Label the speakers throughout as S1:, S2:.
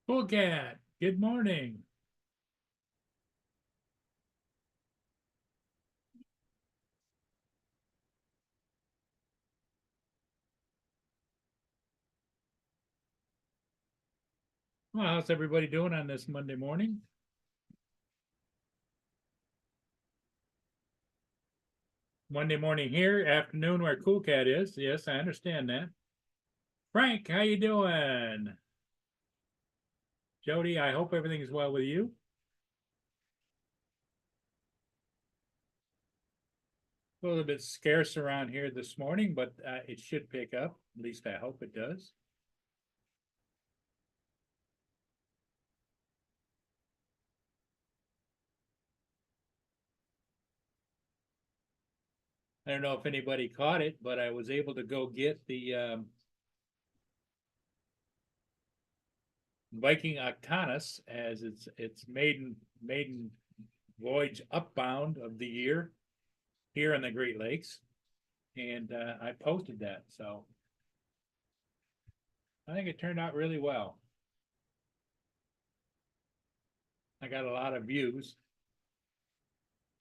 S1: Cool Cat, good morning. Well, how's everybody doing on this Monday morning? Monday morning here, afternoon where Cool Cat is. Yes, I understand that. Frank, how you doing? Jody, I hope everything's well with you. A little bit scarce around here this morning, but it should pick up. At least I hope it does. I don't know if anybody caught it, but I was able to go get the Viking Octanus as its maiden voyage upbound of the year here in the Great Lakes, and I posted that. So I think it turned out really well. I got a lot of views.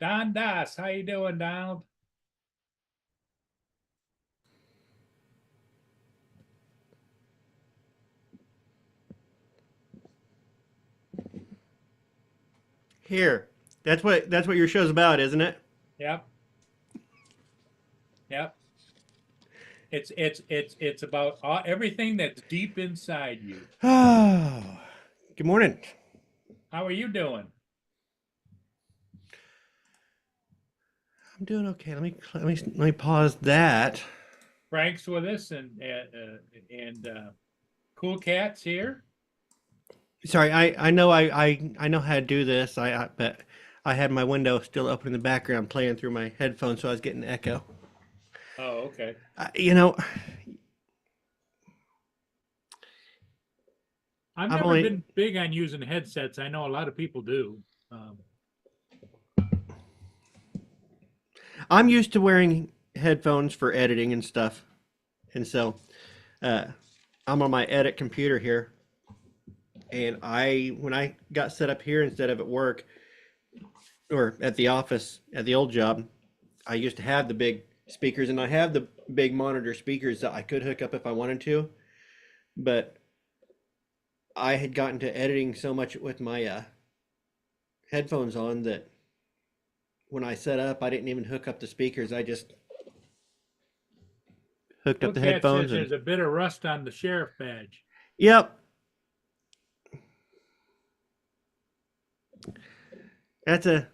S1: Don Das, how you doing, Donald?
S2: Here. That's what your show's about, isn't it?
S1: Yep, yep. It's about everything that's deep inside you.
S2: Oh, good morning.
S1: How are you doing?
S2: I'm doing okay. Let me pause that.
S1: Frank's with us, and Cool Cat's here.
S2: Sorry, I know I know how to do this. But I had my window still open in the background playing through my headphones, so I was getting echo.
S1: Oh, okay.
S2: You know,
S1: I've
S2: I've
S1: never
S2: only
S1: been big on using headsets. I know a lot of people do. Um,
S2: I'm used to wearing headphones for editing and stuff, and so uh, I'm on my edit computer here, and I when I got set up here instead of at work or at the office at the old job, I used to have the big speakers, and I have the big monitor speakers that I could hook up if I wanted to, but I had gotten to editing so much with my headphones on that when I set up, I didn't even hook up the speakers. I just hooked
S1: Cool
S2: up the
S1: Cat says
S2: headphones and
S1: there's a bit of rust on the sheriff badge.
S2: yep, that's a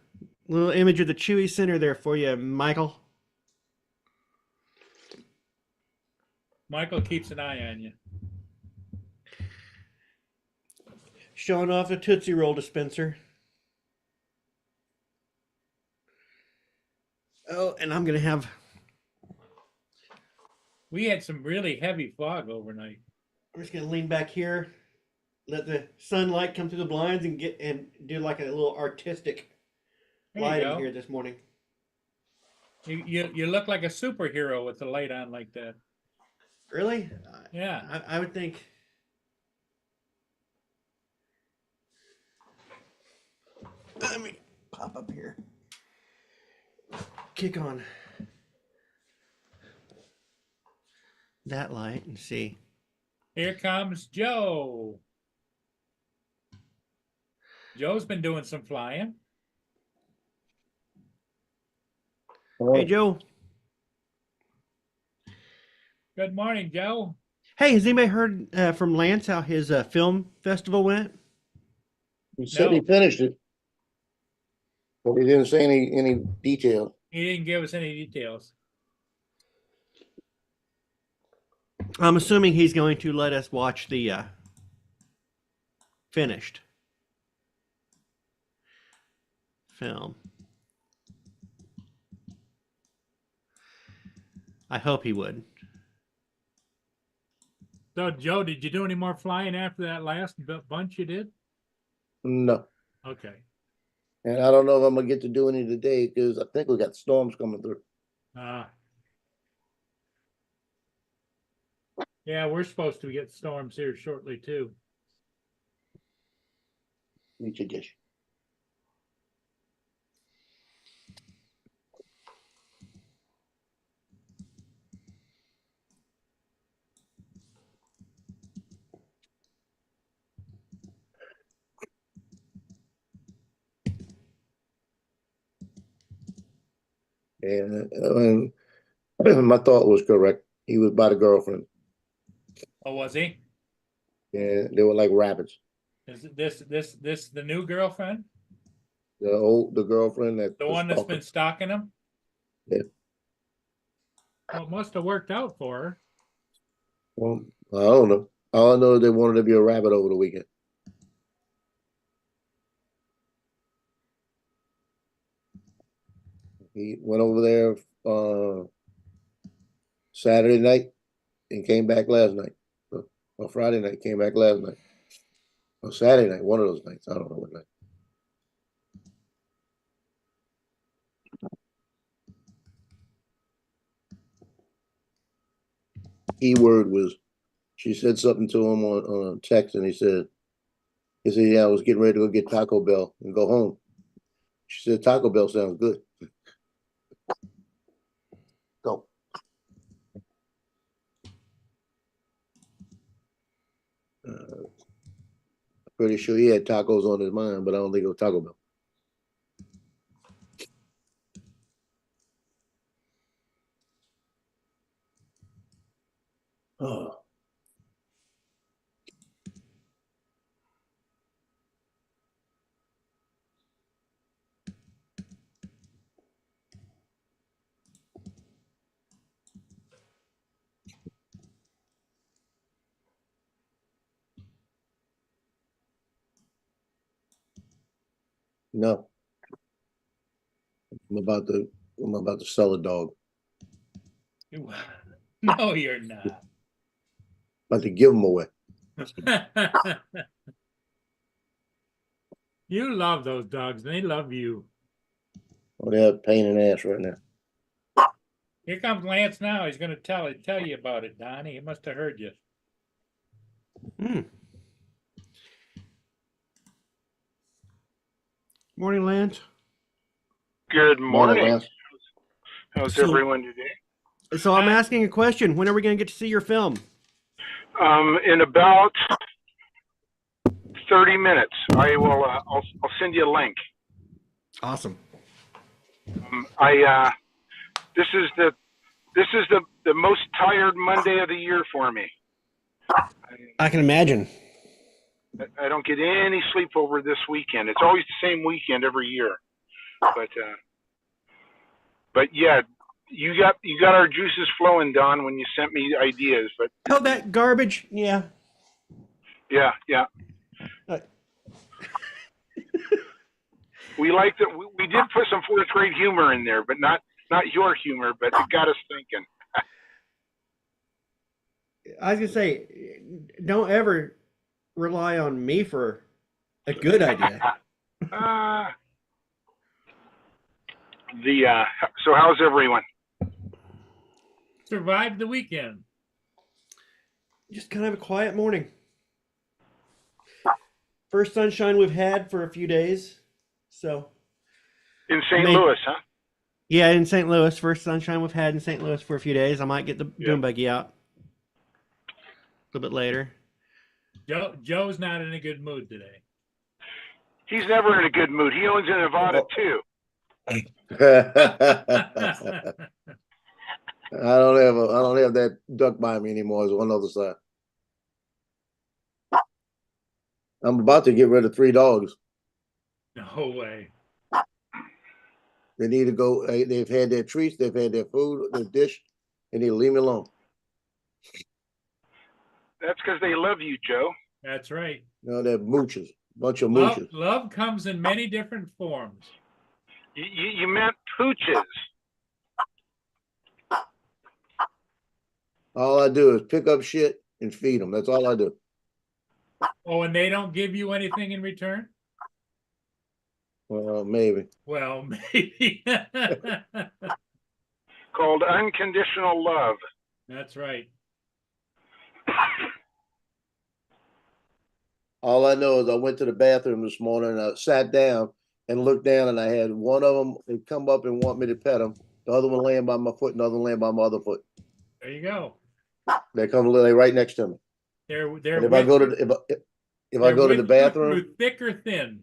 S2: little image of the Chewy Center there for you, Michael.
S1: Michael keeps an eye on you.
S2: Showing off the Tootsie Roll dispenser. Oh, and I'm gonna have.
S1: We had some really heavy fog overnight.
S2: I'm just gonna lean back here, let the sunlight come through the blinds, and get and do like a little artistic
S1: There you
S2: lighting
S1: go.
S2: here this morning.
S1: You look like a superhero with the light on like that.
S2: Really?
S1: Yeah.
S2: I would think. Let me pop up here. Kick on that light and see.
S1: Here comes Joe. Joe's been doing some flying.
S2: Hey,
S3: Oh,
S2: Joe.
S1: Good morning, Joe.
S2: Hey, has anybody heard from Lance how his film festival went?
S3: he said he
S1: No,
S3: finished it, but he didn't say any detail.
S1: he didn't give us any details.
S2: I'm assuming he's going to let us watch the finished film. I hope he would.
S1: So, Joe, did you do any more flying after that last bunch you did?
S3: No,
S1: Okay.
S3: and I don't know if I'm gonna get to do any today because I think we got storms coming through.
S1: Uh, yeah, we're supposed to get storms here shortly too.
S3: Eat your dish. And my thought was correct. He was by the girlfriend.
S1: Oh, was he?
S3: Yeah, they were like rabbits.
S1: Is this the new girlfriend?
S3: The girlfriend that
S1: The
S3: was
S1: one that's
S3: stalking.
S1: been stalking him?
S3: Yeah.
S1: Well, it must have worked out for her.
S3: Well, I don't know. All I know is they wanted to be a rabbit over the weekend. He went over there Saturday night and came back last night. Or Friday night, came back last night. Or Saturday night, one of those nights. I don't know what night. Keyword was, she said something to him on text, and he said, yeah, I was getting ready to go get Taco Bell and go home. She said, Taco Bell sounds good. Go. Pretty sure he had tacos on his mind, but I don't think it was Taco Bell. Oh. No. I'm about to sell a dog.
S1: No, you're not.
S3: About to give him away.
S1: You love those dogs. They love you.
S3: Oh, they're a pain in the ass right now.
S1: Here comes Lance now. He's going to tell you about it, Donnie. He must have heard you.
S2: Morning, Lance.
S4: Good morning.
S3: Lance.
S4: How's
S2: So-
S4: everyone today?
S2: So I'm asking a question. When are we going to get to see your film?
S4: In about 30 minutes, I will. I'll send you a link.
S2: Awesome.
S4: This is the most tired Monday of the year for me.
S2: I can imagine.
S4: I don't get any sleep over this weekend. It's always the same weekend every year. But yeah, you got our juices flowing, Don, when you sent me ideas. But
S2: Oh, that garbage. Yeah.
S4: yeah.
S2: Uh,
S4: We liked it. We did put some fourth grade humor in there, but not your humor, but it got us thinking.
S2: I was going to say, don't ever rely on me for a good idea.
S4: So how's everyone?
S1: Survived the weekend.
S2: Just kind of a quiet morning. First sunshine we've had for a few days. So,
S4: In St. Louis, huh?
S2: yeah, in St. Louis, first sunshine we've had in St. Louis for a few days. I might get the boom buggy out a little bit later.
S1: Joe's not in a good mood today.
S4: He's never in a good mood. He owns a Nevada too.
S3: I don't have that duck by me anymore. It's on the other side. I'm about to get rid of 3 dogs.
S1: No way.
S3: They need to go. They've had their treats. They've had their food, their dish. They need to leave me alone.
S4: That's because they love you, Joe.
S1: That's right.
S3: You know, they're mooches. Bunch of mooches.
S1: Love comes in many different forms.
S4: You meant pooches.
S3: All I do is pick up shit and feed them. That's all I do.
S1: Oh, and they don't give you anything in return?
S3: Well, maybe.
S1: Well, maybe.
S4: Called unconditional love.
S1: That's right.
S3: All I know is I went to the bathroom this morning and I sat down and looked down and I had one of them they come up and want me to pet them. The other one laying by my foot, and the other one laying by my other foot.
S1: There you go.
S3: They come lay right next to me.
S1: They're
S3: And if I
S1: with
S3: go
S1: you-
S3: to if I
S1: they're
S3: go to the
S1: with you
S3: bathroom,
S1: through thick or thin.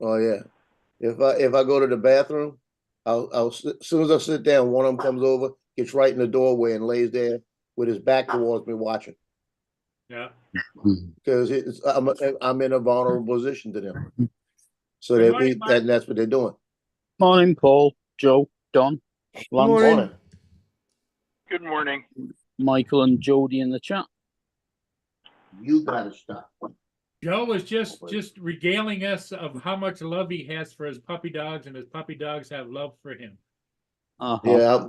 S3: oh yeah. If I go to the bathroom, as soon as I sit down, one of them comes over, gets right in the doorway and lays there with his back towards me watching.
S1: Yeah.
S3: Because I'm in a vulnerable position to them. So
S1: Good morning, Mike.
S3: that's what they're doing.
S5: Morning, Paul, Joe, Don, Lance,
S2: Morning.
S4: Good morning.
S5: Michael, and Jody in the chat.
S3: You gotta stop.
S1: Joe was just regaling us of how much love he has for his puppy dogs, and his puppy dogs have love for him.
S5: Uh-huh.
S3: Yeah,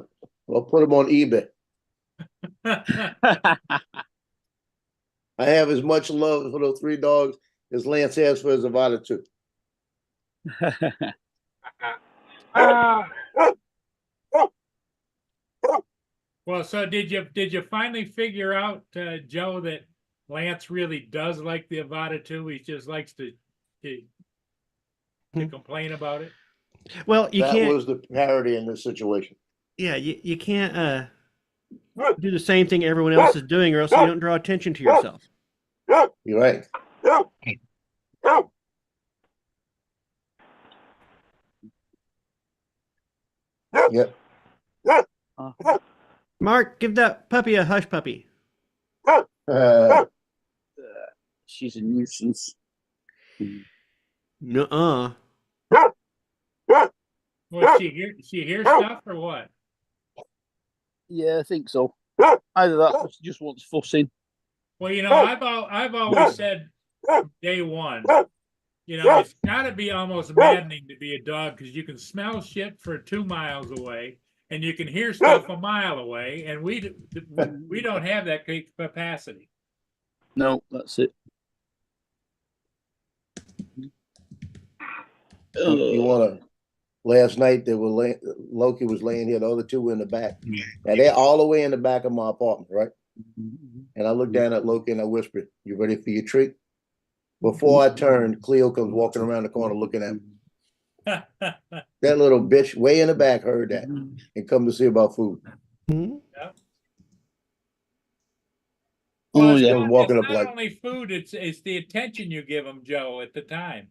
S3: I'll put them on eBay. I have as much love for those 3 dogs as Lance has for his Avada 2.
S4: Uh,
S1: Well, so did you finally figure out, Joe, that Lance really does like the Avada too? He just likes to complain about it.
S2: Well, you
S3: That
S2: can't.
S3: was the parity in this situation.
S2: Yeah, you can't do the same thing everyone else is doing, or else you don't draw attention to yourself.
S3: You're right. Yep.
S2: Mark, give that puppy a hush puppy.
S5: She's a nuisance.
S2: Nuh-uh.
S1: Well, she hear stuff or what?
S5: Yeah, I think so. Either that or she just wants fussing.
S1: Well, I've always said from day one, it's got to be almost maddening to be a dog because you can smell shit for 2 miles away and you can hear stuff a mile away, and we don't have that capacity.
S5: No, that's it.
S3: You want to? Last night Loki was laying here. The other 2 were in the back. Now they're all the way in the back of my apartment, right? And I looked down at Loki and I whispered, "You ready for your treat?" Before I turned, Cleo comes walking around the corner looking at me. That little bitch way in the back heard that and come to see about food.
S2: Hmm?
S5: Oh,
S1: it's
S5: yeah.
S1: not,
S3: Walking
S1: it's
S3: up
S1: not
S3: like-
S1: only food, it's the attention you give them, Joe, at the time.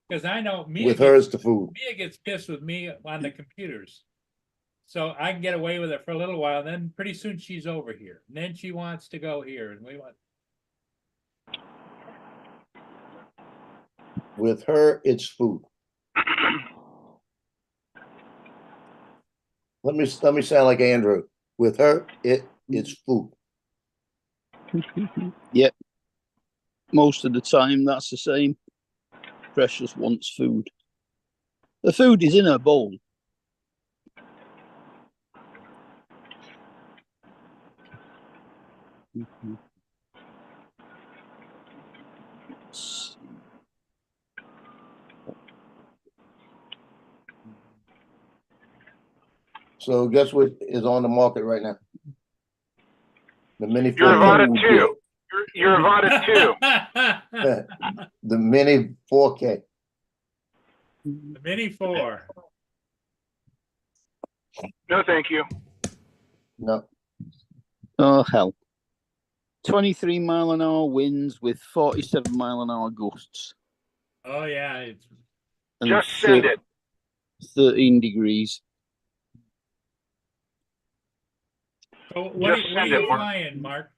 S1: Because I know Mia
S3: With her, it's the food.
S1: gets pissed with me on the computers. So I can get away with it for a little while, then pretty soon she's over here. And then she wants to go here, and we want.
S3: With her, it's food. Let me sound like Andrew. With her, it's food.
S5: Yep. Most of the time, that's the same. Precious wants food. The food is in her bowl.
S3: So guess what is on the market right now? The mini
S4: You're
S3: 4K.
S4: Avada 2. You're Avada 2.
S3: The mini 4K.
S1: The Mini 4.
S4: No, thank you.
S3: No.
S5: Oh, hell. 23-mile-an-hour winds with 47-mile-an-hour gusts.
S1: Oh yeah, it's
S5: And
S4: Just send it.
S5: 13 degrees.
S1: so what are
S4: Just
S1: you
S4: send it, Mark.
S1: flying, Mark?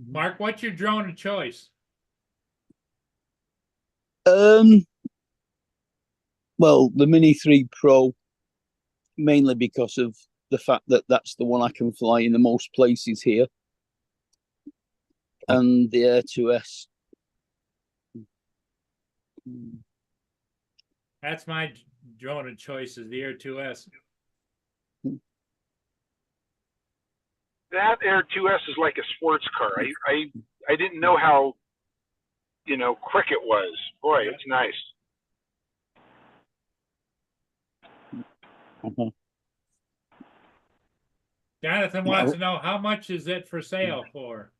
S1: Mark, what's your drone of choice?
S5: Well, the Mini 3 Pro, mainly because of the fact that that's the one I can fly in the most places here. And the Air 2S.
S1: That's my drone of choice, is the Air 2S.
S4: That Air 2S is like a sports car. I didn't know how, quick it was. Boy, it's nice.
S5: Uh-huh.
S1: Jonathan wants to know how much is it for sale for?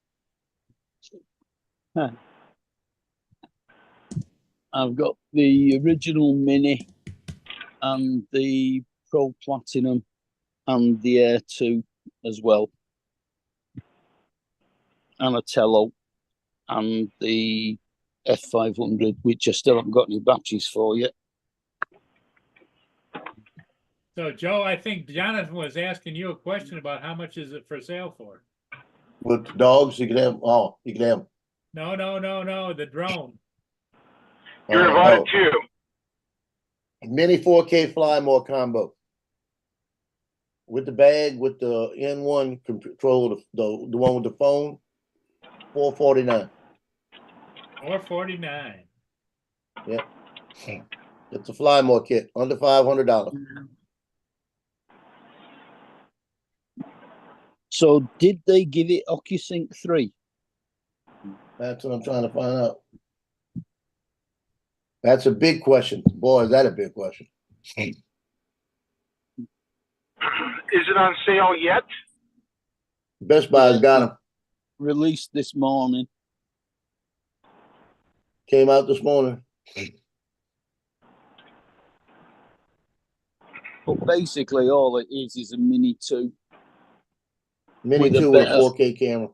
S5: I've got the original Mini and the Pro Platinum and the Air 2 as well. And a Tello and the F500, which I still haven't got any batteries for yet.
S1: So Joe, I think Jonathan was asking you a question about how much is it for sale for?
S3: With the dogs, you can have, oh, you can have.
S1: No, the drone.
S4: You're invited too.
S3: Mini 4K Flymore combo. With the bag, with the N1 controller, the one with the phone, $449.
S1: $449.
S3: Yep. It's a Flymore kit, under $500.
S5: So did they give it OcuSync 3?
S3: That's what I'm trying to find out. That's a big question. Boy, is that a big question.
S4: Is it on sale yet?
S3: Best Buy's got them.
S5: Released this morning.
S3: Came out this morning.
S5: But basically all it is a Mini 2.
S3: Mini
S5: With a
S3: 2 with a
S5: better-
S3: 4K camera.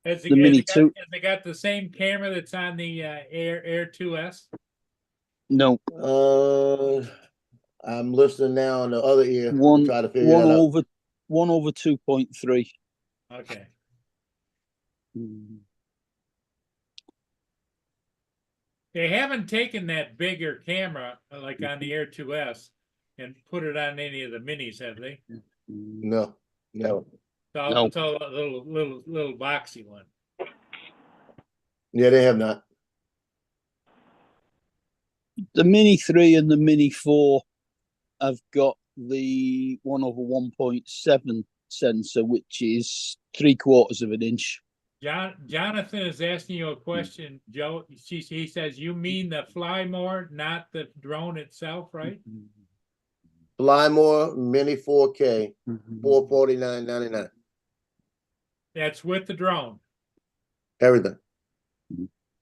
S1: Has
S5: The Mini 2.
S1: They got the same camera that's on the Air 2S?
S5: No,
S3: I'm listening now on the other ear.
S5: one
S3: Try to figure that out.
S5: over 2.3.
S1: Okay. They haven't taken that bigger camera like on the Air 2S and put it on any of the minis, have they?
S3: No.
S5: No.
S1: It's all a little boxy one.
S3: Yeah, they have not.
S5: The Mini 3 and the Mini 4 have got the 1/1.7 sensor, which is 3/4 of an inch.
S1: Jonathan is asking you a question, Joe. He says, you mean the Flymore, not the drone itself, right?
S3: Flymore Mini 4K, $449.99.
S1: That's with the drone.
S3: Everything.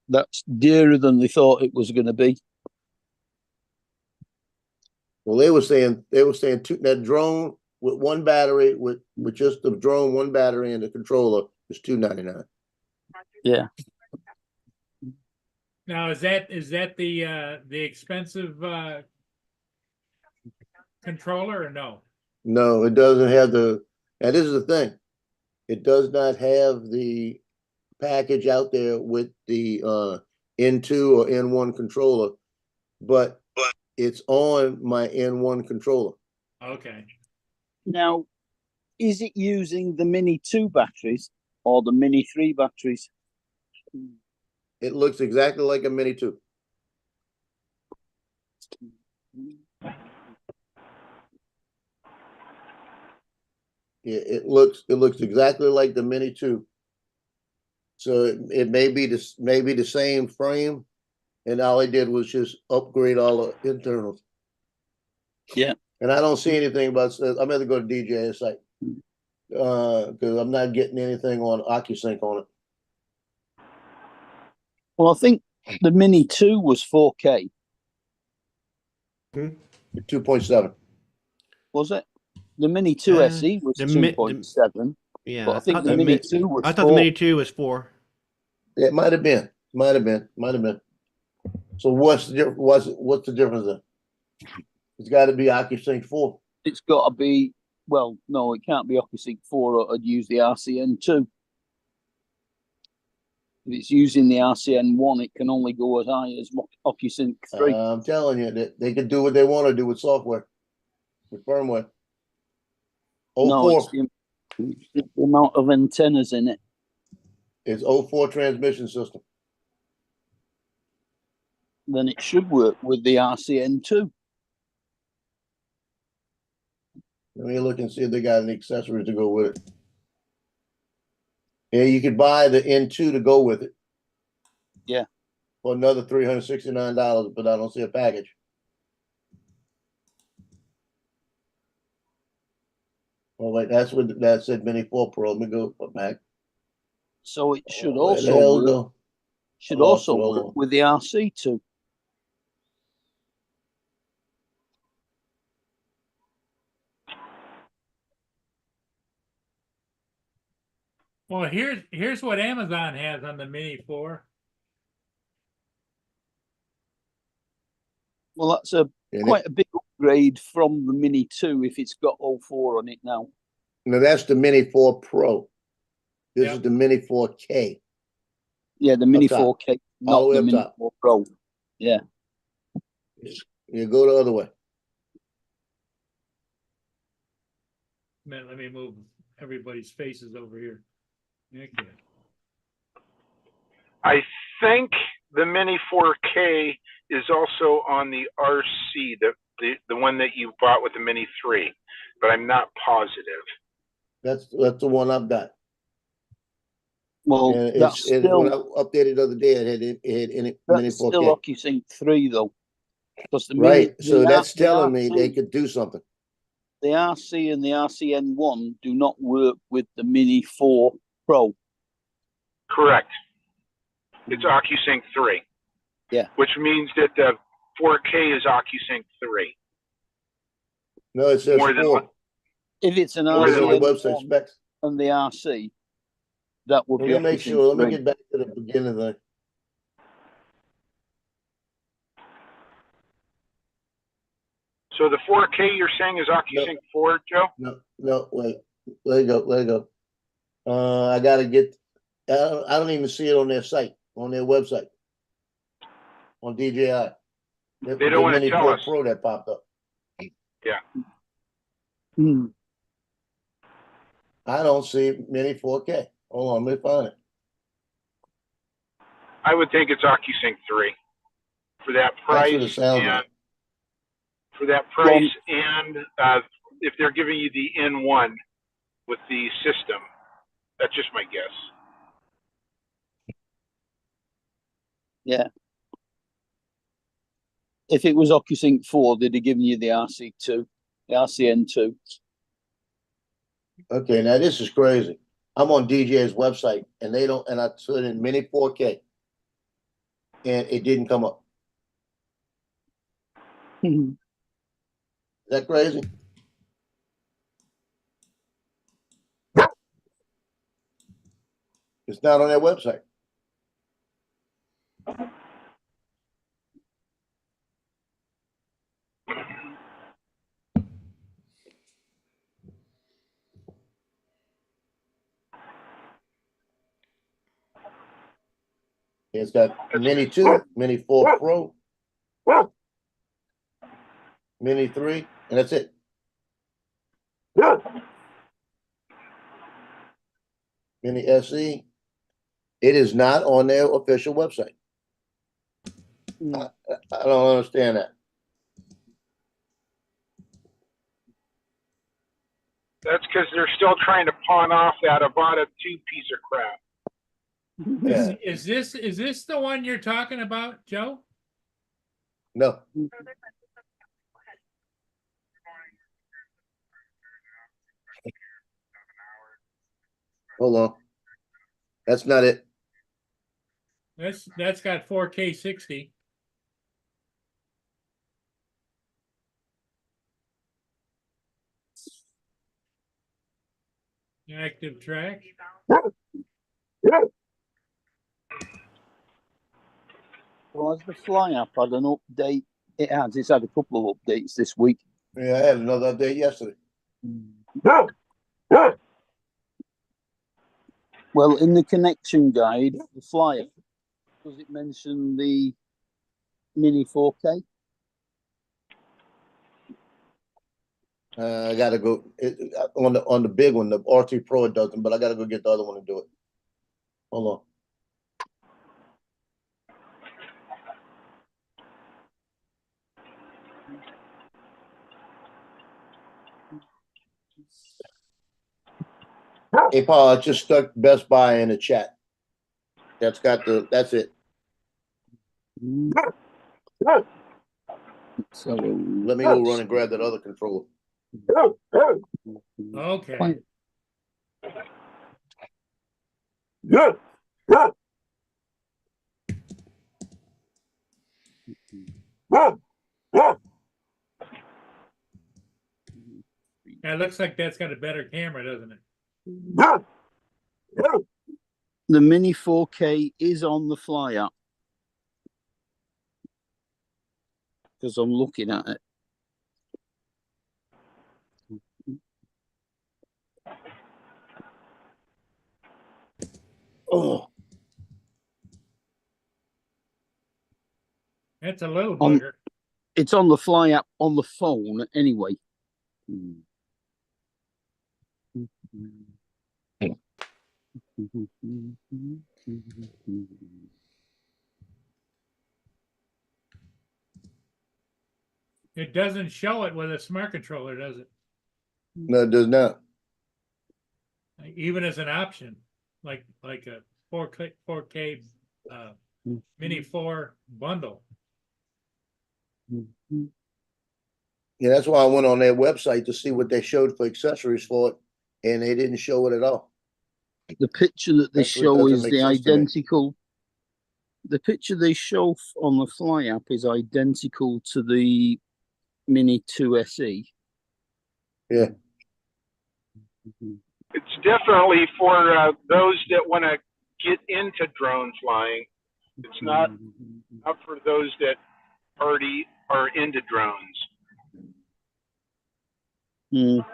S5: That's dearer than they thought it was going to be.
S3: Well, they were saying that drone with one battery, with just the drone, one battery and the controller is $299.
S5: Yeah.
S1: Now, is that the expensive controller or no?
S3: No, it doesn't have the. And this is the thing, it does not have the package out there with the N2 or N1 controller, but it's on my N1 controller.
S1: Okay.
S5: Now, is it using the Mini 2 batteries or the Mini 3 batteries?
S3: It looks exactly like a Mini 2. Yeah, it looks exactly like the Mini 2. So it may be the same frame, and all I did was just upgrade all the internals.
S5: Yeah.
S3: And I don't see anything about. I'm going to go to DJI site because I'm not getting anything on OcuSync on it.
S5: Well, I think the Mini 2 was 4K,
S3: 2.7.
S5: was it? The Mini 2 SE was
S2: the
S5: 2.7.
S2: Yeah,
S5: But I think
S2: thought
S5: the Mini 2 was
S2: I thought
S5: 4.
S2: the Mini 2 was 4.
S3: It might have been. So what's the difference then? It's got to be OcuSync 4.
S5: It's got to be, well, no, it can't be OcuSync 4. I'd use the RCN 2. If it's using the RCN 1, it can only go as high as OcuSync 3.
S3: I'm telling you that they can do what they want to do with software, with firmware.
S5: No,
S3: 04.
S5: it's the amount of antennas in it.
S3: It's 04 transmission system.
S5: Then it should work with the RCN 2.
S3: Let me look and see if they got any accessories to go with it. Yeah, you could buy the N2 to go with it.
S5: Yeah.
S3: For another $369, but I don't see a package. Oh wait, that's what that said Mini 4 Pro. Let me go back.
S5: So it should
S3: Where the
S5: also
S3: hell
S5: work,
S3: go?
S5: should
S3: Oh,
S5: also
S3: hold
S5: work
S3: on.
S5: with the RC2.
S1: Well, here's what Amazon has on the Mini 4.
S5: Well, that's a
S3: And
S5: quite a big upgrade from the Mini 2 if it's got all 4 on it now.
S3: no, that's the Mini 4 Pro. This
S1: Yep.
S3: is the Mini 4K.
S5: Yeah, the Mini
S3: top.
S5: 4K,
S3: All
S5: not
S3: the way
S5: the
S3: up
S5: Mini
S3: top.
S5: 4 Pro. Yeah.
S3: You go the other way.
S1: Man, let me move everybody's faces over here. Okay.
S4: I think the Mini 4K is also on the RC, the one that you bought with the Mini 3, but I'm not positive.
S3: That's the one I've got.
S5: Well,
S3: And
S5: that's
S3: when I
S5: still
S3: updated the other day, it had Mini
S5: that's still
S3: 4K.
S5: OcuSync 3 though. Because the
S3: Right.
S5: Mini,
S3: So
S5: the
S3: that's
S5: R-
S3: telling me
S5: RC
S3: they could do something.
S5: the RC and the RCN1 do not work with the Mini 4 Pro.
S4: Correct. It's OcuSync 3.
S5: Yeah.
S4: Which means that the 4K is OcuSync 3.
S3: No, it says
S4: More than
S3: 4.
S5: If it's an
S4: More
S3: Look
S4: than
S3: at the
S5: RCN1
S3: website specs.
S5: and the RC, that would
S3: Let
S5: be
S3: me make
S5: OcuSync
S3: sure. Let me
S5: 3.
S3: get back to the beginning of the.
S4: So the 4K you're saying is OcuSync 4, Joe?
S3: No, wait. Let it go. I gotta get. I don't even see it on their site, on their website, on DJI.
S4: They don't want to
S3: Mini
S4: tell
S3: 4
S4: us.
S3: Pro that popped up.
S5: Hmm.
S3: I don't see Mini 4K. Hold on, let me find it.
S4: I would think it's OcuSync 3 for that price.
S3: That's what it sounds
S4: And
S3: like.
S4: for that price, and if they're giving you the N1 with the system, that's just my guess.
S5: Yeah. If it was OcuSync 4, they'd have given you the RC2, the RCN2.
S3: Okay, now this is crazy. I'm on DJI's website and they don't, and I put in Mini 4K and it didn't come up. Is that crazy? It's not on their website. It's got Mini 2, Mini 4 Pro, Mini 3, and that's it. Mini SE. It is not on their official website. I don't understand that.
S4: That's because they're still trying to pawn off that Avata 2 piece of crap.
S3: Yeah.
S1: Is this the one you're talking about, Joe?
S3: No. Hold on. That's not it.
S1: That's got 4K 60. Active track.
S5: Well, has the Fly app had an update? It has. It's had a couple of updates this week.
S3: Yeah, I had another update yesterday.
S5: Well, in the connection guide, the Fly app, does it mention the Mini 4K?
S3: I gotta go on the big one, the RT Pro it doesn't, but I gotta go get the other one to do it. Hold on. Hey Paul, I just stuck Best Buy in the chat. That's it.
S5: So
S3: Let me go run and grab that other controller.
S1: Okay.
S5: Quite-
S1: It looks like that's got a better camera, doesn't it?
S5: The Mini 4K is on the Fly app because I'm looking at it.
S3: Oh,
S1: It's a little
S5: On-
S1: bugger.
S5: It's on the Fly app on the phone anyway.
S1: It doesn't show it with a smart controller, does it?
S3: no, it does not.
S1: Even as an option, like a 4K Mini 4 bundle.
S3: Yeah, that's why I went on their website to see what they showed for accessories for it, and they didn't show it at all.
S5: The picture that they
S3: That's what
S5: show
S3: doesn't
S5: is
S3: make
S5: the
S3: sense to me.
S5: identical. The picture they show on the Fly app is identical to the Mini 2 SE.
S3: Yeah.
S4: It's definitely for those that want to get into drone flying. It's not for those that already are into drones.
S5: Mm.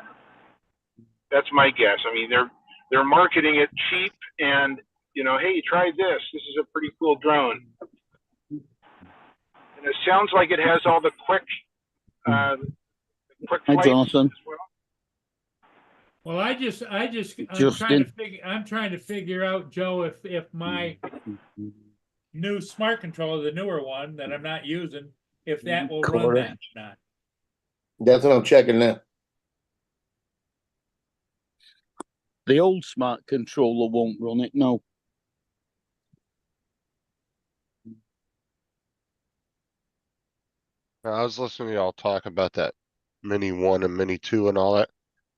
S4: That's my guess. I mean, they're marketing it cheap, and hey, try this. This is a pretty cool drone, and it sounds like it has all the quick
S5: Hi,
S4: flights
S5: Jonathan.
S4: as well.
S1: Well, I'm
S5: Justin.
S1: trying to figure out, Joe, if my new smart controller, the newer one that I'm not using, if that will run that or not.
S3: That's what I'm checking now.
S5: The old smart controller won't run it. No.
S6: I was listening to y'all talk about that Mini 1 and Mini 2 and all that.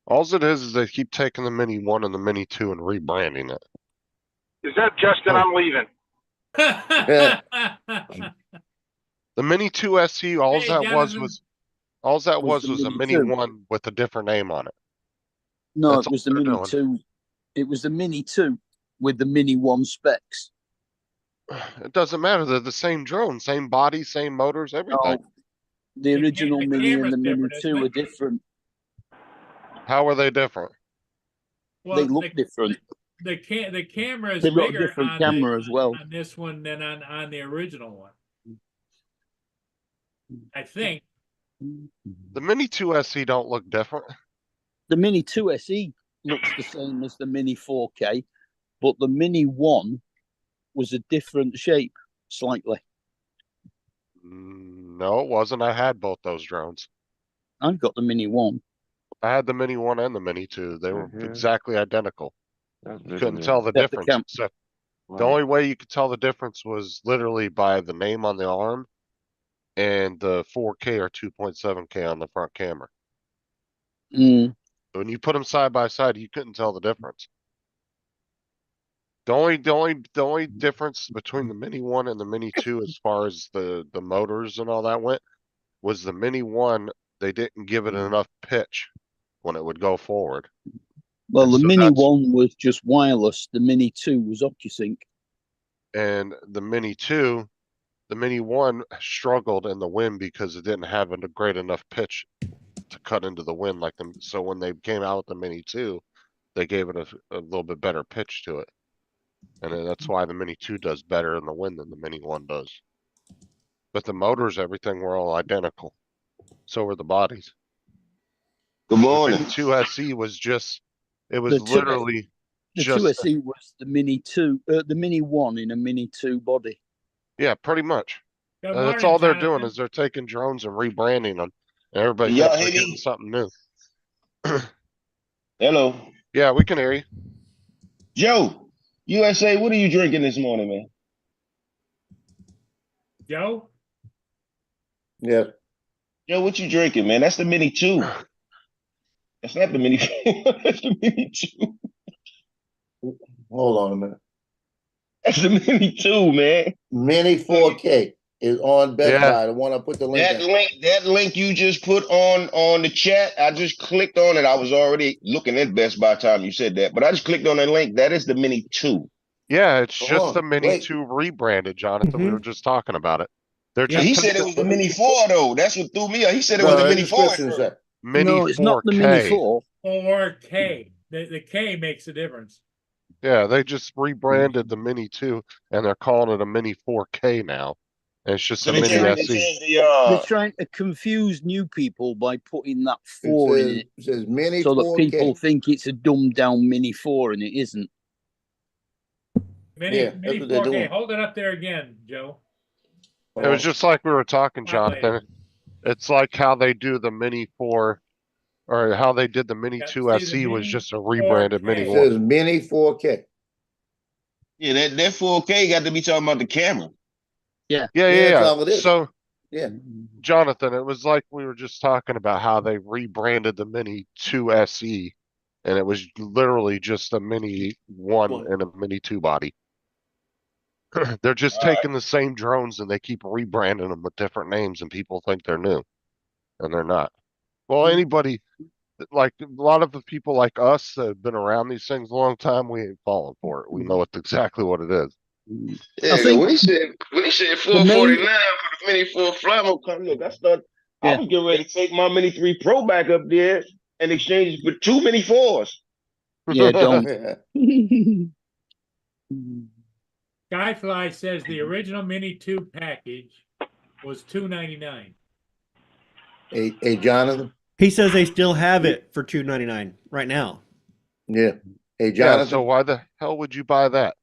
S6: All it is they keep taking the Mini 1 and the Mini 2 and rebranding it.
S4: Is that Justin? I'm leaving.
S6: The Mini 2 SE, all
S1: Hey,
S6: that
S1: Jonathan.
S6: was
S5: Was the
S6: a
S5: Mini
S6: Mini
S5: 2.
S6: 1 with a different name on it.
S5: No,
S6: That's
S5: it was
S6: all
S5: the
S6: they're
S5: Mini 2. It was the Mini 2 with the Mini 1 specs.
S6: It doesn't matter. They're the same drone, same body, same motors, everything.
S5: No, the original
S1: the
S5: Mini and
S1: camera's
S5: the Mini
S1: different, isn't
S5: 2 are
S1: it?
S5: different.
S6: How are they different?
S1: Well,
S5: They look different.
S1: the camera is
S5: They've got a
S1: bigger
S5: different
S1: on
S5: camera as well.
S1: on this one than on the original one. I think.
S6: The Mini 2 SE don't look different.
S5: The Mini 2 SE looks the same as the Mini 4K, but the Mini 1 was a different shape slightly.
S6: No, it wasn't. I had both those drones.
S5: I've got the Mini 1.
S6: I had the Mini 1 and the Mini 2. They were exactly identical. You couldn't tell the
S5: Except the
S6: difference. Except the only way you could tell the difference was literally by the name on the arm and the 4K or 2.7K on the front camera.
S5: Mm.
S6: When you put them side by side, you couldn't tell the difference. The only difference between the Mini 1 and the Mini 2 as far as the motors and all that went was the Mini 1, they didn't give it enough pitch when it would go forward.
S5: Well,
S6: And
S5: the
S6: so
S5: Mini
S6: that's-
S5: 1 was just wireless. The Mini 2 was OcuSync.
S6: And the Mini 2, the Mini 1 struggled in the wind because it didn't have a great enough pitch to cut into the wind like them. So when they came out with the Mini 2, they gave it a little bit better pitch to it. And then that's why the Mini 2 does better in the wind than the Mini 1 does. But the motors, everything were all identical. So were the bodies.
S7: Good
S6: The
S7: morning.
S6: Mini 2 SE was just, it was
S5: The 2
S6: literally
S5: The
S6: just,
S5: 2 SE was the Mini 2, the Mini 1 in a Mini 2 body.
S6: yeah, pretty much.
S1: Good
S6: That's
S1: morning,
S6: all they're doing
S1: Jonathan.
S6: is they're taking drones and rebranding them. And everybody
S7: Y'all
S6: thinks they're
S7: hear
S6: getting
S7: me?
S6: something new.
S7: Hello.
S6: Yeah, we can hear you.
S7: Joe, USA, what are you drinking this morning, man?
S1: Joe?
S3: Yeah.
S7: Joe, what you drinking, man? That's the Mini 2. That's not the mini 4. That's the mini 2.
S3: Hold on a minute.
S7: That's the mini 2, man.
S3: Mini 4K is on Best
S6: Yeah.
S3: Buy. The one I put the link.
S7: That link you just put on the chat, I just clicked on it. I was already looking at Best Buy time you said that, but I just clicked on that link. That is the mini 2.
S6: Yeah, it's
S3: Hold
S6: just the
S3: on,
S6: Mini
S3: wait.
S6: 2 rebranded, Jonathan. We
S2: Mhm.
S6: were just talking about it. They're
S2: Yeah.
S7: But he
S6: just
S7: said it was the mini 4 though. That's what threw me out. He said it was
S3: No,
S7: the
S3: the
S7: mini 4.
S3: description said.
S6: Mini
S5: No, it's not the Mini 4.
S1: 4K. The K makes a difference.
S6: Yeah, they just rebranded the Mini 2 and they're calling it a Mini 4K now. And it's just
S7: So
S6: a
S7: they
S6: Mini
S7: changed, they
S6: SE.
S7: changed
S5: They're
S7: the
S5: trying to confuse new people by putting that
S3: It
S5: 4 in
S3: says,
S5: it,
S3: it says Mini
S5: so that
S3: 4K.
S5: people think it's a dumbed down Mini 4, and it isn't.
S1: Mini,
S3: Yeah, that's
S1: mini
S3: what they're
S1: 4K.
S3: doing.
S1: Hold it up there again, Joe.
S6: It was just like we were talking,
S1: Highlight
S6: Jonathan. It's like how they do the Mini 4 or how they did the Mini
S1: Yeah,
S6: 2
S1: see the
S6: SE was
S1: Mini
S6: just a rebranded Mini
S3: It
S1: 4K.
S6: 1.
S3: says Mini 4K.
S7: Yeah, that 4K got to be talking about the camera.
S6: Yeah,
S3: that's all it is.
S6: So,
S3: Yeah.
S6: Jonathan, it was like we were just talking about how they rebranded the Mini 2 SE, and it was literally just a Mini 1 and a Mini 2 body. They're just
S7: All right.
S6: taking the same drones and they keep rebranding them with different names, and people think they're new, and they're not. Well, anybody, like a lot of the people like us that have been around these things a long time, we ain't falling for it. We know it's exactly what it is.
S7: Yeah,
S5: think
S7: when he said
S5: the main-
S7: 449 for the mini 4 Flammo come, look, I
S5: Yeah.
S7: was getting ready to take my mini 3 Pro back up there and exchange it for 2 mini 4s.
S5: Yeah, don't.
S1: Skyfly says the original Mini 2 package was $299.
S3: Hey, Jonathan.
S2: He says they still have it for $2.99 right now.
S3: Yeah. Hey,
S6: Yeah,
S3: Jonathan.
S6: so why the hell would you buy that?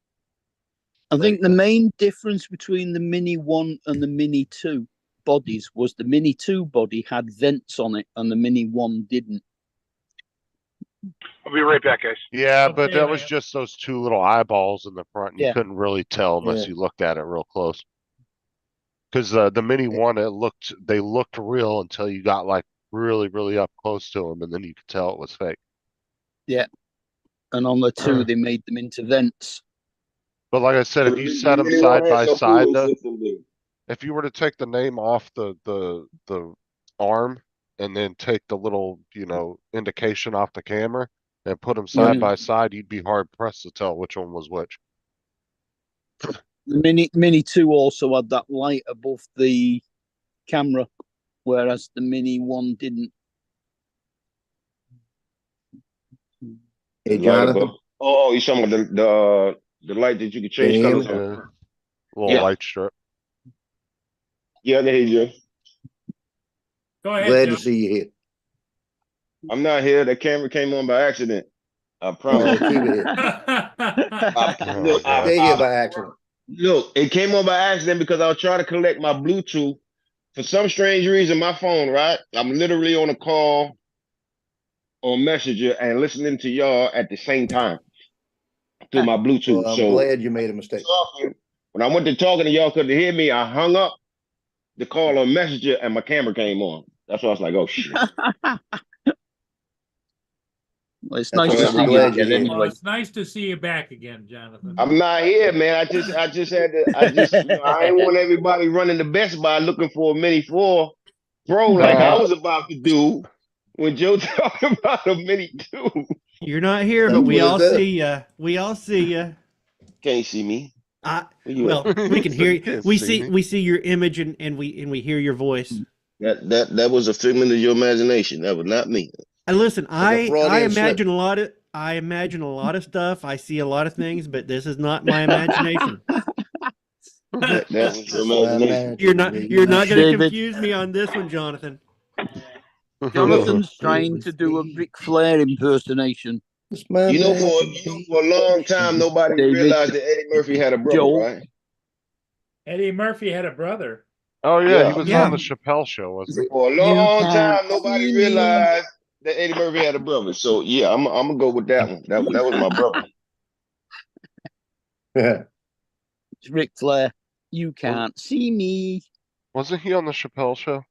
S5: I think the main difference between the Mini 1 and the Mini 2 bodies was the Mini 2 body had vents on it and the Mini 1 didn't.
S4: I'll be right back, guys.
S6: Yeah, but
S1: Okay,
S6: that was
S1: man.
S6: just those two little eyeballs in the front. And you
S5: Yeah.
S6: couldn't really tell unless
S3: Yeah.
S6: you looked at it real close. Because the Mini 1, they looked real until you got like really, really up close to them, and then you could tell it was fake.
S5: And on the 2, they made them into vents.
S6: But like I said, if you set them side by side, though, if you were to take the name off the arm and then take the little, indication off the camera and put them side
S5: Yeah.
S6: by side, you'd be hard pressed to tell which one was which.
S5: The Mini 2 also had that light above the camera, whereas the Mini 1 didn't.
S3: Hey, Jonathan.
S7: Oh, you're talking about the light that you can change
S3: Can you hear
S7: colors
S3: me?
S7: on.
S6: Little
S5: Yeah.
S6: light strip.
S7: Yeah, I can hear you.
S1: Go ahead,
S3: Glad
S1: Joe.
S3: to see you here.
S7: I'm not here. That camera came on by accident. I
S3: Oh,
S7: promise.
S3: keep it here.
S6: Oh, God.
S3: Stay here by accident.
S7: Look, it came on by accident because I was trying to collect my Bluetooth. For some strange reason, my phone, right? I'm literally on a call on Messenger and listening to y'all at the same time through my Bluetooth.
S3: Well, I'm
S7: So
S3: glad you made a mistake.
S7: when I went to talking to y'all couldn't hear me, I hung up the call on Messenger and my camera came on. That's why I was like, oh shit.
S5: Well, it's
S3: That's
S5: nice
S3: all
S5: to
S3: right.
S5: see
S3: I'm
S5: you
S3: glad you're
S5: again
S3: here.
S1: Well,
S5: anyway.
S1: it's nice to see you back again, Jonathan.
S7: I'm not here, man. I just had to. I ain't want everybody running to Best Buy looking for a Mini 4 Pro like I was about to do when Joe talked about a Mini 2.
S2: You're not here,
S3: That's
S2: but we
S3: what it
S2: all
S3: says.
S2: see you. We all see you.
S7: Can't see me.
S2: Well, we can hear you.
S6: Can't
S2: We
S6: see
S2: see
S6: me.
S2: we see your image and we hear your voice.
S7: That was a figment of your imagination. That was not me.
S2: And listen,
S3: a
S2: I
S3: Freudian slip.
S2: imagine a lot of stuff. I see a lot of things, but this is not my imagination.
S7: That was your
S3: That's my
S7: imagination.
S2: You're not going to
S5: David.
S2: confuse me on this one, Jonathan.
S5: Jonathan's trying to do a Ric Flair impersonation.
S3: It's my
S7: You know, for a long time, nobody
S5: David.
S7: realized that Eddie Murphy had a brother,
S5: Joel.
S7: right?
S1: Eddie Murphy had a brother.
S6: Oh, yeah,
S7: Yeah.
S6: he was
S2: Yeah.
S6: on the Chappelle show, wasn't he?
S7: For a
S5: You
S7: long
S5: can't
S7: time, nobody
S5: see me.
S7: realized that Eddie Murphy had a brother. So yeah, I'm gonna go with that one. That was my brother.
S5: It's Ric Flair. You can't see me.
S6: Wasn't he on the Chappelle show?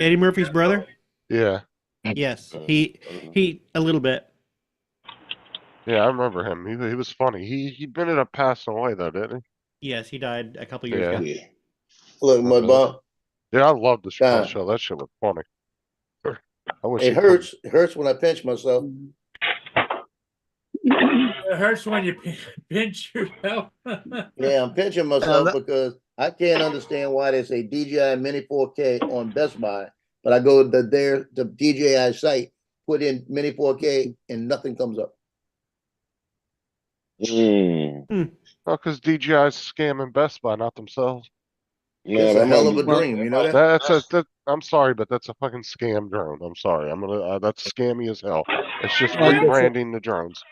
S2: Eddie Murphy's brother?
S6: Yeah.
S2: Yes, he a little bit.
S6: Yeah, I remember him. He was funny. He ended up passing away though, didn't
S2: Yes, he died a couple years
S6: Yeah.
S2: ago.
S7: Yeah. Look, my
S6: Remember
S7: Bob,
S6: he? Yeah, I love the Chappelle
S3: Nah.
S6: show. That shit was funny. I wish
S3: It
S6: he
S3: hurts. It hurts when I pinch myself.
S1: It hurts when you pinch yourself.
S3: Yeah, I'm pinching myself
S5: that-
S3: because I can't understand why they say DJI Mini 4K on Best Buy, but I go to the DJI site, put in Mini 4K, and nothing comes up.
S6: Oh, because DJI's scamming Best Buy, not themselves.
S7: No,
S3: That's
S7: that
S3: a hell
S7: might
S3: of
S7: be-
S3: a dream, you know that?
S6: I'm sorry, but that's a fucking scam drone. I'm sorry. That's scammy as hell. It's just
S5: Like I said,
S6: rebranding the drones.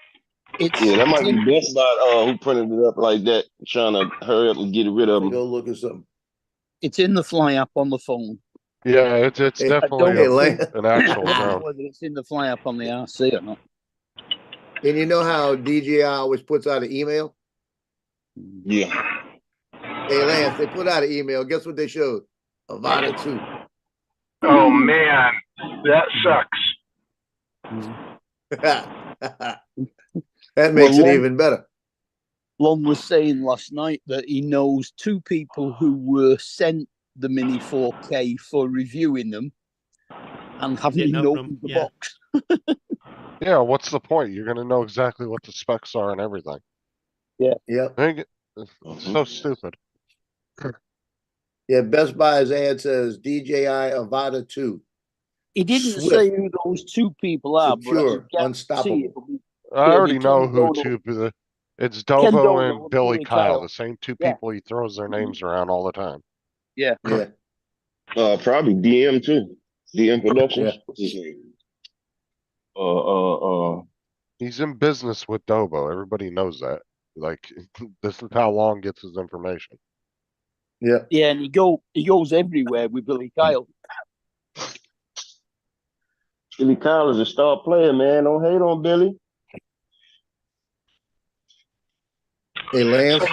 S5: It's
S7: Yeah, that might
S5: it's
S7: be
S5: in,
S7: Best Buy who printed it up like that, trying to hurry up and get rid of them.
S3: Go look at something.
S5: it's in the Fly app on the phone.
S6: Yeah, it's
S3: Hey,
S6: definitely
S3: hey, Lance,
S6: an
S5: I
S6: actual
S5: don't know
S6: drone.
S5: whether it's in the Fly app on the RC or not.
S3: and you know how DJI always puts out an email?
S7: Yeah.
S3: Hey, Lance, they put out an email. Guess what they showed? Avata 2.
S4: Oh man, that sucks.
S3: That makes
S5: Well,
S3: it even better.
S5: Lon was saying last night that he knows two people who were sent the Mini 4K for reviewing them and haven't
S2: Didn't
S5: even
S2: open
S5: opened
S2: 'em,
S5: the
S2: yeah.
S5: box.
S6: Yeah, what's the point? You're gonna know exactly what the specs are and everything.
S3: Yep.
S6: It's so stupid.
S3: Yeah, Best Buy's ad says DJI Avata 2.
S5: He didn't
S3: Swift.
S5: say who those two people are,
S3: Secure,
S5: but I guarantee
S3: unstoppable.
S5: it'll be
S6: I
S5: Yeah,
S6: already
S5: they
S6: know
S5: Ken
S6: who
S5: Dono.
S6: it's
S5: Ken
S6: Dobo
S5: Dono
S6: and
S5: and
S6: Billy
S5: Billy
S6: Kyle,
S5: Kyle.
S6: the same two
S5: Yeah.
S6: people he throws their names around all the time.
S5: Yeah.
S3: Yeah.
S7: Probably DM too. DM Productions.
S3: Yeah.
S7: What's his name?
S6: He's in business with Dobo. Everybody knows that. Like, this is how Long gets his information.
S3: Yeah.
S5: Yeah, and he goes everywhere with Billy Kyle.
S7: Billy Kyle is a star player, man. Don't hate on Billy.
S3: Hey, Lance.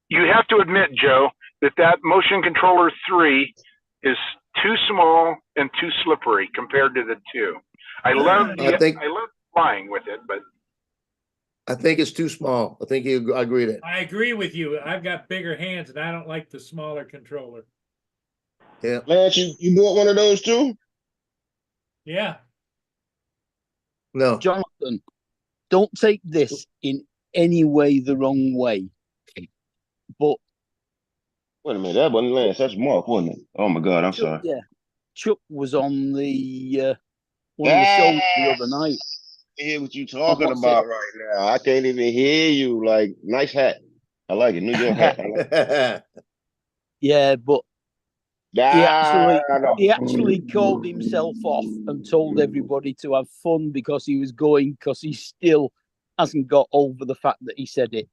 S4: You have to admit, Joe, that motion controller 3 is too small and too slippery compared to the 2. I love flying with it, but
S3: I think it's too small. I think I agree that.
S1: I agree with you. I've got bigger hands and I don't like the smaller controller.
S3: Yeah.
S7: Lance, you bought one of those too?
S1: Yeah.
S3: No.
S5: Jonathan, don't take this in any way the wrong way. But
S7: Wait a minute, that wasn't Lance. That's Mark, wasn't it? Oh my God, I'm sorry.
S5: yeah, Chuck was on the one of the shows the other night.
S7: I hear what you talking
S5: what's
S7: about right now. I can't even hear you. Like, nice hat. I like it. New York hat. I like it.
S5: Yeah, but
S7: Ah,
S5: he actually called himself off and told everybody to have fun because he was going because he still hasn't got over the fact that he said it.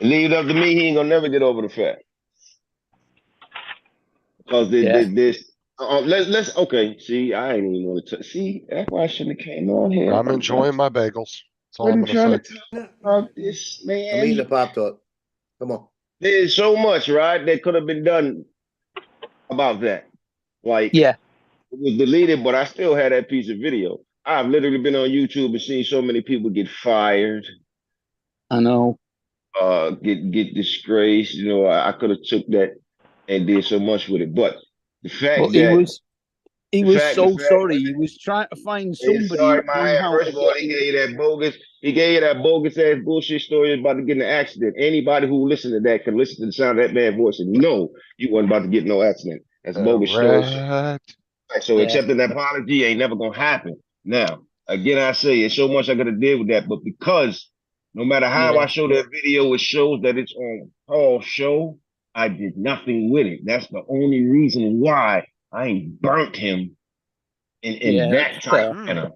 S7: Leave it up to me. He ain't gonna never get over the fact. Because let's okay. See, I ain't even want to see. That's why I shouldn't have came on here.
S6: I'm enjoying my bagels. That's all I'm
S7: What are you
S6: gonna
S7: trying
S6: say.
S7: to talk about this, man?
S3: I'm eating a Pop Tart. Come on.
S7: There's so much, right, that could have been done about that. Like,
S5: Yeah.
S7: it was deleted, but I still had that piece of video. I've literally been on YouTube and seen so many people get fired,
S5: I know.
S7: get disgraced. You know, I could have took that and did so much with it. But the fact
S5: But
S7: that
S5: he was so sorry. He was trying to find somebody
S7: sorry,
S5: who
S7: my
S5: knew how
S7: first
S5: to
S7: of all,
S5: get
S7: he
S5: him.
S7: gave you that bogus ass bullshit story about to get in an accident. Anybody who listened to that can listen to the sound of that man's voice and know you wasn't about to get in no accident. That's bogus story.
S6: Correct.
S7: So
S5: Yeah.
S7: accepting that apology ain't never gonna happen. Now, again, I say it's so much I gotta deal with that, but because no matter how
S5: Yeah.
S7: I show that video, it shows that it's on Paul's show. I did nothing with it. That's the only reason why I ain't burnt him in
S5: Yeah,
S7: that
S5: that's
S7: type
S5: fair.
S7: of manner.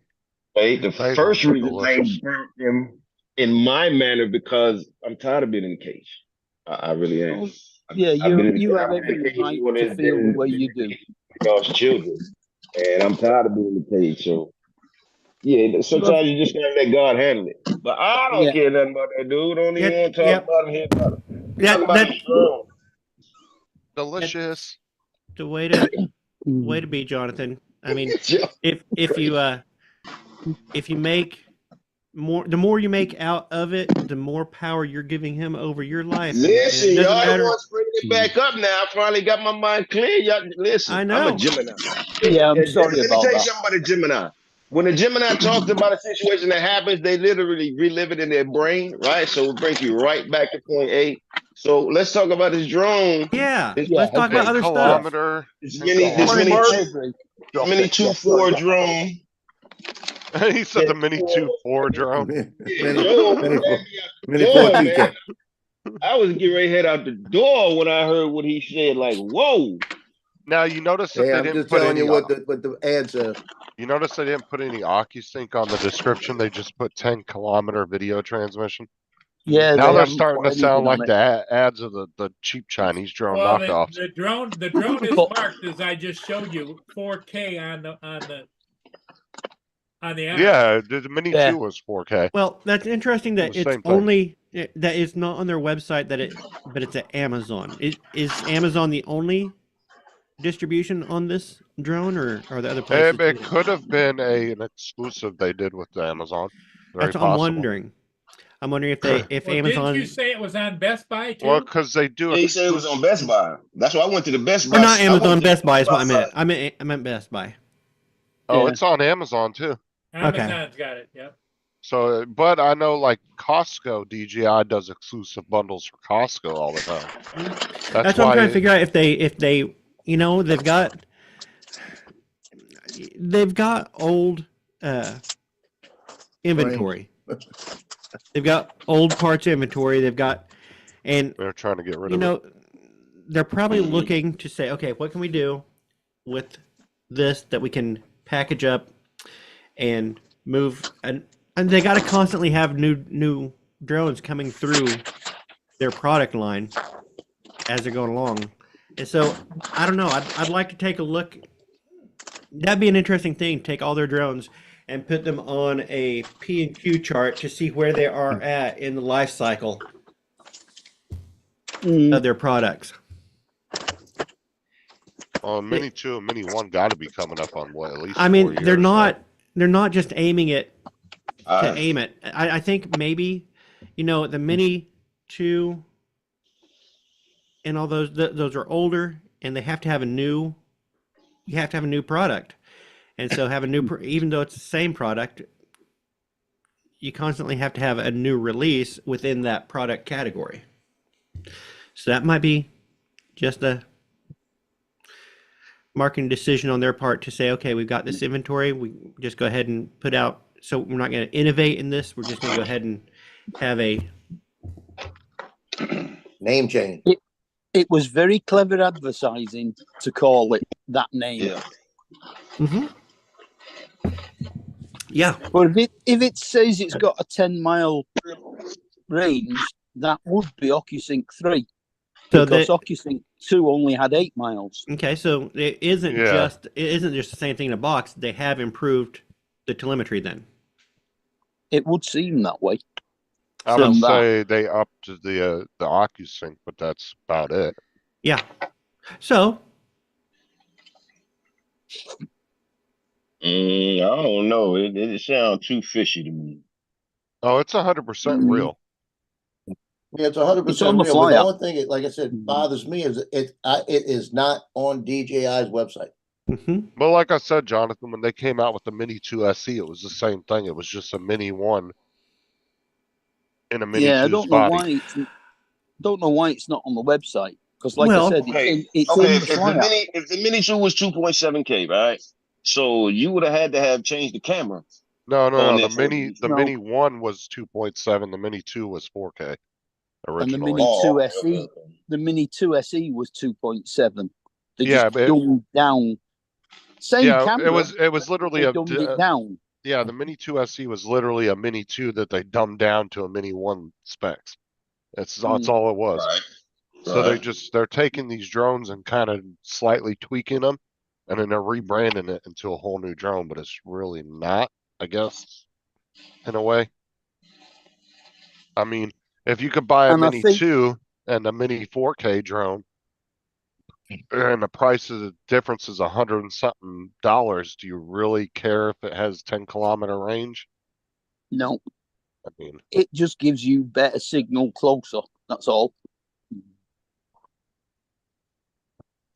S7: Right? The
S6: Bagels
S7: first
S6: are
S7: reason I
S6: delicious.
S7: ain't burnt him in my manner because I'm tired of being in the cage. I really am.
S5: Yeah,
S7: I've been in the
S5: you
S7: cage.
S5: have
S7: I've been in the
S5: every
S7: cage
S5: right
S7: more
S5: to
S7: than
S5: feel the way you do.
S7: y'all's children. And I'm tired of being in the cage. So yeah, sometimes you just gotta let God handle it. But I don't
S5: Yeah.
S7: care nothing about that dude. Don't even want to talk
S2: Yep.
S7: about him here about it. Talk
S2: Yeah,
S7: about
S2: that's
S7: his throne.
S6: Delicious.
S2: the way to be, Jonathan. I mean, if you make more, the more you make out of it, the more power you're giving him over your life. And
S7: Listen,
S2: it doesn't
S7: y'all the
S2: matter.
S7: ones bringing it back up now. I finally got my mind clear. Y'all, listen,
S2: I
S7: I'm
S2: know.
S7: a Gemini.
S5: Yeah, I'm
S7: Let
S5: sorry
S7: me
S5: about
S7: tell you
S5: that.
S7: something about a Gemini. When a Gemini talks about a situation that happens, they literally relive it in their brain, right? So it brings you right back to point A. So let's talk about this drone.
S2: Yeah.
S7: This,
S2: Let's talk about
S6: And
S2: other stuff.
S6: kilometer.
S7: this
S6: and
S7: mini, this
S6: kilometer.
S7: mini,
S5: I
S7: two,
S5: agree. Drop
S7: mini
S5: it.
S7: two
S5: Yeah,
S7: four
S5: sorry.
S7: drone.
S6: He said the Mini 2-4 drone.
S3: Mini,
S7: Yo,
S3: mini,
S7: man,
S3: mini
S7: door,
S3: 4
S7: man.
S3: 2K.
S7: I was getting ready to head out the door when I heard what he said. Like, whoa.
S6: Now you notice that
S3: Hey,
S6: they
S3: I'm
S6: didn't
S3: just
S6: put
S3: telling
S6: any.
S3: you what the ad says.
S6: You notice they didn't put any OcuSync on the description. They just put 10-kilometer video transmission.
S5: Yeah,
S6: Now
S5: they
S6: they're
S5: haven't
S6: starting
S5: put
S6: to sound
S5: anything on
S6: like
S5: it.
S6: the ads of the cheap Chinese drone
S1: Well,
S6: knockoffs.
S1: the drone is
S5: But-
S1: marked as I just showed you 4K on the app.
S6: Yeah, the Mini
S5: Yeah.
S6: 2 was 4K.
S2: Well, that's interesting that
S6: The
S2: it's
S6: same thing.
S2: only that it's not on their website but it's at Amazon. Is Amazon the only distribution on this drone, or are there other places?
S6: It could have been an exclusive they did with Amazon. Very
S2: That's what I'm
S6: possible.
S2: wondering. I'm wondering if
S1: Well,
S2: Amazon.
S1: didn't you say it was on Best Buy too?
S6: Well, because they do.
S7: He said it was on Best Buy. That's why I went to the Best Buy.
S2: Or not
S7: I went
S2: Amazon,
S7: to the
S2: Best Buy is what I
S7: site.
S2: meant. I meant Best Buy.
S6: Oh,
S5: Yeah.
S6: it's on Amazon too.
S1: Amazon's got it. Yep.
S6: So, but I know like Costco, DJI does exclusive bundles for Costco all the time.
S2: That's
S6: That's
S2: what I'm
S6: why.
S2: trying to figure out if they they've got old inventory. They've got old parts inventory. They've got, and
S6: They're trying to get rid
S2: you
S6: of it.
S2: know, they're probably looking to say, okay, what can we do with this that we can package up and move, and they got to constantly have new drones coming through their product line as they're going along. And so I don't know. I'd like to take a look. That'd be an interesting thing. Take all their drones and put them on a P&Q chart to see where they are at in the life cycle of their products.
S6: Mini 2 and Mini 1 got to be coming up on what, at least
S2: I mean,
S6: 4 years,
S2: they're
S6: right?
S2: not just aiming it
S7: All
S2: to
S7: right.
S2: aim it. I think maybe, the Mini 2 and all those are older, and they have to have a new. You have to have a new product, and so have a new. Even though it's the same product, you constantly have to have a new release within that product category. So that might be just a marketing decision on their part to say, okay, we've got this inventory. We just go ahead and put out. So we're not going to innovate in this. We're just going to go ahead and have a.
S3: Name change.
S5: It was very clever advertising to call it that name.
S7: Yeah.
S2: Mm-hmm. Yeah.
S5: But if it says it's got a 10-mile range, that would be OcuSync 3.
S2: So
S5: Because
S2: that,
S5: OcuSync 2 only had 8 miles.
S2: okay, so it isn't
S6: Yeah.
S2: just the same thing in a box. They have improved the telemetry then.
S5: It would seem that way.
S6: I
S2: So-
S6: would say they upped the OcuSync, but that's about it.
S2: Yeah. So
S7: I don't know. It sounds too fishy to me.
S6: Oh, it's 100% real.
S3: Yeah, it's 100%
S5: It's on the
S3: real. But the
S5: flyer.
S3: only thing, like I said, bothers me is it is not on DJI's website.
S2: mhm.
S6: But like I said, Jonathan, when they came out with the Mini 2 SE, it was the same thing. It was just a Mini 1 in a Mini 2's
S5: I don't know
S6: body.
S5: why it's not on the website. Because, like
S2: Well-
S5: I said,
S7: Okay,
S5: it's
S7: okay.
S5: in the
S7: If the
S5: flyer.
S7: mini 2 was 2.7K, right? So you would have had to have changed the camera.
S6: No,
S7: on
S6: the
S7: this
S6: Mini
S7: one.
S5: No.
S6: Mini 1 was 2.7, the Mini 2 was 4K
S5: And the
S6: originally.
S5: Mini
S7: Oh,
S5: 2
S7: okay,
S5: SE,
S7: okay.
S5: the Mini 2 SE was 2.7. They
S6: Yeah,
S5: just
S6: but-
S5: dumbed down. Same
S6: Yeah,
S5: camera.
S6: it was literally
S5: they
S6: a
S5: dumbed it down.
S6: yeah, the Mini 2 SE was literally a Mini 2 that they dumbed down to a Mini 1 specs. That's all it was.
S7: Right.
S6: So
S7: Right.
S6: they're taking these drones and kind of slightly tweaking them, and then they're rebranding it into a whole new drone, but it's really not, I guess, in a way. I mean, if you could buy a
S5: And I
S6: Mini
S5: think-
S6: 2 and a Mini 4K drone And the price of the difference is $100 and something dollars. Do you really care if it has 10-kilometer range?
S5: No,
S6: I mean,
S5: it just gives you better signal closer. That's all.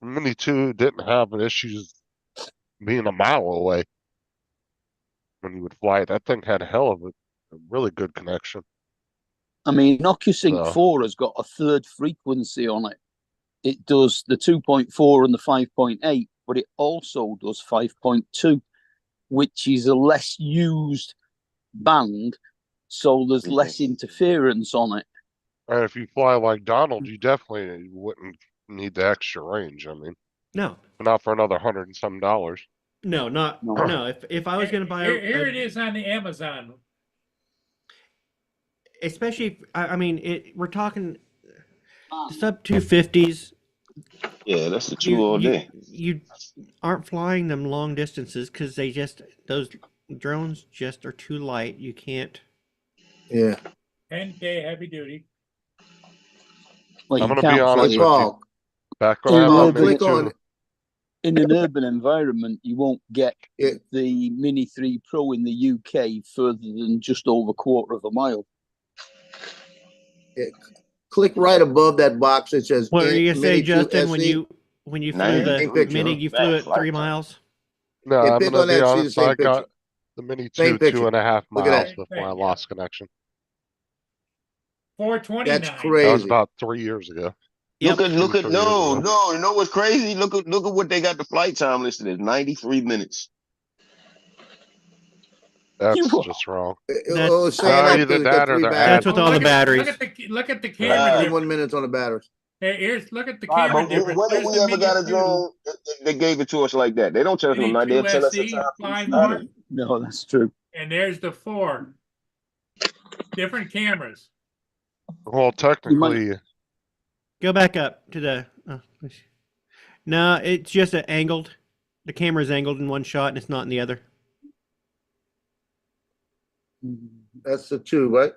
S6: the Mini 2 didn't have issues being a mile away when you would fly it. That thing had a hell of a really good connection.
S5: I mean, Nokia Sync
S6: So-
S5: 4 has got a third frequency on it. It does the 2.4 and the 5.8, but it also does 5.2, which is a less used band, so there's less interference on it.
S6: And if you fly like Donald, you definitely wouldn't need the extra range. I mean,
S2: No,
S6: not for another $100 and some dollars.
S2: no, not
S5: No.
S2: no. If I was going to buy
S1: Here it is on the Amazon.
S2: especially if, I mean we're talking sub 250s.
S7: Yeah, that's the two all day.
S2: You aren't flying them long distances because those drones just are too light. You can't.
S3: Yeah.
S1: 10K heavy duty.
S5: Like
S6: I'm
S5: you
S6: gonna be
S5: can't
S6: honest
S3: Hey,
S5: fly
S6: with you.
S3: Paul,
S6: Back when I had
S5: Oh,
S6: my Mini
S3: click on
S6: 2,
S3: it.
S5: in an urban environment, you won't get
S3: Yeah.
S5: the Mini 3 Pro in the UK further than just over a quarter of a mile.
S3: Click right above that box that says.
S2: What were you gonna say,
S3: Mini 2
S2: Justin?
S3: SE.
S2: When you
S7: Now
S2: flew
S7: you
S2: the
S7: ain't picture
S2: Mini,
S7: of
S2: you
S7: that
S2: flew it
S7: flight
S2: 3
S7: time.
S2: miles.
S6: no,
S3: Yeah,
S6: I'm
S3: pick
S6: gonna
S3: on
S6: be
S3: that, see the
S6: honest.
S3: same
S6: I got
S3: picture.
S6: the Mini
S3: Same
S6: 2
S3: picture.
S6: 2.5
S3: Look at that.
S6: miles before I
S1: Yeah.
S6: lost connection.
S1: 429.
S3: That's
S6: That was
S3: crazy.
S6: about 3 years ago.
S2: Yep.
S7: Look at
S6: 2 or 3 years
S7: no,
S6: ago.
S7: no, you know what's crazy? Look at what they got the flight time listed as 93 minutes.
S6: That's
S5: You-
S6: just wrong.
S3: Oh, it's saying
S6: No,
S3: that
S6: either
S3: because it's
S6: that
S3: got
S6: or
S3: 3
S6: they're
S3: batteries.
S2: That's with all the batteries.
S1: Look at the camera
S7: Right.
S3: 31
S1: difference.
S3: minutes on the batteries.
S1: Hey, look at the
S7: All right,
S1: camera
S7: but
S1: difference.
S7: when
S1: There's
S7: did we
S1: the
S7: ever got a
S1: Mini 2,
S7: drone that gave it to us like that? They don't tell us no
S1: Mini
S7: night.
S1: 2
S7: They'll tell us
S1: SE,
S7: it's
S1: fly
S7: our
S1: more,
S5: No, that's true.
S1: and there's the 4. Different cameras.
S6: Well,
S5: You
S6: technically,
S2: Go back up to the. No, it's just an angled. The camera's angled in one shot and it's not in the other.
S3: That's the 2, right?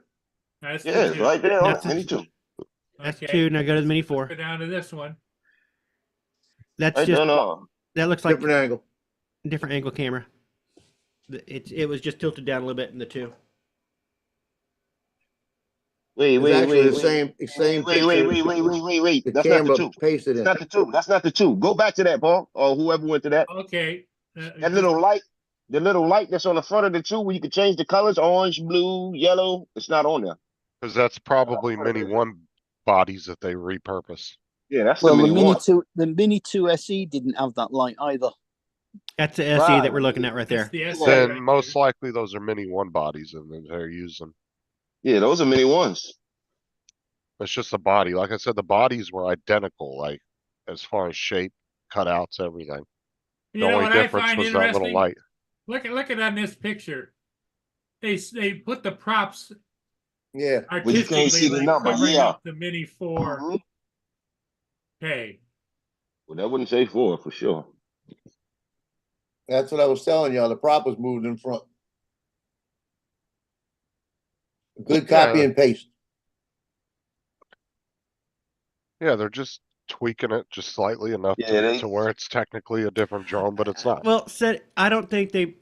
S1: That's
S7: Yeah,
S1: the
S7: it's
S1: 2.
S7: right there on
S2: That's
S7: it. Mini 2.
S2: That's
S1: Okay.
S2: 2. Now go to the Mini 4.
S1: Go down to this one.
S2: That's
S7: Right
S2: just
S7: there, no.
S2: that looks like
S3: Different angle.
S2: different angle camera. It was just tilted down a little bit in the 2.
S3: It's actually the same picture.
S7: Wait.
S3: The
S7: That's not the
S3: camera
S7: 2.
S3: pasted in.
S7: That's not the 2. That's not the 2. Go back to that, Paul, or whoever went to that.
S1: Okay.
S7: That little light, the little light that's on the front of the 2 where you can change the colors, orange, blue, yellow. It's not on there.
S6: because that's probably Mini 1 bodies that they repurpose.
S7: Yeah, that's
S5: Well,
S7: the
S5: the
S7: Mini
S5: Mini
S7: 1.
S5: 2, the Mini 2 SE didn't have that light either.
S2: That's the SE
S7: Right.
S2: that we're looking at right
S1: That's
S2: there.
S1: the SE
S6: Then
S1: right
S6: most
S1: there.
S6: likely those are Mini 1 bodies and then they're using.
S7: Yeah, those are Mini 1s.
S6: It's just the body. Like I said, the bodies were identical, like as far as shape, cutouts, everything.
S1: You
S6: The
S1: know
S6: only
S1: what I
S6: difference
S1: find
S6: was that little
S1: interesting?
S6: light.
S1: Look at on this picture. They put the props
S3: Yeah.
S7: But you can't see
S1: artistically
S7: the
S1: like
S7: number,
S1: covering
S7: yeah.
S1: up the Mini 4.
S7: Mhm.
S1: Okay.
S7: Well, that wouldn't say 4 for sure.
S3: That's what I was telling y'all. The prop was moved in front. Good copy
S6: Yeah.
S3: and paste.
S6: Yeah, they're just tweaking it just slightly enough
S7: Yeah, they-
S6: to where it's technically a different drone, but it's not.
S2: Well, I don't think they.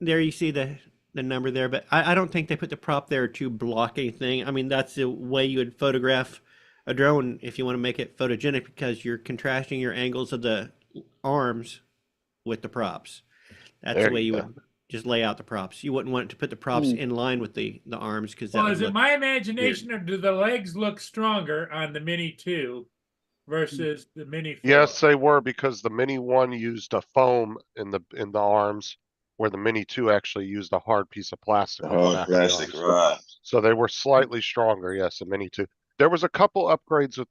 S2: There you see the number there, but I don't think they put the prop there to block anything. I mean, that's the way you would photograph a drone if you want to make it photogenic because you're contrasting your angles of the arms with the props. That's
S6: There
S2: the way
S6: you
S2: you
S6: go.
S2: would just lay out the props. You wouldn't want to put the props in line with the arms because that
S1: Well,
S2: would
S1: is it
S2: look.
S1: my imagination or do the legs look stronger on the Mini 2 versus the Mini 4?
S6: Yes, they were because the Mini 1 used a foam in the arms, where the Mini 2 actually used a hard piece of plastic. on the
S7: Oh,
S6: back of the
S7: plastic,
S6: arms.
S7: right.
S6: So they were slightly stronger, yes, the Mini 2. There was a couple upgrades with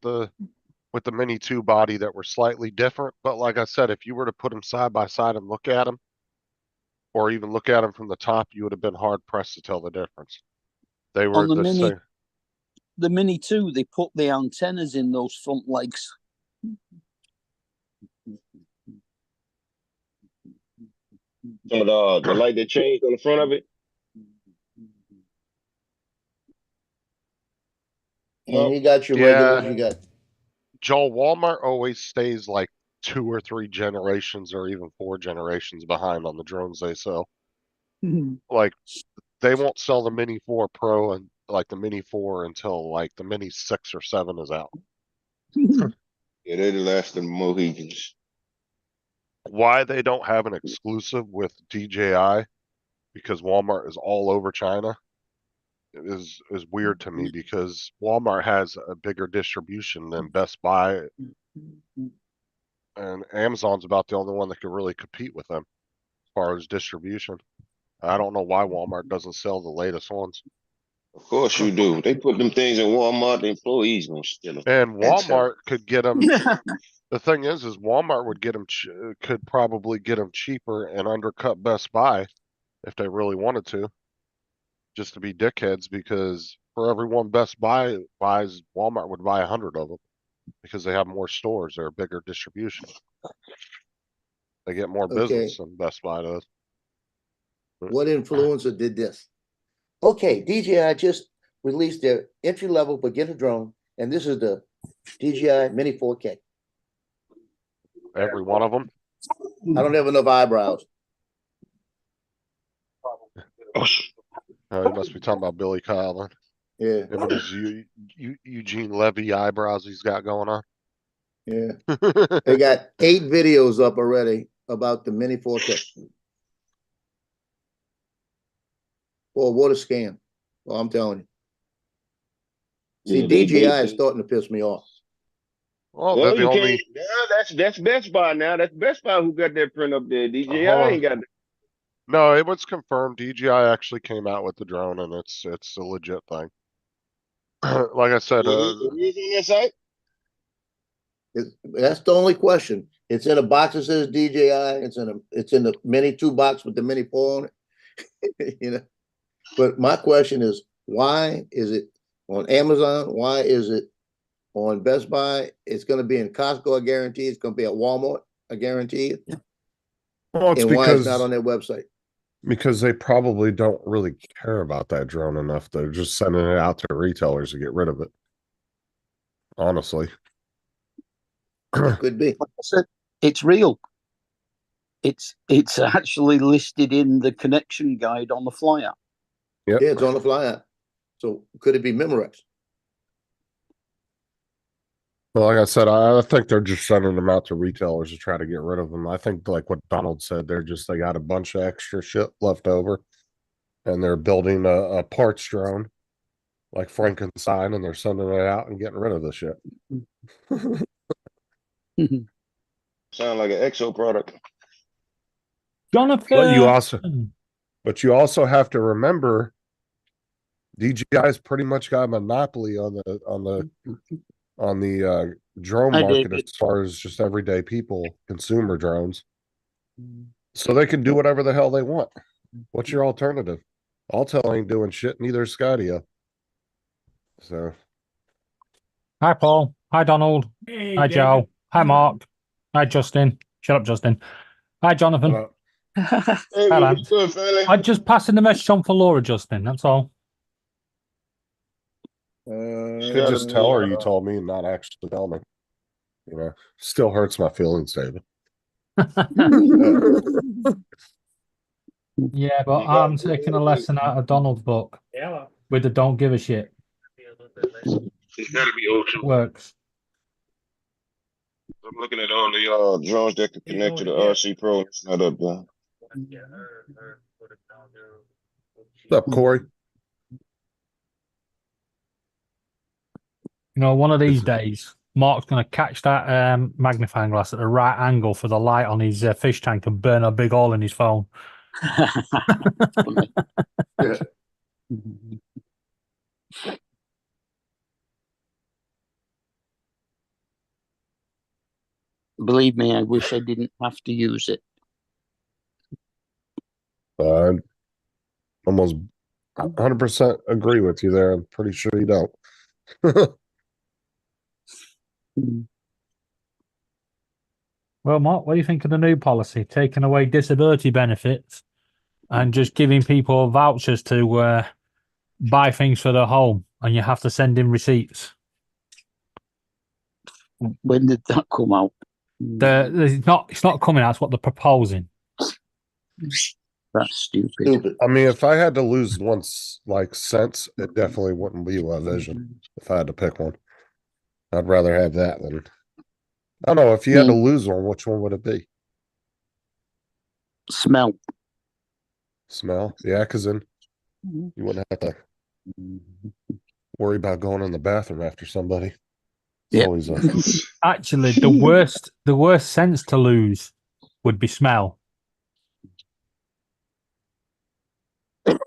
S6: the Mini 2 body that were slightly different, but like I said, if you were to put them side by side and look at them, or even look at them from the top, you would have been hard pressed to tell the difference. They were
S5: On the
S6: the
S5: Mini,
S6: same.
S5: the Mini 2, they put the antennas in those front legs.
S7: Some of the light that changed on the front of it.
S3: And you got your
S6: Yeah.
S3: regulars, you got.
S6: Joel, Walmart always stays like 2 or 3 generations or even 4 generations behind on the drones they sell. Like they won't sell the Mini 4 Pro and like the Mini 4 until like the Mini 6 or 7 is out.
S7: Yeah, they're the last of the Mohicans.
S6: Why they don't have an exclusive with DJI because Walmart is all over China is weird to me because Walmart has a bigger distribution than Best Buy, and Amazon's about the only one that could really compete with them as far as distribution. I don't know why Walmart doesn't sell the latest ones.
S7: Of course you do. They put them things in Walmart, the employees gonna steal them.
S6: And
S7: And sell
S6: Walmart could get them. The thing is Walmart would get them, could probably get them cheaper and undercut Best Buy if they really wanted to, just to be dickheads, because for every one Best Buy buys, Walmart would buy 100 of them because they have more stores. They're a bigger distribution. They get more business than Best Buy does.
S3: What influencer did this? Okay, DJI just released their entry-level beginner drone, and this is the DJI Mini 4K.
S6: Every one of them.
S3: I don't have enough eyebrows.
S6: You must be talking about Billy Kyle.
S3: Yeah,
S6: Him and his Eugene Levy eyebrows he's got going on.
S3: yeah. They got 8 videos up already about the Mini 4K. Oh, what a scam. Well, I'm telling you. See,
S7: Yeah,
S3: DJI is starting to piss me off.
S6: Well,
S7: Well,
S6: they're the
S7: you
S6: only.
S7: can't. Yeah, that's Best Buy now. That's Best Buy who got that print up there. DJI
S6: Hold on.
S7: ain't got.
S6: No, it was confirmed. DJI actually came out with the drone, and it's a legit thing. Like I said,
S7: Who is on that site?
S3: That's the only question. It's in a box that says DJI. It's in the Mini 2 box with the Mini 4 on it. You know. But my question is, why is it on Amazon? Why is it on Best Buy? It's going to be in Costco, I guarantee. It's going to be at Walmart, I guarantee.
S8: Well, it's
S3: And why it's
S8: because
S3: not on their website?
S8: because they probably don't really care about that drone enough. They're just sending it out to retailers to get rid of it. Honestly.
S3: Could be.
S5: Like I said, it's real. It's actually listed in the connection guide on the flyer.
S8: Yep.
S3: Yeah, it's on the flyer. So could it be Memorex?
S8: Well, like I said, I think they're just sending them out to retailers to try to get rid of them. I think, like what Donald said, they got a bunch of extra shit left over, and they're building a parts drone like Frankenstein, and they're sending it out and getting rid of the shit.
S7: Sound like an EXO product.
S9: Jonathan.
S8: But you also have to remember, DJI's pretty much got a monopoly on the drone market as far as just everyday people, consumer drones. So they can do whatever the hell they want. What's your alternative? Alltel ain't doing shit, neither is Skydio. So.
S9: Hi, Paul. Hi, Donald.
S1: Hey,
S9: Hi,
S1: David.
S9: Joe. Hi, Mark. Hi, Justin. Shut up, Justin. Hi, Jonathan.
S7: Hey,
S9: Hi, Lance.
S7: good, fella.
S9: I'm just passing the message on for Laura, Justin. That's all.
S8: You could just tell her you told me and not actually tell me. You know, still hurts my feelings, David.
S9: Yeah, but I'm taking a lesson out of Donald's book
S1: Yeah.
S9: with the don't give a shit.
S7: It's gotta be O2.
S9: Works.
S7: I'm looking at all the drones that can connect to the RC Pro. It's not up there.
S8: What's up, Corey?
S9: You know, one of these days, Mark's going to catch that magnifying glass at the right angle for the light on his fish tank and burn a big hole in his phone.
S5: Believe me, I wish I didn't have to use it.
S8: Almost 100% agree with you there. I'm pretty sure you don't.
S9: Well, Mark, what do you think of the new policy, taking away disability benefits and just giving people vouchers to buy things for their home, and you have to send in receipts?
S5: When did that come out?
S9: It's not coming out. It's what they're proposing.
S5: That's stupid.
S3: Stupid.
S8: I mean, if I had to lose once, like cents, it definitely wouldn't be La Vision. If I had to pick one, I'd rather have that than. I don't know. If you had to lose one, which one would it be?
S5: Smell.
S8: Smell, yeah, because then you wouldn't have to worry about going in the bathroom after somebody. It's
S5: Yeah.
S8: always a
S9: Actually, the worst sense to lose would be smell.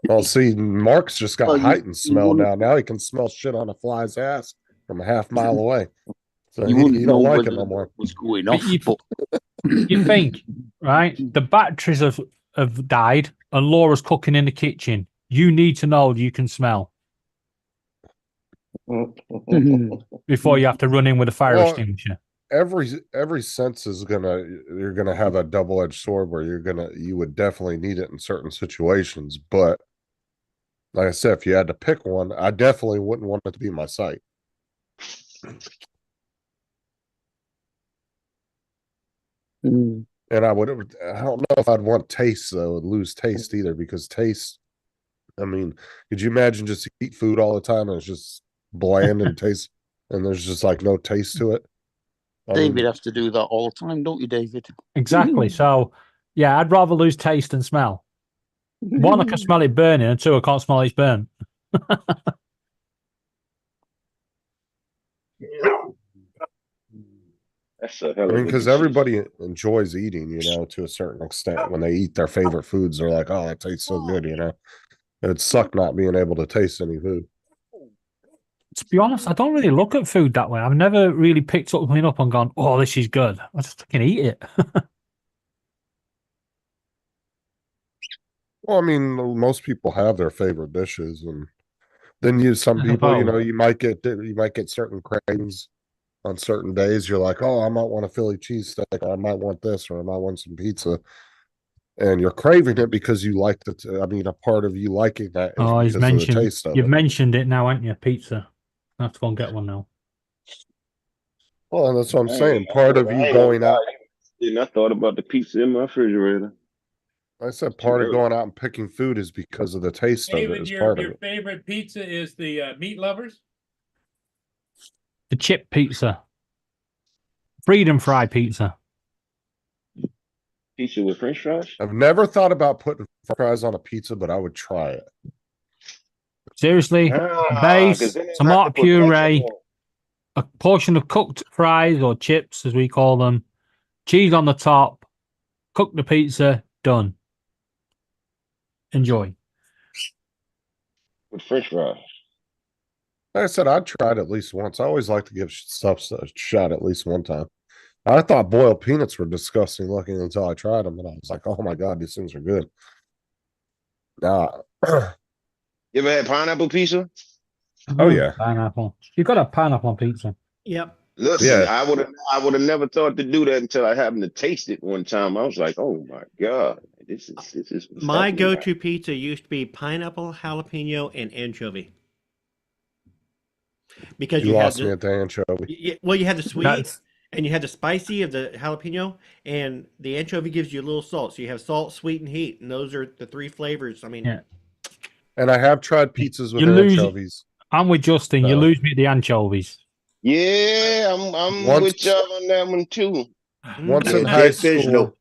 S8: Well, see, Mark's just got
S5: Well, you-
S8: heightened smell
S5: wouldn't-
S8: now. Now he can smell shit on a fly's ass from a half mile away. So
S5: You
S8: he
S5: wouldn't
S8: don't
S5: know
S8: like it
S5: whether
S8: no more.
S5: what's going
S9: But
S5: off.
S9: you think, right? The batteries have died, and Laura's cooking in the kitchen. You need to know you can smell before you have to run in with a fire
S8: Well,
S9: extinguisher.
S8: Every sense is you're gonna have a double-edged sword where you would definitely need it in certain situations. But like I said, if you had to pick one, I definitely wouldn't want it to be my sight.
S5: Mm.
S8: And I don't know if I'd want taste though, lose taste either, because taste, I mean, could you imagine just eat food all the time and it's just bland and taste, and there's just like no taste to it? I mean,
S5: David has to do that all the time, don't you, David?
S9: Exactly. So, yeah, I'd rather lose taste than smell. One, I can smell it burning, and two, I can't smell it's burnt.
S7: That's a hell
S8: I
S7: of
S8: mean,
S7: a
S8: because
S7: decision.
S8: everybody enjoys eating, to a certain extent. When they eat their favorite foods, they're like, "Oh, that tastes so good," It'd suck not being able to taste any food.
S9: To be honest, I don't really look at food that way. I've never really picked something up and gone, "Oh, this is good." I just fucking eat it.
S8: Well, I mean, most people have their favorite dishes, and then some people,
S9: Oh.
S8: you might get certain cravings on certain days. You're like, "Oh, I might want a Philly cheesesteak, or I might want this, or I might want some pizza," and you're craving it because you like it. I mean, a part of you liking that is
S9: Oh,
S8: because of the taste of
S9: you've
S8: it.
S9: mentioned it now, haven't you? Pizza. I have to go and get one now.
S8: Well, and that's what I'm
S7: I
S8: saying.
S7: ain't-
S8: Part of
S7: I
S8: you
S7: ain't
S8: going
S7: gonna
S8: out,
S7: lie, and I thought about the pizza in my refrigerator.
S8: I said,
S7: Too
S8: part of
S7: early.
S8: going out and picking food is because of the taste of it.
S1: David,
S8: Is
S1: your
S8: part of it.
S1: favorite pizza is the meat lovers?
S9: The chip pizza. Freedom fry pizza.
S7: Pizza with French fries.
S8: I've never thought about putting fries on a pizza, but I would try it.
S9: Seriously,
S7: Ah,
S9: base,
S7: 'cause then they have
S9: tomato
S7: to put ketchup
S9: puree,
S7: on.
S9: a portion of cooked fries or chips, as we call them, cheese on the top, cook the pizza, done. Enjoy.
S7: With French fries.
S8: Like I said, I'd try it at least once. I always like to give stuff a shot at least one time. I thought boiled peanuts were disgusting looking until I tried them, and I was like, "Oh my god, these things are good."
S7: You ever had pineapple pizza?
S8: Oh, yeah.
S9: Pineapple. You've got a pineapple on pizza.
S2: Yep.
S7: Listen,
S8: Yeah.
S7: I would have never thought to do that until I happened to taste it one time. I was like, "Oh my god, this is what's
S2: My
S7: happening."
S2: go-to pizza used to be pineapple, jalapeno, and anchovy. Because
S8: You
S2: you had
S8: lost me at the anchovy.
S2: well, you had the sweet
S9: That's
S2: and you had the spicy of the jalapeno, and the anchovy gives you a little salt. So you have salt, sweet, and heat, and those are the three flavors. I mean,
S9: Yeah.
S8: And I have tried pizzas with
S9: You lose-
S8: anchovies.
S9: I'm with Justin. You
S8: No.
S9: lose me at the anchovies.
S7: Yeah, I'm
S8: Once-
S7: with y'all on that one too.
S8: Once
S3: Yeah,
S8: in high
S3: dead fish,
S8: school,
S3: though.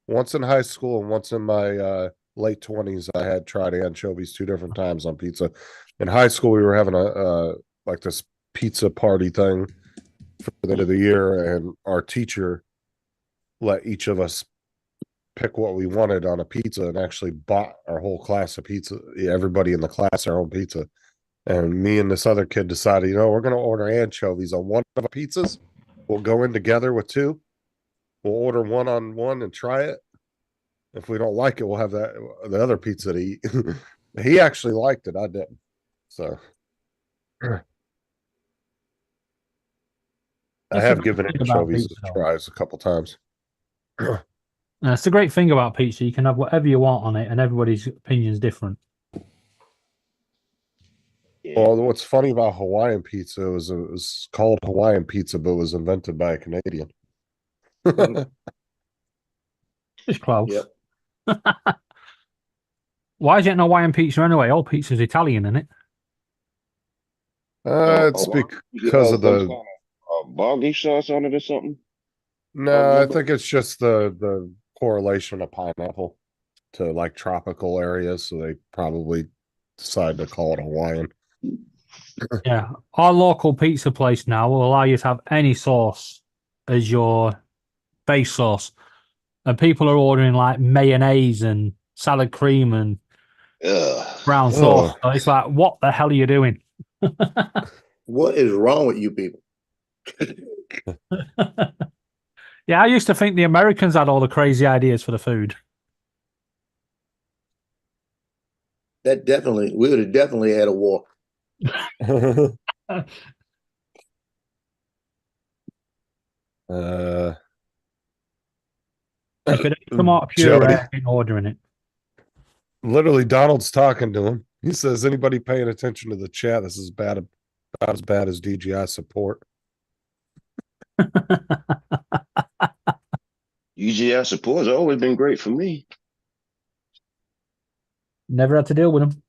S8: once in high school, and once in my late 20s, I had tried anchovies 2 different times on pizza. In high school, we were having a like this pizza party thing for the end of the year, and our teacher let each of us pick what we wanted on a pizza, and actually bought our whole class a pizza. Everybody in the class our own pizza. And me and this other kid decided, we're going to order anchovies on one of the pizzas. We'll go in together with 2. We'll order one on one and try it. If we don't like it, we'll have the other pizza to eat. He actually liked it. I didn't. So I
S9: That's
S8: have
S9: the
S8: given
S9: great thing about
S8: anchovies
S9: pizza,
S8: a
S9: though.
S8: tries a couple times.
S9: That's the great thing about pizza. You can have whatever you want on it, and everybody's opinion is different.
S8: Well, what's funny about Hawaiian pizza is it was called Hawaiian pizza, but it was invented by a Canadian.
S9: It's close.
S3: Yep.
S9: Why is it an Hawaiian pizza anyway? All pizza's Italian, isn't it?
S8: It's because of
S7: some
S8: the.
S7: kind of barbecue sauce on it or something.
S8: No, I think it's just the correlation of pineapple to like tropical areas, so they probably decide to call it Hawaiian.
S9: Yeah. Our local pizza place now will allow you to have any sauce as your base sauce. And people are ordering like mayonnaise and salad cream and
S7: Ugh.
S9: brown sauce. So it's like, what the hell are you doing?
S3: What is wrong with you people?
S9: Yeah, I used to think the Americans had all the crazy ideas for the food.
S3: That definitely, we would have definitely had a war.
S9: If it had come out pure, I've been ordering it.
S8: Literally, Donald's talking to him. He says, "Anybody paying attention to the chat? This is about as bad as DJI support."
S7: DJI support has always been great for me.
S9: Never had to deal with them.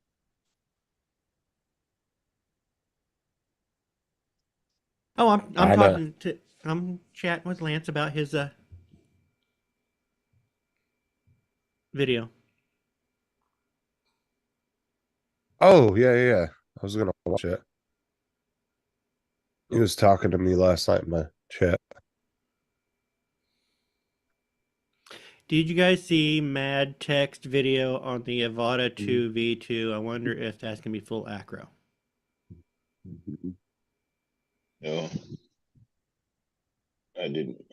S2: Oh, I'm chatting with Lance about his video.
S8: Oh, yeah. I was gonna watch it. He was talking to me last night in my chat.
S2: Did you guys see Mad Text video on the Avata 2 V2? I wonder if that's gonna be full acro.
S7: No, I didn't.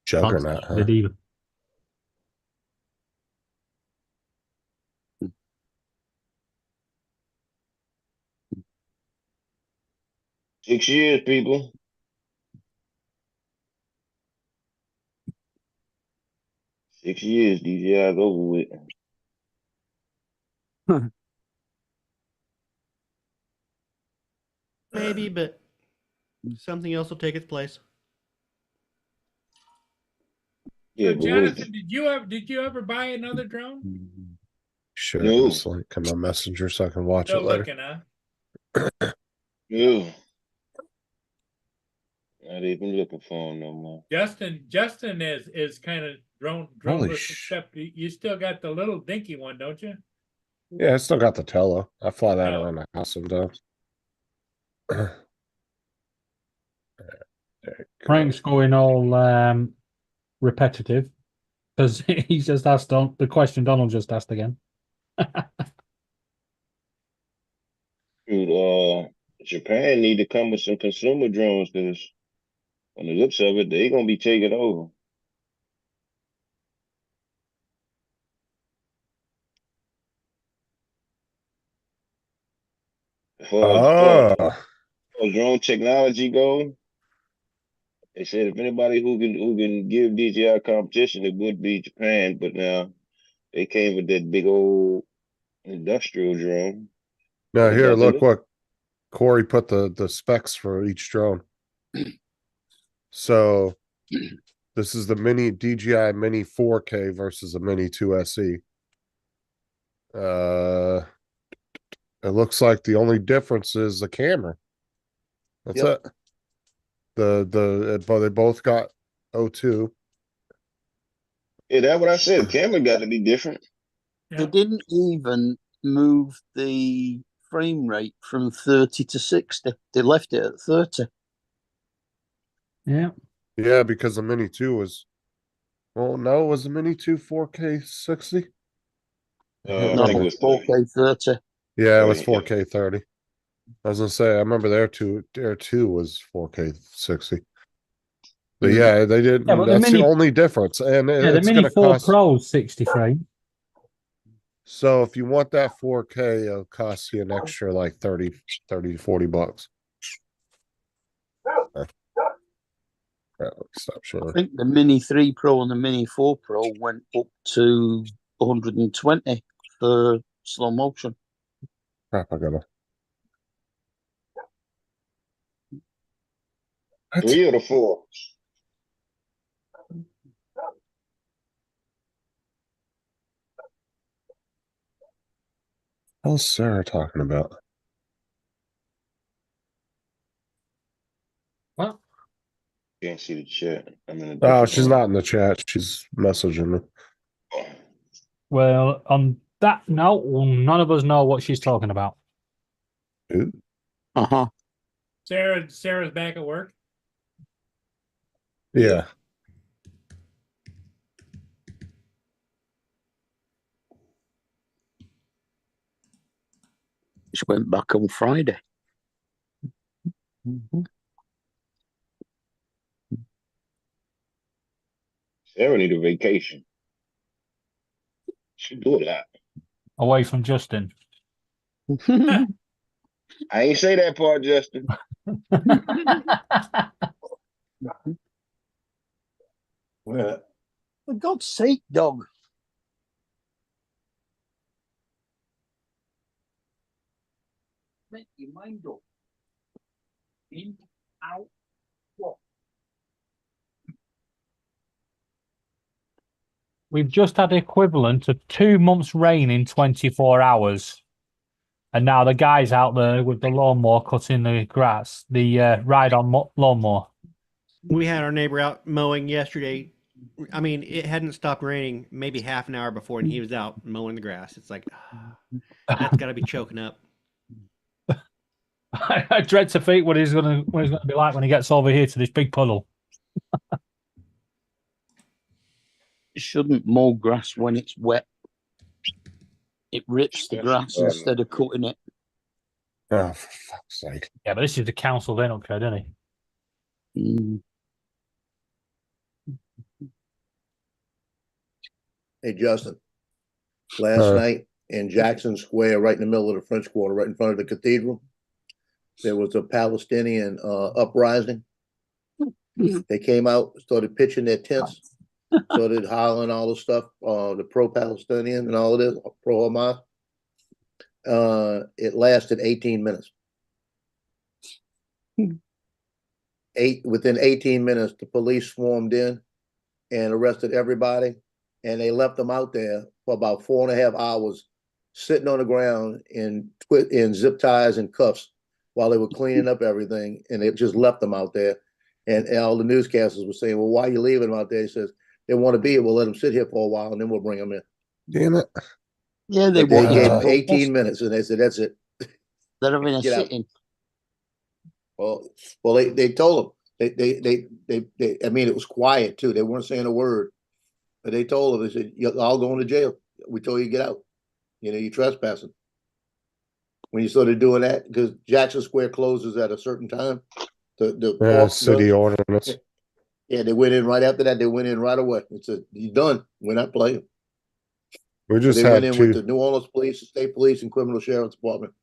S8: Juggernaut, huh?
S9: Either.
S7: Six years, people. DJI's over with.
S2: Maybe, but something else will take its place.
S1: So Jonathan, did you ever buy another drone?
S8: Sure,
S7: No.
S8: this link in my messenger so I can watch
S1: Still
S8: it later.
S1: looking, huh?
S7: No. Not even looking for him no more.
S1: Justin is kind of droneless, except you still got the little dinky one, don't you?
S8: Yeah, I still got the Tello. I fly that
S1: Oh.
S8: around the house sometimes.
S9: Frank's going all repetitive because he's just asked the question Donald just asked again.
S7: Dude, Japan need to come with some consumer drones because on the looks of it, they're gonna be taking over. As far as drone technology go, they said if anybody who can give DJI competition, it would be Japan. But now they came with that big old industrial drone.
S8: Now here, look what Corey put the specs for each drone. So this is the mini DJI Mini 4K versus a Mini 2 SE. It looks like the only difference is the camera. That's it. They both got O2.
S7: Yeah, that's what I said. The camera got to be different.
S1: Yeah.
S5: They didn't even move the frame rate from 30 to 60. They left it at 30.
S9: Yeah.
S8: Yeah, because the Mini 2 was. Well, no, was the Mini 2 4K 60?
S7: I
S5: No,
S7: think it was
S5: 4K 30.
S8: Yeah, it was 4K 30. I was gonna say, I remember Air 2 was 4K 60. But yeah, they didn't.
S9: Yeah, but
S8: that's the only difference. And
S9: the
S8: it's
S9: Mini
S8: gonna
S9: 4
S8: cost.
S9: Pro 60 frame.
S8: So if you want that 4K, it'll cost you an extra like 30 to 40 bucks. Stop showing.
S5: I think the Mini 3 Pro and the Mini 4 Pro went up to 120 for slow motion.
S8: Crap, I gotta. What?
S7: 3 or the 4?
S8: How's Sarah talking about?
S9: What?
S7: Can't see the chat. I'm in a
S8: Oh,
S7: different
S8: she's
S7: one.
S8: not in the chat. She's messaging me.
S9: Well, on that note, none of us know what she's talking about.
S8: Ooh.
S5: Uh-huh.
S1: Sarah's back at work.
S8: Yeah.
S5: She went back on Friday.
S7: Sarah need a vacation. She do that.
S9: Away from Justin.
S7: I ain't say that part, Justin.
S3: Yeah.
S5: For God's sake, dog. Make your mind up. In, out, what?
S9: We've just had the equivalent of 2 months' rain in 24 hours. And now the guy's out there with the lawnmower cutting the grass, the ride-on lawnmower.
S2: We had our neighbor out mowing yesterday. I mean, it hadn't stopped raining maybe half an hour before, and he was out mowing the grass. It's like, that's got to be choking up.
S9: I dread to think what he's gonna be like when he gets over here to this big puddle.
S5: You shouldn't mow grass when it's wet. It rips the grass instead of cutting it.
S8: Oh, for fuck's sake.
S9: Yeah, but this is the council. They don't care, do they?
S3: Hey, Justin. Last night in Jackson Square, right in the middle of the French Quarter, right in front of the cathedral, there was a Palestinian uprising. They came out, started pitching their tents, started hollering all the stuff, the pro-Palestinian and all of this, pro-Hamas. It lasted 18 minutes. Within 18 minutes, the police swarmed in and arrested everybody, and they left them out there for about 4.5 hours, sitting on the ground in zip ties and cuffs while they were cleaning up everything, and they just left them out there. And all the newscasters were saying, "Well, why are you leaving them out there?" He says, "They want to be here. We'll let them sit here for a while, and then we'll bring them in."
S8: Damn it.
S5: Yeah, they
S3: They
S5: want
S3: gave
S5: to
S3: them
S5: protest.
S3: 18 minutes, and they said, "That's it."
S5: They're having a
S3: Get out.
S5: sitting.
S3: Well, they told them. They. I mean, it was quiet too. They weren't saying a word, but they told them. They said, "You're all going to jail. We told you to get out. You know, you're trespassing." When you started doing that, because Jackson Square closes at a certain time, the
S8: City ordinance.
S3: Yeah, they went in right after that. They went in right away. It said, "You're done. We're not playing."
S8: We
S3: So
S8: just
S3: they went
S8: had
S3: in with
S8: two.
S3: the New Orleans Police, the State Police, and Criminal Sheriff's Department.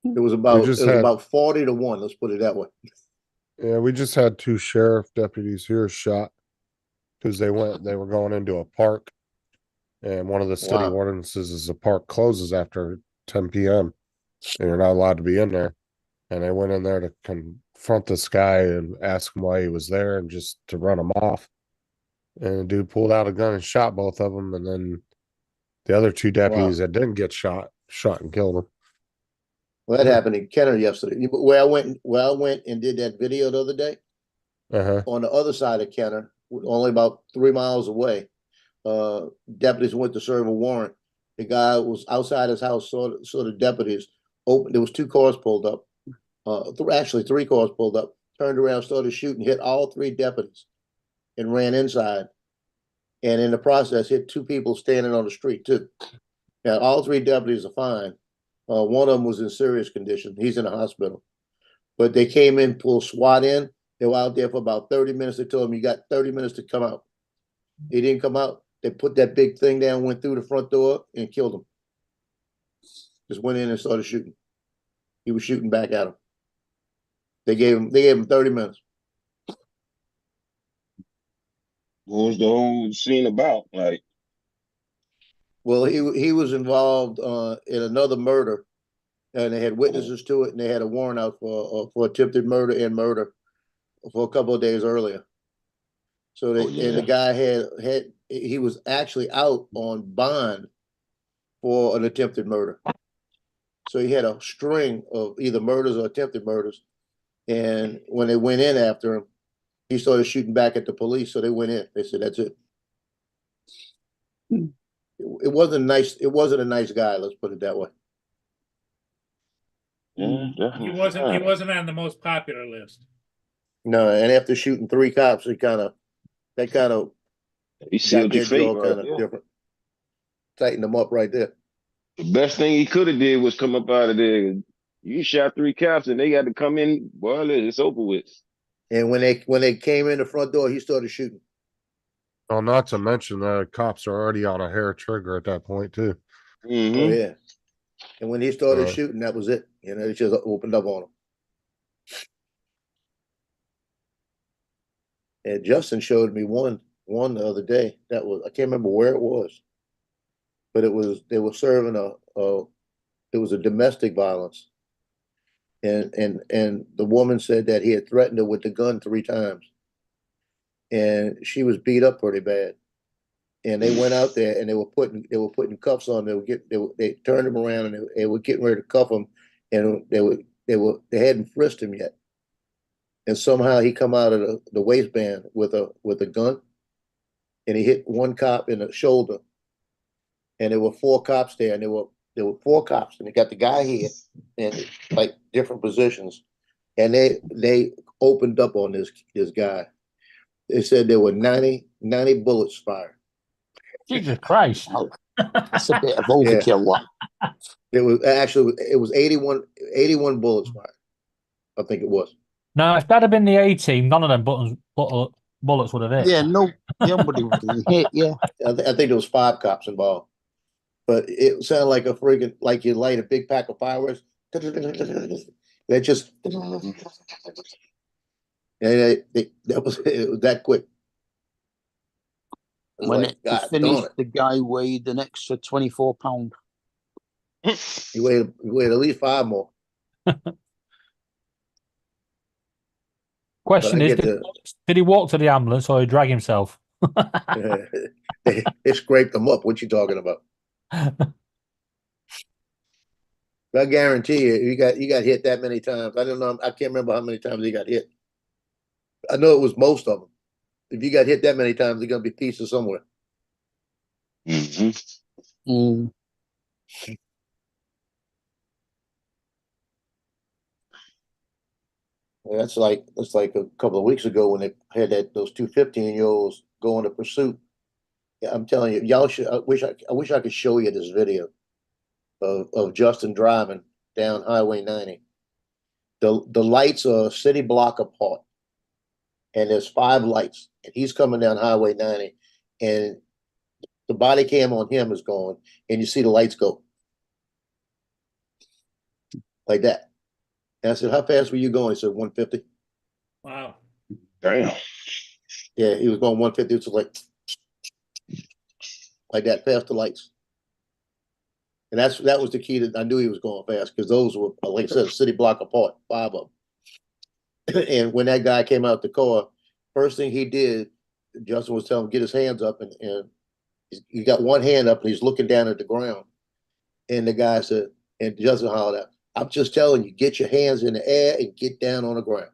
S3: It was
S8: just had-
S3: about 40-1. Let's put it that way.
S8: Yeah, we just had 2 sheriff deputies here shot because they were going into a park, and one of the city
S3: Wow.
S8: ordinances is the park closes after 10 p.m. and you're not allowed to be in there. And they went in there to confront this guy and ask him why he was there and just to run him off. And the dude pulled out a gun and shot both of them, and then the other 2 deputies that didn't get shot and killed them.
S3: Well, that happened in Kenner yesterday. Where I went and did that video the other day, on the other side of Kenner, only about 3 miles away, deputies went to serve a warrant. The guy was outside his house, saw the deputies. There was 2 cars pulled up. Actually 3 cars pulled up, turned around, started shooting, hit all 3 deputies and ran inside. And in the process, hit 2 people standing on the street too. Now, all 3 deputies are fine. One of them was in serious condition. He's in a hospital. But they came in, pulled SWAT in. They were out there for about 30 minutes. They told him, "You got 30 minutes to come out." He didn't come out. They put that big thing down, went through the front door, and killed him. Just went in and started shooting. He was shooting back at him. They gave him 30 minutes.
S7: What was the whole scene about? Like,
S3: well, he was involved in another murder, and they had witnesses to it, and they had a warrant out for attempted murder and murder. for a couple of days earlier. So they,
S7: Oh,
S3: and the
S7: yeah.
S3: guy he was actually out on bond for an attempted murder. So he had a string of either murders or attempted murders. And when they went in after him, he started shooting back at the police. So they went in. They said, "That's it." It wasn't nice. It wasn't a nice guy. Let's put it that way.
S7: Yeah,
S1: He
S7: definitely.
S1: wasn't on the most popular list.
S3: No, and after shooting 3 cops, that kind of
S7: He
S3: got
S7: sealed your
S3: their
S7: fate
S3: jaw
S7: right
S3: kind of
S7: there.
S3: different. Tightened them up right there.
S7: The best thing he could have did was come up out of there. You shot 3 cops and they got to come in. Boy, it's over with.
S3: And when they came in the front door, he started shooting.
S8: Well, not to mention the cops are already on a hair trigger at that point too.
S7: Mm-hmm.
S3: Oh yeah. And when he started
S8: Uh,
S3: shooting, that was it. You know, it just opened up on him. And Justin showed me one the other day. That was, I can't remember where it was, but they were serving it was a domestic violence. And the woman said that he had threatened her with the gun 3 times. And she was beat up pretty bad. And they went out there and they were putting cuffs on. They turned him around and they were getting ready to cuff him, and they hadn't frisked him yet. And somehow he come out of the waistband with a gun, and he hit one cop in the shoulder. And there were 4 cops there, and there were 4 cops, and they got the guy here in like different positions, and they opened up on this guy. They said there were 90 bullets fired.
S9: Jesus Christ.
S5: That's a bit of overkill.
S3: It was 81 bullets fired. I think it was.
S9: No, if that had been the A team, none of them bullets would have hit.
S5: Yeah, nobody would have hit. Yeah.
S3: I think there was 5 cops involved, but it sounded like a friggin' like you light a big pack of fireworks. They just and it was that quick. It was
S5: When
S3: like,
S5: it
S3: God darn
S5: finished,
S3: it.
S5: the guy weighed an extra 24 pounds.
S3: He weighed at least 5 more.
S9: Question
S3: I
S9: is,
S3: get
S9: did he walk to the ambulance or he drag himself?
S3: they scraped them up. What you talking about? I guarantee you got hit that many times. I don't know. I can't remember how many times he got hit. I know it was most of them. If you got hit that many times, they're gonna be pieces somewhere.
S7: Mm-hmm.
S5: Mm.
S3: That's like a couple of weeks ago when they had those 2 15-year-olds go on a pursuit. Yeah, I'm telling you, y'all should. I wish I could show you this video of Justin driving down Highway 90. The lights are a city block apart, and there's 5 lights, and he's coming down Highway 90, and the body cam on him is going, and you see the lights go like that. And I said, "How fast were you going?" He said, 150.
S1: Wow.
S7: Damn.
S3: Yeah, he was going 150. It was like that, past the lights. And that was the key that I knew he was going fast, because those were, like I said, a city block apart, 5 of them. And when that guy came out the car, first thing he did, Justin was telling him, get his hands up, and he got one hand up and he's looking down at the ground. And the guy said, and Justin hollered out, "I'm just telling you, get your hands in the air and get down on the ground."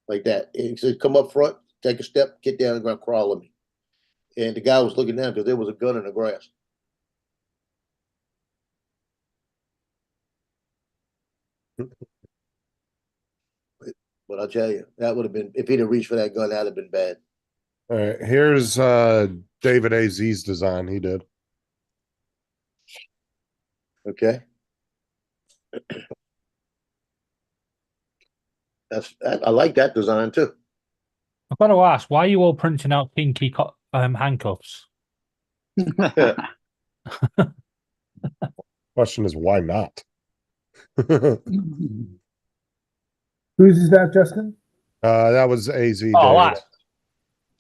S3: Like that. And he said, "Come up front, take a step, get down on the ground, crawl with me." And the guy was looking down because there was a gun in the grass. But I'll tell you, that would have been, if he'd have reached for that gun, that'd have been bad.
S8: All right, here's David AZ's design he did.
S3: Okay. I like that design too.
S9: I've got to ask, why are you all printing out pinky handcuffs?
S8: Question is, why not?
S10: Whose is that, Justin?
S8: That was AZ.
S9: Oh,
S8: David.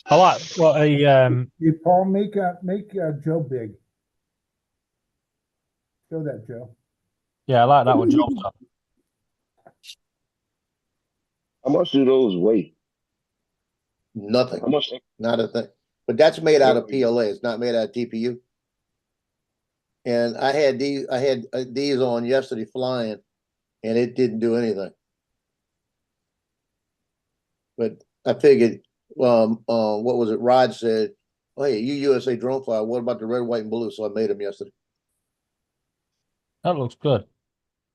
S9: I like what a
S10: You Paul, make Joe big. Show that, Joe.
S9: yeah, I like that one, Joe.
S7: How much do those weigh?
S3: Nothing,
S7: How much?
S3: not a thing. But that's made out of
S7: Really?
S3: PLA. It's not made out of TPU. And I had these on yesterday flying, and it didn't do anything. But I figured, what was it? Rod said, "Oh, hey, you USA drone flyer. What about the red, white, and blue?" So I made them yesterday.
S9: That looks good.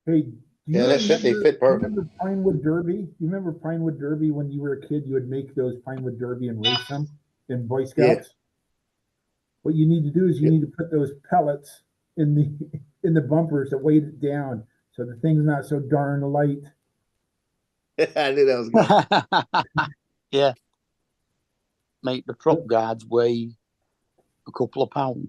S10: Hey, do you
S3: Yeah, they fit perfect.
S10: remember Pinewood Derby? You remember Pinewood Derby when you were a kid? You would make those Pinewood Derby and race them in Boy Scouts. What you need to do is you need to put those pellets in the bumpers that weight it down, so the thing's not so darn light.
S3: I knew that was good.
S5: Yeah. Make the prop guards weigh a couple of pounds.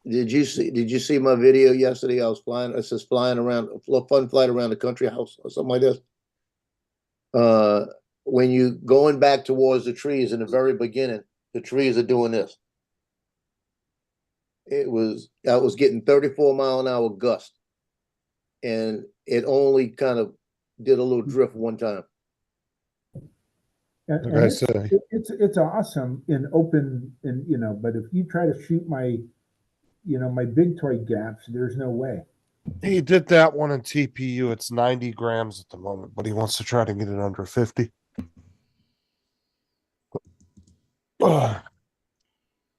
S3: Did you see my video yesterday? I was flying. It says flying around, a fun flight around the country house or something like this. When you going back towards the trees in the very beginning, the trees are doing this. I was getting 34-mile-an-hour gust, and it only kind of did a little drift one time.
S10: And
S8: Like I say.
S10: it's awesome in open, but if you try to shoot my big toy gaps, there's no way.
S8: He did that one in TPU. It's 90 grams at the moment, but he wants to try to get it under 50. Ugh.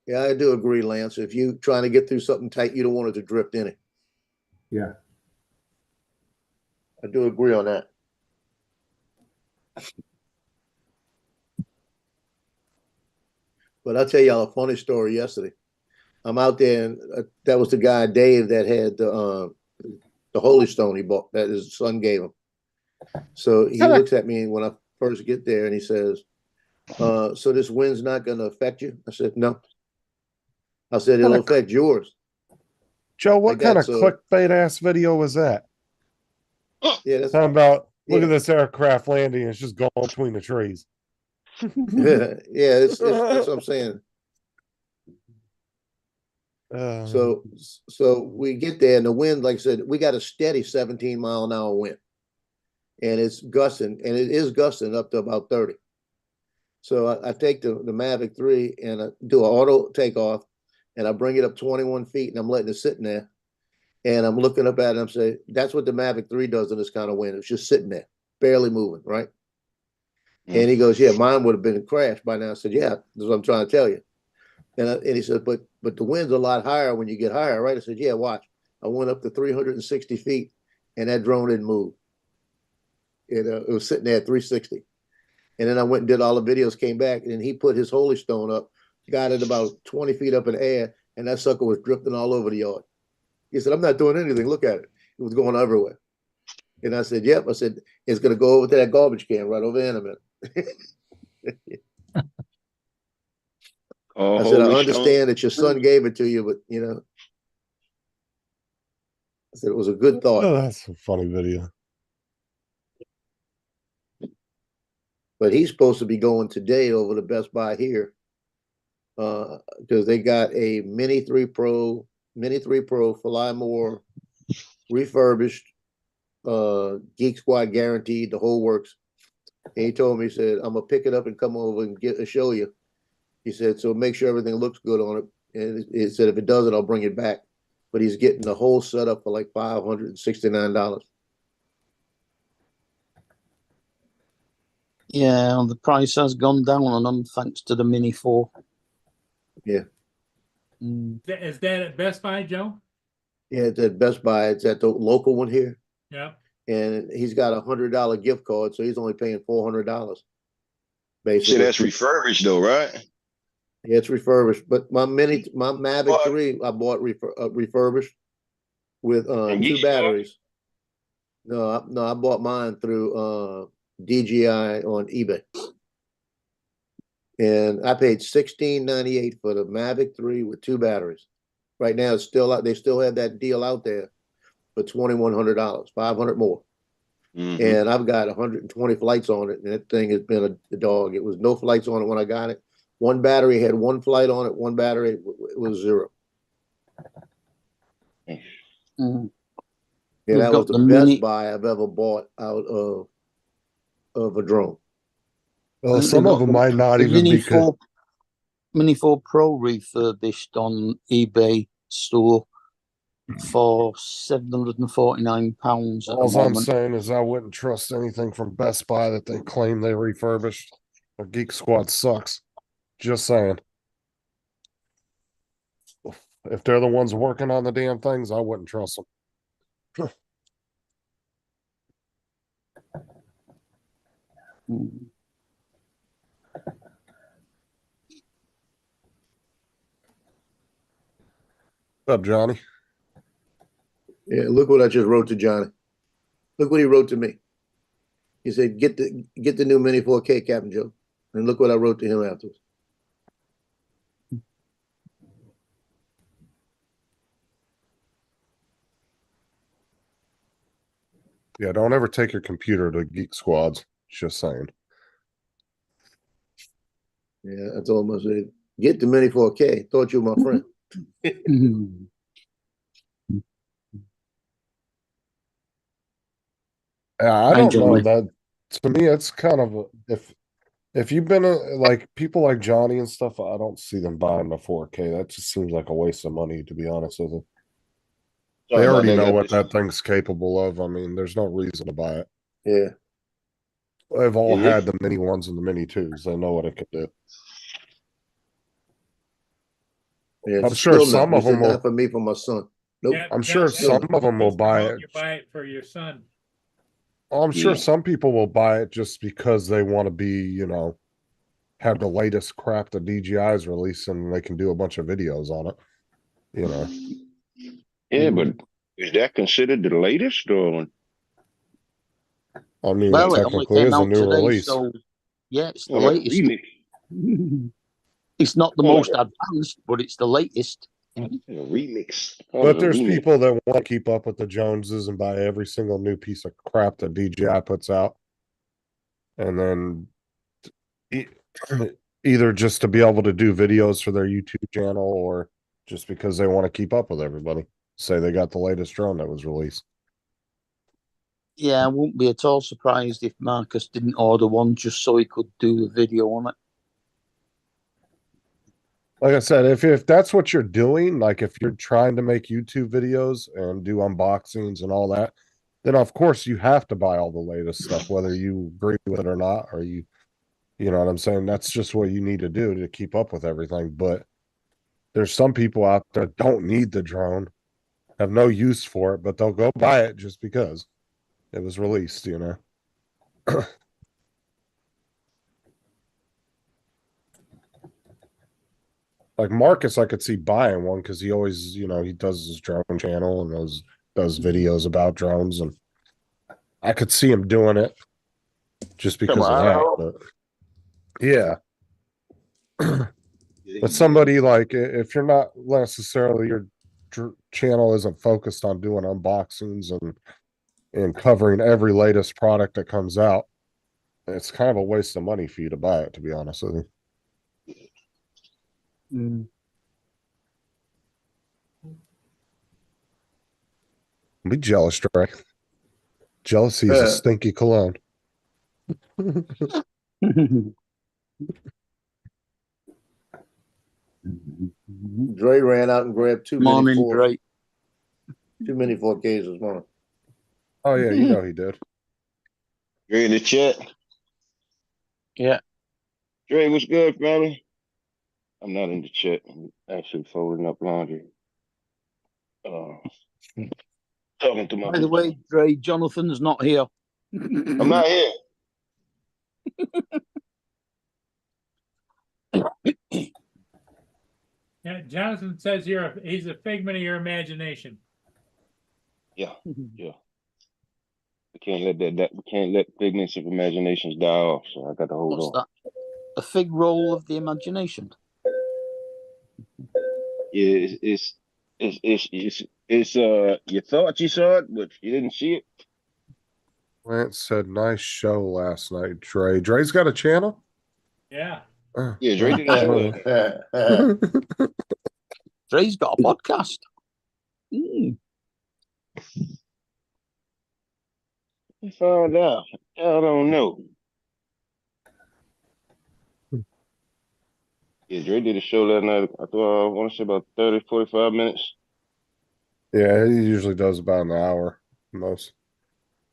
S3: Yeah, I do agree, Lance. If you trying to get through something tight, you don't want it to drift in it.
S10: Yeah.
S3: I do agree on that. But I'll tell y'all a funny story yesterday. I'm out there, and that was the guy, Dave, that had the Holy Stone he bought, that his son gave him. So he looks at me when I first get there, and he says, so this wind's not going to affect you? I said, no. I said, it'll affect yours.
S8: Joe, what
S3: Like
S8: kind
S3: that,
S8: of
S3: so-
S8: clickbait ass video was that?
S3: Yeah, that's
S8: Talking about, look
S3: Yeah.
S8: at this aircraft landing, it's just going between the trees.
S3: yeah, that's what I'm saying. So we get there, and the wind, like I said, we got a steady 17-mile-an-hour wind, and it's gusting, and it is gusting up to about 30. So I take the Mavic 3 and I do an auto takeoff, and I bring it up 21 feet, and I'm letting it sit in there, and I'm looking up at it, and I'm saying, that's what the Mavic 3 does in this kind of wind. It's just sitting there, barely moving, right? And he goes, yeah, mine would have been crashed by now. I said, yeah, that's what I'm trying to tell you. And he said, but the wind's a lot higher when you get higher, right? I said, yeah, watch. I went up to 360 feet, and that drone didn't move. It was sitting there at 360. And then I went and did all the videos, came back, and he put his Holy Stone up, got it about 20 feet up in the air, and that sucker was drifting all over the yard. He said, I'm not doing anything. Look at it. It was going everywhere. And I said, yep. I said, it's going to go over to that garbage can right over there in a minute. I said, I understand that your son gave it to you, but I said, it was a good thought.
S8: Oh, that's a funny video.
S3: But he's supposed to be going today over to Best Buy here because they got a Mini 3 Pro Fly More refurbished, Geek Squad guaranteed, the whole works. And he told me, he said, I'm gonna pick it up and come over and show you. He said, so make sure everything looks good on it. And he said, if it doesn't, I'll bring it back. But he's getting the whole setup for like $569.
S5: Yeah, the price has gone down on them thanks to the Mini 4.
S3: Yeah.
S1: Is that at Best Buy, Joe?
S3: Yeah, it's at Best Buy. It's at the local one here.
S1: Yeah.
S3: And he's got $100 gift card, so he's only paying $400. Basically,
S7: Shit, that's refurbished though, right?
S3: Yeah, it's refurbished. But my Mavic 3, I bought refurbished with
S7: And
S3: 2
S7: Geek
S3: batteries. No, I bought mine through DJI on eBay, and I paid $16.98 for the Mavic 3 with 2 batteries. Right now, it's still out. They still have that deal out there for $2,100, $500 more.
S7: Mm-hmm.
S3: And I've got 120 flights on it, and that thing has been a dog. It was no flights on it when I got it. One battery had 1 flight on it. One battery it was 0.
S5: Mm.
S3: Yeah,
S5: We've
S3: that was
S5: got
S3: the
S5: the
S3: best
S5: Mini-
S3: buy I've ever bought out of of a drone.
S5: I
S8: Well,
S5: think
S8: some
S5: they've
S8: of
S5: got
S8: them might not
S5: the
S8: even
S5: Mini
S8: be good.
S5: 4, Mini 4 Pro refurbished on eBay store for £749 at the
S8: All I'm
S5: moment.
S8: saying is I wouldn't trust anything from Best Buy that they claim they refurbished. The Geek Squad sucks. Just saying. If they're the ones working on the damn things, I wouldn't trust them.
S5: Mm.
S8: What's up, Johnny?
S3: Yeah, look what I just wrote to Johnny. Look what he wrote to me. He said, "Get the new Mini 4K, Captain Joe." And look what I wrote to him afterwards.
S8: Yeah, don't ever take your computer to Geek Squads. Just saying.
S3: Yeah, I told him, I said, "Get the Mini 4K. Thought you were my friend."
S8: Yeah, I don't know
S5: Johnny.
S8: that. To me, it's kind of if you've been like people like Johnny and stuff, I don't see them buying the 4K. That just seems like a waste of money, to be honest with you.
S7: Sorry
S8: They
S7: about
S8: already
S7: that,
S8: know
S7: got
S8: what
S7: this.
S8: that thing's capable of. I mean, there's no reason to buy it.
S3: Yeah.
S8: They've all
S7: Yeah,
S8: had the mini ones and the mini twos. They know what it can do.
S3: Yeah,
S8: I'm sure
S3: still
S8: some
S3: not. He
S8: of them
S3: said, "Not
S8: will.
S3: for me, for my son." Nope.
S1: Yeah,
S8: I'm sure
S1: Johnson,
S8: some of them will
S1: he's
S8: buy
S1: promoting
S8: it.
S1: you buy it for your son.
S8: I'm sure
S7: Yeah.
S8: some people will buy it just because they want to be, you know, have the latest crap the DJI's release and they can do a bunch of videos on it. You know,
S7: Yeah, but is that considered the latest or?
S8: I mean, it
S5: Well, it only
S8: technically
S5: came
S8: is a
S5: out
S8: new
S5: today,
S8: release.
S5: so yeah, it's the
S7: Oh, like a
S5: latest.
S7: remix.
S5: It's not the
S7: Oh, like
S5: most advanced, but it's the latest.
S7: a remix. Oh,
S8: But
S7: it's a
S8: there's
S7: remix.
S8: people that want to keep up with the Joneses and buy every single new piece of crap that DJI puts out. And then e- either just to be able to do videos for their YouTube channel or just because they want to keep up with everybody. Say they got the latest drone that was released.
S5: Yeah, I wouldn't be at all surprised if Marcus didn't order one just so he could do the video on it.
S8: Like I said, if that's what you're doing, like if you're trying to make YouTube videos and do unboxings and all that, then of course you have to buy all the latest stuff, whether you agree with it or not, or you know what I'm saying? That's just what you need to do to keep up with everything. But there's some people out there that don't need the drone, have no use for it, but they'll go buy it just because it was released, you know. Like Marcus, I could see buying one because he always, you know, he does his drone channel and does videos about drones, and I could see him doing it just because of that. But yeah. But somebody like if you're not necessarily your channel isn't focused on doing unboxings and covering every latest product that comes out, it's kind of a waste of money for you to buy it, to be honest with you. Be jealous, Dre. Jealousy is a stinky cologne.
S3: Dre ran out and grabbed two
S5: Morning, Dre.
S3: Mini 4Ks this morning.
S8: Oh yeah, you know he did.
S7: Dre in the chat.
S5: Yeah.
S7: Dre, what's good, family? I'm not in the chat. I'm actually folding up laundry. Talking to my.
S5: By the way, Dre, Jonathan's not here.
S7: I'm not here.
S1: Yeah, Jonathan says he's a figment of your imagination.
S7: Yeah, yeah. We can't let we can't let figments of imaginations die off. So I got to hold
S5: What's
S7: on.
S5: that? A fig roll of the imagination.
S7: Yeah, it's you thought you saw it, but you didn't see it.
S8: Lance said, "Nice show last night, Dre." Dre's got a channel.
S1: Yeah.
S7: Yeah, Dre did a show.
S5: Dre's got a podcast.
S7: I found out. I don't know. Yeah, Dre did a show last night. I thought I want to say about 30, 45 minutes.
S8: Yeah, he usually does about an hour most.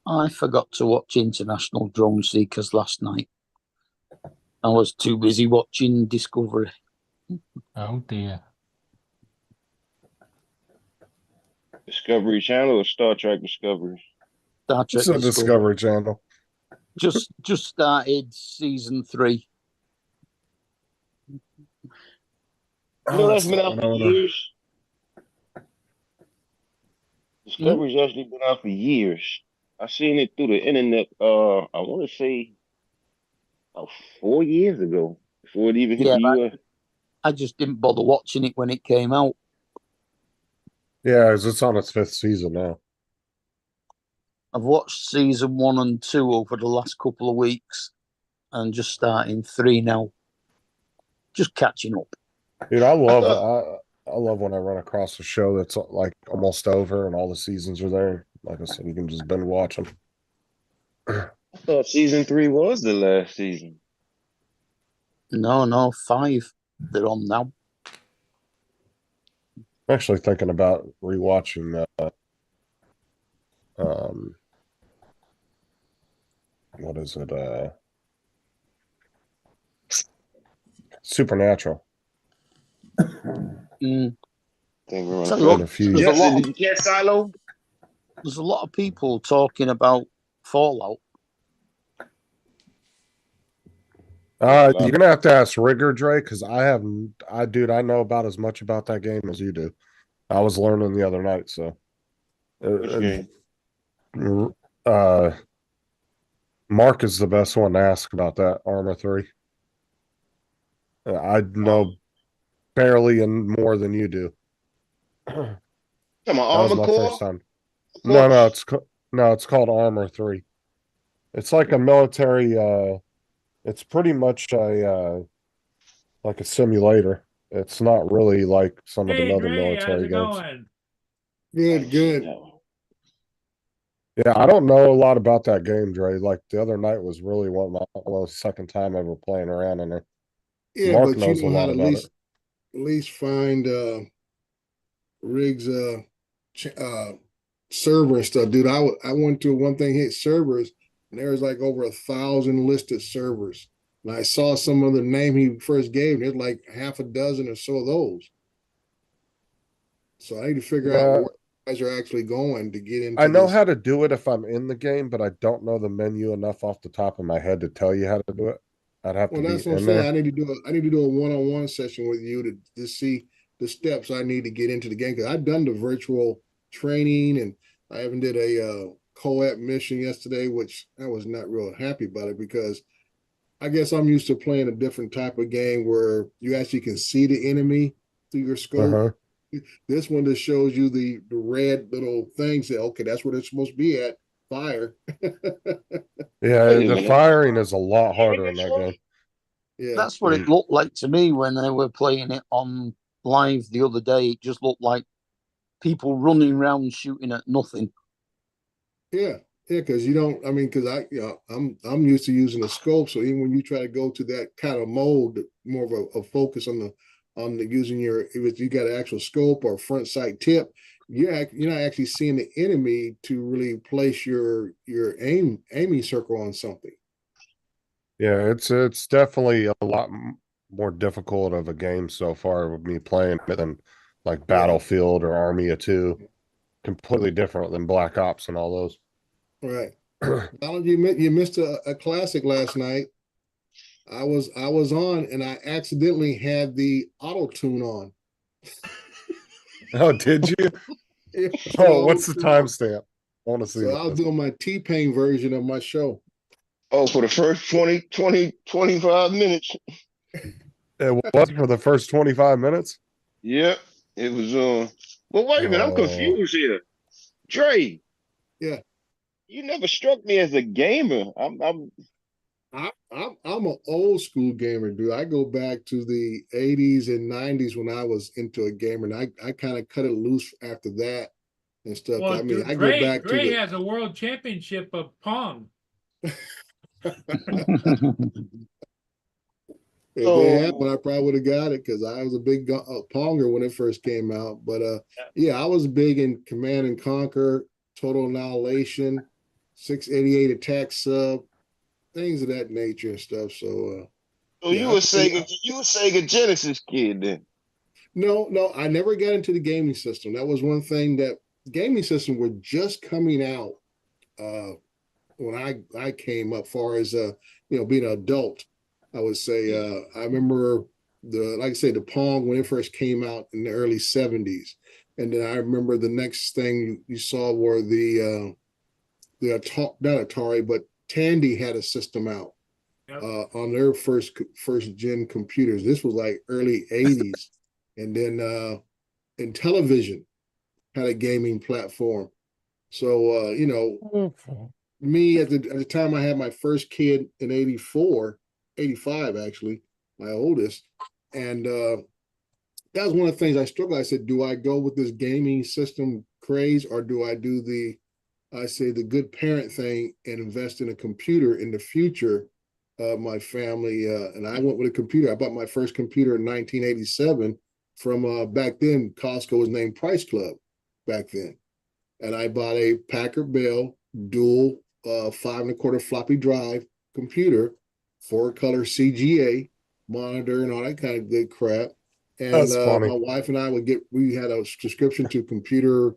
S5: I forgot to watch International Drone Seekers last night. I was too busy watching Discovery.
S9: Oh dear.
S7: Discovery Channel or Star Trek Discovery?
S5: Star Trek
S8: It's a
S5: Discovery.
S8: Discovery Channel.
S5: Just started season 3.
S7: You know, that's been out
S8: I
S7: for
S8: don't know.
S7: years. Discovery's actually been out for years. I seen it through the internet. I want to say about 4 years ago before it even hit
S5: Yeah,
S7: the US.
S5: I just didn't bother watching it when it came out.
S8: Yeah, it's on its 5th season now.
S5: I've watched season 1 and 2 over the last couple of weeks, and just starting 3 now. Just catching up.
S8: Dude, I love when I run across a show that's like almost over and all the seasons are there. Like I said, you can just binge watch them.
S7: I thought season 3 was the last season.
S5: No, 5. They're on now.
S8: I'm actually thinking about rewatching what is it? Supernatural.
S5: Mm.
S7: Think we're on
S5: Tell
S7: the
S5: you what,
S8: In a few
S5: there's a
S7: Justin,
S5: lot
S7: did you catch Silo?
S5: There's a lot of people talking about Fallout.
S8: You're gonna have to ask Rigger, Dre, because I know about as much about that game as you do. I was learning the other night, so.
S7: Which game?
S8: Mark is the best one to ask about that Armor 3. I know barely and more than you do.
S7: Come on,
S8: That was
S7: Armor
S8: my
S7: Core?
S8: first time. No, it's called Armor 3. It's like a military. It's pretty much like a simulator. It's not really like some of the
S1: Hey,
S8: other
S1: Dre, how's
S8: military
S1: it
S8: games.
S1: going?
S3: Good.
S8: Yeah, I don't know a lot about that game, Dre. Like the other night was really the second time ever playing around in it.
S11: Yeah,
S8: Mark
S11: but you
S8: knows a
S11: know how
S8: lot
S11: to
S8: about it.
S11: at least find rigs server and stuff, dude. I went to one thing hit servers, and there was like over 1,000 listed servers. And I saw some of the name he first gave. There's like half a dozen or so of those. So I need to figure out where you guys are actually going to get into.
S8: I know how to do it if I'm in the game, but I don't know the menu enough off the top of my head to tell you how to do it. I'd have to
S11: Well,
S8: be
S11: that's what I'm
S8: in
S11: saying.
S8: there.
S11: I need to do a one-on-one session with you to see the steps I need to get into the game, because I've done the virtual training, and I even did a co-op mission yesterday, which I was not real happy about it, because I guess I'm used to playing a different type of game where you actually can see the enemy through your scope.
S8: Uh-huh.
S11: This one just shows you the red little things that, okay, that's where it's supposed to be at. Fire.
S8: Yeah, the firing is a lot harder in that game.
S11: Yeah.
S5: That's what it looked like to me when they were playing it on live the other day. It just looked like people running around shooting at nothing.
S11: Yeah, because I'm used to using the scope. So even when you try to go to that kind of mode, more of a focus on the using if you got an actual scope or front sight tip, you're not actually seeing the enemy to really place your aiming circle on something.
S8: Yeah, it's definitely a lot more difficult of a game so far with me playing it than like Battlefield or Army of Two. Completely different than Black Ops and all those.
S11: Right. Donald, you missed a classic last night. I was on, and I accidentally had the auto tune on.
S8: Oh, did you? Oh, what's the timestamp? I want to see.
S11: So I was doing my T-Pain version of my show.
S7: Oh, for the first 25 minutes.
S8: It was for the first 25 minutes?
S7: Yep. It was well, wait a minute, I'm confused here. Dre.
S11: Yeah.
S7: You never struck me as a gamer. I'm
S11: an old school gamer, dude. I go back to the 80s and 90s when I was into a gamer, and I kind of cut it loose after that and stuff.
S1: Well,
S11: I mean, I
S1: Dre,
S11: go back
S1: Dre
S11: to
S1: has a world championship of Pong.
S11: If they had
S7: So
S11: one, I probably would have got it because I was a big Ponger when it first came out. But yeah, I was big in Command and Conquer, Total Annihilation, 688 Attack Sub, things of that nature and stuff. So
S7: so
S11: yeah,
S7: you a Sega Genesis kid then.
S11: no, I never got into the gaming system. That was one thing that gaming system were just coming out when I came up, far as being an adult. I would say I remember like I say, the Pong when it first came out in the early 70s. And then I remember the next thing you saw were the not Atari, but Tandy had a system out on their first gen computers. This was like early 80s. And then Intellivision had a gaming platform. So me at the time I had my first kid in 85 actually, my oldest. And that was one of the things I struggled. I said, do I go with this gaming system craze, or do I do the good parent thing and invest in a computer in the future of my family? And I went with a computer. I bought my first computer in 1987 from back then, Costco was named Price Club back then. And I bought a Packard Bell dual 5 1/4 floppy drive computer, 4-color CGA monitor and all that kind of good crap. And
S8: That's funny.
S11: my wife and I we had a subscription to Computer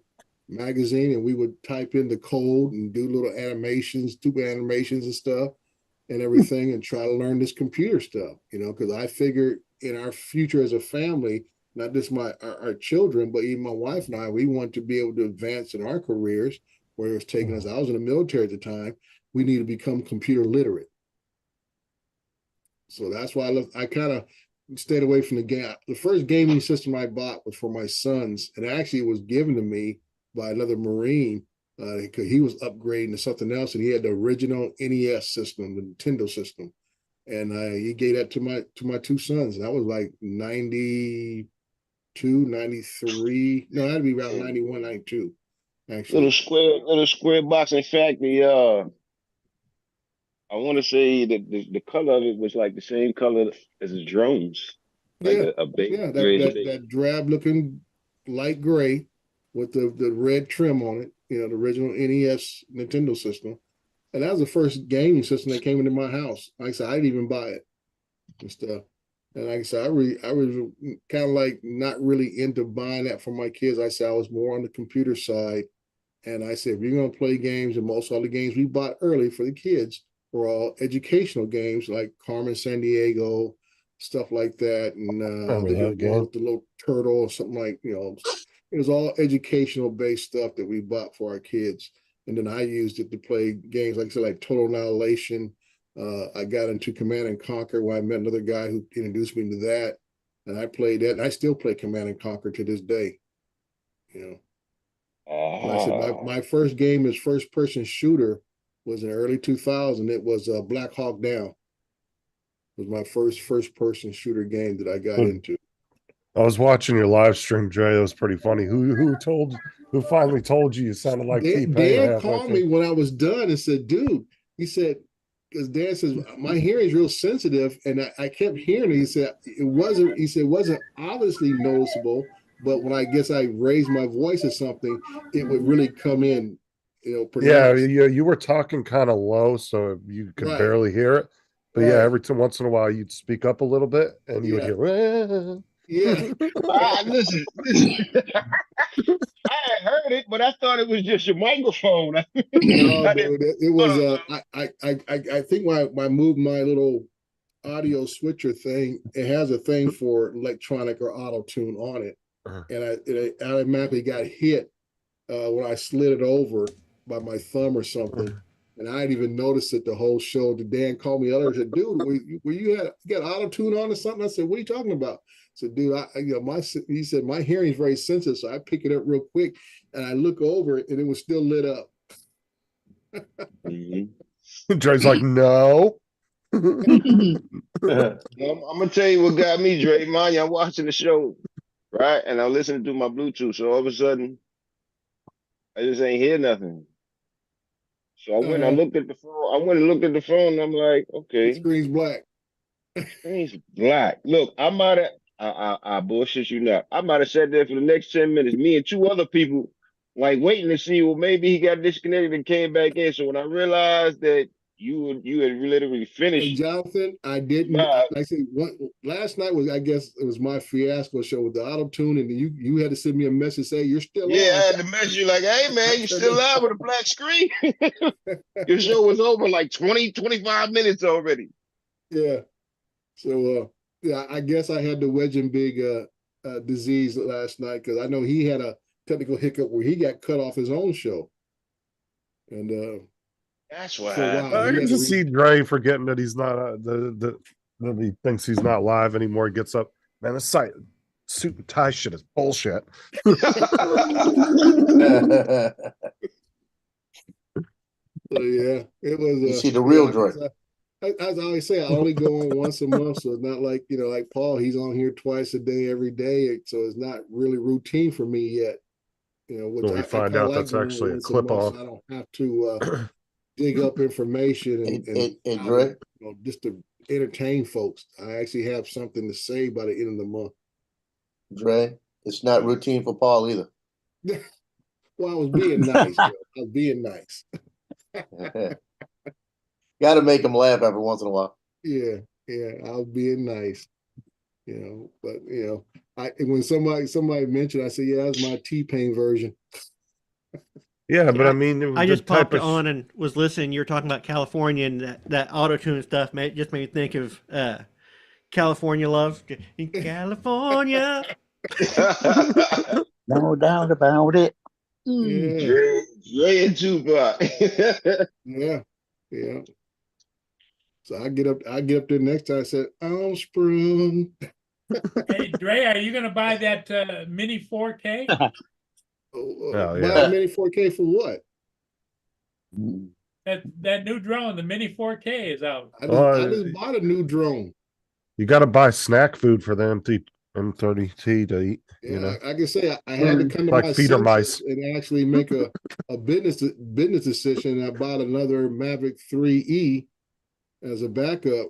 S11: Magazine, and we would type in the code and do little animations, tube animations and stuff and everything, and try to learn this computer stuff, because I figured in our future as a family, not just our children, but even my wife and I, we want to be able to advance in our careers, where it was taking us. I was in the military at the time. We need to become computer literate. So that's why I kind of stayed away from the game. The first gaming system I bought was for my sons, and actually it was given to me by another Marine because he was upgrading to something else, and he had the original NES system, the Nintendo system, and he gave that to my two sons. And that was like 92, 93. No, that'd be around 91, 92. Actually,
S7: Little square box. In fact, I want to say that the color of it was like the same color as the drones, like a big
S11: that drab looking light gray with the red trim on it. The original NES Nintendo system, and that was the first gaming system that came into my house. Like I said, I didn't even buy it and stuff. And like I said, I was kind of like not really into buying that for my kids. I said I was more on the computer side. And I said, if you're going to play games, and most of the games we bought early for the kids were all educational games like Carmen Sandiego, stuff like that. And the little turtle or something like, it was all educational based stuff that we bought for our kids. And then I used it to play games, like I said, like Total Annihilation. I got into Command and Conquer when I met another guy who introduced me to that. And I played that, and I still play Command and Conquer to this day. Like I said, my first game as first person shooter was in early 2000. It was Black Hawk Down. It was my first person shooter game that I got into.
S8: I was watching your live stream, Jay. It was pretty funny. Who finally told you sounded like T-Pain?
S11: Dan called me when I was done and said, dude, he said, because Dan says my hearing is real sensitive, and I kept hearing it. He said it wasn't obviously noticeable, but when I guess I raised my voice or something, it would really come in, pronounced.
S8: Yeah, you were talking kind of low, so you could barely hear it. But yeah, every once in a while you'd speak up a little bit, and you would hear.
S11: Yeah.
S7: Listen. I heard it, but I thought it was just your microphone.
S11: No, dude, it was. I think I moved my little audio switcher thing. It has a thing for electronic or auto tune on it, and it automatically got hit when I slid it over by my thumb or something. And I didn't even notice it the whole show. The Dan called me earlier and said, dude, were you got auto tune on or something? I said, what are you talking about? I said, dude, he said, my hearing is very sensitive. So I pick it up real quick and I look over and it was still lit up.
S8: Dre's like, no.
S7: I'm gonna tell you what got me, Dre. Mind you, I'm watching the show, right? And I'm listening to my Bluetooth. So all of a sudden, I just ain't hear nothing. So I went and looked at the phone. And I'm like, okay.
S11: The screen's black.
S7: He's black. Look, I might have. I bullshit you not. I might have sat there for the next 10 minutes. Me and two other people, like waiting to see. Well, maybe he got disconnected and came back in. So when I realized that you had literally
S11: Hey,
S7: finished,
S11: Jonathan, I didn't.
S7: live,
S11: Like I said, last night was, I guess, it was my fiasco show with the auto tune, and you had to send me a message say you're still
S7: yeah, I
S11: on.
S7: had to message you like, "Hey man, you still live with a black screen?" Your show was over like 20, 25 minutes already.
S11: Yeah. So yeah, I guess I had the wedge and big disease last night because I know he had a technical hiccup where he got cut off his own show, and
S7: That's what
S11: for a while
S7: happened.
S8: I
S11: he
S8: can
S11: had to
S8: just see Dre forgetting that he's not that he thinks he's not live anymore. He gets up, man. This suit and tie shit is bullshit.
S11: So yeah, it was.
S3: You see the real
S11: yeah,
S3: Dre.
S11: as I always say, I only go on once a month, so it's not like like Paul. He's on here twice a day, every day, so it's not really routine for me yet. Which
S8: When we
S11: I
S8: find
S11: kinda
S8: out
S11: like
S8: that's
S11: doing
S8: actually a
S11: once
S8: clip
S11: month,
S8: on.
S11: so I don't have to dig up information
S3: And
S11: how
S3: Dre,
S11: to, just to entertain folks. I actually have something to say by the end of the month.
S3: Dre, it's not routine for Paul either.
S11: Well, I was being nice. I was being nice.
S3: Got to make him laugh every once in a while.
S11: Yeah, I was being nice. But when somebody mentioned, I said, yeah, that's my T-Pain version.
S8: Yeah, but I mean,
S2: I
S8: the
S2: just popped
S8: type
S2: it
S8: of
S2: on and was listening. You were talking about California and that auto tune stuff. Just made me think of California Love. In California.
S5: No doubt about it.
S11: Yeah,
S7: Dre and Tupac.
S11: yeah. So I get up there next time. I said, I'm sprung.
S1: Hey, Dre, are you going to buy that mini 4K?
S8: Oh,
S11: Buy
S8: yeah.
S11: a mini 4K for what?
S1: That new drone, the mini 4K is out.
S11: I just bought a new drone.
S8: You got to buy snack food for the M30T to eat.
S11: Yeah, I can say I had to come to
S8: Like
S11: my
S8: feeder
S11: senses
S8: mice.
S11: and actually make a business decision. I bought another Mavic 3E as a backup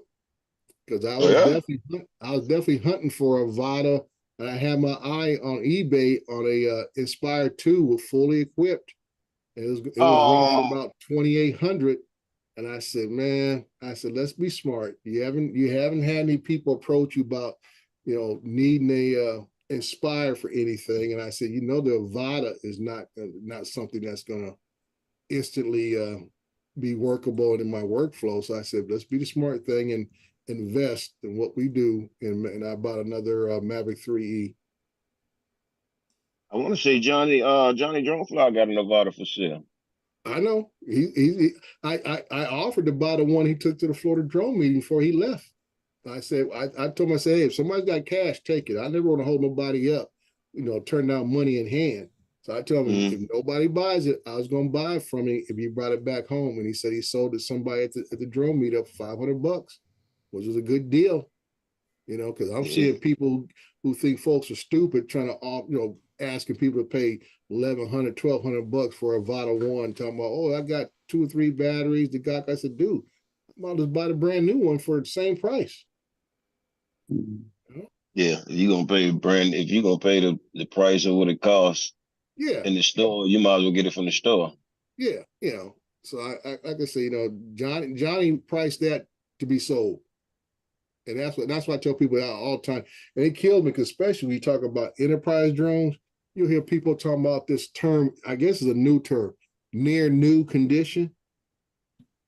S11: because I was definitely hunting for a Vada, and I had my eye on eBay on a Inspire 2 with fully equipped. It was running for about 2,800. And I said, let's be smart. You haven't had any people approach you about, needing a Inspire for anything. And I said, the Avata is not something that's gonna instantly be workable in my workflow. So I said, let's be the smart thing and invest in what we do. And I bought another Mavic 3E.
S7: I want to say Johnny Dronefly got a Nevada for sale.
S11: I know I offered to buy the one he took to the Florida drone meeting before he left. I said, I told him, I said, hey, if somebody's got cash, take it. I never want to hold nobody up, turn down money in hand. So I told him, if nobody buys it, I was going to buy it from him if he brought it back home. And he said he sold it to somebody at the drone meetup for $500, which was a good deal, because I'm seeing people who think folks are stupid trying to, asking people to pay $1,100, $1,200 for a Vata 1, talking about, oh, I got 2 or 3 batteries. The guy, I said, dude, I might just buy the brand new one for the same price.
S7: Yeah, if you're gonna pay the price of what it costs in the store, you might as well get it from the store.
S11: Yeah, so I can say, Johnny priced that to be sold. And that's why I tell people all the time. And it kills me because especially when you talk about enterprise drones, you'll hear people talking about this term, I guess it's a new term, near new condition.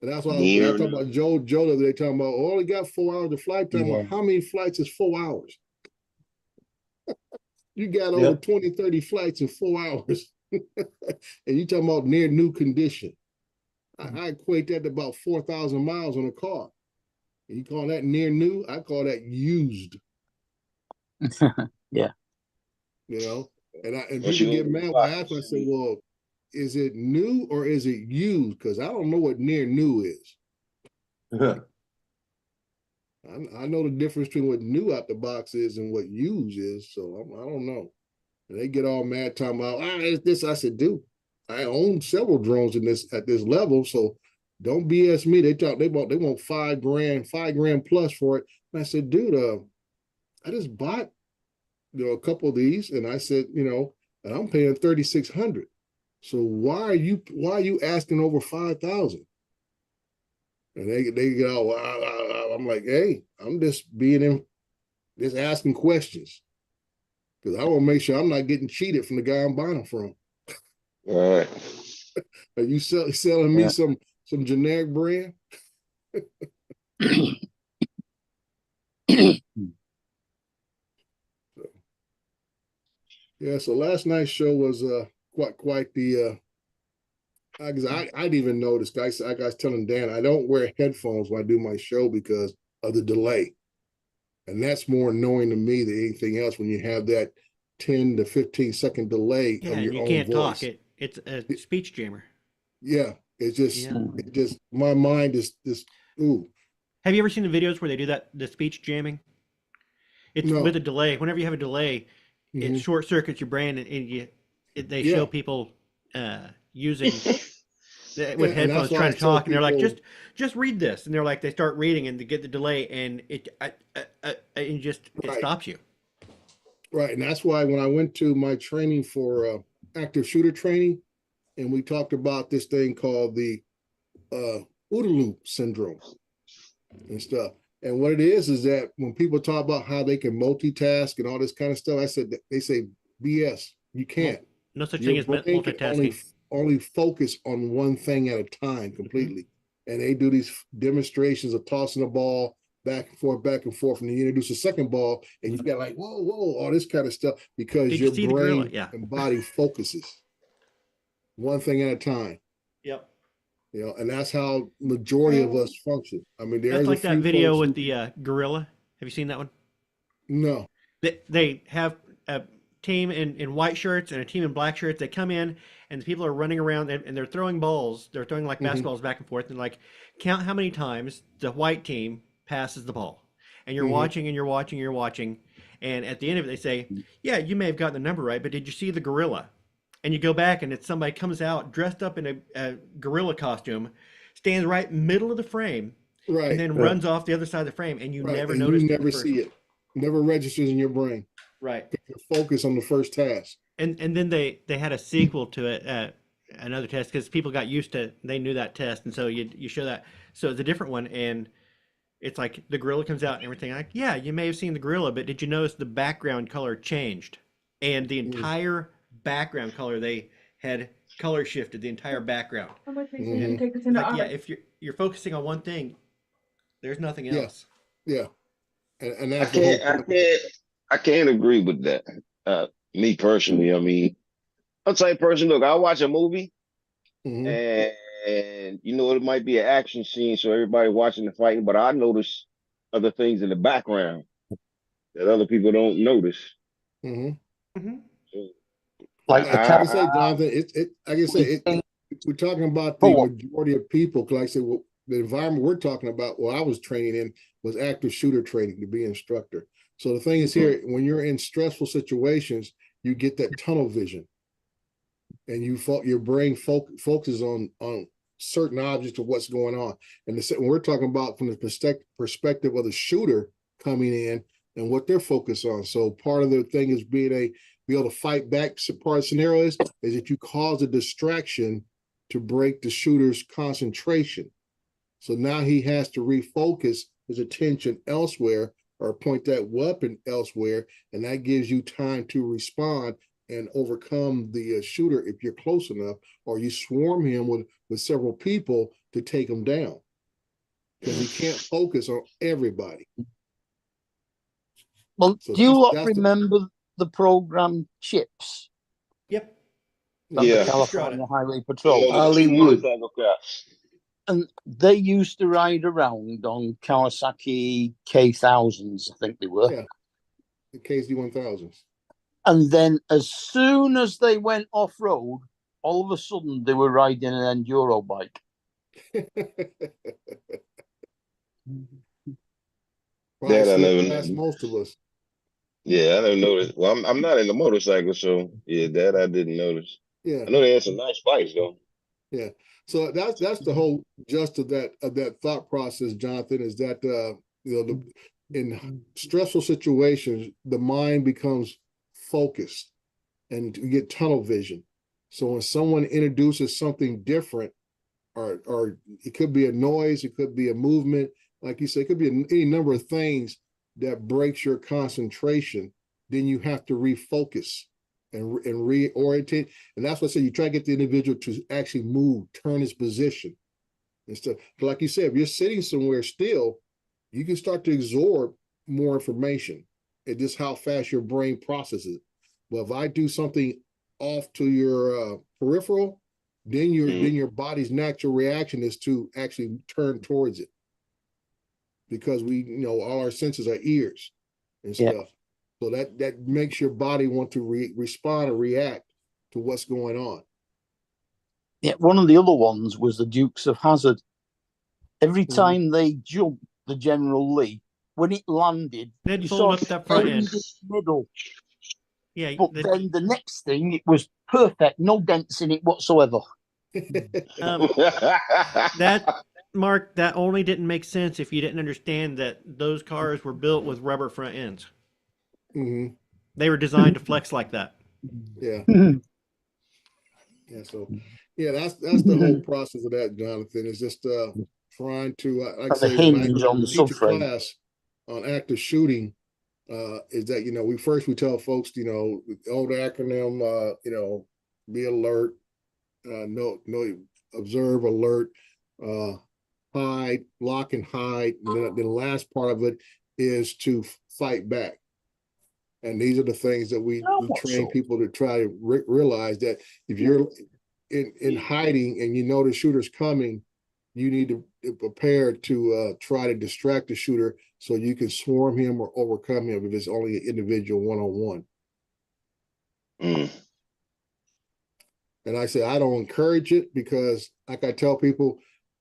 S11: And that's why I was talking about Joe the other day, talking about, only got 4 hours of flight time. Well, how many flights is 4 hours? You got over 20, 30 flights in 4 hours. And you talking about near new condition. I equate that to about 4,000 miles on a car. And you call that near new? I call that used.
S5: Yeah.
S11: And people get mad when I ask, I say, well, is it new or is it used? Because I don't know what near new is. I know the difference between what new out the box is and what used is, so I don't know. And they get all mad talking about, it's this. I said, dude, I own several drones at this level, so don't BS me. They want $5 grand plus for it. And I said, dude, I just bought, a couple of these, and I said, and I'm paying 3,600. So why are you asking over 5,000? And they get all, I'm like, hey, I'm just just asking questions, because I want to make sure I'm not getting cheated from the guy I'm buying them from.
S7: All right.
S11: Are you selling me some generic brand? Yeah, so last night's show was quite the I didn't even notice, guys. I was telling Dan, I don't wear headphones when I do my show because of the delay. And that's more annoying to me than anything else when you have that 10 to 15-second delay
S2: Yeah,
S11: of
S2: and
S11: your
S2: you
S11: own
S2: can't
S11: voice.
S2: talk. It's a speech jammer.
S11: Yeah, it just my mind is just ooh.
S2: Have you ever seen the videos where they do that, the speech jamming? It's
S11: No.
S2: with a delay. Whenever you have a delay, it
S11: Mhm.
S2: short circuits your brain, and they
S11: Yeah.
S2: show people using with
S11: Yeah, and that's
S2: headphones
S11: why I
S2: trying to
S11: tell
S2: talk, and they're like,
S11: people-
S2: just read this, and they're like, they start reading, and they get the delay, and it
S11: Right.
S2: stops you.
S11: Right, and that's why when I went to my training for active shooter training, and we talked about this thing called the OODA loop syndrome and stuff. And what it is that when people talk about how they can multitask and all this kind of stuff, they say BS. You can't.
S2: No such
S11: Your
S2: thing as
S11: brain can
S2: multitasking.
S11: only focus on one thing at a time completely. And they do these demonstrations of tossing the ball back and forth, and then you introduce a second ball, and you got like, whoa, all this kind of stuff, because
S2: Did you
S11: your
S2: see the gorilla?
S11: brain
S2: Yeah.
S11: and body focuses one thing at a time.
S2: Yep.
S11: And that's how majority of us function. I mean, there's
S2: That's like
S11: a
S2: that
S11: few
S2: video
S11: folks
S2: with
S11: who-
S2: the gorilla. Have you seen that one?
S11: No.
S2: They have a team in white shirts and a team in black shirts. They come in, and the people are running around, and they're throwing balls. They're throwing like basketballs back and forth, and like count how many times the white team passes the ball. And you're watching, and you're watching, and you're watching, and at the end of it, they say, "Yeah, you may have gotten the number right, but did you see the gorilla?" And you go back, and it's somebody comes out dressed up in a gorilla costume, stands right middle of the frame,
S11: Right.
S2: and then runs off the other side of the frame, and you
S11: Right.
S2: never
S11: And
S2: notice
S11: you
S2: it the
S11: never
S2: first
S11: see
S2: one.
S11: it. Never registers in your brain.
S2: Right.
S11: You're focused on the first task.
S2: And then they had a sequel to it, another test, because people got used to, they knew that test, and so you show that. So it's a different one, and it's like the gorilla comes out and everything. Like, yeah, you may have seen the gorilla, but did you notice the background color changed? And the entire background color, they had color shifted the entire background.
S12: Take this
S2: And
S12: in the
S2: like, yeah,
S12: oven.
S2: if you're focusing on one thing, there's nothing
S11: Yeah.
S2: else.
S11: Yeah. And
S7: I
S11: that's the whole
S7: can't I can't agree with that. Me personally, I mean, I'm the type of person, look, I'll watch a movie
S11: Mhm.
S7: and it might be an action scene, so everybody watching the fighting, but I notice other things in the background that other people don't notice.
S11: Mhm.
S9: Like the
S11: Like I say, Jonathan, I can say we're talking about the majority of people. Like I say, well, the environment we're talking about, I was training in was active shooter training to be an instructor. So the thing is here, when you're in stressful situations, you get that tunnel vision, and your brain focuses on certain objects of what's going on. And when we're talking about from the perspective of the shooter coming in and what they're focused on. So part of the thing is be able to fight back. Part of the scenario is that you cause a distraction to break the shooter's concentration. So now he has to refocus his attention elsewhere or point that weapon elsewhere, and that gives you time to respond and overcome the shooter if you're close enough, or you swarm him with several people to take him down, because he can't focus on everybody.
S5: Well,
S11: So
S5: do you lot
S11: that's the-
S5: remember the program Chips
S2: Yep.
S5: from
S7: Yeah.
S5: the California Highway Patrol?
S7: Hollywood.
S5: And they used to ride around on Kawasaki K1000s, I think they were.
S11: Yeah, the KZ1000s.
S5: And then as soon as they went off road, all of a sudden they were riding an enduro bike.
S11: Probably
S7: That I
S11: slipped
S7: never
S11: past
S7: knew.
S11: most of us.
S7: Yeah, I never noticed. Well, I'm not into motorcycles, so yeah, that I didn't notice.
S11: Yeah.
S7: I know they had some nice bikes though.
S11: Yeah. So that's the whole gist of that thought process, Jonathan, is that in stressful situations, the mind becomes focused and you get tunnel vision. So when someone introduces something different, or it could be a noise, it could be a movement, like you say, it could be any number of things that breaks your concentration, then you have to refocus and reorientate. And that's what I say, you try to get the individual to actually move, turn his position. And stuff. Like you said, if you're sitting somewhere still, you can start to absorb more information. It's just how fast your brain processes it. But if I do something off to your peripheral, then your body's natural reaction is to actually turn towards it. Because we, all our senses are ears and stuff. So that makes your body want to respond or react to what's going on.
S5: Yeah, one of the other ones was the Dukes of Hazzard. Every time they jumped the General Lee, when it landed,
S2: They'd
S5: you
S2: fold
S5: saw
S2: up that front end.
S5: middle.
S2: Yeah,
S5: But then the next thing, it was perfect, no dents in it whatsoever.
S2: That Mark, that only didn't make sense if you didn't understand that those cars were built with rubber front ends.
S11: Mm-hmm.
S2: They were designed to flex like that.
S11: Yeah. Yeah. So, yeah, that's the whole process of that, Jonathan. Is just trying to, like I say, when I teach a class on active shooting, is that we tell folks, the old acronym, be alert, no, observe, alert, hide, lock, and hide. And then the last part of it is to fight back. And these are the things that we train people to try to realize, that if you're in hiding and you know the shooter's coming, you need to prepare to try to distract the shooter so you can swarm him or overcome him if it's only an individual one-on-one. And I say I don't encourage it because, like I tell people,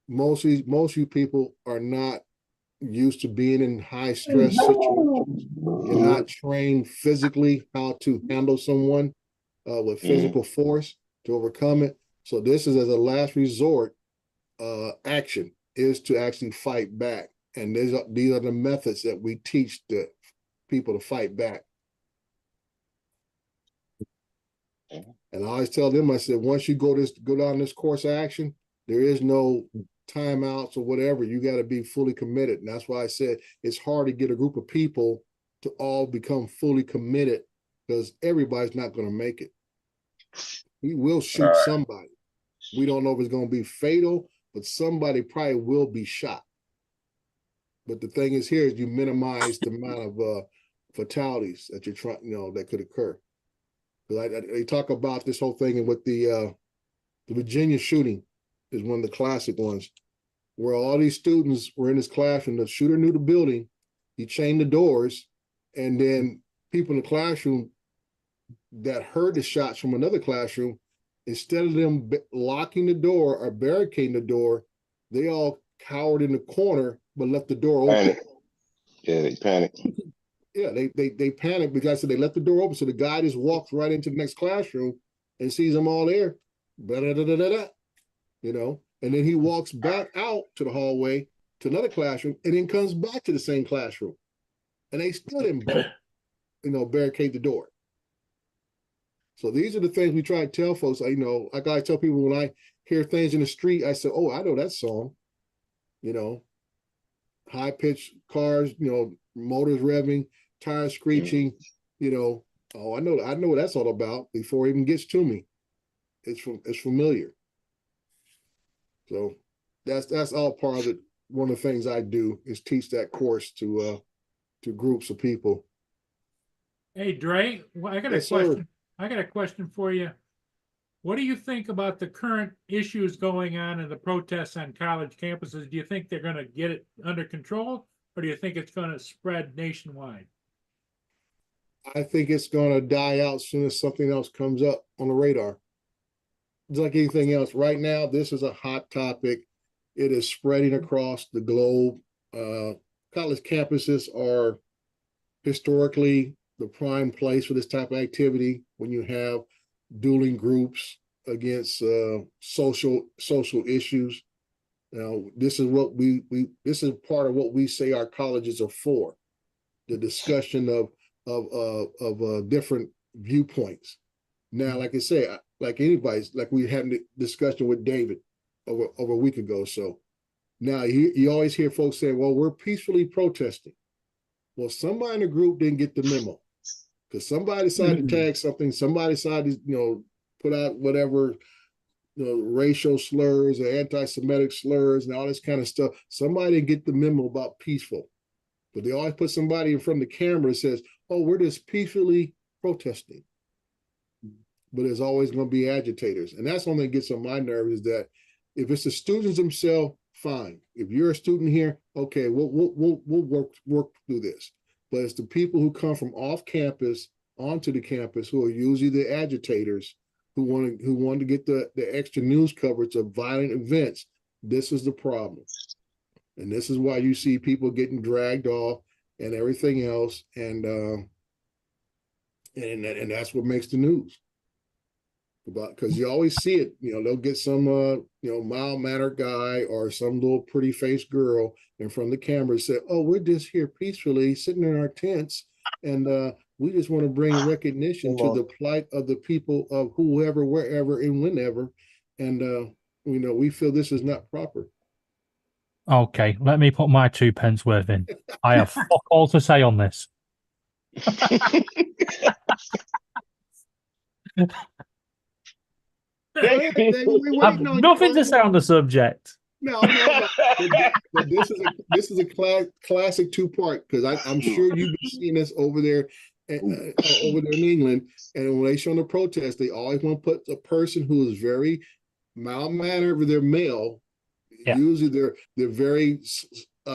S11: most of you people are not used to being in high stress situations. You're not trained physically how to handle someone with physical force to overcome it. So this is, as a last resort, action is to actually fight back. And these are the methods that we teach the people to fight back. And I always tell them, I said, once you go down this course of action, there is no timeouts or whatever. You got to be fully committed. And that's why I said it's hard to get a group of people to all become fully committed, because everybody's not going to make it. We will shoot somebody. We don't know if it's going to be fatal, but somebody probably will be shot. But the thing is, here is you minimize the amount of fatalities that you're trying, that could occur. Because they talk about this whole thing, and with the Virginia shooting is one of the classic ones, where all these students were in this classroom. The shooter knew the building, he chained the doors, and then people in the classroom that heard the shots from another classroom, instead of them locking the door or barricading the door, they all cowered in the corner but left the door open.
S7: Panic. Yeah, they panicked.
S11: Yeah, they panicked because they left the door open, so the guy just walks right into the next classroom and sees them all there, and then he walks back out to the hallway to another classroom, and then comes back to the same classroom, and they still didn't, barricade the door. So these are the things we try to tell folks. Like I tell people when I hear things in the street, I say, "Oh, I know that song." High pitched cars, motors revving, tires screeching. Oh, I know what that's all about before it even gets to me. It's familiar. So that's all part of it. One of the things I do is teach that course to groups of people.
S1: Hey, Dre, I got a question. Sir. I got a question for you. What do you think about the current issues going on in the protests on college campuses? Do you think they're going to get it under control, or do you think it's going to spread nationwide?
S11: I think it's going to die out as soon as something else comes up on the radar. It's like anything else. Right now, this is a hot topic. It is spreading across the globe. College campuses are historically the prime place for this type of activity when you have dueling groups against social issues. Now, this is what this is part of what we say our colleges are for. the discussion of different viewpoints. Now, like I say, like anybody's, like we had a discussion with David over a week ago. So now you always hear folks say, well, we're peacefully protesting. Well, somebody in the group didn't get the memo because somebody decided to tag something. Somebody decided, put out whatever, racial slurs or anti-Semitic slurs and all this kind of stuff. Somebody didn't get the memo about peaceful, but they always put somebody in front of the camera and says, oh, we're just peacefully protesting. But there's always going to be agitators. And that's the only thing that gets on my nerves is that if it's the students themselves, fine. If you're a student here, okay, we'll work through this. But it's the people who come from off campus onto the campus who are usually the agitators who want to get the extra news coverage of violent events. This is the problem. And this is why you see people getting dragged off and everything else. And that's what makes the news. Because you always see it, they'll get some mild-mannered guy or some little pretty-faced girl in front of the camera and say, oh, we're just here peacefully sitting in our tents and we just want to bring recognition to the plight of the people of whoever, wherever, and whenever. And we feel this is not proper.
S9: Okay, let me put my 2 pence worth in. I have fuck all to say on this. I've nothing to say on the subject.
S11: No, but this is a classic 2-part because I'm sure you've been seeing this over there in England, and when they show the protest, they always want to put a person who is very mild-mannered with their male. Yeah. Usually they're very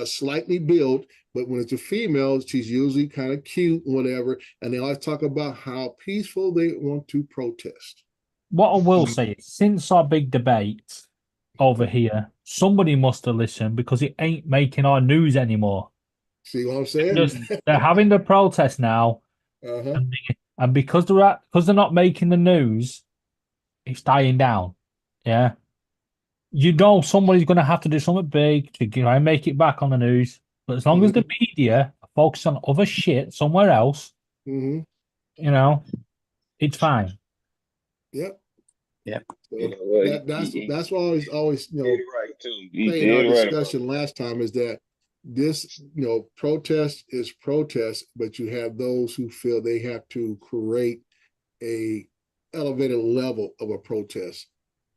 S11: slightly built, but when it's a female, she's usually kind of cute, whatever, and they always talk about how peaceful they want to protest.
S9: What I will say is, since our big debate over here, somebody must have listened because it ain't making our news anymore.
S11: See what I'm saying?
S9: They're having the protest now, and because they're not making the news, it's dying down. Yeah, somebody's going to have to do something big to try and make it back on the news. But as long as the media focus on other shit somewhere else, it's fine.
S11: Yep.
S5: Yep.
S11: So that's why I always
S7: right too.
S11: in our discussion last time is that this protest is protest, but you have those who feel they have to create a elevated level of a protest.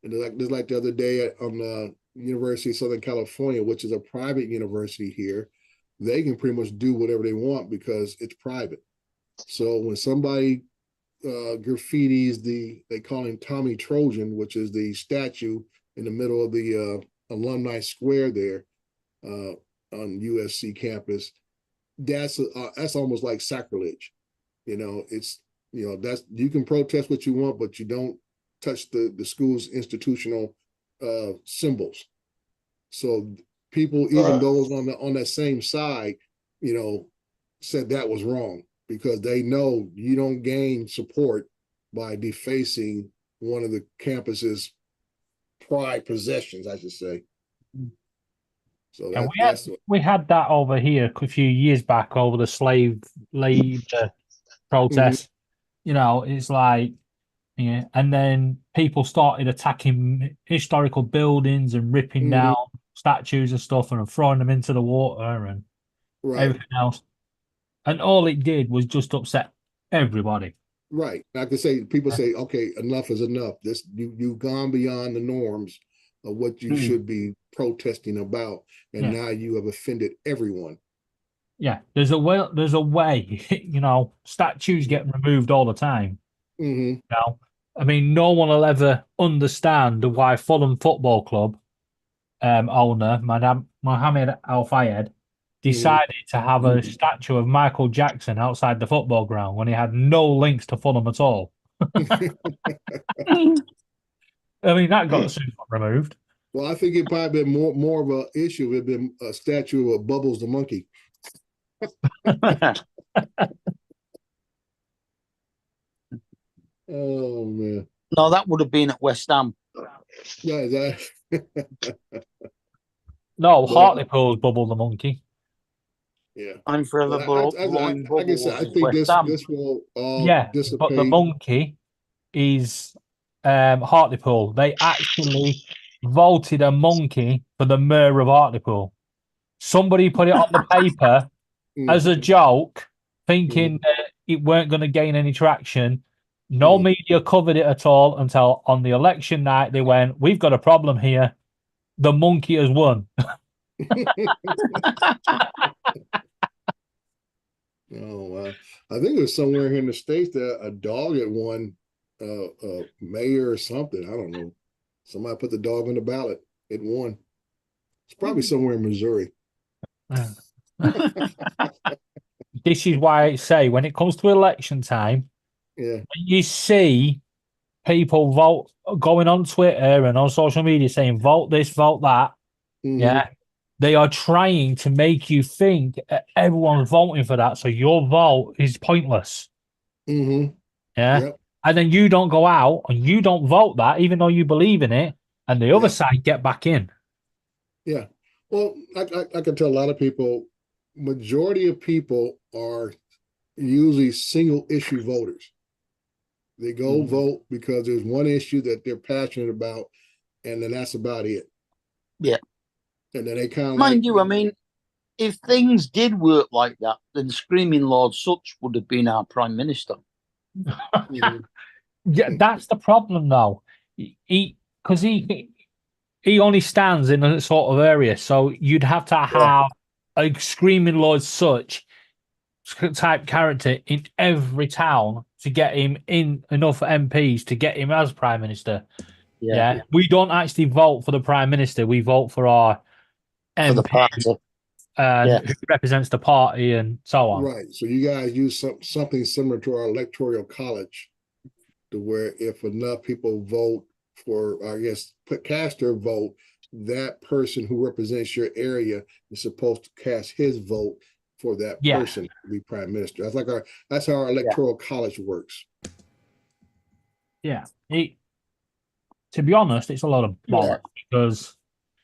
S11: And just like the other day on the University of Southern California, which is a private university here, they can pretty much do whatever they want because it's private. So when somebody graffitis they call him Tommy Trojan, which is the statue in the middle of the alumni square there on USC campus, that's almost like sacrilege. It's that's, you can protest what you want, but you don't touch the school's institutional symbols. So people, even those on that same side, said that was wrong because they know you don't gain support by defacing one of the campus's pride possessions, I should say. So
S9: we had that over here a few years back over the slave labor protest. It's like, and then people started attacking historical buildings and ripping down statues and stuff and throwing them into the water and everything else. And all it did was just upset everybody.
S11: Right. Like I say, people say, okay, enough is enough. You've gone beyond the norms of what you should be protesting about, and now you have offended everyone.
S9: Yeah, there's a way. Statues get removed all the time. I mean, no one will ever understand why Fulham Football Club owner Mohammed Al Fayed decided to have a statue of Michael Jackson outside the football ground when he had no links to Fulham at all. I mean, that got removed.
S11: Well, I think it'd probably been more of an issue. It'd been a statue of Bubbles the monkey. Oh man!
S5: No, that would have been at West Ham.
S11: Yeah,
S9: no, Hartlepool's Bubble the monkey.
S11: Yeah.
S5: I'm forever blowing
S11: Like I said,
S5: bubbles
S11: I
S5: as
S11: think
S5: West
S11: this
S5: Ham.
S11: this will all
S9: Yeah, but the
S11: dissipate.
S9: monkey is Hartlepool. They actually voted a monkey for the mayor of Hartlepool. Somebody put it on the paper as a joke, thinking that it weren't going to gain any traction. No media covered it at all until on the election night they went, "We've got a problem here. The monkey has won."
S11: Oh wow! I think it was somewhere here in the States that a dog had won mayor or something. I don't know. Somebody put the dog on the ballot. It won. It's probably somewhere in Missouri.
S9: This is why I say when it comes to election time,
S11: Yeah.
S9: when you see people vote going on Twitter and on social media saying vote this, vote that, yeah, they are trying to make you think everyone's voting for that, so your vote is pointless. Yeah.
S11: Yep.
S9: And then you don't go out and you don't vote that, even though you believe in it, and the other side get back in.
S11: Yeah. Well, I can tell a lot of people, majority of people are usually single issue voters. They go vote because there's one issue that they're passionate about, and then that's about it.
S5: Yeah.
S11: And then they kind of
S5: Mind you, I mean, if things did work like that, then Screaming Lord Sutch would have been our Prime Minister.
S9: Yeah, that's the problem though. He only stands in a sort of area, so you'd have to have a Screaming Lord Sutch type character in every town to get him in enough MPs to get him as Prime Minister. Yeah. We don't actually vote for the Prime Minister, we vote for our
S5: For the party.
S9: who represents the party and so on.
S11: Right. So you guys use something similar to our electoral college, to where if enough people vote for, I guess, cast their vote, that person who represents your area is supposed to cast his vote for that person to be prime minister. That's how our electoral college works.
S9: Yeah. To be honest, it's a lot of bollocks because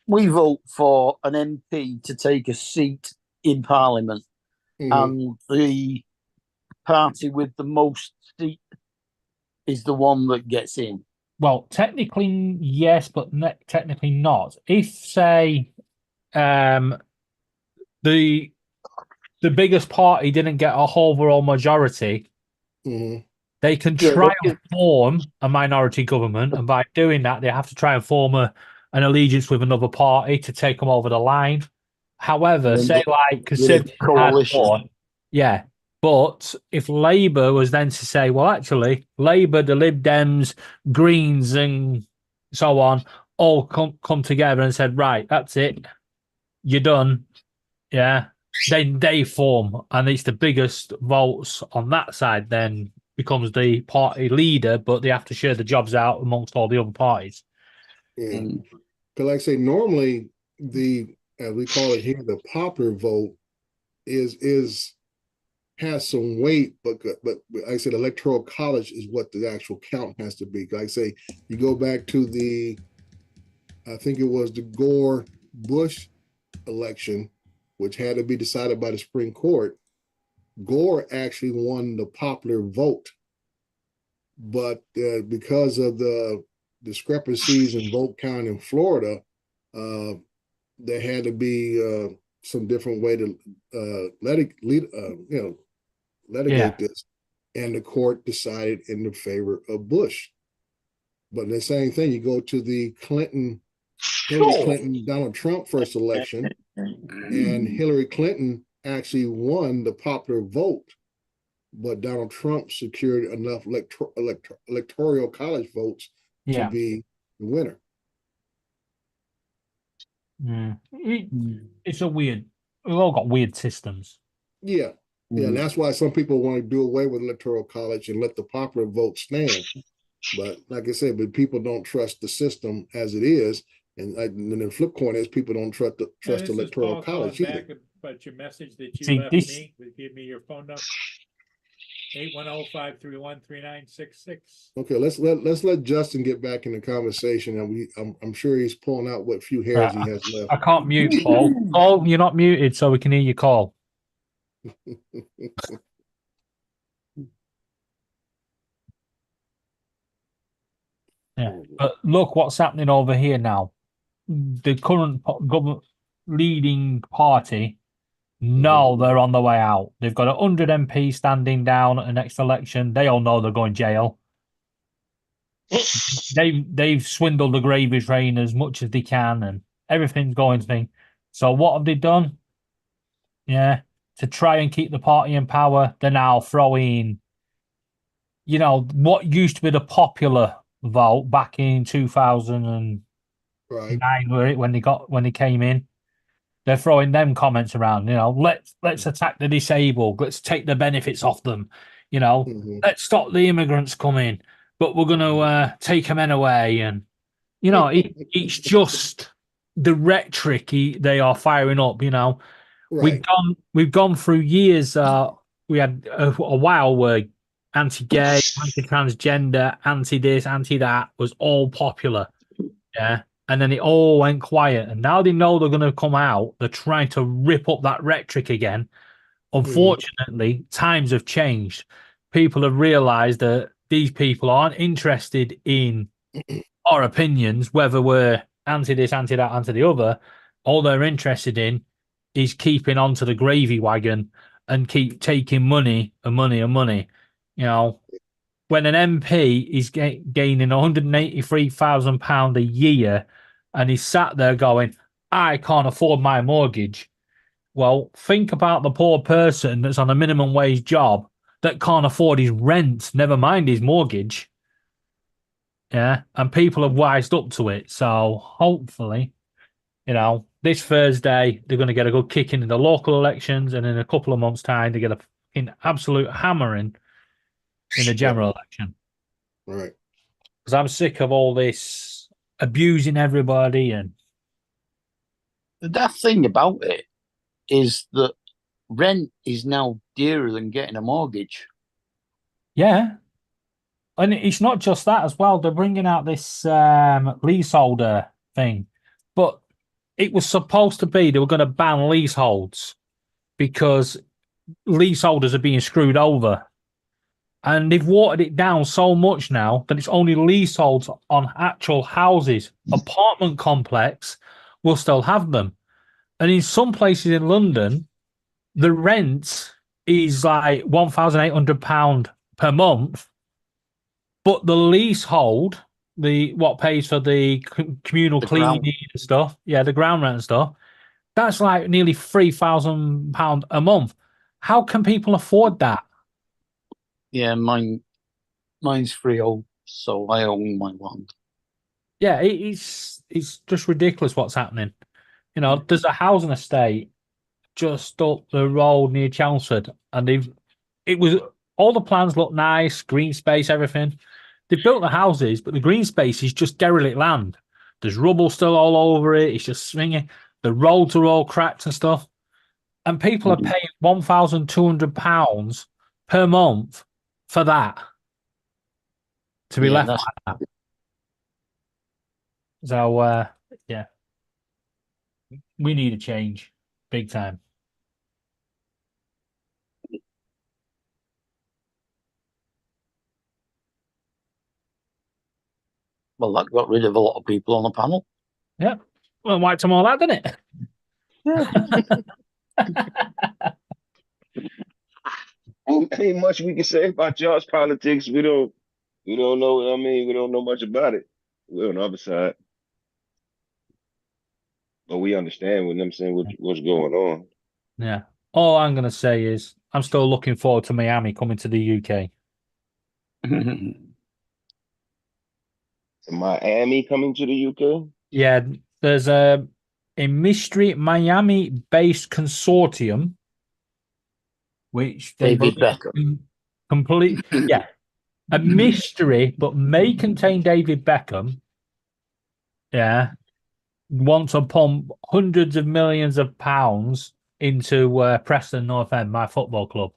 S5: we vote for an MP to take a seat in Parliament, and the party with the most seat is the one that gets in.
S9: Well, technically yes, but technically not. If say the biggest party didn't get a overall majority, they can try and form a minority government, and by doing that, they have to try and form an allegiance with another party to take them over the line. However, say like Conservative coalition, but if Labour was then to say, well, actually, Labour, the Lib Dems, Greens, and so on, all come together and said, right, that's it, you're done, then they form, and it's the biggest votes on that side then becomes the party leader, but they have to share the jobs out amongst all the other parties.
S11: Yeah, because like I say, normally as we call it here, the popular vote has some weight, but like I said, electoral college is what the actual count has to be. Like I say, you go back to I think it was the Gore-Bush election, which had to be decided by the Supreme Court. Gore actually won the popular vote, but because of the discrepancies in vote count in Florida, there had to be some different way to litigate this, and the court decided in the favor of Bush. But the same thing, you go to the Hillary Clinton, Donald Trump first election, and Hillary Clinton actually won the popular vote, but Donald Trump secured enough electoral college votes to be the winner.
S9: It's a weird, we've all got weird systems.
S11: Yeah, and that's why some people want to do away with electoral college and let the popular vote stand. But like I said, but people don't trust the system as it is, and the flip coin is people don't trust the electoral college either.
S1: But your message that you left me, give me your phone number. 810-531-3966.
S11: Okay, let's let Justin get back in the conversation, and I'm sure he's pulling out what few hairs he has left.
S9: I can't mute Paul. Oh, you're not muted, so we can hear your call. Yeah, but look what's happening over here now. The current government leading party, no, they're on the way out. They've got 100 MPs standing down at the next election. They all know they're going jail. They've swindled the gravy train as much as they can, and everything's going thing. So what have they done? Yeah, to try and keep the party in power, they're now throwing, what used to be the popular vote back in 2009
S11: Right.
S9: when they came in. They're throwing them comments around, let's attack the disabled, let's take the benefits off them, let's stop the immigrants coming, but we're going to take them away. And, it's just the rhetoric they are firing up,
S11: Right.
S9: We've gone through years. We had a while where anti-gay, anti-transgender, anti-this, anti-that was all popular. Yeah. And then it all went quiet. And now they know they're going to come out. They're trying to rip up that rhetoric again. Unfortunately, times have changed. People have realized that these people aren't interested in our opinions, whether we're anti this, anti that, anti the other. All they're interested in is keeping onto the gravy wagon and keep taking money and money and money. When an MP is gaining £183,000 a year and he's sat there going, I can't afford my mortgage. Well, think about the poor person that's on a minimum wage job that can't afford his rent, never mind his mortgage. Yeah. And people have wised up to it. So hopefully, this Thursday, they're going to get a good kick in the local elections. And in a couple of months' time, they get a fucking absolute hammering in the general election.
S11: Right.
S9: Because I'm sick of all this abusing everybody. And
S5: The thing about it is that rent is now dearer than getting a mortgage.
S9: yeah. And it's not just that as well. They're bringing out this leaseholder thing. But it was supposed to be they were going to ban leaseholds because leaseholders are being screwed over. And they've watered it down so much now that it's only leaseholds on actual houses. Apartment complex will still have them. And in some places in London, the rent is like £1,800 per month. But the leasehold, what pays for the communal cleaning and stuff, the ground rent and stuff, that's like nearly £3,000 a month. How can people afford that?
S5: Yeah, mine's freehold, so I own my land.
S9: Yeah, it's just ridiculous what's happening. There's a housing estate just up the road near Chelmsford, and all the plans look nice, green space, everything. They've built the houses, but the green space is just derelict land. There's rubble still all over it. It's just swinging. The roads are all cracked and stuff. And people are paying £1,200 per month for that to be left like that. So, we need a change big time.
S5: Well, that got rid of a lot of people on the panel.
S9: Yeah. Well, wiped them all out, didn't it?
S7: Ain't much we can say about y'all's politics. We don't know. We don't know much about it. We're on the other side, but we understand what I'm saying. What's going on?
S9: Yeah. All I'm gonna say is I'm still looking forward to Miami coming to the UK.
S7: Miami coming to the UK?
S9: Yeah, there's a mystery Miami-based consortium, which
S5: David Beckham.
S9: A mystery, but may contain David Beckham. Yeah, want to pump hundreds of millions of pounds into Preston North End, my football club.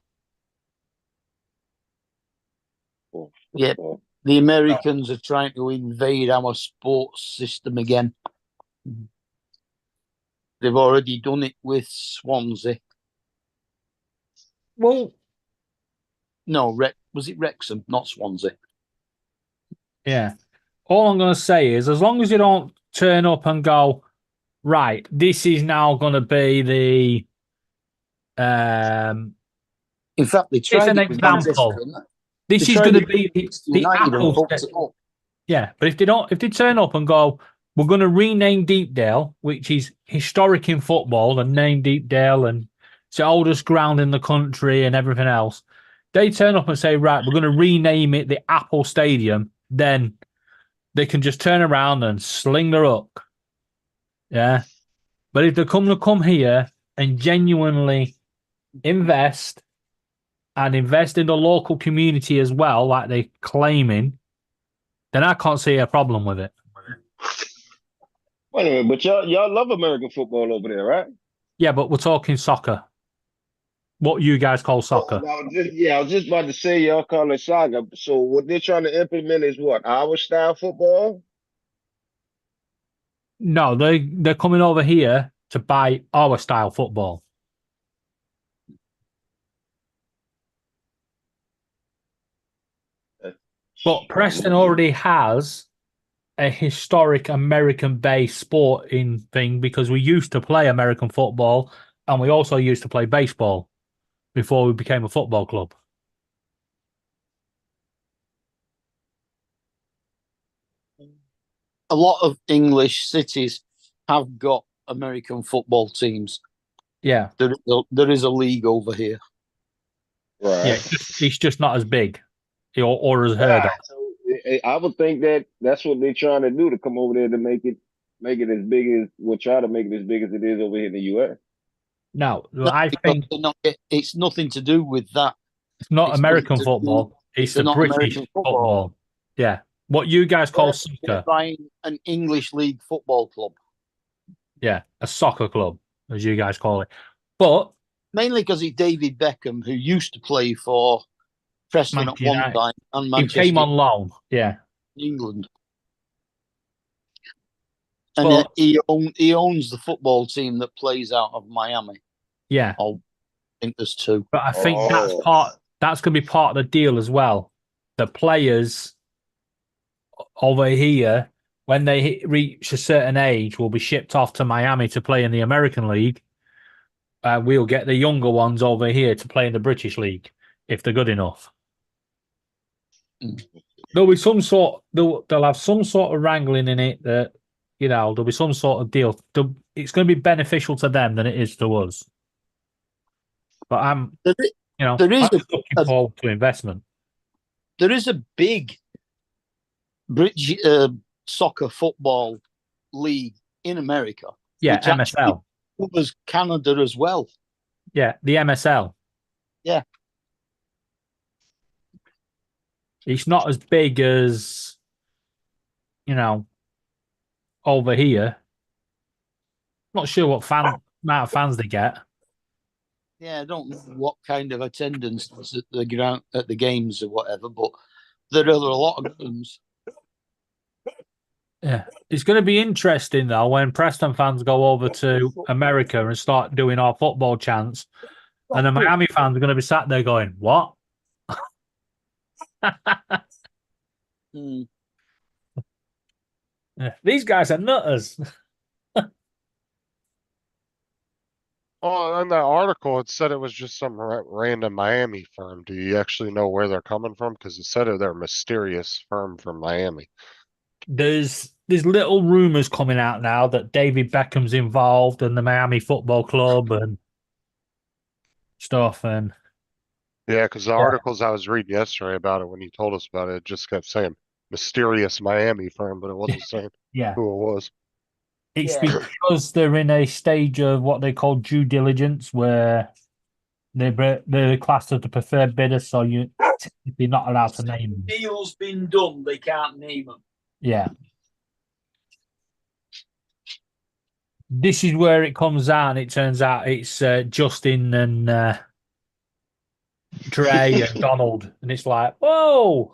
S5: Yeah, the Americans are trying to invade our sports system again. They've already done it with Swansea. Well, no, was it Wrexham, not Swansea?
S9: Yeah. All I'm going to say is, as long as you don't turn up and go, right, this is now going to be the.
S5: In fact, they
S9: It's
S5: tried
S9: an
S5: it with Manchester
S9: example.
S5: United.
S9: This
S5: They
S9: is
S5: tried
S9: going to
S5: it
S9: be
S5: with Manchester
S9: the
S5: United and
S9: Apple.
S5: fucked it up.
S9: Yeah, but if they turn up and go, we're going to rename Deepdale, which is historic in football, and name Deepdale, and it's the oldest ground in the country and everything else. They turn up and say, right, we're going to rename it the Apple Stadium. Then they can just turn around and sling their hook. Yeah, but if they come here and genuinely invest and invest in the local community as well, like they're claiming, then I can't see a problem with it.
S7: Wait a minute, but y'all love American football over there, right?
S9: Yeah, but we're talking soccer. What you guys call soccer.
S7: I was just about to say y'all call it soccer. So what they're trying to implement is what? Our style football?
S9: No, they're coming over here to buy our style football. But Preston already has a historic American-based sporting thing because we used to play American football and we also used to play baseball before we became a football club.
S5: A lot of English cities have got American football teams.
S9: Yeah.
S5: There is a league over here.
S7: Right.
S9: Yeah, it's just not as big or as heard of.
S7: So I would think that that's what they're trying to do, to come over there to make it as big as, we'll try to make it as big as it is over here in the US.
S9: No, I think
S5: it's nothing to do with that.
S9: It's not American football. It's the British football. Yeah. What you guys call soccer.
S5: They're buying an English league football club.
S9: Yeah, a soccer club, as you guys call it. But
S5: mainly because it's David Beckham, who used to play for Preston at one time, and Manchester.
S9: He came on loan, yeah.
S5: England. And he owns the football team that plays out of Miami.
S9: Yeah.
S5: I think there's two.
S9: But I think that's going to be part of the deal as well. The players over here, when they reach a certain age, will be shipped off to Miami to play in the American League. We'll get the younger ones over here to play in the British League if they're good enough. There'll be some sort. They'll have some sort of wrangling in it that, you know, there'll be some sort of deal. It's going to be beneficial to them than it is to us. But I'm looking forward to investment.
S5: There is a big British soccer football league in America.
S9: Yeah, MSL.
S5: Covers Canada as well.
S9: Yeah, the MSL.
S5: Yeah.
S9: It's not as big as, you know, over here. Not sure what amount of fans they get.
S5: Yeah, I don't know what kind of attendance at the ground at the games or whatever, but there are a lot of games.
S9: Yeah, it's going to be interesting though when Preston fans go over to America and start doing our football chants, and the Miami fans are going to be sat there going, "What?" Yeah, these guys are nutters.
S6: Oh, in that article, it said it was just some random Miami firm. Do you actually know where they're coming from? Because it said they're a mysterious firm from Miami.
S9: There's little rumors coming out now that David Beckham's involved and the Miami Football Club and stuff. And
S6: yeah, because the articles I was reading yesterday about it, when you told us about it, it just kept saying mysterious Miami firm, but it wasn't saying who it was.
S9: It's because they're in a stage of what they call due diligence, where they're classed as the preferred bidder, so you're not allowed to name them.
S5: Deal's been done, they can't name them.
S9: Yeah. This is where it comes out, and it turns out it's Justin and Trey and Donald, and it's like, whoa!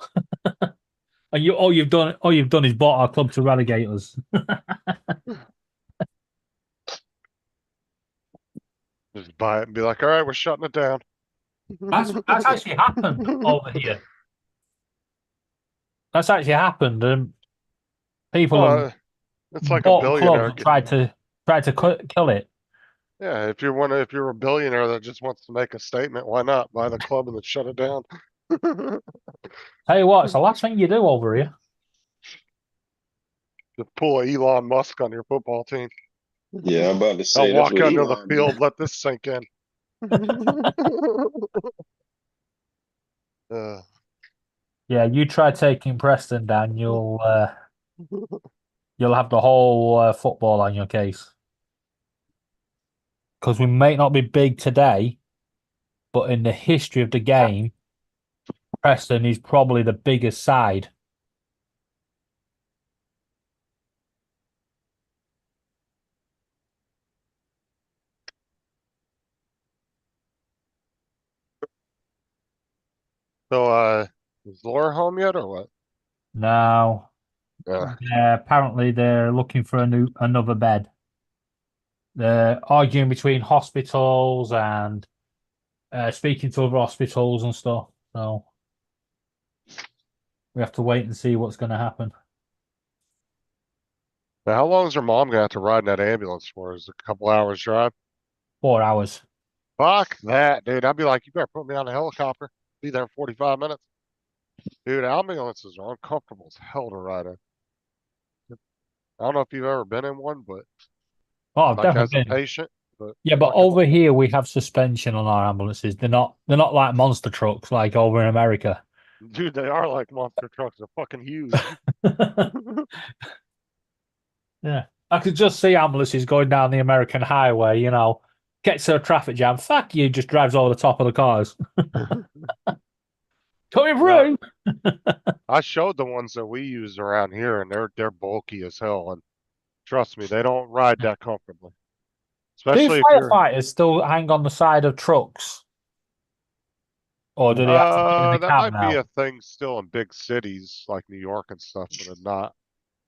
S9: And all you've done is bought our club to relegate us.
S6: Just buy it and be like, all right, we're shutting it down.
S9: That's actually happened over here. That's actually happened, and people have
S6: Well, it's like a
S9: bought
S6: billionaire.
S9: clubs and tried to kill it.
S6: Yeah, if you're a billionaire that just wants to make a statement, why not buy the club and then shut it down?
S9: Tell you what, it's the last thing you do over here.
S6: Just pull a Elon Musk on your football team.
S7: Yeah, I'm about to say
S6: I'll
S7: that's
S6: walk
S7: what
S6: onto the
S7: Elon
S6: field, let this sink in. Uh,
S9: Yeah, you try taking Preston down, you'll have the whole football on your case. Because we may not be big today, but in the history of the game, Preston is probably the biggest side.
S6: so, is Laura home yet or what?
S9: Now,
S6: Yeah.
S9: apparently they're looking for another bed. They're arguing between hospitals and speaking to other hospitals and stuff. So we have to wait and see what's going to happen.
S6: Now, how long is her mom gonna have to ride in that ambulance for? Is it a couple hours drive?
S9: 4 hours.
S6: Fuck that, dude. I'd be like, you better put me on a helicopter. Be there in 45 minutes. Dude, ambulances are uncomfortable as hell to ride in. I don't know if you've ever been in one, but
S9: Oh, I've
S6: like as
S9: definitely
S6: a
S9: been.
S6: patient, but
S9: Yeah, but
S6: fucking-
S9: over here we have suspension on our ambulances. They're not like monster trucks like over in America.
S6: dude, they are like monster trucks. They're fucking huge.
S9: Yeah. I could just see ambulances going down the American highway, gets to a traffic jam. Fuck you, just drives over the top of the cars. Coming through.
S6: I showed the ones that we use around here, and they're bulky as hell. And trust me, they don't ride that comfortably.
S9: Do
S6: Especially if you're
S9: firefighters still hang on the side of trucks? Or do they have to get in the
S6: that
S9: cab
S6: might be
S9: now?
S6: a thing still in big cities like New York and stuff, but it's not.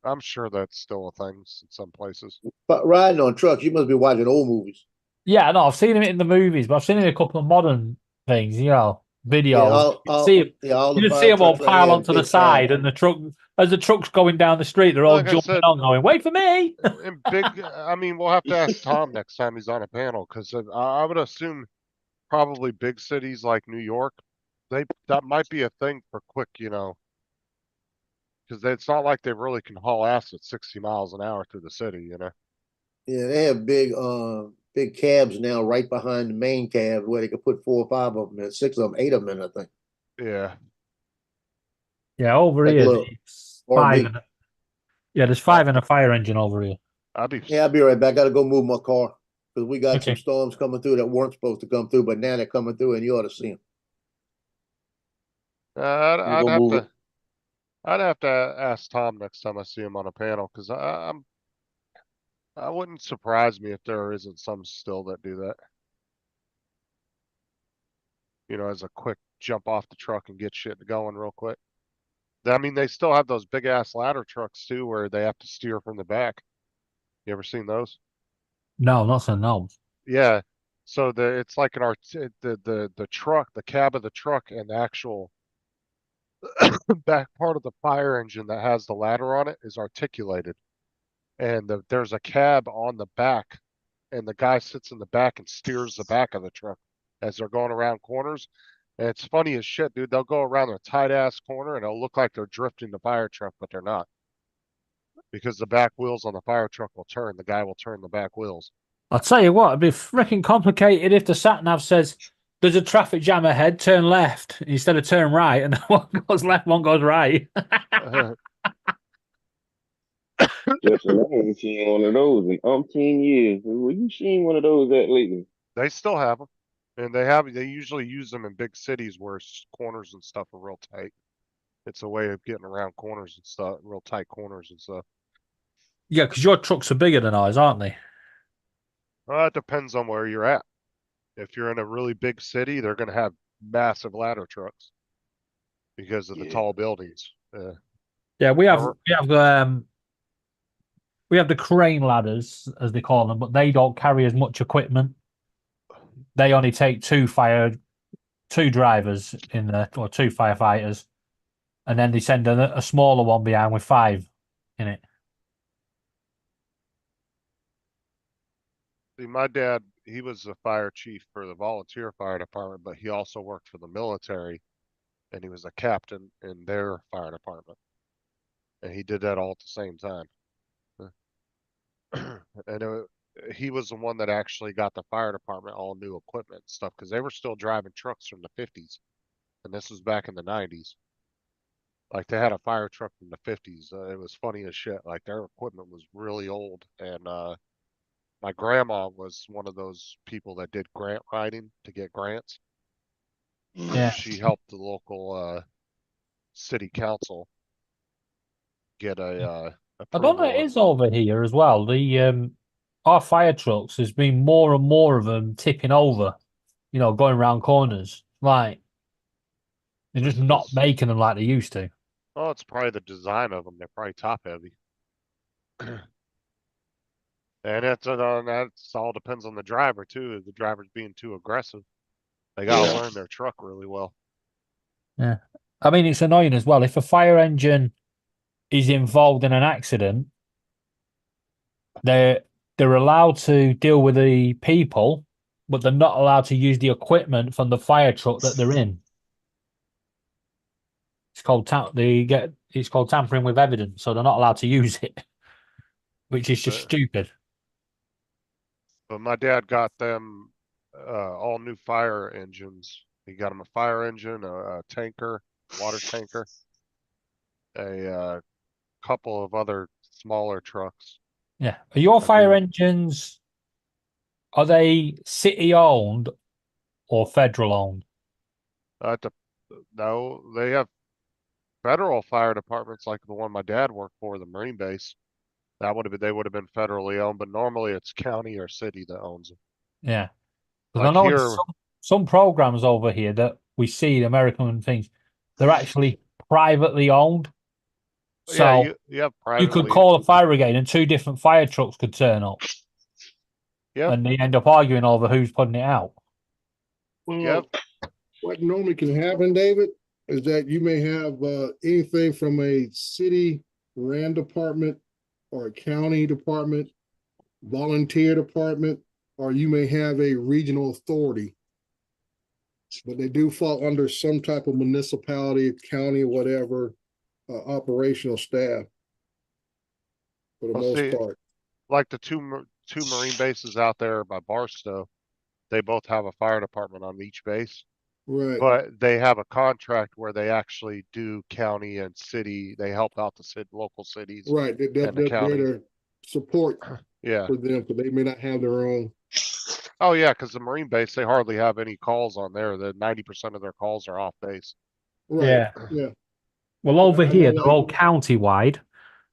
S6: I'm sure that's still a thing in some places.
S3: But riding on trucks, you must be watching old movies.
S9: Yeah, no, I've seen him in the movies, but I've seen him in a couple of modern things, videos. You just see them all pile onto the side, and as the truck's going down the street, they're all
S6: Like I
S9: jumping
S6: said,
S9: on, going, "Wait for me!"
S6: in big, I mean, we'll have to ask Tom next time he's on a panel, because I would assume probably big cities like New York, that might be a thing for quick, because it's not like they really can haul ass at 60 miles an hour through the city.
S3: Yeah, they have big cabs now right behind the main cab where they could put 4 or 5 of them in, 6 of them, 8 of them in, I think.
S6: Yeah.
S9: Yeah, over
S3: Like a
S9: here,
S3: little
S9: there's
S3: RV.
S9: five. There's 5 in a fire engine over here.
S6: I'll be
S3: right back. I gotta go move my car because we got some
S9: Okay.
S3: storms coming through that weren't supposed to come through, but now they're coming through, and you ought to see them.
S6: I'd
S3: go
S6: have
S3: move
S6: to.
S3: it.
S6: I'd have to ask Tom next time I see him on a panel, because I wouldn't surprise me if there isn't some still that do that. As a quick jump off the truck and get shit going real quick. I mean, they still have those big ass ladder trucks too, where they have to steer from the back. You ever seen those?
S9: No, not so no.
S6: Yeah. So it's like the truck, the cab of the truck, and the actual back part of the fire engine that has the ladder on it is articulated. And there's a cab on the back, and the guy sits in the back and steers the back of the truck as they're going around corners. And it's funny as shit, dude. They'll go around a tight ass corner and it'll look like they're drifting the fire truck, but they're not. Because the back wheels on the fire truck will turn. The guy will turn the back wheels.
S9: I'll tell you what, it'd be freaking complicated if the sat nav says there's a traffic jam ahead, turn left instead of turn right, and one goes left, one goes right.
S7: Listen, I haven't seen one of those in umpteen years. Where you seen one of those at lately?
S6: They still have them. And they usually use them in big cities where corners and stuff are real tight. It's a way of getting around corners and stuff, real tight corners and stuff.
S9: Yeah, because your trucks are bigger than ours, aren't they?
S6: It depends on where you're at. If you're in a really big city, they're going to have massive ladder trucks because of the tall buildings.
S9: Yeah, we have the crane ladders, as they call them, but they don't carry as much equipment. They only take 2 fire 2 drivers in there, or 2 firefighters, and then they send a smaller one behind with 5 in it.
S6: See, my dad, he was a fire chief for the volunteer fire department, but he also worked for the military, and he was a captain in their fire department. And he did that all at the same time. And he was the one that actually got the fire department all new equipment and stuff, because they were still driving trucks from the 50s, and this was back in the 90s. Like, they had a fire truck from the 50s. It was funny as shit. Like, their equipment was really old, and my grandma was one of those people that did grant writing to get grants.
S9: Yeah.
S6: She helped the local city council get a
S9: I don't know, it is over here as well. The our fire trucks, there's been more and more of them tipping over, you know, going around corners. Like, they're just not making them like they used to.
S6: Oh, it's probably the design of them. They're probably top heavy. And that's all depends on the driver too. If the driver's being too aggressive, they gotta learn their truck really well.
S9: Yeah. I mean, it's annoying as well. If a fire engine is involved in an accident, they're allowed to deal with the people, but they're not allowed to use the equipment from the fire truck that they're in. It's called tampering with evidence, so they're not allowed to use it, which is just stupid.
S6: But my dad got them all new fire engines. He got them a fire engine, a tanker, water tanker, a couple of other smaller trucks.
S9: Yeah. Are your fire engines, are they city owned or federal owned?
S6: No, they have federal fire departments like the one my dad worked for, the Marine base. They would have been federally owned, but normally it's county or city that owns them.
S9: Yeah. Because
S6: Like
S9: I know
S6: here,
S9: some programs over here that we see, American things, they're actually privately owned. So
S6: yeah, you have
S9: you could
S6: privately.
S9: call a fire brigade and 2 different fire trucks could turn up.
S6: Yep.
S9: And they end up arguing over who's putting it out.
S11: Well, what normally can happen, David, is that you may have anything from a city RAN department or a county department, volunteer department, or you may have a regional authority. But they do fall under some type of municipality, county, whatever, operational staff for the most part.
S6: Like the two Marine bases out there by Barstow, they both have a fire department on each base.
S11: Right.
S6: But they have a contract where they actually do county and city. They help out the local cities.
S11: Right. They're to support
S6: yeah.
S11: for them, but they may not have their own.
S6: Oh yeah, because the Marine base, they hardly have any calls on there. The 90% of their calls are off base.
S11: Right.
S9: Yeah.
S11: Yeah.
S9: Well, over here, they're all county-wide.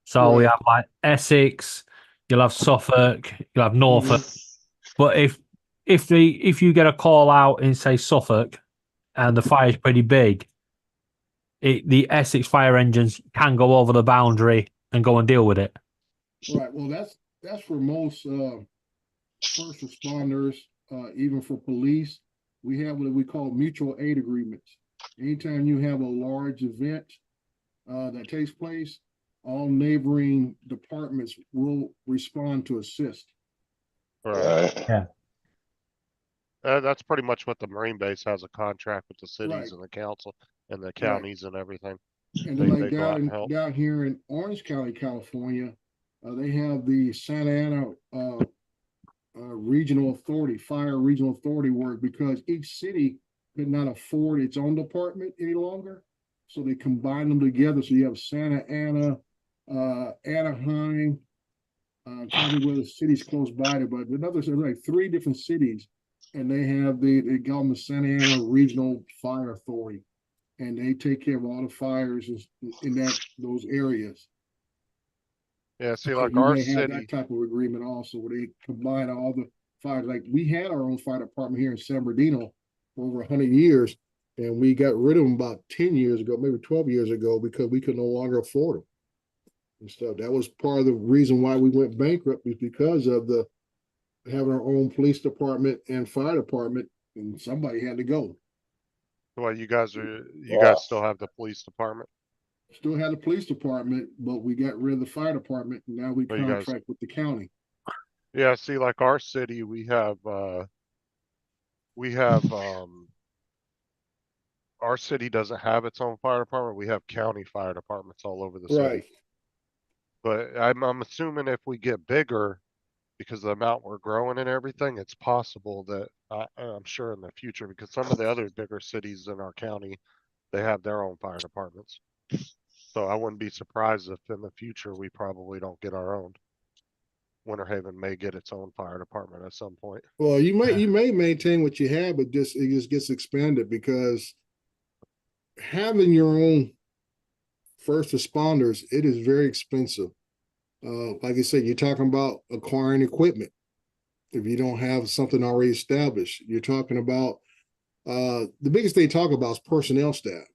S9: So we have like Essex, you'll have Suffolk, you'll have Norfolk. But if you get a call out in, say, Suffolk, and the fire's pretty big, the Essex fire engines can go over the boundary and go and deal with it.
S11: Right. Well, that's for most first responders, even for police. We have what we call mutual aid agreements. Anytime you have a large event that takes place, all neighboring departments will respond to assist.
S6: Right.
S9: Yeah.
S6: That's pretty much what the Marine base has a contract with the cities and the council and the counties and everything.
S11: And then like down here in Orange County, California, they have the Santa Ana Regional Authority, Fire Regional Authority work, because each city could not afford its own department any longer. So they combine them together. So you have Santa Ana, Anaheim, probably where the cities close by there, but there's like 3 different cities, and they have they call them the Santa Ana Regional Fire Authority, and they take care of all the fires in those areas.
S6: Yeah, see,
S11: so
S6: like
S11: you
S6: our
S11: may
S6: city,
S11: have that type of agreement also, where they combine all the fires. Like we had our own fire department here in San Bernardino for over 100 years, and we got rid of them about 10 years ago, maybe 12 years ago, because we could no longer afford them and stuff. That was part of the reason why we went bankrupt, is because of having our own police department and fire department, and somebody had to go.
S6: Well, you guys
S3: Wow.
S6: still have the police department?
S11: Still had a police department, but we got rid of the fire department. And now we
S6: Oh, you guys-
S11: contract with the county.
S6: Yeah, see, like our city, we have, our city doesn't have its own fire department. We have county fire departments all over the
S11: Right.
S6: city. But I'm assuming if we get bigger, because of the amount we're growing and everything, it's possible that I'm sure in the future, because some of the other bigger cities in our county, they have their own fire departments. So I wouldn't be surprised if in the future we probably don't get our own. Winter Haven may get its own fire department at some point.
S11: Well, you may maintain what you have, but it just gets expanded because having your own first responders, it is very expensive. Like I said, you're talking about acquiring equipment. If you don't have something already established, you're talking about the biggest they talk about is personnel staff.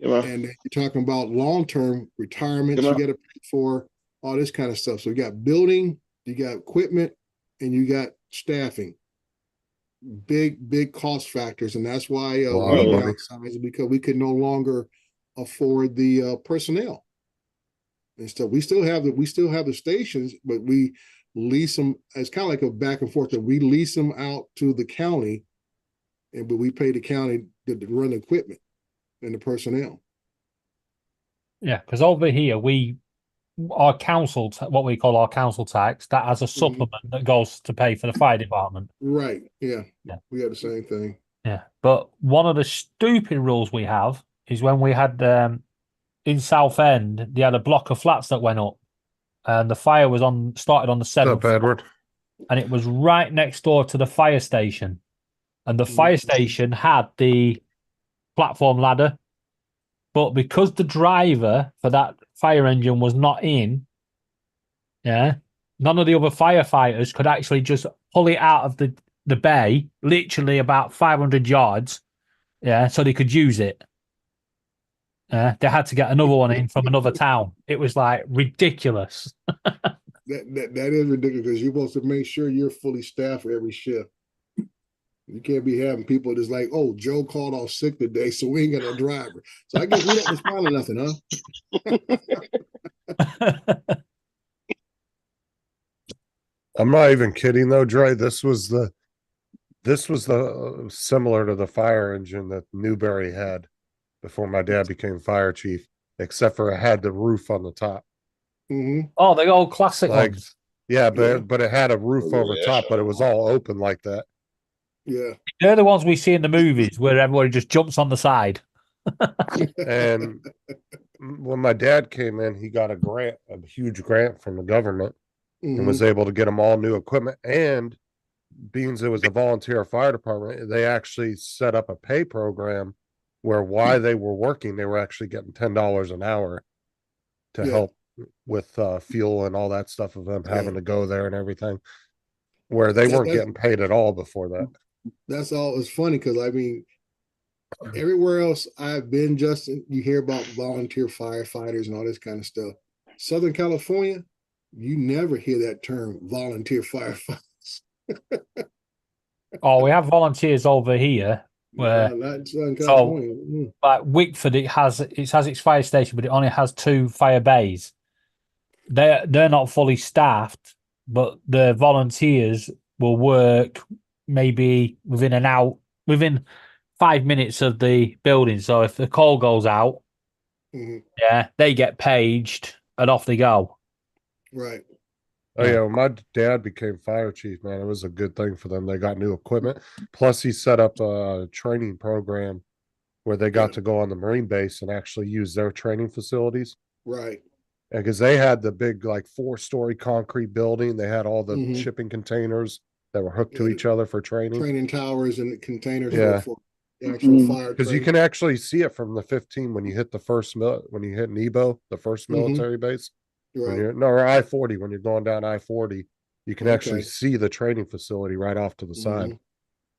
S11: And you're talking about long-term retirements, you got to pay for all this kind of stuff. So you got building, you got equipment, and you got staffing. Big cost factors, and that's why we downsized, because we could no longer afford the personnel and stuff. We still have the stations, but we lease them. It's kind of like a back and forth that we lease them out to the county, but we pay the county to run the equipment and the personnel.
S9: Yeah, because over here our council, what we call our council tax, that has a supplement that goes to pay for the fire department.
S11: Right. Yeah. We have the same thing.
S9: Yeah, but one of the stupid rules we have is when we had in Southend, they had a block of flats that went up, and the fire was started on the 7th floor,
S8: Edward?
S9: and it was right next door to the fire station, and the fire station had the platform ladder, but because the driver for that fire engine was not in, none of the other firefighters could actually just pull it out of the bay, literally about 500 yards, so they could use it. They had to get another one in from another town. It was like ridiculous.
S11: That is ridiculous, because you're supposed to make sure you're fully staffed for every shift. You can't be having people just like, oh, Joe called off sick today, so we ain't got no driver. So I guess we don't respond to nothing, huh?
S8: I'm not even kidding though, Dre. This was the similar to the fire engine that Newberry had before my dad became fire chief, except for it had the roof on the top.
S9: Oh, the old classic ones.
S8: Yeah, but it had a roof over top, but it was all open like that.
S11: Yeah.
S9: They're the ones we see in the movies where everybody just jumps on the side.
S8: And when my dad came in, he got a huge grant from the government, and was able to get them all new equipment. And being it was a volunteer fire department, they actually set up a pay program where while they were working, they were actually getting $10 an hour to help with fuel and all that stuff of them having to go there and everything, where they weren't getting paid at all before that.
S11: That's all. It's funny because I mean, everywhere else I've been, Justin, you hear about volunteer firefighters and all this kind of stuff. Southern California, you never hear that term, volunteer firefighters.
S9: Oh, we have volunteers over here. Where
S11: not in Southern California.
S9: Like Wickford, it has its fire station, but it only has 2 fire bays. They're not fully staffed, but the volunteers will work maybe within 5 minutes of the building. So if the call goes out, they get paged and off they go.
S11: Right.
S8: Oh yeah, when my dad became fire chief, man, it was a good thing for them. They got new equipment. Plus he set up a training program where they got to go on the Marine base and actually use their training facilities.
S11: Right.
S8: Because they had the big, like 4-story concrete building. They had all the shipping containers that were hooked to each other for training.
S11: Training towers and containers for
S8: Yeah.
S11: actual fire.
S8: Because you can actually see it from the 15 when you hit when you hit Nebo, the first military base.
S11: Right.
S8: Or I-40, when you're going down I-40, you can actually see the training facility right off to the side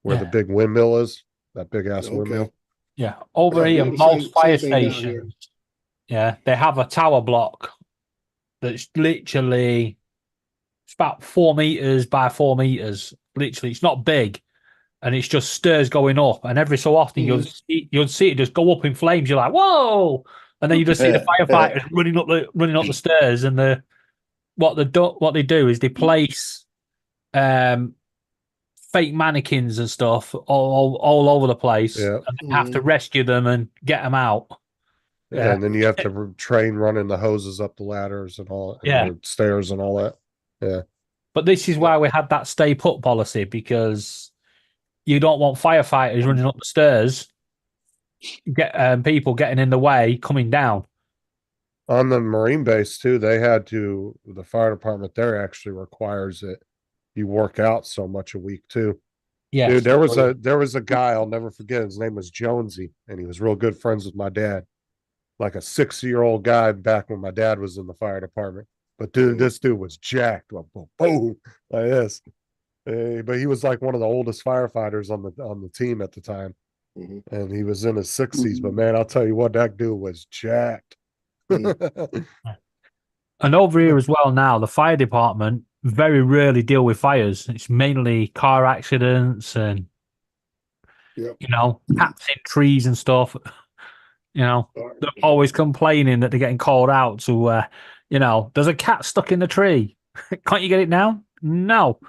S8: where the big windmill is, that big ass windmill.
S9: Yeah. Over here, most fire stations, they have a tower block that's literally, it's about 4 meters by 4 meters. Literally, it's not big, and it's just stairs going up, and every so often you'll see it just go up in flames. You're like, whoa! And then you just see the firefighters running up the stairs, and what they do is they place fake mannequins and stuff all over the place, and they have to rescue them and get them out.
S8: Yeah, and then you have to train running the hoses up the ladders and all, and the stairs and all that. Yeah.
S9: But this is why we had that stay put policy, because you don't want firefighters running up the stairs, people getting in the way coming down.
S8: On the Marine base too, the fire department there actually requires that you work out so much a week too.
S9: Yeah.
S8: Dude, there was a guy, I'll never forget, his name was Jonesy, and he was real good friends with my dad. Like a 60-year-old guy back when my dad was in the fire department. But dude, this dude was jacked. Boom, like this. But he was like one of the oldest firefighters on the team at the time. And he was in his 60s. But man, I'll tell you what, that dude was jacked.
S9: And over here as well now, the fire department very rarely deal with fires. It's mainly car accidents and cats in trees and stuff. They're always complaining that they're getting called out to, there's a cat stuck in the tree. Can't you get it down? No.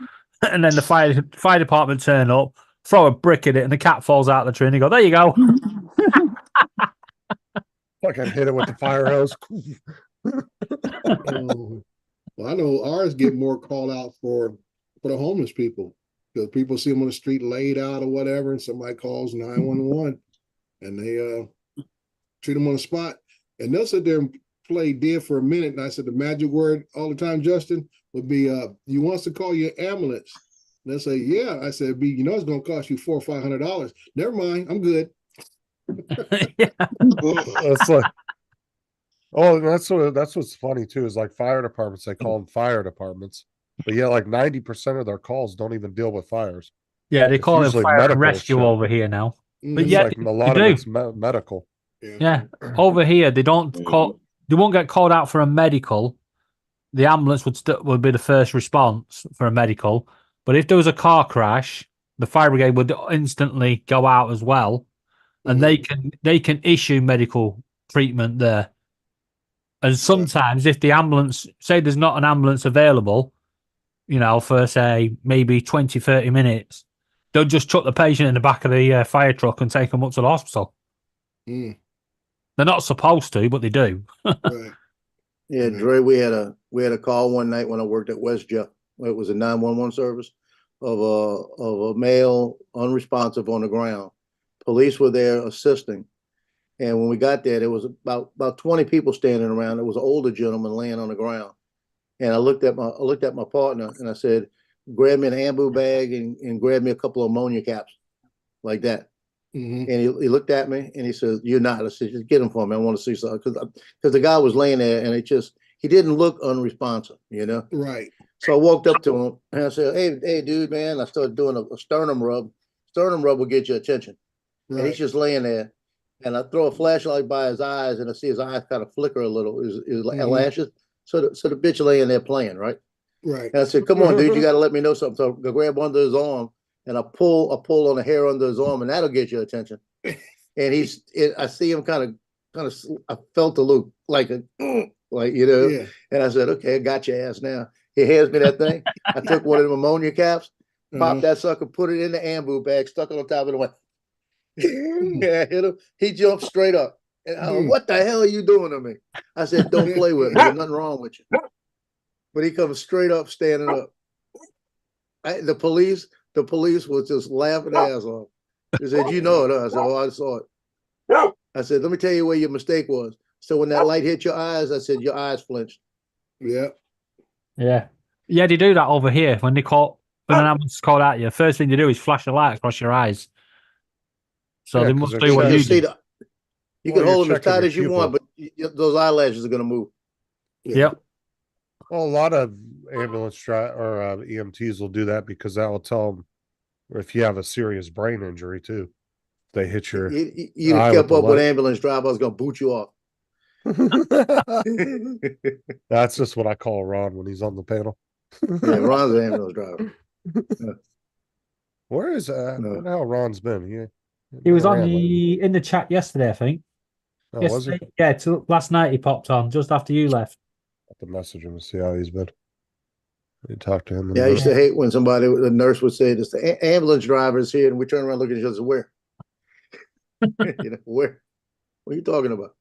S9: And then the fire department turn up, throw a brick at it, and the cat falls out of the tree, and they go, there you go.
S8: Fucking hit it with the fire hose.
S11: Well, I know ours get more called out for the homeless people, because people see them on the street laid out or whatever, and somebody calls 911, and they treat them on the spot, and they'll sit there and play dead for a minute. And I said the magic word all the time, Justin, would be, you wants to call your ambulance? And they'll say, yeah. I said, it's going to cost you $400 or $500. Never mind, I'm good.
S8: That's like, that's what's funny too, is like fire departments, they call them fire departments, but yeah, like 90% of their calls don't even deal with fires.
S9: Yeah, they call it fire and rescue over here now. But
S8: yeah, like a lot of it's medical.
S9: Yeah, over here they won't get called out for a medical. The ambulance would be the first response for a medical. But if there was a car crash, the fire brigade would instantly go out as well, and they can issue medical treatment there. And sometimes if the ambulance, say there's not an ambulance available, for say maybe 20, 30 minutes, they'll just chuck the patient in the back of the fire truck and take them up to the hospital. They're not supposed to, but they do.
S11: Right.
S3: Yeah, Dre, we had a call one night when I worked at WestJet. It was a 911 service of a male unresponsive on the ground. Police were there assisting, and when we got there, there was about 20 people standing around. There was an older gentleman laying on the ground, and I looked at my partner and I said, "Grab me an ambu bag and grab me a couple of ammonia caps, like that." And he looked at me and he said, "You're not." I said, "Just get him for me. I want to see something." Because the guy was laying there and he didn't look unresponsive,
S11: Right.
S3: So I walked up to him and I said, hey, dude, man. I started doing a sternum rub. Sternum rub will get your attention. Right. And he's just laying there. And I throw a flashlight by his eyes and I see his eyes kind of flicker a little, his lashes. So the bitch laying there playing, right?
S11: Right.
S3: And I said, "Come on, dude, you got to let me know something." So I grab under his arm and I pull on the hair under his arm, and that'll get your attention. And I see him kind of, I felt a look like and I said, "Okay, I got your ass now." He hands me that thing. I took one of them ammonia caps, popped that sucker, put it in the ambu bag, stuck it on top of it, and went, yeah, hit him. He jumped straight up. And I went, "What the hell are you doing to me?" I said, "Don't play with me. There's nothing wrong with you." But he comes straight up, standing up. The police was just laughing their ass off. They said, "You know it, huh?" I said, "Oh, I saw it." I said, "Let me tell you where your mistake was." So when that light hit your eyes, I said, "Your eyes flinched."
S11: Yeah.
S9: Yeah. Yeah, they do that over here. When an ambulance is called out, you first thing they do is flash a light across your eyes. So they must do what you do.
S3: You can hold them as tight as you want, but those eyelashes are going to move.
S9: Yep.
S8: Well, a lot of ambulance or EMTs will do that because that will tell them if you have a serious brain injury too. They hit your.
S3: You kept up with ambulance driver, I was going to boot you off.
S8: That's just what I call Ron when he's on the panel.
S3: Yeah, Ron's an ambulance driver.
S8: Where is I
S3: No.
S8: wonder how Ron's been.
S9: He was on
S8: around lately.
S9: in the chat yesterday, I think.
S8: Oh, was he?
S9: Yesterday, yeah, last night he popped on just after you left.
S8: I have to message him and see how he's been. You talk to him. In
S3: Yeah,
S8: a
S3: I used to
S8: minute.
S3: hate when somebody, the nurse would say, "This the ambulance driver is here," and we turn around, look at each other, where? You know, where? What are you talking about?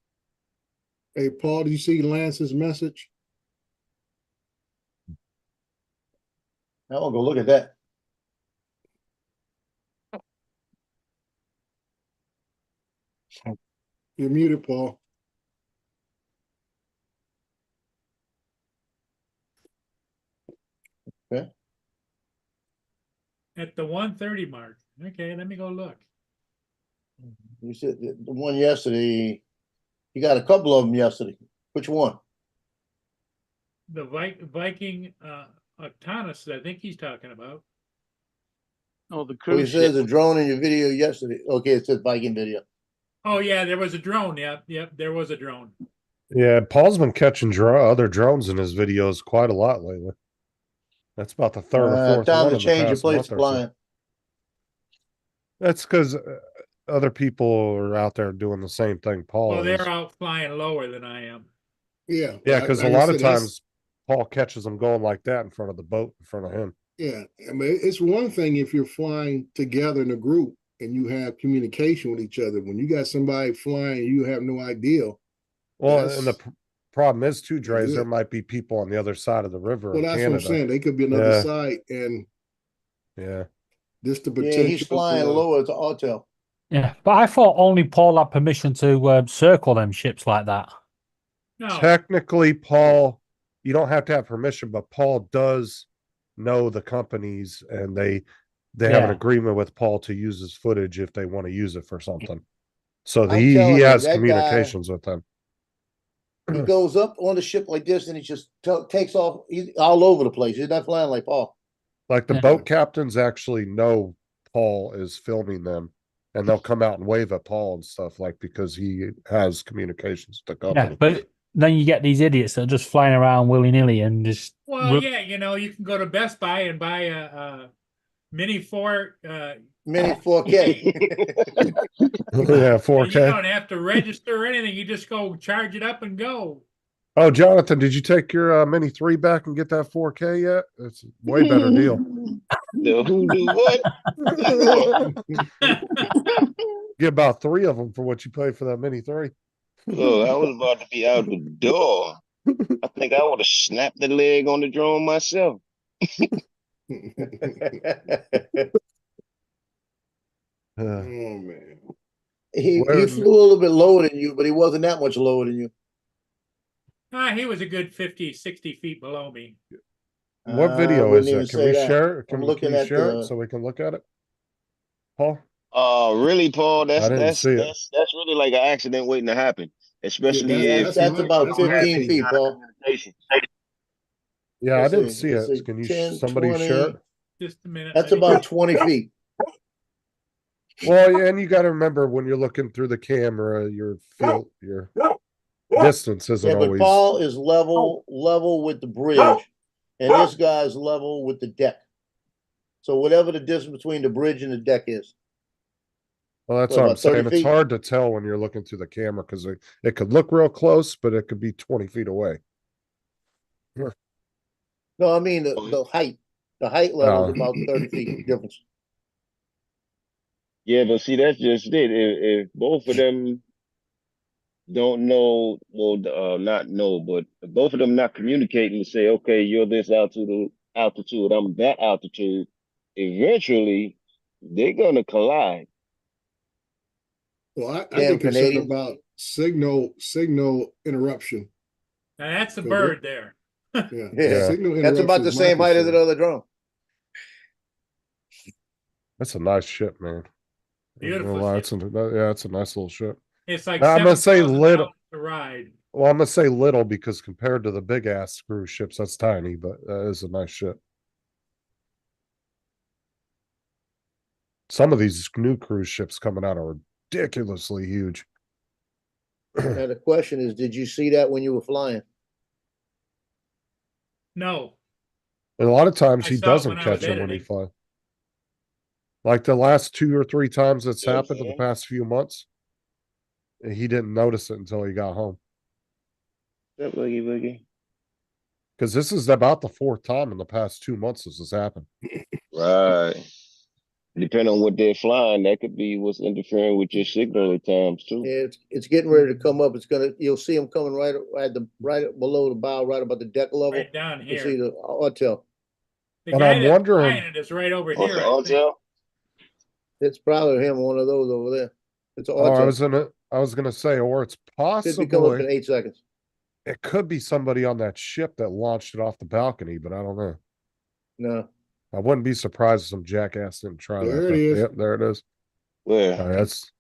S11: Hey, Paul, do you see Lance's message?
S3: I want to go look at that.
S11: You're muted, Paul.
S1: At the 1:30 mark. Okay, let me go look.
S3: You said the one yesterday. You got a couple of them yesterday. Which one?
S1: The Viking Octanus, I think he's talking about.
S5: Oh, the
S3: Oh, he
S5: cruise
S3: says
S5: ship.
S3: a drone in your video yesterday. Okay, it says Viking video.
S1: Oh yeah, there was a drone. Yep, there was a drone.
S8: Yeah, Paul's been catching other drones in his videos quite a lot lately. That's about the third or fourth
S3: Time
S8: one
S3: to
S8: in the
S3: change your
S8: past
S3: place
S8: month
S3: of
S8: or so.
S3: flying.
S8: That's because other people are out there doing the same thing Paul
S1: Well,
S8: is.
S1: they're out flying lower than I am.
S11: Yeah.
S8: Yeah, because
S11: like
S8: a
S11: I
S8: lot of
S11: said, that's-
S8: times Paul catches them going like that in front of the boat in front of him.
S11: Yeah, I mean, it's one thing if you're flying together in a group and you have communication with each other. When you got somebody flying, you have no idea.
S8: Well, and the problem is too, Dre, is there
S11: good.
S8: might be people on the other side of the river
S11: Well,
S8: in
S11: that's
S8: Canada.
S11: what I'm saying. They could be another
S8: Yeah.
S11: side, and
S8: Yeah.
S11: just the
S3: Yeah,
S11: potential.
S3: he's flying lower to Autel.
S9: Yeah, but I thought only Paul had permission to circle them ships like that.
S1: No,
S8: Technically, Paul, you don't have to have permission, but Paul does know the companies, and they have an
S9: Yeah.
S8: agreement with Paul to use his footage if they want to use it for something. So
S3: I'm
S8: he
S3: telling you,
S8: has
S3: that guy-
S8: communications with them.
S3: He goes up on the ship like this, and he just takes off. He's all over the place. He's not flying like Paul.
S8: Like the
S9: Yeah.
S8: boat captains actually know Paul is filming them, and they'll come out and wave at Paul and stuff, like, because he has communications with the
S9: Yeah,
S8: company.
S9: but then you get these idiots that are just flying around willy nilly and just.
S1: well, yeah, you know, you can go to Best Buy and buy a Mini 4.
S3: Mini 4K.
S8: Yeah,
S1: You
S8: 4K.
S1: don't have to register or anything. You just go charge it up and go.
S8: Oh, Jonathan, did you take your Mini 3 back and get that 4K yet? It's a way better deal.
S7: The who do what?
S8: Get about 3 of them for what you paid for that Mini 3.
S7: Oh, I was about to be out the door. I think I would have snapped the leg on the drone myself.
S11: Oh man.
S3: He
S8: Where-
S3: flew a little bit lower than you, but he wasn't that much lower than you.
S1: He was a good 50, 60 feet below me.
S8: What
S3: I
S8: video
S3: wouldn't
S8: is
S3: even
S8: that? Can
S3: say
S8: we
S3: that.
S8: share it?
S3: I'm
S8: Can
S3: looking
S8: we
S3: at
S8: share
S3: the-
S8: it so we can look at it? Paul?
S7: Really, Paul?
S8: I didn't see it.
S7: That's really like an accident waiting to happen. Especially
S11: Yeah,
S7: if
S3: That's about
S11: that's
S3: 15
S11: my
S3: feet,
S11: opinion.
S3: Paul.
S7: communication.
S8: Yeah, I
S3: Let's
S8: didn't
S3: see,
S8: see
S3: let's
S8: it.
S3: see,
S8: Can you
S3: 10,
S8: somebody
S3: 20.
S8: share it?
S1: Just a minute.
S3: That's
S1: let me-
S3: about 20 feet.
S8: Well, yeah, and you got to remember when you're looking through the camera, your field, your distance isn't
S3: Yeah, but
S8: always.
S3: Paul is level with the bridge, and this guy's level with the deck. So whatever the distance between the bridge and the deck is.
S8: Well, that's
S3: What,
S8: what I'm
S3: about 30
S8: saying. It's
S3: feet?
S8: hard to tell when you're looking through the camera because it could look real close, but it could be 20 feet away.
S3: No, I mean the height. The height level is
S8: Oh.
S3: about 30 feet difference.
S7: Yeah, but see, that's just it. If both of them don't know, well, not know, but if both of them not communicating to say, okay, you're this altitude, I'm that altitude, eventually they're gonna collide.
S11: Well, I
S3: Damn
S11: get concerned
S3: Canadians.
S11: about signal interruption.
S1: Now that's a
S11: Okay.
S1: bird there.
S11: Yeah,
S3: Yeah.
S11: signal
S3: That's about
S11: interruption
S3: the
S11: is my
S3: same height as
S11: concern.
S3: the other drone.
S8: That's a nice ship, man.
S1: Beautiful
S8: Well,
S1: ship.
S8: it's a nice little ship.
S1: It's like
S8: Now, I'm gonna say
S1: 7,000
S8: little.
S1: miles to ride.
S8: Well, I'm gonna say little because compared to the big ass cruise ships, that's tiny, but that is a nice ship. Some of these new cruise ships coming out are ridiculously huge.
S3: Now the question is, did you see that when you were flying?
S1: No,
S8: And a lot of times
S1: I
S8: he
S1: saw it
S8: doesn't
S1: when I was
S8: catch them when he
S1: editing.
S8: flies. Like the last 2 or 3 times it's
S7: Yeah,
S8: happened in the
S7: man.
S8: past few months, he didn't notice it until he got home.
S7: That boogie boogie.
S8: Because this is about the 4th time in the past 2 months this has happened.
S7: Right. Depending on what they're flying, that could be what's interfering with your signal at times too.
S3: Yeah, it's getting ready to come up. You'll see them coming right below the bow, right about the deck level.
S1: Right down
S3: You see
S1: here.
S3: the Autel.
S1: The
S8: And
S1: guy
S8: I'm
S1: that's
S8: wondering-
S1: flying it is right over
S7: Oh,
S1: here.
S7: the
S1: I think.
S7: Autel?
S3: It's probably him, one of those over there. It's an
S8: Oh, I
S3: Autel.
S8: was gonna say, or it's
S3: Should be coming up in
S8: possibly
S3: 8 seconds.
S8: it could be somebody on that ship that launched it off the balcony, but I don't know.
S3: No.
S8: I wouldn't be surprised if some jackass didn't try that.
S11: There it
S8: but-
S11: is.
S8: Yep, there it is.
S7: Where?
S8: That's.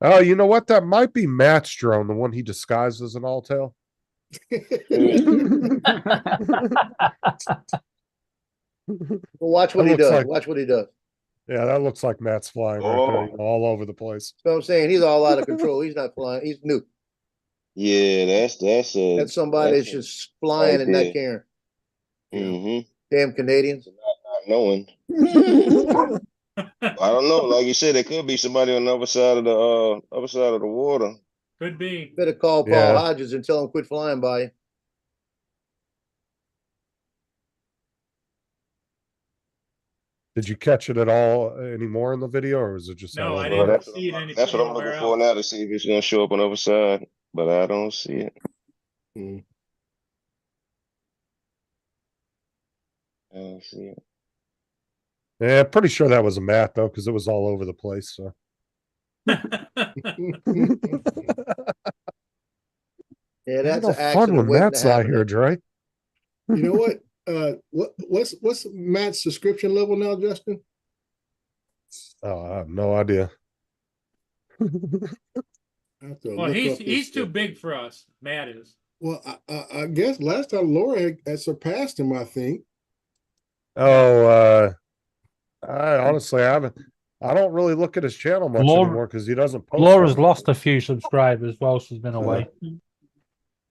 S8: Oh, you know what? That might be Matt's drone, the one he disguised as an Alltail.
S3: Well, watch what
S8: That
S3: he
S8: looks
S3: does.
S8: like-
S3: Watch what he does.
S8: Yeah, that looks like Matt's flying right there,
S7: Oh.
S8: you know, all over the place.
S3: So I'm saying he's all out of control. He's not flying. He's new.
S7: Yeah, that's
S3: That's somebody that's just flying and not caring.
S7: Mm-hmm.
S3: Damn Canadians.
S7: Not knowing. I don't know. Like you said, it could be somebody on the other side of the water.
S1: Could be.
S3: Better call Paul
S8: Yeah.
S3: Hodges and tell him quit flying by you.
S8: Did you catch it at all anymore in the video, or was it just
S1: No,
S8: all
S1: I
S8: over?
S1: didn't
S7: that's,
S1: see it
S7: that's what I'm
S1: anywhere
S7: looking for
S1: else.
S7: now to see if it's gonna show up on the other side, but I don't see it.
S11: Mm.
S7: I don't see it.
S8: Yeah, pretty sure that was a Matt though, because it was all over the place. So.
S3: Yeah, that's
S8: no
S3: an
S8: fun
S3: accident
S8: when
S3: waiting
S8: Matt's
S3: to
S8: not
S3: happen.
S8: here, Dre.
S11: You know what? What's Matt's subscription level now, Justin?
S8: Oh, I have no idea.
S11: I have to
S1: Well,
S11: look
S1: he's
S11: up his
S1: he's too
S11: stuff.
S1: big for us. Matt is.
S11: Well, I guess last time Laura had surpassed him, I think.
S8: Oh, I honestly haven't. I don't really look at his channel much
S9: Laura-
S8: anymore because he doesn't post.
S9: Laura's
S8: anything.
S9: lost a few subscribers while she's been away.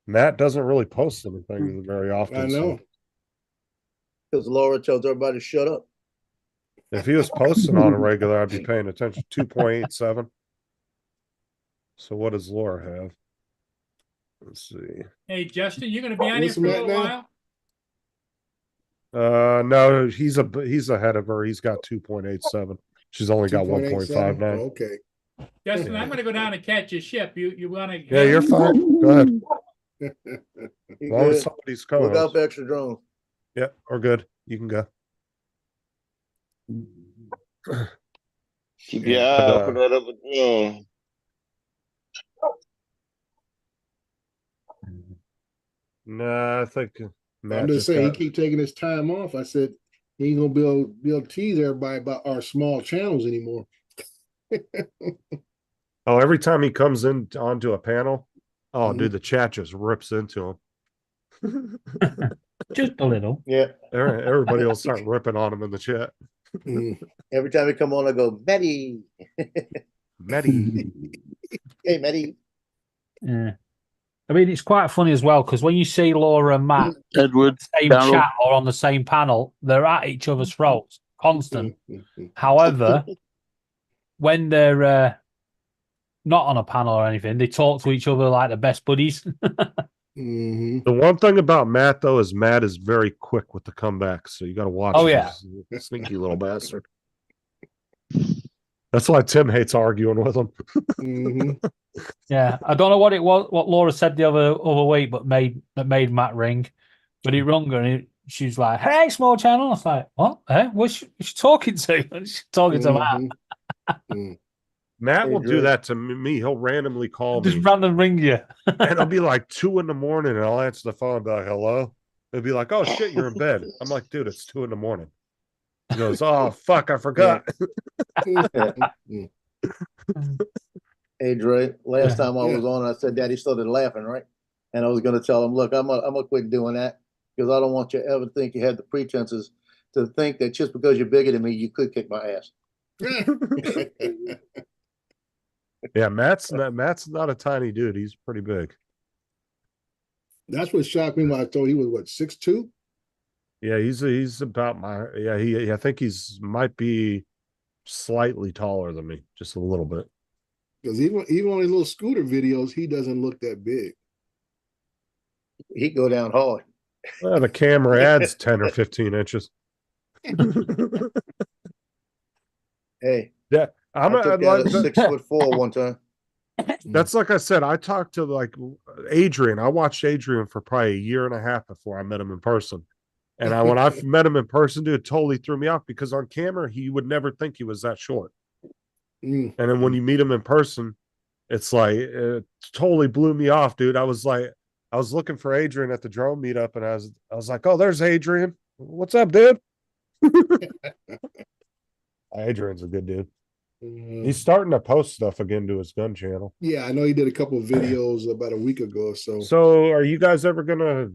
S8: Matt doesn't really post anything very often.
S11: I
S8: so
S11: know.
S3: Because Laura tells everybody to shut up.
S8: if he was posting on a regular, I'd be paying attention. 2.87. So what does Laura have? Let's see.
S1: Hey, Justin, you're going to be on here
S11: What's
S1: for a
S11: Matt
S1: little
S11: now?
S1: while?
S8: No, he's ahead of her. He's got 2.87. She's only got
S11: 2.87?
S8: 1.59.
S11: Okay.
S1: Justin, I'm going to go down and catch your ship. You want to?
S8: Yeah, you're fine. Go ahead.
S3: You
S8: As long as
S3: good?
S8: somebody's
S3: Look out
S8: co-host.
S3: for extra drones.
S8: Yeah, we're good. You can go.
S7: Keep your
S8: Yeah,
S7: eye
S8: but,
S7: out for that other drone.
S8: Nah, I think Matt
S11: I'm just saying
S8: got-
S11: he keep taking his time off. I said he ain't gonna be able to tease everybody about our small channels anymore.
S8: Oh, every time he comes in onto a panel, oh,
S11: Mhm.
S8: dude, the chat just rips into him.
S9: Just a little.
S3: Yeah.
S8: Everybody will start ripping on him in the chat.
S11: Mm.
S3: Every time he come on, I go, Betty.
S8: Matty.
S3: Hey, Betty.
S9: Yeah. I mean, it's quite funny as well because when you see Laura and Matt
S5: Edward,
S9: same
S5: Darryl.
S9: chat or on the same panel, they're at each other's throats, constant. However, when they're not on a panel or anything, they talk to each other like the best buddies.
S11: Mhm.
S8: The one thing about Matt though is Matt is very quick with the comebacks, so you got to watch.
S9: Oh,
S8: this sneaky little bastard. That's why Tim hates arguing with him.
S11: Mhm.
S9: Yeah, I don't know what it was, what Laura said the other week, but made Matt ring. But he rung her and she's like, "Hey, small channel." I was like, "What? What's she talking to?" She's talking to Matt.
S11: Mhm. Mm.
S8: Matt
S3: Hey,
S8: will do
S3: Drew.
S8: that to me. He'll randomly call
S9: Just
S8: me,
S9: random ring you.
S8: and it'll be like 2 in the morning, and I'll answer the phone and be like, "Hello." It'll be like, "Oh shit, you're in bed." I'm like, "Dude, it's 2 in the morning." He goes, "Oh fuck, I forgot."
S11: Mm.
S3: Hey, Dre, last
S9: Yeah.
S3: time I was on, I said Daddy started laughing, right? And I was going to tell him, look, I'm gonna quit doing that because I don't want you to ever think you had the pretenses to think that just because you're bigger than me, you could kick my ass.
S8: Yeah, Matt's not a tiny dude. He's pretty big.
S11: That's what shocked me when I thought he was what 6'2".
S8: Yeah, he's about my I think he's might be slightly taller than me, just a little bit.
S11: Because even on his little scooter videos, he doesn't look that big.
S3: He go down hard.
S8: The camera adds 10 or 15 inches.
S3: Hey,
S8: Yeah,
S3: I took down a 6'4" one time.
S8: That's like I said, I talked to like Adrian. I watched Adrian for probably a year and a half before I met him in person. And when I met him in person, dude, it totally threw me off because on camera, he would never think he was that short. And then when you meet him in person, it's like, it totally blew me off, dude. I was looking for Adrian at the drone meetup and I was like, oh, there's Adrian. What's up, dude? Adrian's a good dude. He's starting to post stuff again to his gun channel.
S11: Yeah, I know he did a couple of videos about a week ago or so.
S8: So are you guys ever gonna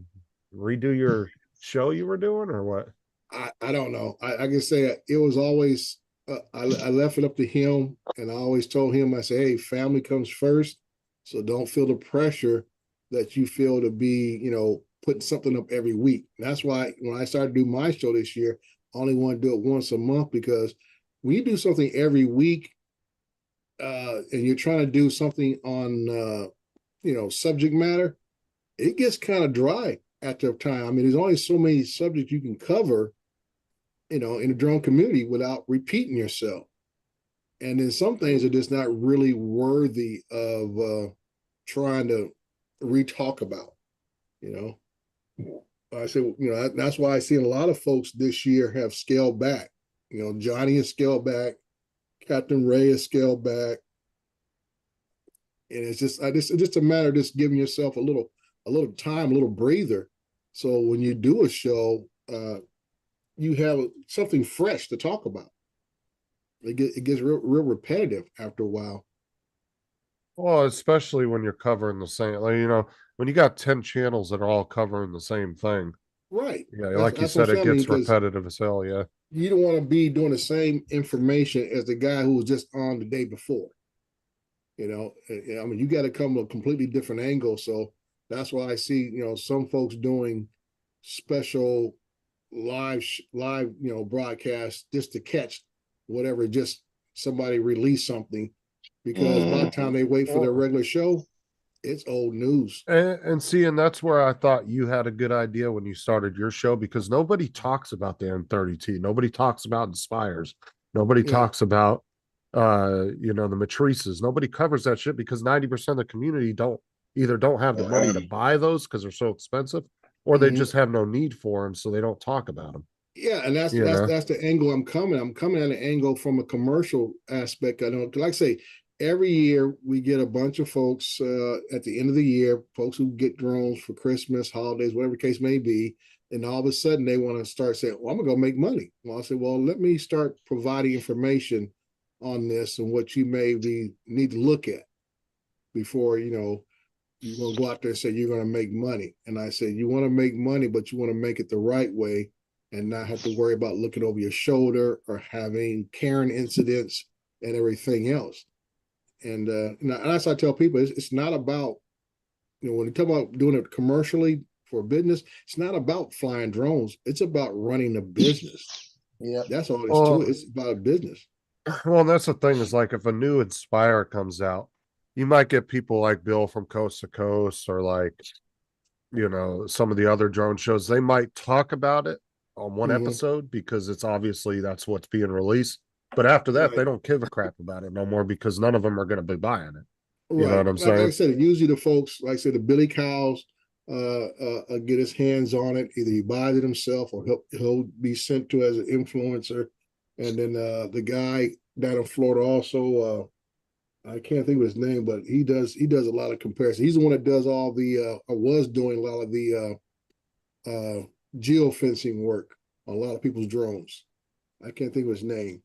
S8: redo your show you were doing or what?
S11: I don't know. I can say it was always I left it up to him, and I always told him, I say, hey, family comes first, so don't feel the pressure that you feel to be, putting something up every week. And that's why when I started to do my show this year, I only want to do it once a month, because when you do something every week, and you're trying to do something on subject matter, it gets kind of dry after a time. I mean, there's only so many subjects you can cover, in the drone community without repeating yourself. And then some things are just not really worthy of trying to re-talk about, I said, that's why I see a lot of folks this year have scaled back. Johnny has scaled back, Captain Ray has scaled back. And it's just a matter of just giving yourself a little time, a little breather. So when you do a show, you have something fresh to talk about. It gets real repetitive after a while.
S8: Well, especially when you're covering the same, when you got 10 channels that are all covering the same thing.
S11: Right.
S8: Yeah, like you said, it gets repetitive as hell, yeah.
S11: You don't want to be doing the same information as the guy who was just on the day before. I mean, you got to come to a completely different angle. So that's why I see, some folks doing special live, broadcasts just to catch whatever, just somebody release something, because by the time they wait for their regular show, it's old news.
S8: And that's where I thought you had a good idea when you started your show, because nobody talks about the M30T. Nobody talks about Inspires. Nobody talks about, the Matrices. Nobody covers that shit because 90% of the community don't have the money to buy those because they're so expensive, or they just have no need for them, so they don't talk about them.
S11: Yeah, and that's the angle I'm coming. I'm coming at an angle from a commercial aspect. I don't, like I say, every year we get a bunch of folks at the end of the year, folks who get drones for Christmas, holidays, whatever the case may be, and all of a sudden they want to start saying, well, I'm gonna go make money. Well, I say, well, let me start providing information on this and what you need to look at before you're gonna go out there and say you're gonna make money. And I said, you want to make money, but you want to make it the right way and not have to worry about looking over your shoulder or having Karen incidents and everything else. And that's what I tell people, it's not about, when you talk about doing it commercially for business, it's not about flying drones. It's about running a business. Yeah, that's all it's to it. It's about a business.
S8: Well, that's the thing, is like if a new Inspire comes out, you might get people like Bill from Coast to Coast, or like, some of the other drone shows. They might talk about it on one episode because it's obviously that's what's being released. But after that, they don't give a crap about it no more, because none of them are going to be buying it. You know what I'm saying?
S11: Like I said, usually the folks, like I said, the Billy Cows get his hands on it. Either he buys it himself or he'll be sent to as an influencer. And then the guy down in Florida also, I can't think of his name, but he does a lot of comparison. He's the one that does all the or was doing a lot of the geofencing work on a lot of people's drones. I can't think of his name.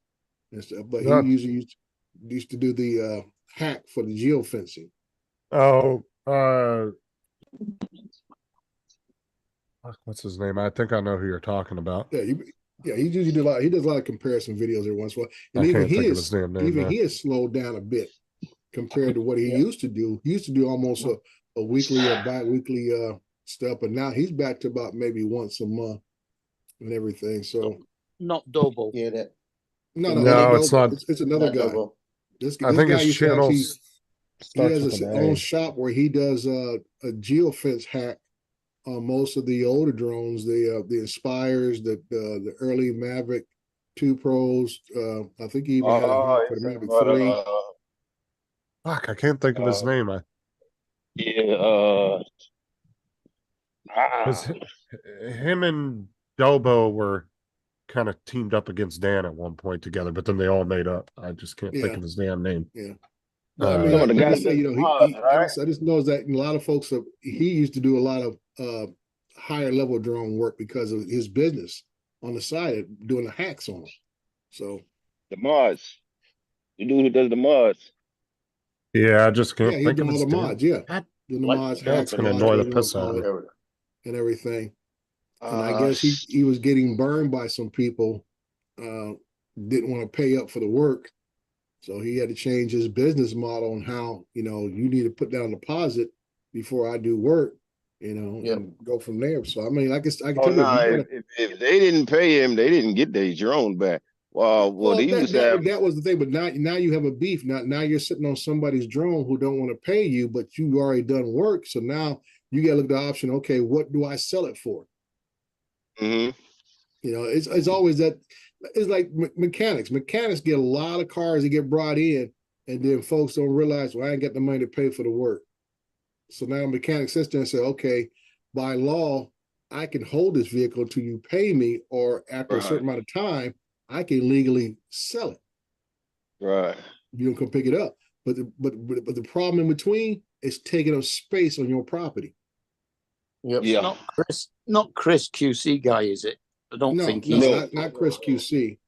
S11: But he usually used to do the hack for the geofencing.
S8: What's his name? I think I know who you're talking about.
S11: Yeah, he usually does a lot of comparison videos every once in a while. And even he has slowed down a bit compared to what he used to do. He used to do almost a weekly or bi-weekly stuff, but now he's back to about maybe once a month and everything. So
S5: not double.
S3: Yeah,
S11: No,
S8: No, it's not.
S11: It's another guy.
S3: Novo.
S11: This
S8: I
S11: this
S8: think
S11: guy
S8: his
S11: used to actually.
S8: channels
S11: He
S8: starts
S11: has
S8: with
S11: his
S8: an
S11: own
S8: A.
S11: shop where he does a geofence hack on most of the older drones, the Inspires, the early Mavic 2 Pros. I think he even had a hack for the Mavic 3.
S8: Fuck, I can't think of his name.
S7: Yeah.
S8: Because him and Dobo were kind of teamed up against Dan at one point together, but then they all made up. I just can't think
S11: Yeah.
S8: of his damn name.
S11: Yeah. But I mean,
S7: Some of the
S11: like I
S7: guys
S11: say,
S7: that
S11: you know,
S7: mod, right?
S11: I just know that a lot of folks, he used to do a lot of higher level drone work because of his business on the side, doing the hacks on them. So
S7: The mods. The dude who does the mods.
S8: Yeah, I just
S11: yeah,
S8: can't
S11: he
S8: think
S11: do
S8: of
S11: all
S8: his
S11: the
S8: damn.
S11: mods, yeah,
S6: God,
S11: doing the
S6: like
S11: mods,
S6: the
S11: hacks,
S8: That's gonna
S11: mods,
S8: annoy the
S11: whatever you want
S8: piss
S11: to
S8: out
S11: call
S8: of
S11: it,
S8: me.
S11: and everything. And I guess he was getting burned by some people, didn't want to pay up for the work. So he had to change his business model on how, you know, you need to put down a deposit before I do work, you know,
S3: Yep.
S11: and go from there. So I mean, I can
S7: Oh
S11: tell you,
S7: no!
S11: if you gotta,
S7: If they didn't pay him, they didn't get their drone back. Well, they used to have.
S11: that was the thing, but now you have a beef. Now you're sitting on somebody's drone who don't want to pay you, but you've already done work. So now you got to look at the option. Okay, what do I sell it for?
S7: Mhm.
S11: You know, it's always that. It's like mechanics. Mechanics get a lot of cars that get brought in, and then folks don't realize, well, I ain't got the money to pay for the work. So now mechanics sit there and say, okay, by law, I can hold this vehicle until you pay me, or after a certain amount of time, I can legally sell it.
S7: Right.
S11: You don't come pick it up. But the problem in between is taking up space on your property.
S3: Yep.
S7: Yeah.
S5: Not Chris QC guy, is it? I don't
S11: No,
S5: think
S11: no,
S5: he's.
S11: not Chris QC.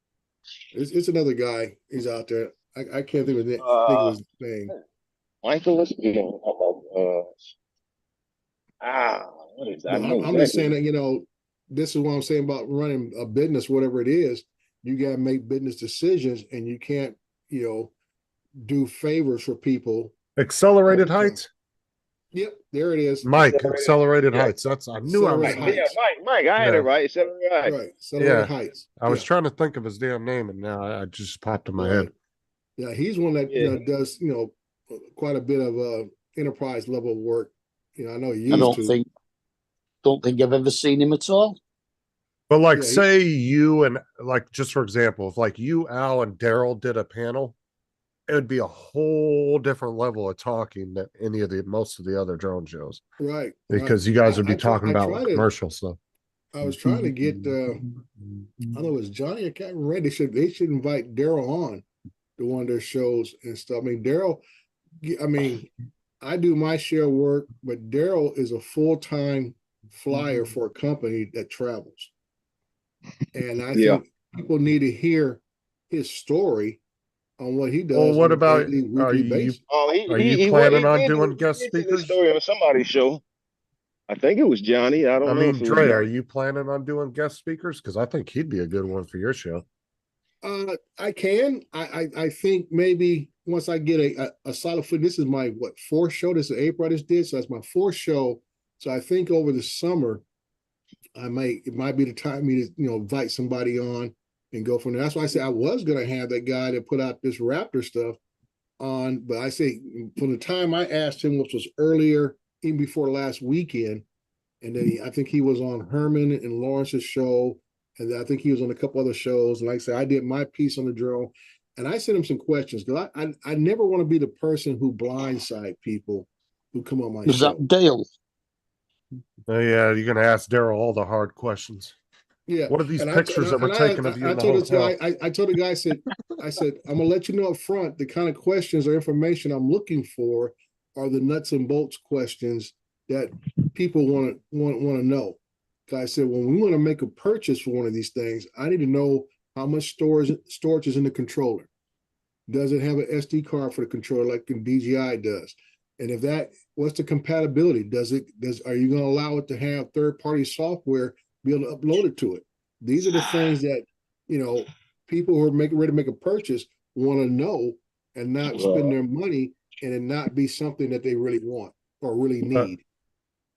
S11: It's another guy. He's out there. I can't think of his name.
S7: Michael, what is that? I
S11: But
S7: know
S11: I'm just
S7: exactly.
S11: saying that, you know, this is what I'm saying about running a business, whatever it is. You got to make business decisions, and you can't, you know, do favors for people.
S8: Accelerated Heights?
S11: Yep, there it is.
S8: Mike, Accelerated
S7: Yeah.
S8: Heights. I knew I was.
S11: Accelerated Heights.
S7: Mike, I had
S8: Yeah.
S7: it right. It's right.
S11: Right, Accelerated
S8: Yeah.
S11: Heights.
S8: I was
S11: Yeah.
S8: trying to think of his damn name, and now I just popped in my head.
S11: Yeah, he's one that
S7: Yeah.
S11: does, you know, quite a bit of enterprise level work. You know, I know he
S5: I
S11: used to.
S5: don't think I've ever seen him at all.
S8: But like,
S11: Yeah,
S8: say you and like, just for example, if like you, Al, and Daryl did a panel, it would be a whole different level of talking than most of the other drone shows.
S11: Right.
S8: Because you guys would be
S11: I
S8: talking about
S11: tried to-
S8: commercial stuff.
S11: I was trying to get I don't know, it was Johnny, I can't remember. They should invite Daryl on to one of their shows and stuff. I mean, Daryl, I do my share of work, but Daryl is a full-time flyer for a company that travels. And I think people need to hear his story on what he does.
S8: Well, what
S11: on a
S8: about,
S11: daily,
S8: are
S11: weekly
S8: you,
S11: basis.
S7: Oh,
S8: are you planning on
S7: did
S8: doing
S7: he
S8: guest
S7: did tell this
S8: speakers?
S7: story on somebody's show. I think it was Johnny. I don't
S8: I
S7: know
S8: mean,
S7: if it was
S8: Dre, are
S7: Johnny.
S8: you planning on doing guest speakers? Because I think he'd be a good one for your show.
S11: I can. I think maybe once I get a solid foot. This is my fourth show. This is April I just did, so that's my fourth show. So I think over the summer, it might be the time me to invite somebody on and go from there. That's why I said I was gonna have that guy that put out this Raptor stuff on, but I say from the time I asked him, which was earlier, even before last weekend, and then I think he was on Herman and Lawrence's show. And I think he was on a couple other shows. And like I said, I did my piece on the drone, and I sent him some questions because I never want to be the person who blindside people who come on my
S5: Was
S11: show.
S5: that Dale?
S8: Yeah, you're gonna ask Daryl all the hard questions.
S11: Yeah.
S8: What are these
S11: And
S8: pictures that were taken of you in the hotel?
S11: I told the guy, I said, I'm gonna let you know up front the kind of questions or information I'm looking for are the nuts and bolts questions that people want to know. I said, when we want to make a purchase for one of these things, I need to know how much storage is in the controller. Does it have an SD card for the controller like the DJI does? And if that, what's the compatibility? Are you going to allow it to have third-party software be able to upload it to it? These are the things that, people who are ready to make a purchase want to know and not spend their money and it not be something that they really want or really need.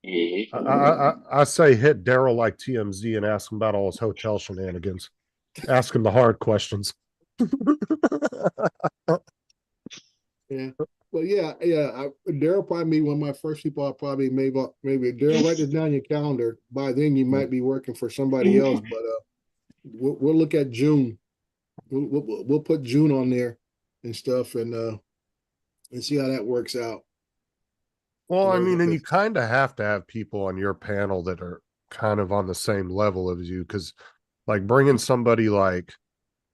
S8: I say hit Daryl like TMZ and ask him about all his hotel shenanigans. Ask him the hard questions.
S11: Yeah. Well, yeah. Daryl probably be one of my first people. I'll probably maybe Daryl, write this down on your calendar. By then, you might be working for somebody else, but we'll look at June. We'll put June on there and stuff, and see how that works out.
S8: Well, I
S11: You know,
S8: mean, and you
S11: if-
S8: kind of have to have people on your panel that are kind of on the same level as you, because like bringing somebody like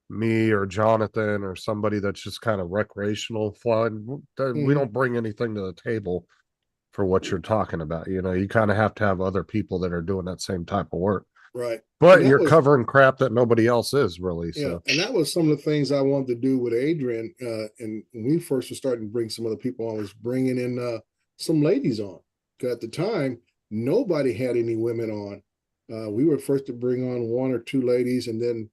S8: me or Jonathan or somebody that's just kind of recreational fun, we don't bring anything to the table for what you're talking about. You know, you kind of have to have other people that are doing that same type of work.
S11: Right.
S8: But
S11: And that
S8: you're
S11: was-
S8: covering crap that nobody else is really.
S11: Yeah,
S8: So
S11: and that was some of the things I wanted to do with Adrian. And when we first were starting to bring some other people on, was bringing in some ladies on. 'Cause at the time, nobody had any women on. We were first to bring on one or two ladies, and then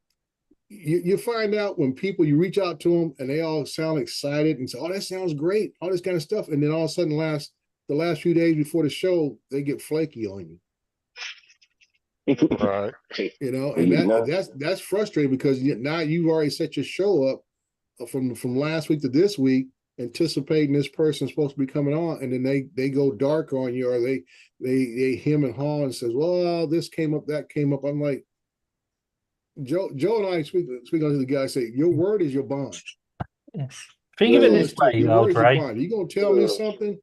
S11: you find out when people, you reach out to them and they all sound excited and say, "Oh, that sounds great," all this kind of stuff, and then all of a sudden, the last few days before the show, they get flaky on you.
S8: right.
S11: You know, and that's frustrating because now you've already set your show up from last week to this week, anticipating this person's supposed to be coming on, and then they go dark on you, or they hem and haw and says, "Well, this came up, that came up." I'm like, Joe and I speak on the guy, say, "Your word is your bond."
S9: Think of it this way,
S11: Your
S9: though,
S11: word is your
S9: Dre.
S11: bond. You gonna tell me something,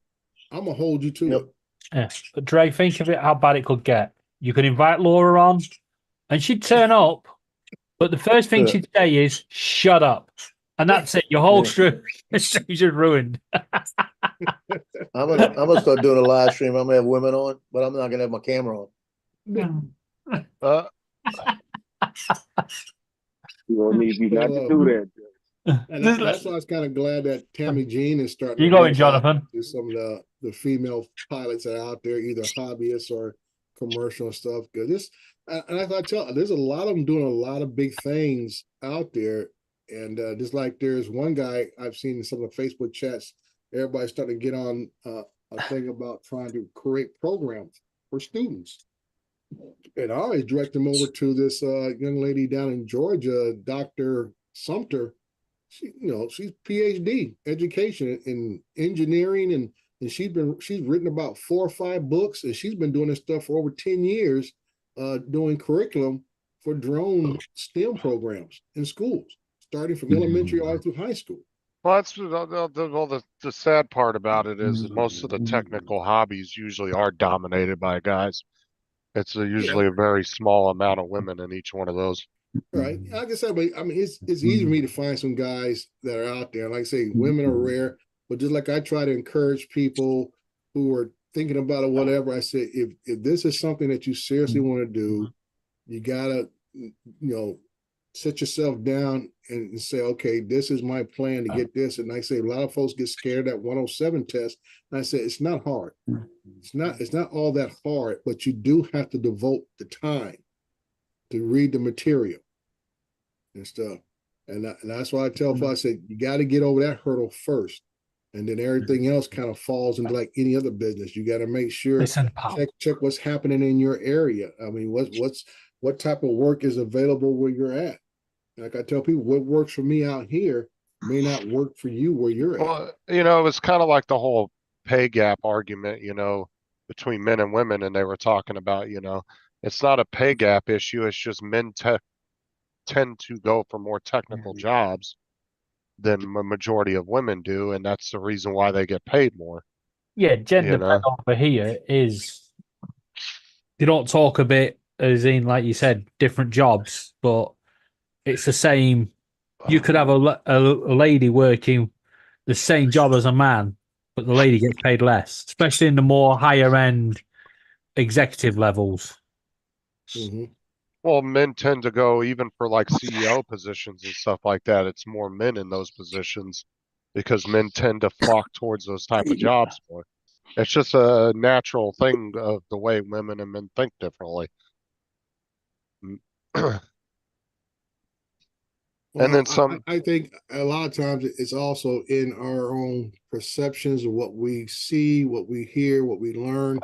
S11: I'm gonna hold you to it.
S9: Yeah. But Dre, think of it how bad it could get. You could invite Laura on, and she'd turn up, but the first thing she'd say is, "Shut up," and that's it. Your whole stage is ruined.
S3: I'm gonna start doing a live stream. I'm gonna have women on, but I'm not gonna have my camera on.
S7: You don't need you not to do that.
S11: And that's why I was kind of glad that Tammy Jean is starting.
S9: You
S11: to
S9: going,
S11: reach
S9: Jonathan?
S11: out to some of the female pilots that are out there, either hobbyists or commercial stuff. Because and I tell, there's a lot of them doing a lot of big things out there, and just like there's one guy I've seen in some of the Facebook chats, everybody's starting to get on a thing about trying to create programs for students. And I always direct them over to this young lady down in Georgia, Dr. Sumter. She's PhD education in engineering, and she's written about 4 or 5 books, and she's been doing this stuff for over 10 years, doing curriculum for drone STEM programs in schools, starting from elementary all the way through high school.
S6: Well, that's the sad part about it is that most of the technical hobbies usually are dominated by guys. It's usually a very small amount of women in each one of those.
S11: Right. Like I said, but I mean, it's easy for me to find some guys that are out there. Like I say, women are rare, but just like I try to encourage people who are thinking about it, whatever, I say, if this is something that you seriously want to do, you gotta, set yourself down and say, okay, this is my plan to get this. And I say, a lot of folks get scared at 107 test. And I say, it's not hard. It's not all that hard, but you do have to devote the time to read the material and stuff. And that's why I tell folks, I said, you got to get over that hurdle first. And then everything else kind of falls into like any other business. You got to make sure, check what's happening in your area. I mean, what type of work is available where you're at? Like I tell people, what works for me out here may not work for you where you're at.
S6: Well, it was kind of like the whole pay gap argument, between men and women, and they were talking about, it's not a pay gap issue. It's just men tend to go for more technical jobs than the majority of women do, and that's the reason why they get paid more.
S9: Yeah, gender pay over here is they don't talk a bit as in, like you said, different jobs, but it's the same. You could have a lady working the same job as a man, but the lady gets paid less, especially in the more higher end executive levels.
S6: Well, men tend to go even for like CEO positions and stuff like that. It's more men in those positions because men tend to flock towards those type of jobs more. It's just a natural thing of the way women and men think differently. And then some.
S11: I think a lot of times it's also in our own perceptions of what we see, what we hear, what we learn.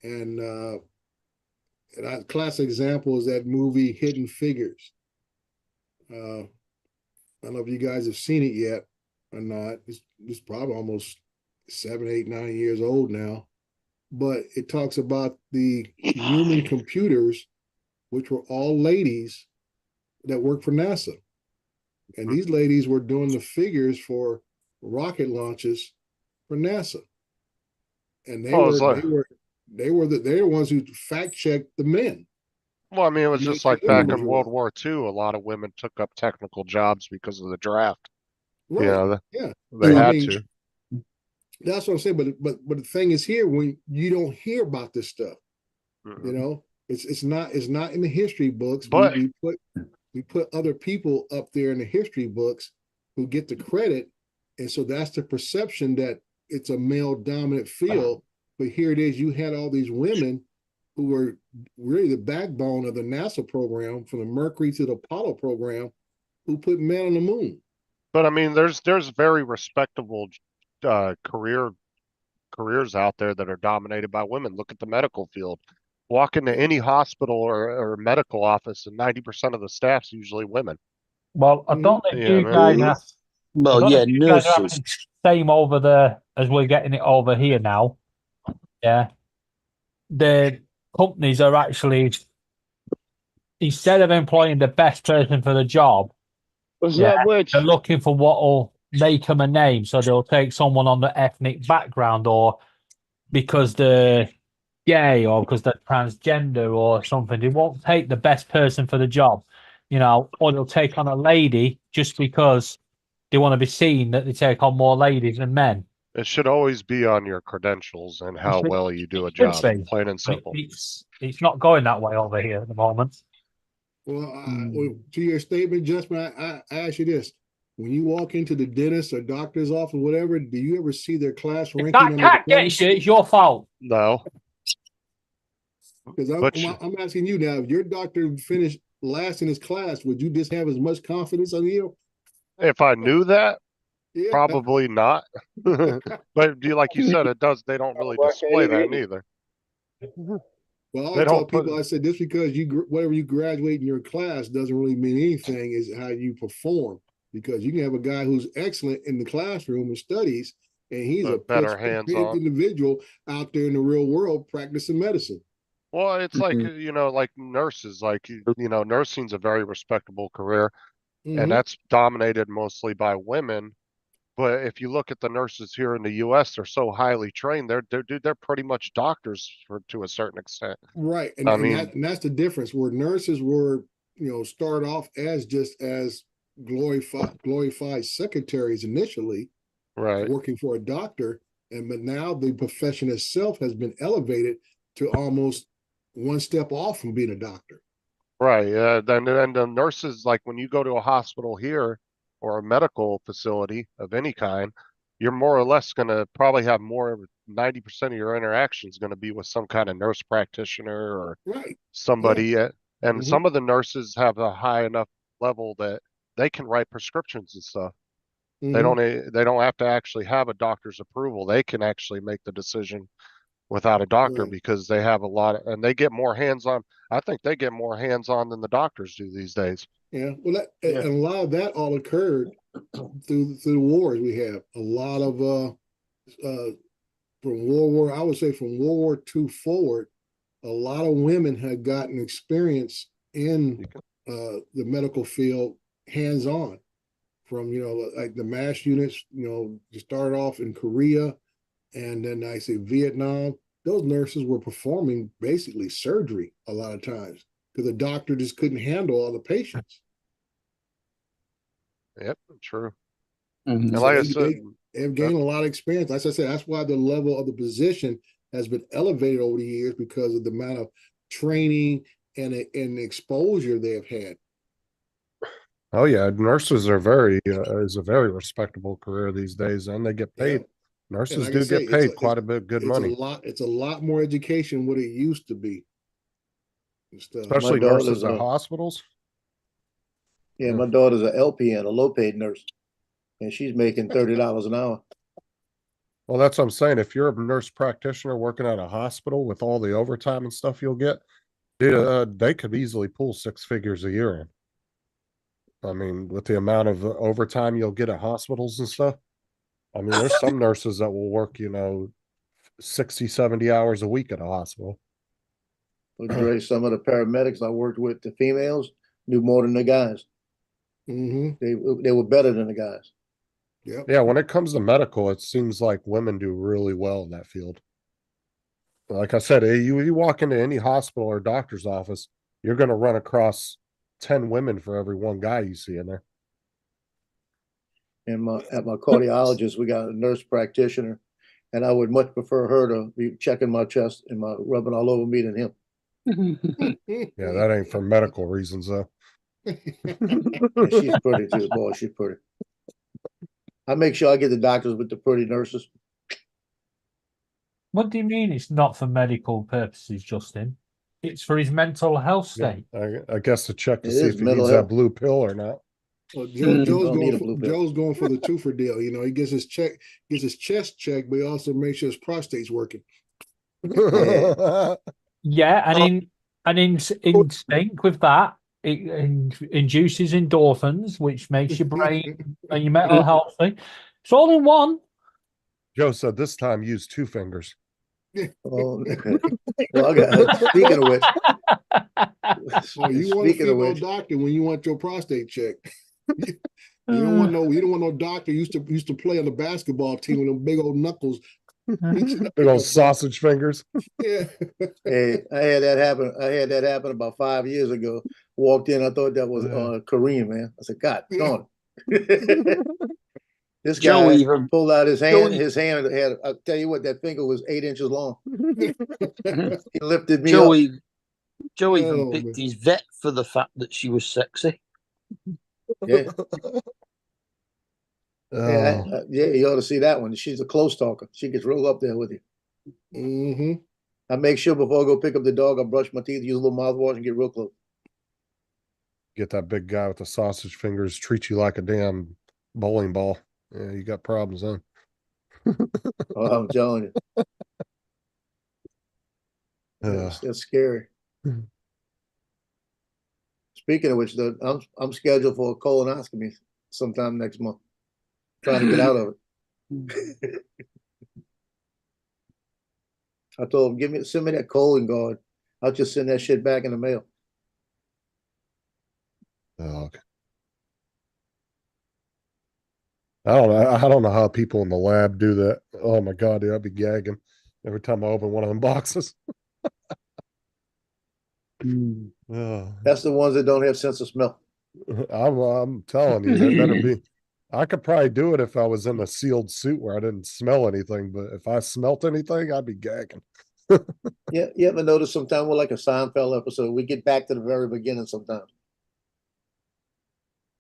S11: And a classic example is that movie Hidden Figures. I don't know if you guys have seen it yet or not. It's probably almost 7, 8, 9 years old now. But it talks about the human computers, which were all ladies that worked for NASA. And these ladies were doing the figures for rocket launches for NASA. And they were the ones who fact checked the men.
S6: Well, I mean, it was
S11: Make
S6: just like
S11: sure
S6: back
S11: numbers
S6: in
S11: were
S6: World
S11: right.
S6: War II, a lot of women took up technical jobs because of the draft.
S11: Right.
S6: You know,
S11: Yeah.
S6: they
S11: So, I
S6: had
S11: mean,
S6: to.
S11: that's what I'm saying. But the thing is here, when you don't hear about this stuff, you know, it's not in the history books.
S6: But
S11: We put other people up there in the history books who get the credit, and so that's the perception that it's a male dominant field. But here it is, you had all these women who were really the backbone of the NASA program, from the Mercury to the Apollo program, who put men on the moon.
S6: But I mean, there's very respectable careers out there that are dominated by women. Look at the medical field. Walk into any hospital or medical office, and 90% of the staff's usually women.
S9: Well, I don't think
S6: Yeah,
S9: you guys are.
S5: Well,
S9: I don't
S5: yeah,
S9: think you guys are having
S5: nurses.
S9: the same over there as we're getting it over here now. Yeah. The companies are actually, instead of employing the best person for the job,
S7: What's up, Witch?
S9: they're looking for what will make them a name. So they'll take someone on the ethnic background, or because they're gay, or because they're transgender or something. They won't take the best person for the job, or they'll take on a lady just because they want to be seen that they take on more ladies than men.
S6: It should always be on your credentials and how well you do a
S9: It should
S6: job,
S9: be.
S6: plain and
S9: But
S6: simple.
S9: it's not going that way over here at the moment.
S11: Well, to your statement, Justin, I ask you this: when you walk into the dentist or doctor's office, or whatever, do you ever see their class ranking?
S9: That cat gets you, it's your fault.
S6: No.
S11: Because I'm asking you now, if your doctor finished last in his class, would you just have as much confidence on you?
S6: If I knew that,
S11: Yeah.
S6: probably not. But like you said, they don't really display that neither.
S11: Well,
S6: They
S11: I tell
S6: don't put-
S11: people, I said, just because whatever you graduate in your class doesn't really mean anything, is how you perform. Because you can have a guy who's excellent in the classroom and studies, and he's a
S6: better hands-on
S11: individual out there in the real world practicing medicine.
S6: Well, it's like, like nurses, nursing's a very respectable career, and that's dominated mostly by women. But if you look at the nurses here in the US, they're so highly trained. They're pretty much doctors to a certain extent.
S11: Right.
S6: I
S11: And
S6: mean,
S11: that's the difference, where nurses were, start off as just as glorified secretaries initially,
S6: right,
S11: working for a doctor, but now the profession itself has been elevated to almost one step off from being a doctor.
S6: right. Then the nurses, like when you go to a hospital here or a medical facility of any kind, you're more or less going to probably have 90% of your interactions going to be with some kind of nurse practitioner or somebody. And some of the nurses have a high enough level that they can write prescriptions and stuff. They don't have to actually have a doctor's approval. They can actually make the decision without a doctor because they have and they get more hands-on. I think they get more hands-on than the doctors do these days.
S11: Yeah, well, and a lot of that all occurred through the wars. We have a lot of from I would say from World War II forward, a lot of women had gotten experience in the medical field hands-on, from like the MASH units. You started off in Korea, and then I say Vietnam. Those nurses were performing basically surgery a lot of times because the doctor just couldn't handle all the patients.
S6: Yep, true.
S11: And like I said, they have gained a lot of experience. As I said, that's why the level of the position has been elevated over the years, because of the amount of training and exposure they've had.
S8: Oh yeah, nurses are is a very respectable career these days, and they get paid. Nurses do get paid quite a bit good money.
S11: It's a lot more education what it used to be.
S8: Especially nurses at hospitals.
S3: Yeah, my daughter's an LPN, a low-paid nurse, and she's making $30 an hour.
S8: Well, that's what I'm saying. If you're a nurse practitioner working at a hospital with all the overtime and stuff you'll get, dude, they could easily pull 6 figures a year in. I mean, with the amount of overtime you'll get at hospitals and stuff. I mean, there's some nurses that will work, 60, 70 hours a week at a hospital.
S3: But Dre, some of the paramedics I worked with, the females knew more than the guys.
S11: Mm-hmm.
S3: They were better than the guys.
S11: Yep.
S8: Yeah, when it comes to medical, it seems like women do really well in that field. Like I said, you walk into any hospital or doctor's office, you're going to run across 10 women for every one guy you see in there.
S3: And at my cardiologist, we got a nurse practitioner, and I would much prefer her to be checking my chest and rubbing all over me than him.
S8: Yeah, that ain't for medical reasons though.
S3: And she's pretty too, boy. She's pretty. I make sure I get the doctors with the pretty nurses.
S9: What do you mean it's not for medical purposes, Justin? It's for his mental health state.
S8: I guess to check to
S3: It
S8: see
S3: is
S8: if he
S3: mental
S8: needs
S3: health.
S8: that blue pill or not.
S11: Well,
S3: Don't need a blue pill.
S11: Joe's going for the twofer deal. He gets his chest checked, but he also makes sure his prostate's working.
S9: Yeah, and in sync with that, it induces endorphins, which makes your brain and your mental healthy. It's all in one.
S8: Joe said this time use 2 fingers.
S3: Oh, well, speaking of which,
S11: Oh, you want a female doctor when you want your prostate checked. You don't want no doctor used to play on the basketball team with them big old knuckles.
S8: Big old sausage fingers.
S11: Yeah.
S3: Hey, I had that happen about 5 years ago. Walked in, I thought that was Kareem, man. I said, God darn it. This
S5: Joe
S3: guy
S5: even-
S3: pulled out his hand.
S5: Joe-
S3: His hand had, I'll tell you what, that finger was 8 inches long. He lifted me up.
S5: Joe even
S11: Oh,
S5: picked
S11: man.
S5: his vet for the fact that she was sexy.
S3: Yeah.
S8: Oh,
S3: Yeah, you ought to see that one. She's a close talker. She gets real up there with you.
S11: Mm-hmm.
S3: I make sure before I go pick up the dog, I brush my teeth, use a little mouthwash, and get real close.
S8: get that big guy with the sausage fingers treat you like a damn bowling ball. Yeah, you got problems then.
S3: Oh, I'm telling you, that's scary. Speaking of which, though, I'm scheduled for a colonoscopy sometime next month. Trying to get out of it. I told him, send me that colon guard. I'll just send that shit back in the mail.
S8: Oh, okay. I don't know how people in the lab do that. Oh my God, dude, I'd be gagging every time I open one of them boxes. Oh,
S3: That's the ones that don't have sense of smell.
S8: I'm telling you, there better be. I could probably do it if I was in a sealed suit where I didn't smell anything, but if I smelt anything, I'd be gagging.
S3: Yeah, you ever notice sometimes we're like a Seinfeld episode? We get back to the very beginning sometimes.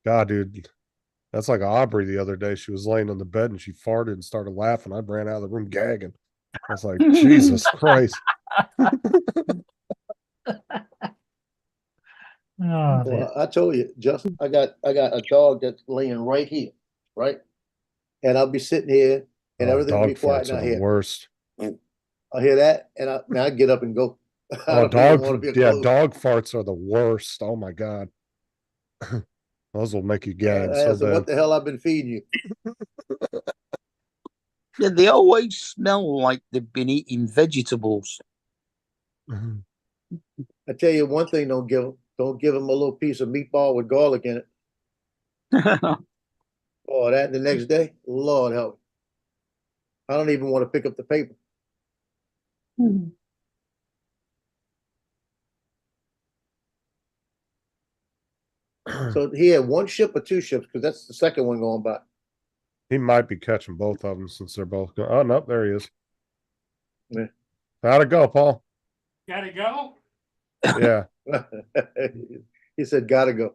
S8: God, dude, that's like Aubrey the other day. She was laying in the bed and she farted and started laughing. I ran out of the room gagging. I was like, Jesus Christ.
S9: Oh,
S3: Well, I told you, I got a dog that's laying right here, right? And I'll be sitting here and everything will
S8: Dog
S3: be quiet
S8: farts
S3: and
S8: are
S3: I
S8: the
S3: hear,
S8: worst.
S3: I hear that and I get up and go. I
S8: Oh,
S3: don't even want to be close.
S8: dog farts are the worst. Oh my God. Those will make you gag
S3: I
S8: so
S3: asked him,
S8: bad.
S3: what the hell I've been feeding you?
S5: Yeah, they always smell like they've been eating vegetables.
S3: I tell you one thing, don't give him a little piece of meatball with garlic in it. Oh, that the next day, Lord help me. I don't even want to pick up the paper. So he had 1 ship or 2 ships because that's the second one going by.
S8: He might be catching both of them since they're both going. Oh, no, there he is.
S3: Yeah.
S8: How'd it go, Paul?
S1: Gotta go?
S8: Yeah.
S3: He said, gotta go.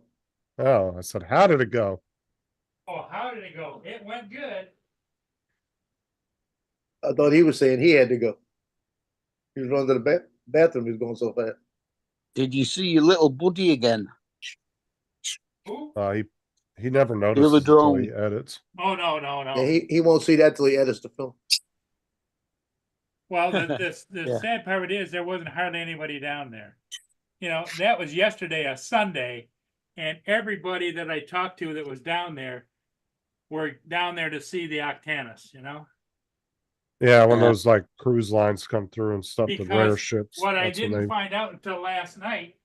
S8: Oh, I said, how did it go?
S1: Oh, how did it go? It went good.
S3: I thought he was saying he had to go. He was running to the bathroom. He was going so fast.
S5: Did you see your little buddy again?
S1: Who?
S8: He never notices until he edits.
S1: Oh, no.
S3: Yeah, he won't see that till he edits the film.
S1: Well, the
S5: Yeah.
S1: sad part is there wasn't hardly anybody down there. You know, that was yesterday, a Sunday, and everybody that I talked to that was down there were down there to see the Octanus, you know?
S8: Yeah, when those like cruise lines come through and stuff, the rare
S1: Because
S8: ships.
S1: what I
S8: That's when
S1: didn't
S8: they.
S1: find out until last night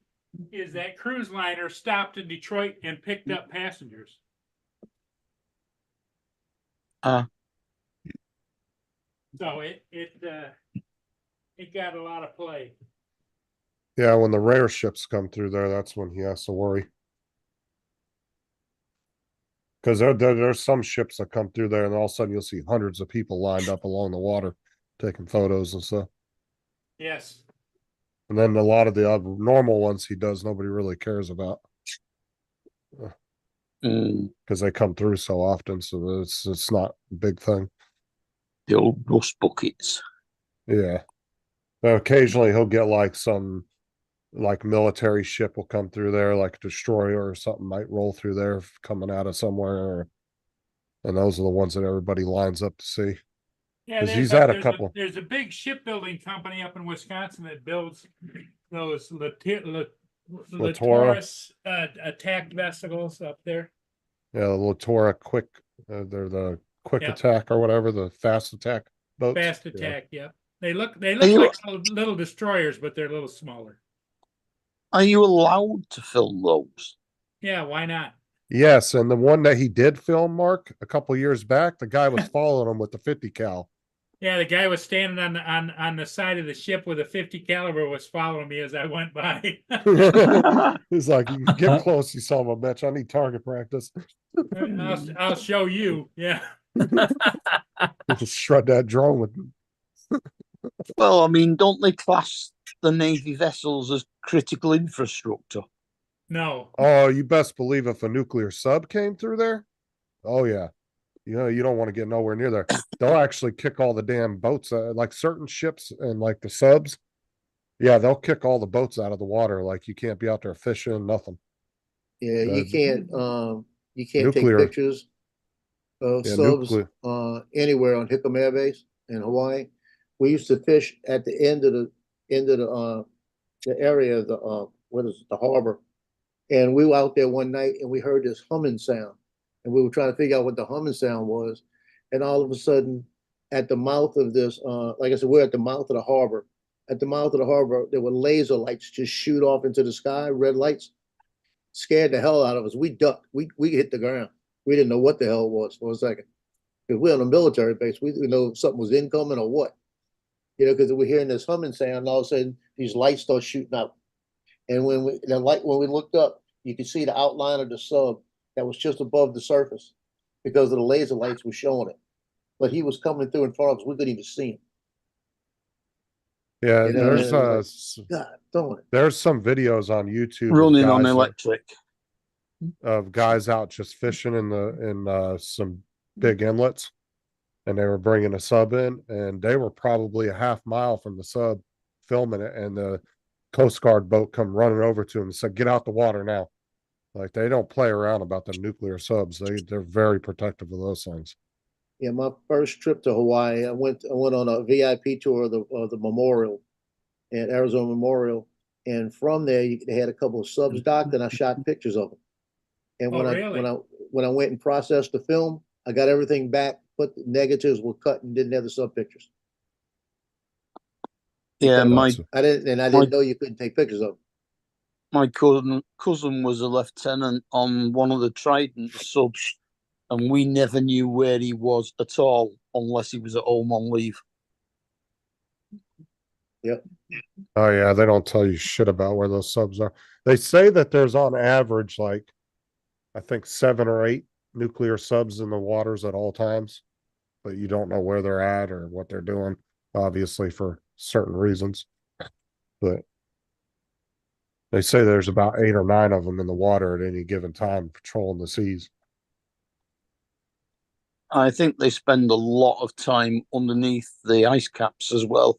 S1: is that cruise liner stopped in Detroit and picked up passengers.
S5: Ah.
S1: So it got a lot of play.
S8: Yeah, when the rare ships come through there, that's when he has to worry. Because there's some ships that come through there, and all of a sudden you'll see hundreds of people lined up along the water taking photos and stuff.
S1: Yes.
S8: And then a lot of the other normal ones he does, nobody really cares about because they come through so often. So it's not a big thing.
S5: The old rust buckets.
S8: Yeah. Now, occasionally he'll get like some like military ship will come through there, like a destroyer or something might roll through there coming out of somewhere. And those are the ones that everybody lines up to see.
S1: Yeah,
S8: Because he's had a
S1: there's
S8: couple.
S1: There's a big shipbuilding company up in Wisconsin that builds those Latourus attack vessels up there.
S8: Yeah, the Latora quick, they're the quick
S1: Yeah.
S8: attack or whatever, the fast attack boats.
S1: Fast attack, yeah. They look
S5: you-
S1: like little destroyers, but they're a little smaller.
S5: Are you allowed to film those?
S1: Yeah, why not?
S8: Yes, and the one that he did film, Mark, a couple years back, the guy was following him with the 50 cal.
S1: Yeah, the guy was standing on the side of the ship with a 50 caliber was following me as I went by.
S8: He's like, you can get close, you son of a bitch. I need target practice.
S1: I'll show you. Yeah.
S8: Just shred that drone with.
S5: Well, I mean, don't they class the Navy vessels as critical infrastructure?
S1: No.
S8: Oh, you best believe if a nuclear sub came through there. Oh yeah. You know, you don't want to get nowhere near there. They'll actually kick all the damn boats, like certain ships and like the subs. Yeah, they'll kick all the boats out of the water. Like you can't be out there fishing, nothing.
S3: Yeah, you can't
S8: nuclear.
S3: take pictures of
S8: Yeah,
S3: subs
S8: nuclear.
S3: anywhere on Hickam Air Base in Hawaii. We used to fish at the end of the area of the what is it, the harbor. And we were out there one night and we heard this humming sound. And we were trying to figure out what the humming sound was. And all of a sudden, at the mouth of this, like I said, we're at the mouth of the harbor. At the mouth of the harbor, there were laser lights just shoot off into the sky, red lights. Scared the hell out of us. We ducked. We hit the ground. We didn't know what the hell it was for a second. Because we're on a military base. We didn't know if something was incoming or what. You know, because we're hearing this humming sound, and all of a sudden these lights start shooting out. And when we looked up, you could see the outline of the sub that was just above the surface because of the laser lights were showing it. But he was coming through in front of us. We couldn't even see him.
S8: Yeah,
S3: You know,
S8: there's
S3: and it was like, God, darn it.
S8: there's some videos on YouTube
S5: Running on
S8: guys
S5: electric.
S8: of guys out just fishing in some big inlets, and they were bringing a sub in, and they were probably a half mile from the sub filming it, and the Coast Guard boat come running over to him and said, "Get out the water now." Like they don't play around about the nuclear subs. They're very protective of those things.
S3: Yeah, my first trip to Hawaii, I went on a VIP tour of the memorial at Arizona Memorial, and from there they had a couple of subs docked, and I shot pictures of them. And when I went and processed the film, I got everything back, but the negatives were cut and didn't have the sub pictures.
S5: Yeah,
S3: I didn't know you couldn't take pictures of them.
S5: My cousin was a lieutenant on one of the Trident subs, and we never knew where he was at all unless he was at home on leave.
S3: Yep.
S8: Oh yeah, they don't tell you shit about where those subs are. They say that there's on average like I think 7 or 8 nuclear subs in the waters at all times, but you don't know where they're at or what they're doing, obviously for certain reasons. But they say there's about 8 or 9 of them in the water at any given time patrolling the seas.
S5: I think they spend a lot of time underneath the ice caps as well.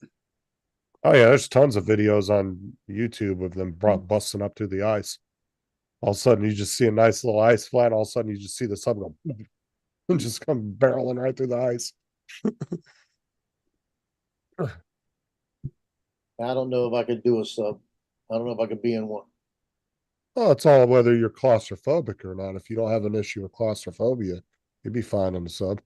S8: Oh yeah, there's tons of videos on YouTube of them busting up through the ice. All of a sudden, you just see a nice little ice flat. All of a sudden, you just see the sub go and just come barreling right through the ice.
S3: I don't know if I could do a sub. I don't know if I could be in one.
S8: Oh, it's all whether you're claustrophobic or not. If you don't have an issue with claustrophobia, you'd be fine on the sub.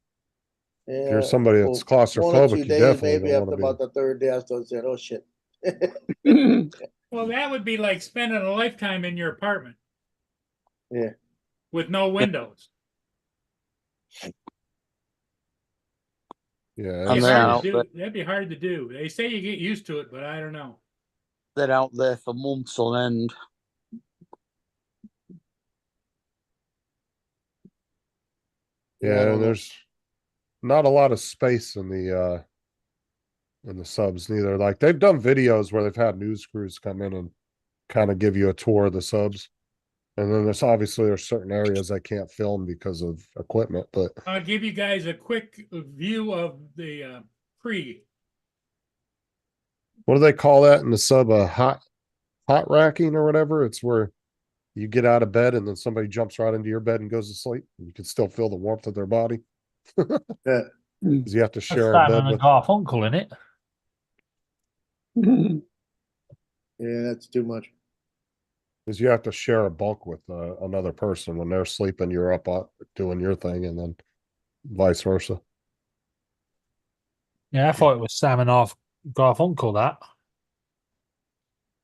S8: If you're
S3: Yeah,
S8: somebody that's
S3: for 1 or 2
S8: claustrophobic, you
S3: days,
S8: definitely
S3: maybe
S8: don't
S3: after
S8: want to
S3: about
S8: be.
S3: the third day, I started saying, "Oh shit."
S1: Well, that would be like spending a lifetime in your apartment
S3: Yeah,
S1: with no windows.
S8: Yeah,
S5: And
S1: Be
S8: it's,
S5: they're
S1: hard to
S5: out there.
S1: do. That'd be hard to do. They say you get used to it, but I don't know.
S5: They're out there for months on end.
S3: I
S8: yeah,
S3: don't
S8: and
S3: know.
S8: there's not a lot of space in the subs neither. Like they've done videos where they've had news crews come in and kind of give you a tour of the subs. And then there's certain areas I can't film because of equipment, but
S1: I'll give you guys a quick view of the pre.
S8: what do they call that in the sub? A hot racking or whatever. It's where you get out of bed and then somebody jumps right into your bed and goes to sleep. You can still feel the warmth of their body.
S3: Yeah,
S8: Because you have to
S9: That's
S8: share a bed
S9: Simon and
S8: with.
S9: Garfunkel in it.
S3: yeah, that's too much.
S8: Because you have to share a bunk with another person. When they're sleeping, you're up doing your thing, and then vice versa.
S9: Yeah, I thought it was Simon off Garfunkel that.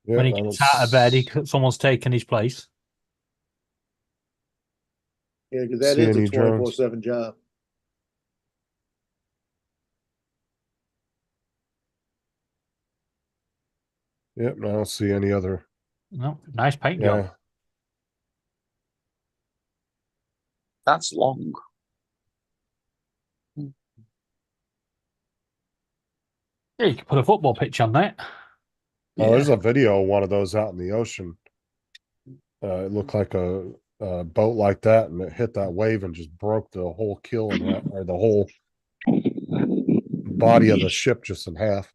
S8: Yeah,
S9: When he
S8: I
S9: gets
S8: don't
S9: out of bed, someone's taken his place.
S3: Yeah, because that
S8: see
S3: is a
S8: any drones.
S3: 24/7 job.
S8: Yep, I don't see any other.
S9: No, nice paint
S8: Yeah,
S9: job.
S5: That's long.
S9: Yeah, you could put a football pitch on that.
S8: oh, there's a video of one of those out in the ocean. It looked like a boat like that, and it hit that wave and just broke the whole keel in half, or the whole body of the ship just in half.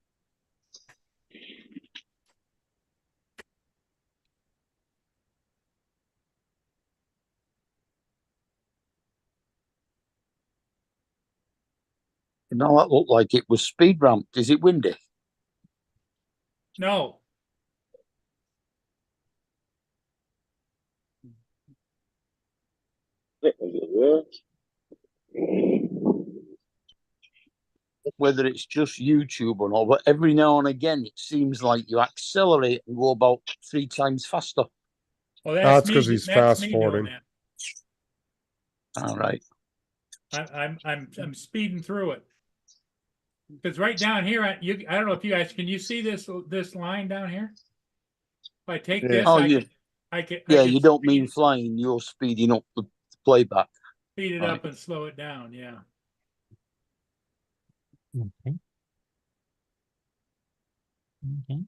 S5: No, that looked like it was speed ramped. Is it windy?
S1: No,
S5: Whether it's just YouTube or not, but every now and again it seems like you accelerate and go about 3 times faster.
S1: well,
S8: That's because he's
S1: that's
S8: fast
S1: me doing
S8: forwarding.
S1: that.
S5: All right.
S1: I'm speeding through it. Because right down here, I don't know if you guys can you see this line down here? If I take
S3: Yeah.
S1: this,
S5: Oh,
S1: I
S5: yeah.
S1: can, I can
S5: Yeah,
S1: I can
S5: you don't
S1: speed,
S5: mean flying, you're speeding up the playback.
S1: speed it
S5: Right.
S1: up and slow it down. Yeah.
S9: Okay. Okay.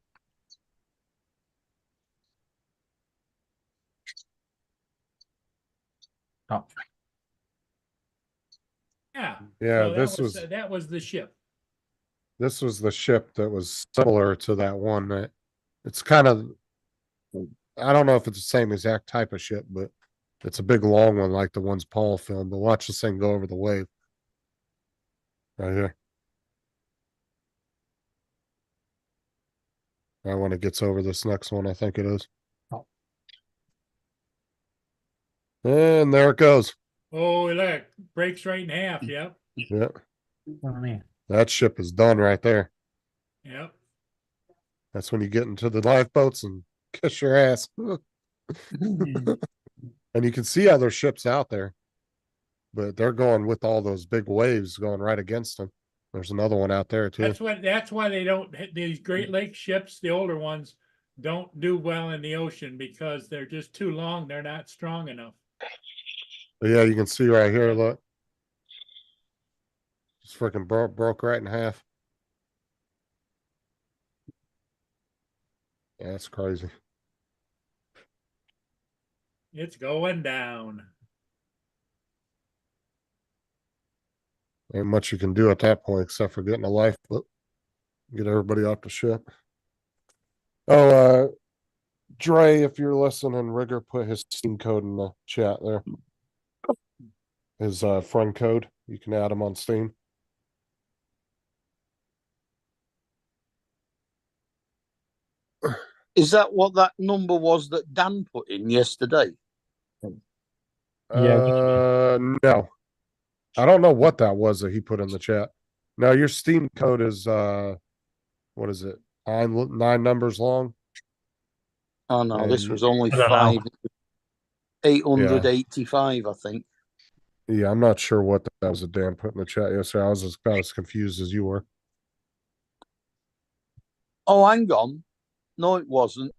S9: Oh,
S1: Yeah.
S8: Yeah,
S1: So that was the ship.
S8: this was the ship that was similar to that one. That it's kind of, I don't know if it's the same exact type of ship, but it's a big long one like the ones Paul filmed. But watch this thing go over the wave right here. Right when it gets over this next one, I think it is.
S9: Oh.
S8: And there it goes.
S1: Oh, look, breaks right in half. Yep.
S8: Yeah,
S9: what I mean.
S8: that ship is done right there.
S1: Yep.
S8: That's when you get into the lifeboats and kiss your ass. And you can see other ships out there, but they're going with all those big waves going right against them. There's another one out there too.
S1: That's why they don't these Great Lakes ships, the older ones, don't do well in the ocean because they're just too long. They're not strong enough.
S8: But yeah, you can see right here, look. Just freaking broke right in half. Yeah, that's crazy.
S1: It's going down.
S8: Ain't much you can do at that point except for getting a lifeboat. Get everybody off the ship. Oh, Dre, if you're listening, Rigger put his Steam code in the chat there. His friend code. You can add him on Steam.
S5: Is that what that number was that Dan put in yesterday?
S8: No. I don't know what that was that he put in the chat. No, your Steam code is what is it? Nine numbers long.
S5: Oh no, this
S8: And
S5: was only
S9: I don't know.
S5: 885, I think.
S8: Yeah, I'm not sure what that was that Dan put in the chat yesterday. I was about as confused as you were.
S5: Oh, hang on. No, it wasn't.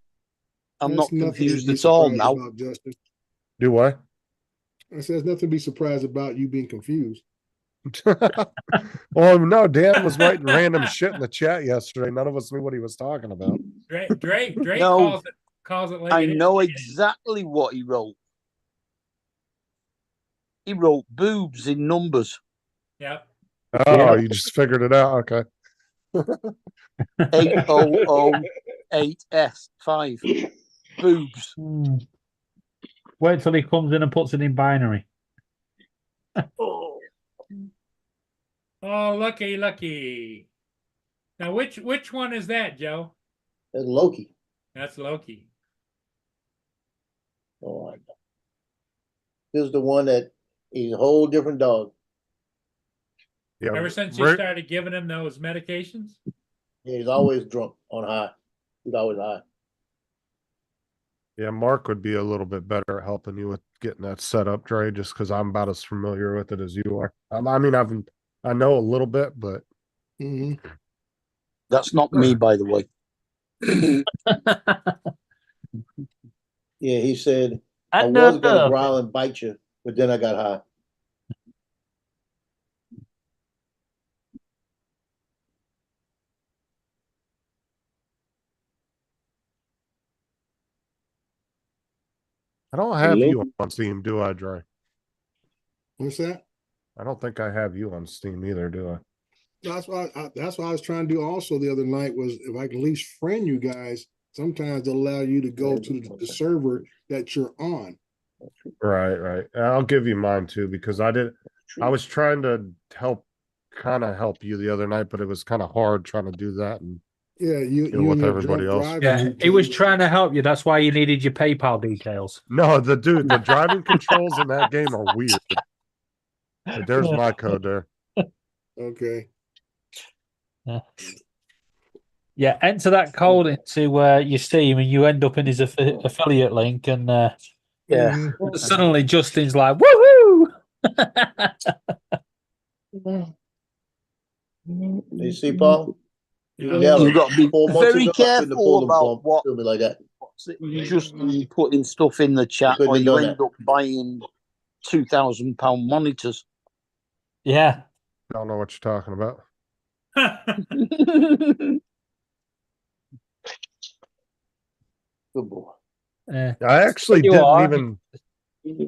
S5: I'm
S11: That's
S5: not
S11: nothing to
S5: confused
S11: be
S5: at all
S11: surprised
S5: now.
S11: about, Justin.
S8: Do what?
S11: I said, there's nothing to be surprised about you being confused.
S8: Well, no, Dan was writing random shit in the chat yesterday. None of us knew what he was talking about.
S1: Drake
S5: No,
S1: calls it like
S5: I
S1: it is.
S5: know exactly what he wrote. He wrote boobs in numbers.
S1: Yep.
S8: Oh, you just figured it out. Okay.
S5: 8008S5. Boobs.
S9: Wait till he comes in and puts it in binary.
S1: Oh, lucky. Now, which one is that, Joe?
S3: That's Loki.
S1: That's Loki.
S3: Oh, I know. This is the one that he's a whole different dog.
S8: Yeah.
S1: Ever since you started giving him those medications?
S3: Yeah, he's always drunk on high. He's always high.
S8: Yeah, Mark would be a little bit better at helping you with getting that set up, Dre, just because I'm about as familiar with it as you are. I mean, I know a little bit, but
S5: That's not me, by the way.
S3: Yeah, he said, I was going to growl and bite you, but then I got high.
S8: I don't have you on Steam, do I, Dre?
S11: What's that?
S8: I don't think I have you on Steam either, do I?
S11: That's why I was trying to do also the other night was if I can at least friend you guys, sometimes they'll allow you to go to the server that you're on.
S8: Right. I'll give you mine too, because I was trying to help you the other night, but it was kind of hard trying to do that and
S11: yeah, you
S8: with everybody else.
S9: Yeah, he was trying to help you. That's why you needed your PayPal details.
S8: No, the driving controls in that game are weird. But there's my code there.
S11: Okay.
S9: Yeah, enter that code into your Steam, and you end up in his affiliate link, and suddenly Justin's like, "Woohoo!"
S3: You see, Paul?
S5: You've got to be very careful about what
S3: like that.
S5: just putting stuff in the chat, or you end up buying £2,000 monitors.
S9: Yeah,
S8: I don't know what you're talking about.
S3: Good boy.
S8: I actually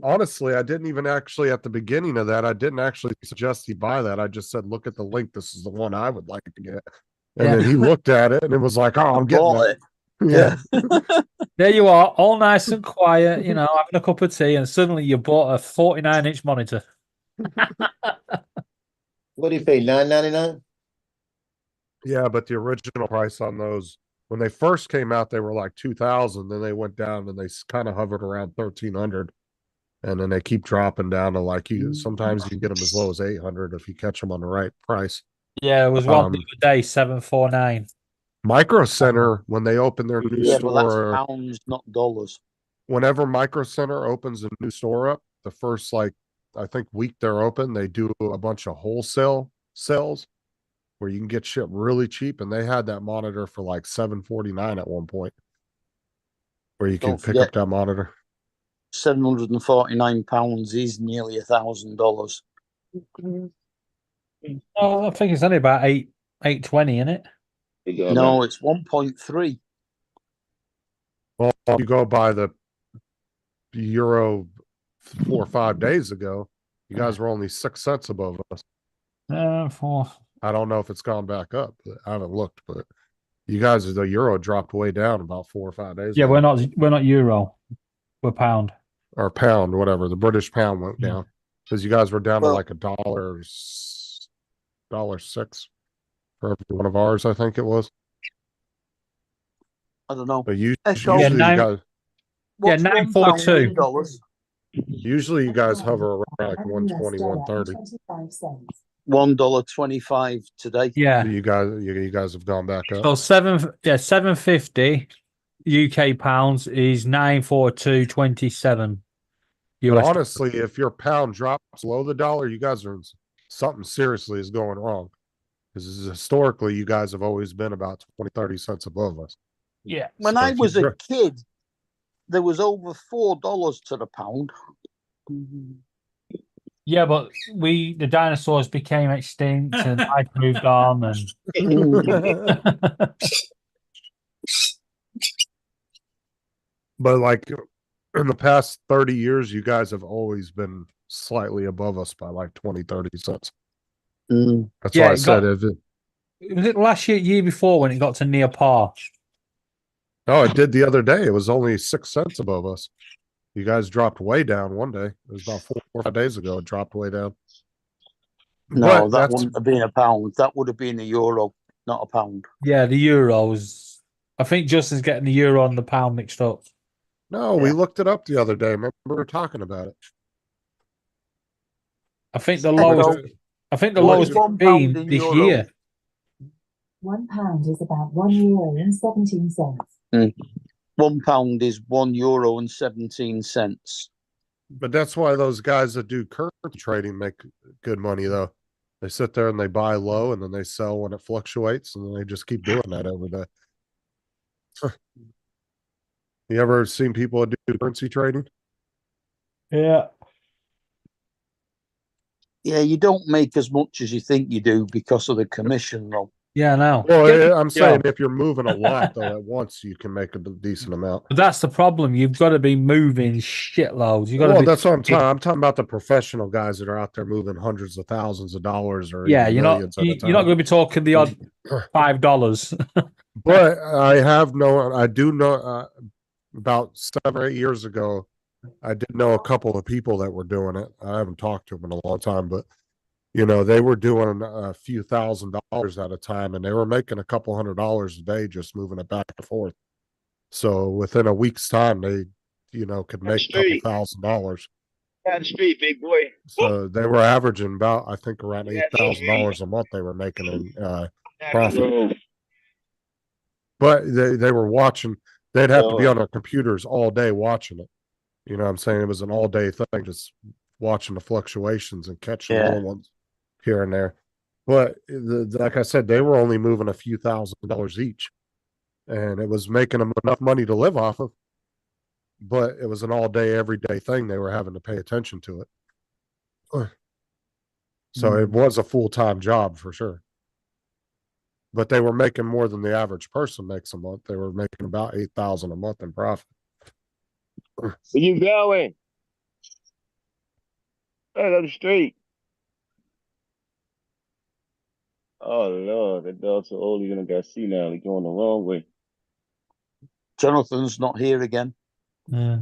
S8: honestly, I didn't even actually at the beginning of that, I didn't actually suggest he buy that. I just said, look at the link. This is the one I would like to get. And then he looked at it and it was like, oh, I'm getting it. Yeah.
S9: There you are, all nice and quiet, having a cup of tea, and suddenly you bought a 49-inch monitor.
S3: What do you pay? $9.99?
S8: Yeah, but the original price on those, when they first came out, they were like 2,000. Then they went down and they kind of hovered around 1,300, and then they keep dropping down to like sometimes you can get them as low as 800 if you catch them on the right price.
S9: Yeah, it was one the other day, 749.
S8: Micro Center, when they open their new store,
S5: but that's pounds, not dollars.
S8: Whenever Micro Center opens a new store up, the first I think week they're open, they do a bunch of wholesale sales where you can get shit really cheap, and they had that monitor for like $749 at one point, where you can pick up that monitor.
S5: £749 is nearly $1,000.
S9: Oh, I think it's only about 820, isn't it?
S5: No, it's 1.3.
S8: Well, if you go by the Euro 4 or 5 days ago, you guys were only 6 cents above us. I don't know if it's gone back up. I haven't looked, but you guys, the euro dropped way down about 4 or 5 days ago.
S9: We're not euro, we're pound
S8: or pound, whatever. The British pound went down because you guys were down to like $1.06 for every one of ours. I think it was.
S5: I don't know.
S8: But you
S5: Echo.
S8: usually
S9: Yeah,
S8: you
S9: nine-
S8: guys
S5: What's
S9: yeah,
S5: £1
S9: 942.
S5: in dollars?
S8: usually you guys hover around like 120, 130.
S5: $1.25 today.
S9: Yeah.
S8: So you guys have gone back up.
S9: So 750 UK pounds is 942.27
S8: But
S9: US.
S8: honestly, if your pound drops below the dollar, you guys are something seriously is going wrong. Because historically, you guys have always been about 20, 30 cents above us.
S9: Yeah.
S5: When
S8: So
S5: I
S8: if you
S5: was a
S8: dro-
S5: kid, there was over $4 to the pound.
S9: Yeah, but the dinosaurs became extinct and I moved on and
S8: But like in the past 30 years, you guys have always been slightly above us by like 20, 30 cents. That's
S9: Yeah,
S8: why I
S9: it
S8: said
S9: got- was it last year before when it got to near par?
S8: Oh, it did the other day. It was only 6 cents above us. You guys dropped way down one day. It was about 4 or 5 days ago. It dropped way down.
S5: No,
S8: But
S5: that
S8: that's
S5: wouldn't have been a pound. That would have been a euro, not a pound.
S9: Yeah, the euros. I think Justin's getting the euro and the pound mixed up.
S8: no, we looked it up the other day. Remember we were talking about it.
S9: I think the
S5: Echo.
S9: lowest. I think the
S5: What
S9: lowest
S5: is £1
S9: been
S5: in
S9: this
S5: euro?
S9: year.
S12: £1 is about €1.17.
S5: £1 is €1.17.
S8: But that's why those guys that do currency trading make good money, though. They sit there and they buy low and then they sell when it fluctuates, and then they just keep doing that every day. You ever seen people do currency trading?
S9: Yeah.
S5: Yeah, you don't make as much as you think you do because of the commission, though.
S9: Yeah, no.
S8: Well, I'm saying if you're moving a lot though at once, you can make a decent amount.
S9: But that's the problem. You've got to be moving shitloads. You got to
S8: Well,
S9: be.
S8: that's what I'm talking. I'm talking about the professional guys that are out there moving hundreds of thousands of dollars or
S9: Yeah,
S8: even
S9: you're not.
S8: millions at a
S9: You're not
S8: time.
S9: going to be talking the odd $5.
S8: But I do know about 7 or 8 years ago, I did know a couple of people that were doing it. I haven't talked to them in a long time, but they were doing a few $1,000s at a time, and they were making a couple $100s a day just moving it back and forth. So within a week's time, they, could make a couple $1,000s.
S7: Down the street, big boy.
S8: So they were averaging about, I think, around $8,000 a month they were making in profit. But they were watching. They'd have to be on their computers all day watching it. You know what I'm saying? It was an all day thing, just watching the fluctuations and catching little ones here and there. But like I said, they were only moving a few $1,000s each, and it was making them enough money to live off of. But it was an all day, everyday thing. They were having to pay attention to it. So it was a full-time job for sure. But they were making more than the average person makes a month. They were making about $8,000 a month in profit.
S7: Where you going? Right up the street. Oh Lord, that dog's so old he's gonna got senile. He's going the wrong way.
S5: Jonathan's not here again.
S9: Yeah.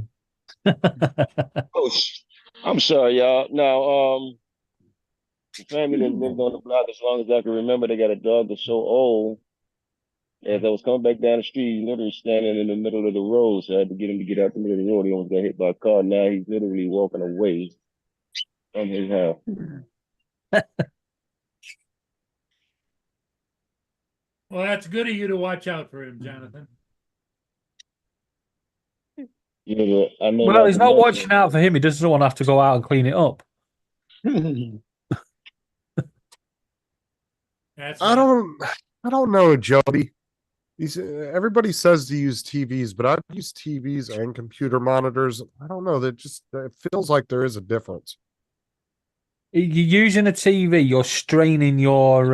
S7: Oh, I'm sorry, y'all. Now, the family that lived on the block as long as I can remember, they got a dog that's so old. As I was coming back down the street, he's literally standing in the middle of the road, so I had to get him to get out the middle of the road. He almost got hit by a car. Now he's literally walking away from his house.
S1: Well, that's good of you to watch out for him, Jonathan.
S7: I know
S9: Well, he's not watching out for him. He doesn't want to have to go out and clean it up.
S8: I don't know, Jody. Everybody says to use TVs, but I've used TVs and computer monitors. I don't know. It feels like there is a difference.
S9: You're using a TV, you're straining your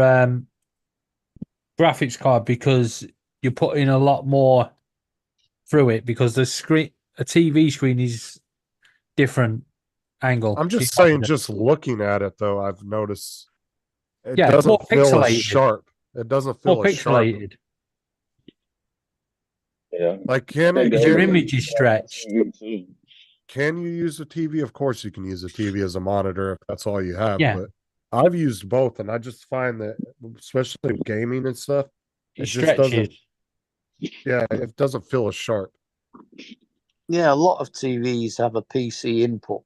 S9: graphics card because you're putting a lot more through it because a TV screen is different angle.
S8: I'm just saying, just looking at it though, I've noticed it
S9: it's more
S8: doesn't feel as
S9: pixelated.
S8: sharp. It doesn't feel
S9: More
S8: as sharp.
S9: pixelated.
S7: Yeah.
S8: Like,
S9: Your image is stretched.
S8: Can you use a TV? Of course you can use a TV as a monitor if that's all you have.
S9: Yeah.
S8: But I've used both, and I just find that, especially with gaming and stuff,
S9: It
S8: just doesn't.
S9: stretches.
S8: Yeah, it doesn't feel as sharp.
S5: Yeah, a lot of TVs have a PC input.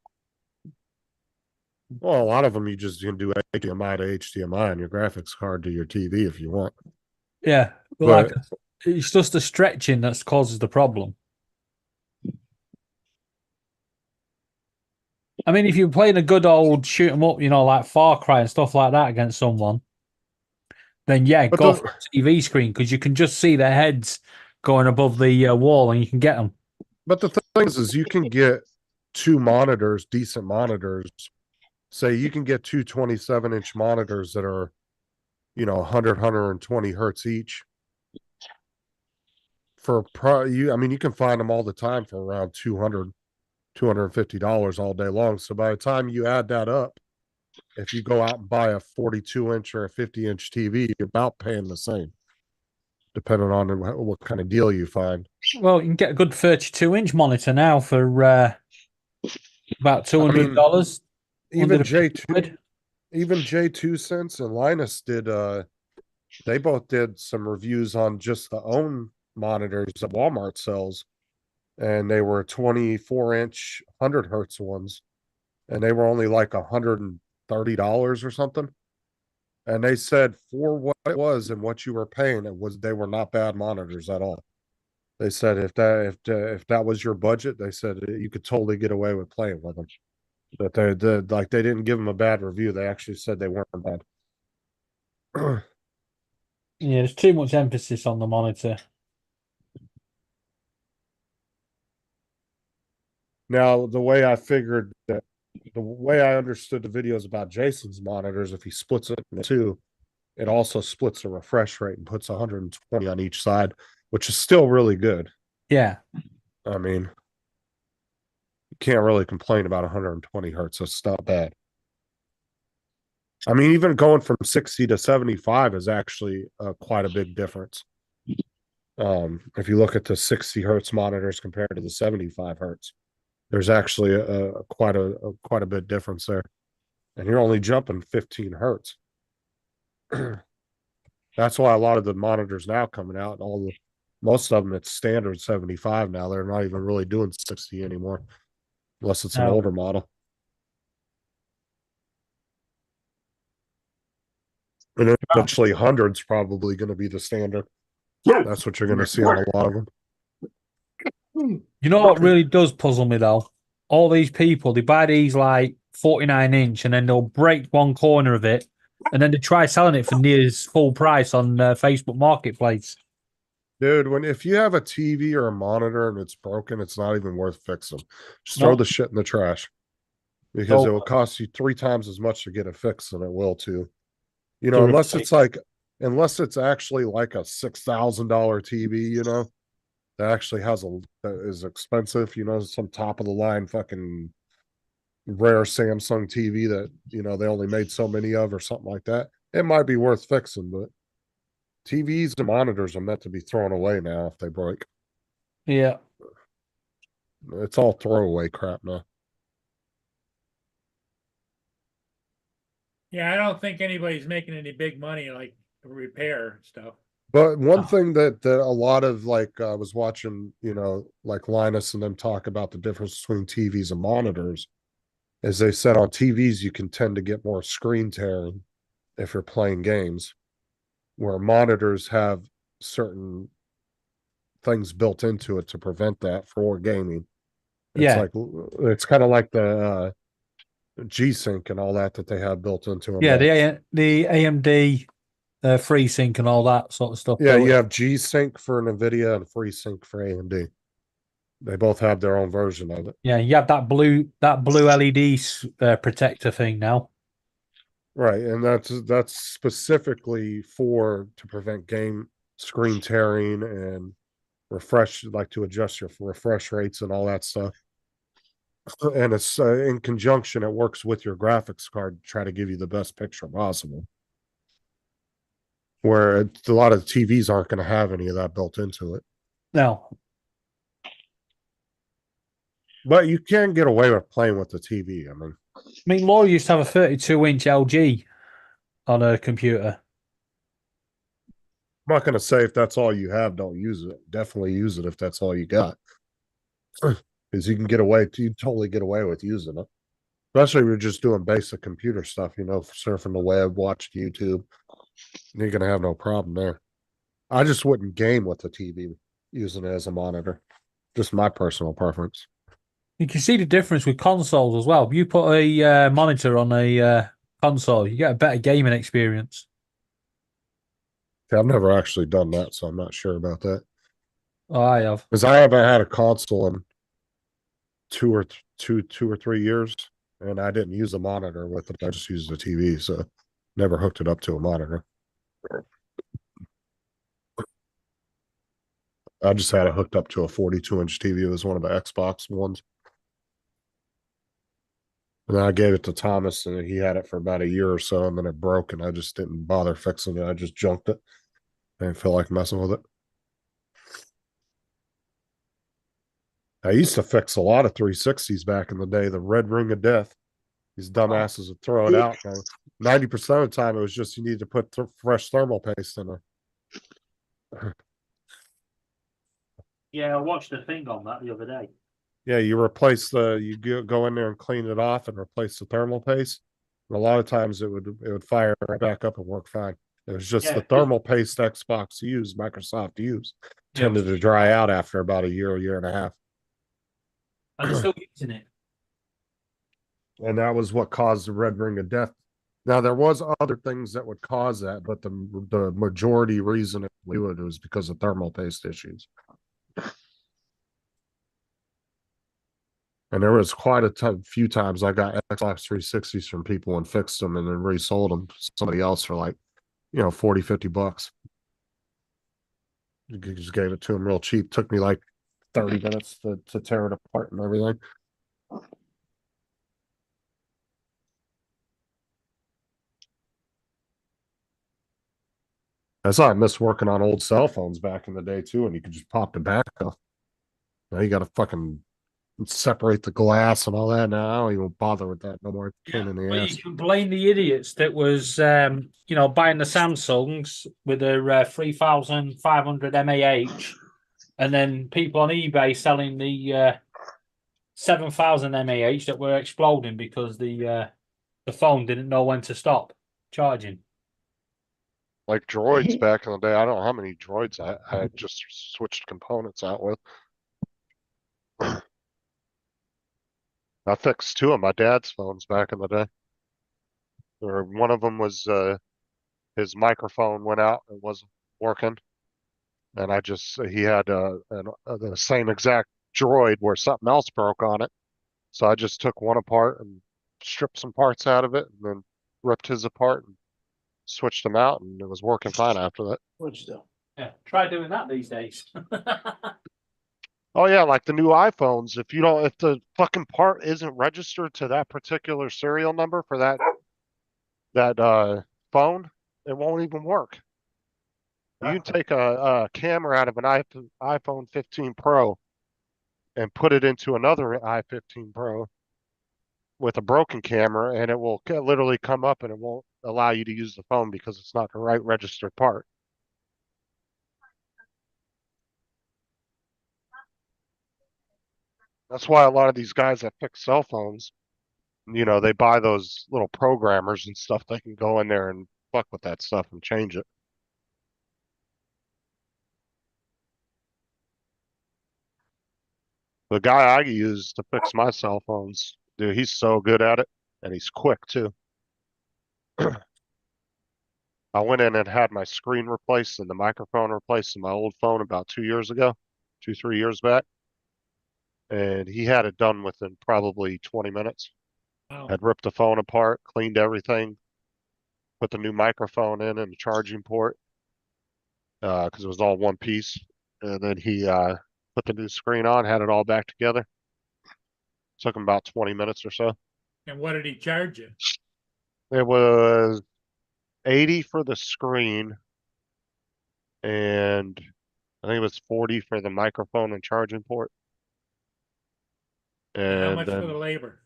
S8: Well, a lot of them you can do HDMI to HDMI and your graphics card to your TV if you want.
S9: Yeah, but like it's just the stretching that causes the problem. I mean, if you're playing a good old shoot 'em up, like Far Cry and stuff like that against someone, then yeah, go for a TV screen because you can just see their heads going above the wall and you can get them.
S8: But the thing is you can get two monitors, decent monitors. Say you can get two 27-inch monitors that are, 100, 120 hertz each. You can find them all the time for around $200, $250 all day long. So by the time you add that up, if you go out and buy a 42-inch or a 50-inch TV, you're about paying the same, depending on what kind of deal you find.
S9: Well, you can get a good 32-inch monitor now for about $200.
S8: Even J2 Sense and Linus did. They both did some reviews on just the own monitors that Walmart sells, and they were 24-inch 100 hertz ones, and they were only like $130 or something. And they said for what it was and what you were paying, they were not bad monitors at all. They said if that was your budget, they said you could totally get away with playing with them. That they didn't give them a bad review. They actually said they weren't bad.
S9: Yeah, there's too much emphasis on the monitor.
S8: Now, the way I understood the videos about Jason's monitors, if he splits it into two, it also splits the refresh rate and puts 120 on each side, which is still really good.
S9: Yeah.
S8: I mean, you can't really complain about 120 hertz. It's not bad. I mean, even going from 60 to 75 is actually quite a big difference. If you look at the 60 hertz monitors compared to the 75 hertz, there's actually quite a bit difference there, and you're only jumping 15 hertz. That's why a lot of the monitors now coming out, most of them it's standard 75 now. They're not even really doing 60 anymore, unless it's an older model. And eventually, 100's probably going to be the standard. That's what you're going to see on a lot of them.
S9: You know what really does puzzle me though? All these people, they buy these like 49-inch and then they'll break one corner of it and then they try selling it for near its full price on Facebook Marketplace.
S8: Dude, if you have a TV or a monitor and it's broken, it's not even worth fixing. Just throw the shit in the trash, because it will cost you 3 times as much to get it fixed than it will to, unless it's actually like a $6,000 TV, that actually that is expensive, some top of the line fucking rare Samsung TV that, they only made so many of or something like that. It might be worth fixing, but TVs and monitors are meant to be thrown away now if they break.
S9: Yeah.
S8: It's all throwaway crap now.
S1: Yeah, I don't think anybody's making any big money like repair stuff.
S8: But one thing that a lot of I was watching, like Linus and them talk about the difference between TVs and monitors, is they said on TVs you can tend to get more screen tearing if you're playing games, where monitors have certain things built into it to prevent that for gaming. It's kind of like the G-Sync and all that they have built into them.
S9: Yeah, the AMD FreeSync and all that sort of stuff.
S8: Yeah, you have G-Sync for NVIDIA and FreeSync for AMD. They both have their own version of it.
S9: Yeah, you have that blue LED protector thing now.
S8: Right, and that's specifically to prevent game screen tearing and to adjust your refresh rates and all that stuff. And it's in conjunction, it works with your graphics card to try to give you the best picture possible. Where a lot of TVs aren't going to have any of that built into it.
S9: No.
S8: But you can get away with playing with the TV. I mean,
S9: Laura used to have a 32-inch LG on her computer.
S8: not gonna say if that's all you have, don't use it. Definitely use it if that's all you got. Because you can you totally get away with using it. Especially if you're just doing basic computer stuff, surfing the web, watching YouTube. You're gonna have no problem there. I just wouldn't game with the TV using it as a monitor. Just my personal preference.
S9: You can see the difference with consoles as well. If you put a monitor on a console, you get a better gaming experience.
S8: I've never actually done that, so I'm not sure about that.
S9: Oh, I have.
S8: Because I haven't had a console in two or 3 years, and I didn't use a monitor with it. I just used the TV, so never hooked it up to a monitor. I just had it hooked up to a 42-inch TV. It was one of the Xbox ones. And then I gave it to Thomas, and he had it for about a year or so, and then it broke, and I just didn't bother fixing it. I just junked it. I didn't feel like messing with it. I used to fix a lot of 360s back in the day, the red ring of death. These dumbasses would throw it out. 90% of the time, it was just you need to put fresh thermal paste in there.
S9: Yeah, I watched a thing on that the other day.
S8: Yeah, you go in there and clean it off and replace the thermal paste. And a lot of times it would fire right back up and work fine. It was just the thermal paste Microsoft used, tended to dry out after about a year and a half.
S9: I'm still using it.
S8: And that was what caused the red ring of death. Now there was other things that would cause that, but the majority reason it was because of thermal paste issues. And there was quite a few times I got Xbox 360s from people and fixed them and then resold them to somebody else for like, $40-50. You just gave it to them real cheap. Took me like 30 minutes to tear it apart and everything. That's why I miss working on old cell phones back in the day too, and you could just pop the back off. Now you got to fucking separate the glass and all that. Now I don't even bother with that no more. Pain in the
S9: Well,
S8: ass.
S9: you can blame the idiots that was, buying the Samsungs with their 3,500 mAh, and then people on eBay selling the 7,000 mAh that were exploding because the phone didn't know when to stop charging.
S6: Like droids back in the day. I don't know how many droids I had just switched components out with. I fixed 2 of my dad's phones back in the day. Or one of them was his microphone went out and wasn't working, and he had the same exact droid where something else broke on it. So I just took one apart and stripped some parts out of it, and then ripped his apart and switched them out, and it was working fine after that.
S9: Yeah, try doing that these days.
S6: Oh yeah, like the new iPhones. If the fucking part isn't registered to that particular serial number for that phone, it won't even work. You can take a camera out of an iPhone 15 Pro and put it into another i15 Pro with a broken camera, and it will literally come up and it won't allow you to use the phone because it's not the right registered part. That's why a lot of these guys that fix cell phones, they buy those little programmers and stuff. They can go in there and fuck with that stuff and change it. The guy I use to fix my cell phones, dude, he's so good at it, and he's quick too. I went in and had my screen replaced and the microphone replaced in my old phone about 2 years ago, 3 years back. And he had it done within probably 20 minutes.
S1: Wow.
S6: Had ripped the phone apart, cleaned everything, put the new microphone in and the charging port, because it was all one piece. And then he put the new screen on, had it all back together. Took him about 20 minutes or so.
S1: And what did he charge you?
S6: It was 80 for the screen, and I think it was 40 for the microphone and charging port.
S1: And how
S6: And
S1: much
S6: then
S1: for the labor?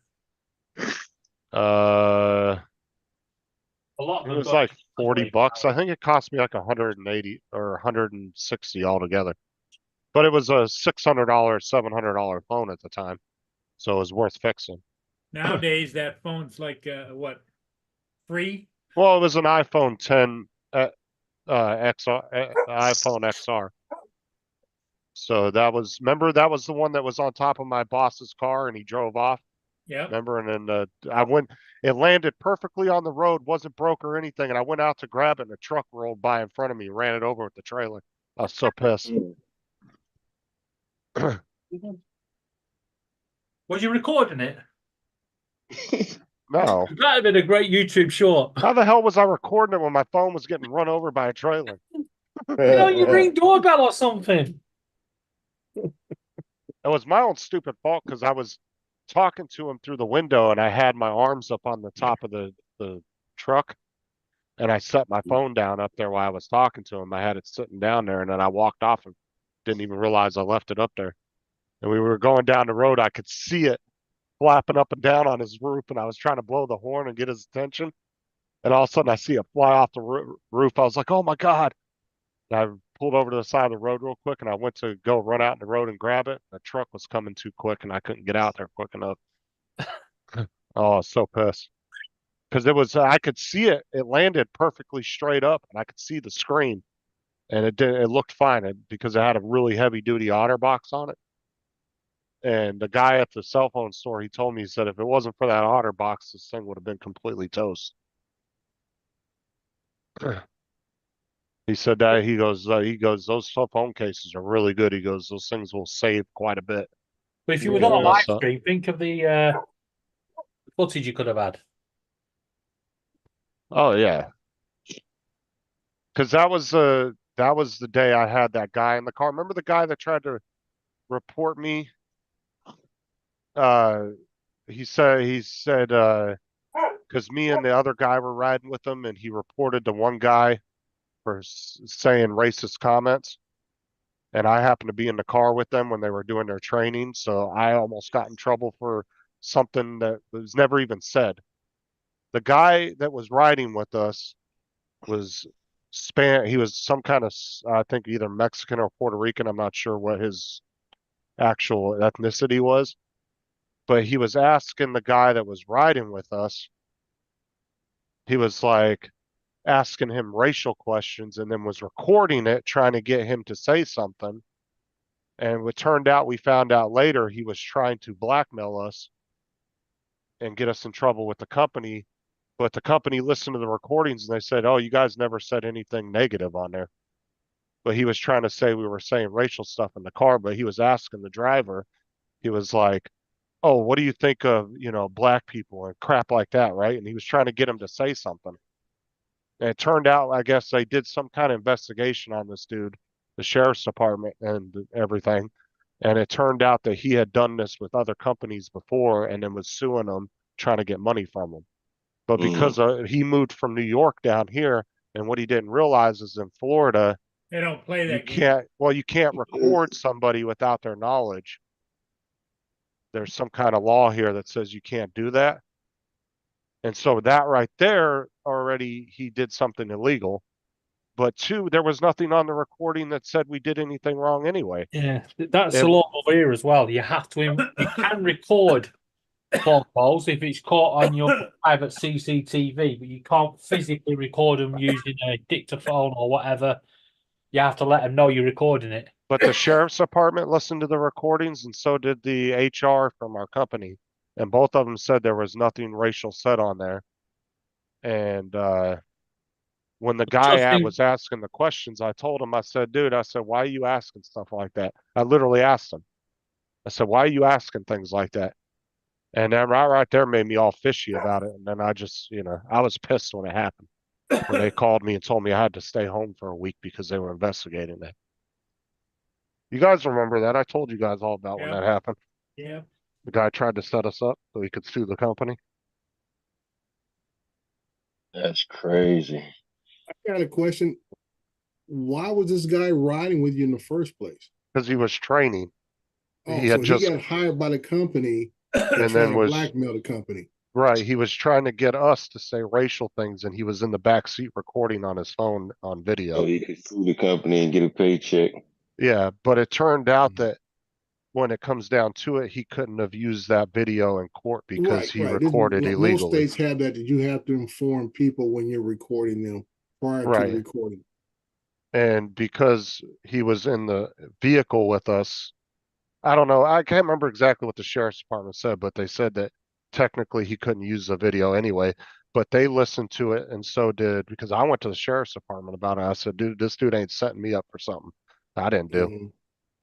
S9: A lot of
S6: It
S9: them
S6: was
S9: got
S6: like
S9: it
S6: 40 bucks. I think it cost me like 180 or 160 altogether. But it was a $600, $700 phone at the time. So it was worth fixing.
S1: Nowadays, that phone's like, what, free?
S6: Well, it was an iPhone 10 XR, iPhone XR. So that was, remember that was the one that was on top of my boss's car and he drove off.
S1: Yep.
S6: Remember? And then it landed perfectly on the road, wasn't broke or anything. And I went out to grab it and a truck rolled by in front of me, ran it over with the trailer. I was so pissed.
S9: Was you recording it?
S6: No.
S9: That would have been a great YouTube short.
S6: How the hell was I recording it when my phone was getting run over by a trailer?
S9: You ring doorbell or something.
S6: It was my own stupid fault because I was talking to him through the window and I had my arms up on the top of the truck and I set my phone down up there while I was talking to him. I had it sitting down there and then I walked off and didn't even realize I left it up there. And we were going down the road. I could see it flapping up and down on his roof and I was trying to blow the horn and get his attention. And all of a sudden I see it fly off the roof. I was like, oh my God. And I pulled over to the side of the road real quick and I went to go run out in the road and grab it. The truck was coming too quick and I couldn't get out there quick enough. Oh, I was so pissed. Because it was, I could see it. It landed perfectly straight up and I could see the screen. And it looked fine because it had a really heavy duty OtterBox on it. And the guy at the cell phone store, he told me, he said, if it wasn't for that OtterBox, this thing would have been completely toast. He said that he goes, those cell phone cases are really good. He goes, those things will save quite a bit.
S9: But if you were on a live stream, think of the footage you could have had.
S6: Oh yeah. Because that was the day I had that guy in the car. Remember the guy that tried to report me? He said because me and the other guy were riding with him and he reported to one guy for saying racist comments. And I happened to be in the car with them when they were doing their training. So I almost got in trouble for something that was never even said. The guy that was riding with us was he was some kind of, I think either Mexican or Puerto Rican. I'm not sure what his actual ethnicity was, but he was asking the guy that was riding with us. He was like asking him racial questions and then was recording it, trying to get him to say something. And it turned out, we found out later, he was trying to blackmail us and get us in trouble with the company. But the company listened to the recordings and they said, oh, you guys never said anything negative on there. But he was trying to say we were saying racial stuff in the car, but he was asking the driver, he was like, oh, what do you think of, black people and crap like that, right? And he was trying to get him to say something. And it turned out, I guess they did some kind of investigation on this dude, the sheriff's department and everything. And it turned out that he had done this with other companies before and then was suing them, trying to get money from them. But because he moved from New York down here, and what he didn't realize is in Florida,
S1: they don't play that.
S6: You can't record somebody without their knowledge. There's some kind of law here that says you can't do that. And so that right there, already he did something illegal. But two, there was nothing on the recording that said we did anything wrong anyway.
S9: Yeah, that's a law over here as well. You have to, you can record phone calls if it's caught on your private CCTV, but you can't physically record them using a dictaphone or whatever. You have to let them know you're recording it.
S6: But the sheriff's department listened to the recordings, and so did the HR from our company. And both of them said there was nothing racial said on there. And when the guy was asking the questions, I told him, I said, dude, why are you asking stuff like that? I literally asked him. I said, why are you asking things like that? And that right there made me all fishy about it. And then I just, I was pissed when it happened. When they called me and told me I had to stay home for a week because they were investigating it. You guys remember that? I told you guys all about when that happened.
S1: Yeah.
S6: The guy tried to set us up so he could sue the company.
S7: That's crazy.
S11: I got a question. Why was this guy riding with you in the first place?
S6: Because he was training.
S11: Oh, he got hired by the company and then blackmail the company.
S6: Right, he was trying to get us to say racial things, and he was in the back seat recording on his phone on
S7: So
S6: video.
S7: he could sue the company and get a paycheck.
S6: Yeah, but it turned out that when it comes down to it, he couldn't have used that video in court because
S11: Right,
S6: he
S11: right.
S6: recorded
S11: Most
S6: illegally.
S11: states have that you have to inform people when you're recording them prior to the
S6: Right.
S11: recording.
S6: And because he was in the vehicle with us, I don't know. I can't remember exactly what the sheriff's department said, but they said that technically he couldn't use the video anyway. But they listened to it, and so did, because I went to the sheriff's department about it. I said, dude, this dude ain't setting me up for something I didn't do.
S11: Mhm.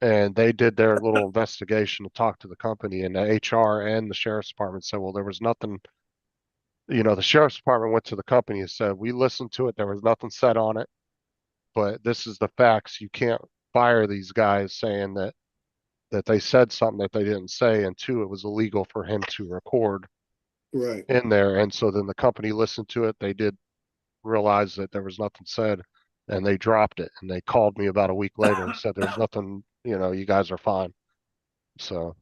S6: And they did their little investigation to talk to the company, and the HR and the sheriff's department said, well, there was nothing. The sheriff's department went to the company and said, we listened to it. There was nothing said on it, but this is the facts. You can't fire these guys saying that they said something that they didn't say, and two, it was illegal for him to record
S11: Right.
S6: in there. And so then the company listened to it. They did realize that there was nothing said, and they dropped it. And they called me about a week later and said, there's nothing, you guys are fine. So,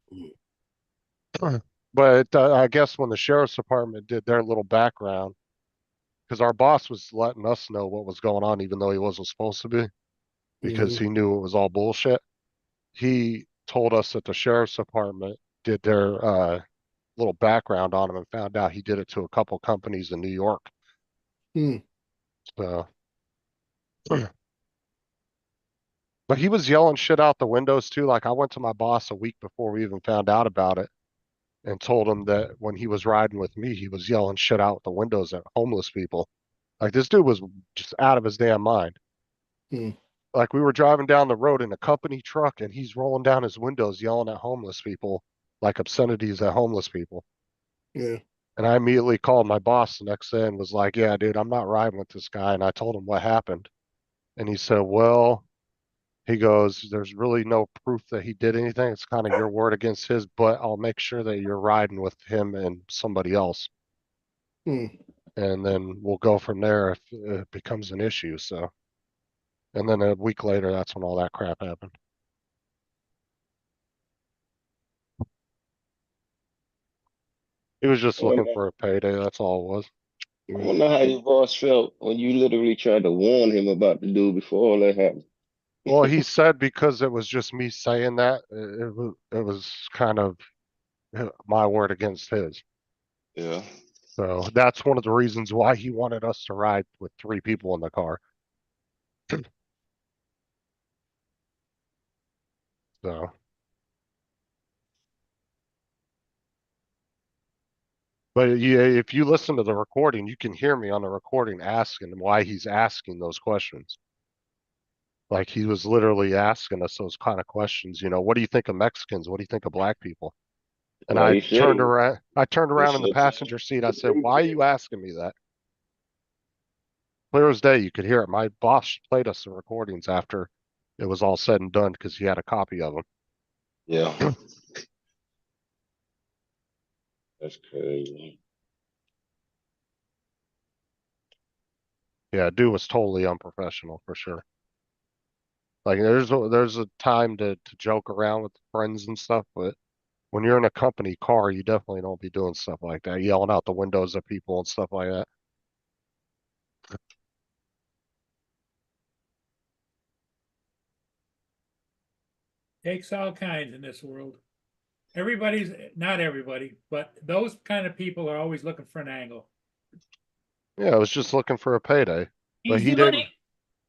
S6: but I guess when the sheriff's department did their little background, because our boss was letting us know what was going on, even though he wasn't supposed to be, because
S11: Mhm.
S6: he knew it was all bullshit. He told us that the sheriff's department did their little background on him and found out he did it to a couple companies in New York.
S11: Hmm.
S6: So, but he was yelling shit out the windows too. Like I went to my boss a week before we even found out about it and told him that when he was riding with me, he was yelling shit out the windows at homeless people. Like this dude was just out of his damn mind.
S11: Hmm.
S6: Like we were driving down the road in a company truck and he's rolling down his windows yelling at homeless people, like obscenities at homeless people.
S11: Yeah.
S6: And I immediately called my boss the next day and was like, yeah, dude, I'm not riding with this guy. And I told him what happened. And he said, well, he goes, there's really no proof that he did anything. It's kind of your word against his, but I'll make sure that you're riding with him and somebody else.
S11: Hmm.
S6: And then we'll go from there if it becomes an issue. So, and then a week later, that's when all that crap happened. He was just
S7: I
S6: looking
S7: wonder,
S6: for a payday. That's all it was.
S7: I wonder how your boss felt when you literally tried to warn him about the dude before all that happened.
S6: Well, he said because it was just me saying that, it was kind of my word against his.
S7: Yeah.
S6: So that's one of the reasons why he wanted us to ride with three people in the car. So, but yeah, if you listen to the recording, you can hear me on the recording asking why he's asking those questions. Like he was literally asking us those kind of questions. What do you think of Mexicans? What do you think of black people? And
S7: Like
S6: I
S7: you said,
S6: turned around. I turned around
S7: it's
S6: in the
S7: your time
S6: passenger seat. I
S7: to
S6: said,
S7: prove
S6: "Why are
S7: it.
S6: you asking me that?" Clear as day, you could hear it. My boss played us the recordings after it was all said and done because he had a copy of them.
S7: Yeah. That's crazy.
S6: Yeah, dude was totally unprofessional for sure. Like there's a time to joke around with friends and stuff, but when you're in a company car, you definitely don't be doing stuff like that, yelling out the windows at people and stuff like that.
S1: Takes all kinds in this world. Everybody's not everybody, but those kind of people are always looking for an angle.
S6: Yeah, I was just looking for a payday, but
S1: Easy
S6: he didn't.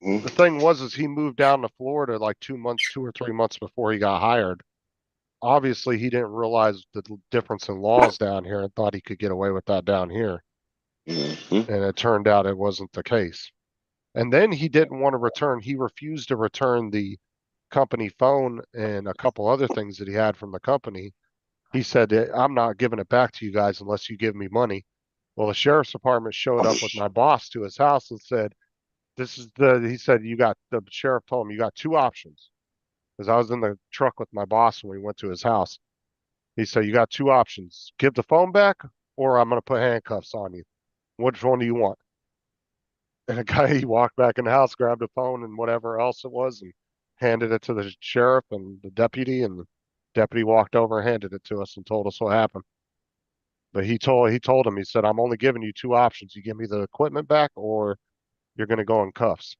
S7: Mm.
S6: The thing was, is he moved down to Florida like 2 or 3 months before he got hired. Obviously, he didn't realize the difference in laws down here and thought he could get away with that down here.
S7: Mhm.
S6: And it turned out it wasn't the case. And then he didn't want to return. He refused to return the company phone and a couple other things that he had from the company. He said, I'm not giving it back to you guys unless you give me money. Well, the sheriff's department showed up with my boss to his house and said, he said, the sheriff told him, you got two options. Because I was in the truck with my boss when we went to his house. He said, you got two options. Give the phone back or I'm going to put handcuffs on you. Which one do you want? And the guy, he walked back in the house, grabbed the phone and whatever else it was and handed it to the sheriff and the deputy. And the deputy walked over and handed it to us and told us what happened. But he told him, he said, I'm only giving you two options. You give me the equipment back or you're gonna go in cuffs.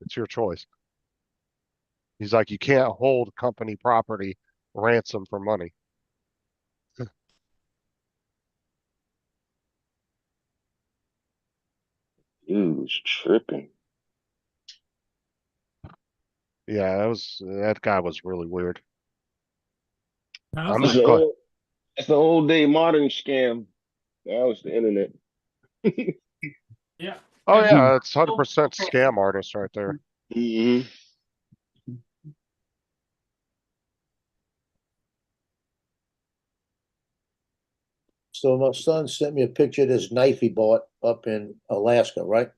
S6: It's your choice. He's like, you can't hold company property ransom for money.
S7: Dude was tripping.
S6: Yeah, that guy was really weird. I'm
S7: That's
S6: just
S7: the
S6: glad.
S7: old, that's the old day modern scam. That was the internet.
S1: Yeah.
S6: Oh yeah, it's 100% scam artist right there.
S7: hmm
S3: So my son sent me a picture of this knife he bought up in Alaska, right?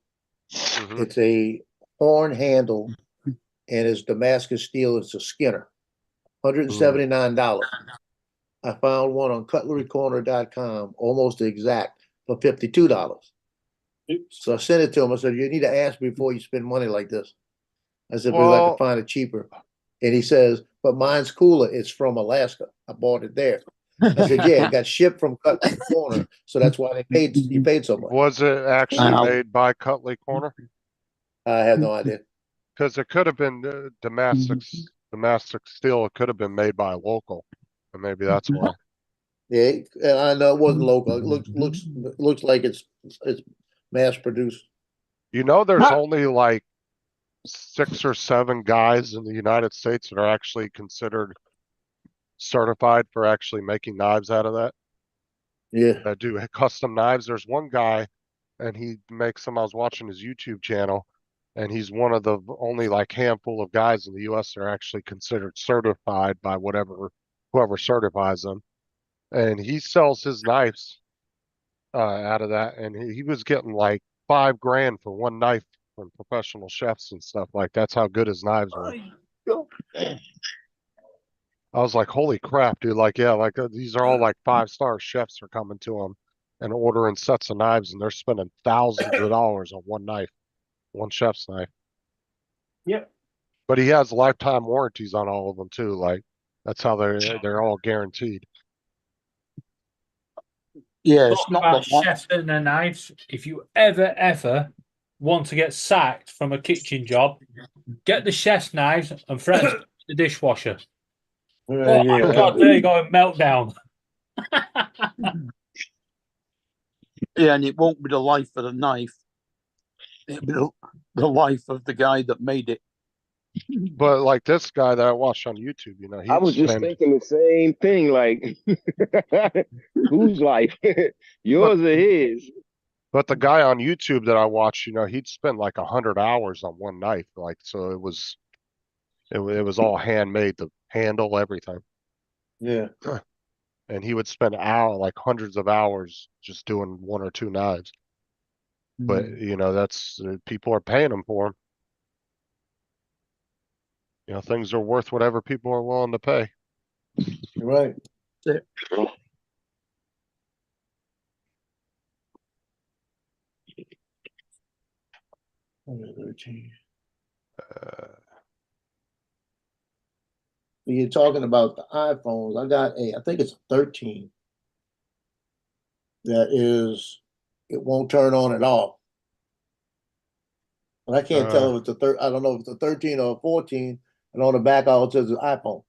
S6: Mhm.
S3: It's a horn handle and it's Damascus steel. It's a Skinner, $179. I found one on cutlerycorner.com, almost exact, for $52. So I sent it to him. I said, you need to ask before you spend money like this. I said, maybe I
S6: Well,
S3: could find it cheaper. And he says, but mine's cooler. It's from Alaska. I bought it there. I said, yeah, it got shipped from Cutlery Corner. So that's why you paid so much.
S6: was it actually
S5: Wow.
S6: made by Cutlery Corner?
S3: I have no idea.
S6: Because it could have been Damascus steel. It could have been made by a local, and maybe that's why.
S3: Yeah, and I know it wasn't local. It looks like it's mass produced.
S6: You know, there's only like 6 or 7 guys in the United States that are actually considered certified for actually making knives out of that.
S3: Yeah.
S6: That do custom knives. There's one guy, and he makes them. I was watching his YouTube channel, and he's one of the only like handful of guys in the U.S. that are actually considered certified by whoever certifies them. And he sells his knives out of that, and he was getting like $5,000 for one knife from professional chefs and stuff. Like that's how good his knives were. I was like, holy crap, dude! Like, yeah, like these are all like 5-star chefs are coming to him and ordering sets of knives, and they're spending thousands of dollars on one knife, one chef's knife.
S1: Yep.
S6: But he has lifetime warranties on all of them too. Like that's how they're all guaranteed.
S5: Yeah, it's
S1: Talking
S5: not
S1: about
S5: the one.
S1: chefs and their knives. If you ever want to get sacked from a kitchen job, get the chef's knives and throw it in the dishwasher. Oh my God, there you go, a meltdown.
S5: Yeah, and it won't be the life of the knife. It'll be the life of the guy that made it.
S6: But like this guy that I watched on YouTube, you know,
S7: I was just thinking the same thing. Like, whose life? Yours or his?
S6: But the guy on YouTube that I watched, you know, he'd spend like 100 hours on one knife. Like, so it was all handmade, the handle, everything.
S3: Yeah.
S6: And he would spend like hundreds of hours just doing one or two knives. But you know, that's people are paying him for them. You know, things are worth whatever people are willing to pay.
S3: Right. You're talking about the iPhones. I got I think it's a 13 that it won't turn on at all. But I can't tell if it's I don't know if it's a 13 or a 14, and on the back all it says is iPhone.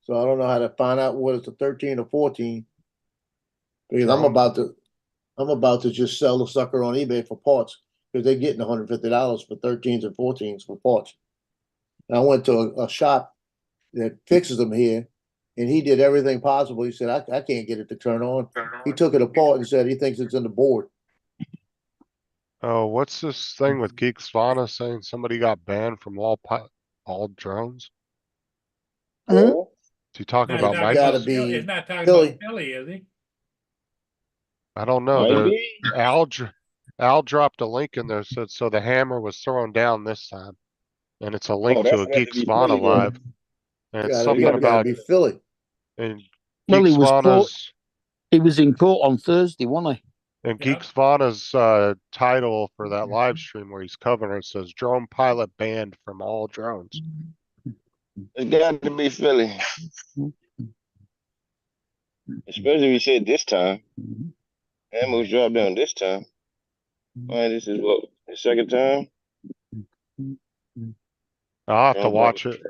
S3: So I don't know how to find out what it's a 13 or 14. Because I'm about to just sell the sucker on eBay for parts because they're getting $150 for 13s and 14s for parts. And I went to a shop that fixes them here, and he did everything possible. He said, I can't get it to turn on. He took it apart and said he thinks it's in the board.
S6: Oh, what's this thing with Geeksvana saying somebody got banned from all drones? Is he talking
S1: He's
S6: about
S1: not
S6: Microsoft?
S3: Gotta be
S1: He's not talking
S3: Philly.
S1: about Philly, is he?
S6: I don't know.
S7: Maybe.
S6: Al dropped a link in there, said so the hammer was thrown down this time. And it's a link
S7: that's
S6: to a
S7: gotta be
S6: Geeksvana
S7: Philly,
S6: live.
S7: then.
S6: And it's
S3: Gotta
S6: something about
S3: be Philly.
S6: and
S5: Well, he was
S6: Geeksvana's
S5: He was in court on Thursday, wasn't he?
S6: and
S1: Yeah.
S6: Geeksvana's title for that live stream where he's covering it says drone pilot banned from all drones.
S7: It's got to be Philly. Especially if you said this time.
S5: Mhm.
S7: Ammo's dropped down this time. All right, this is what the second time.
S6: I'll have to
S7: Sounds like
S6: watch it.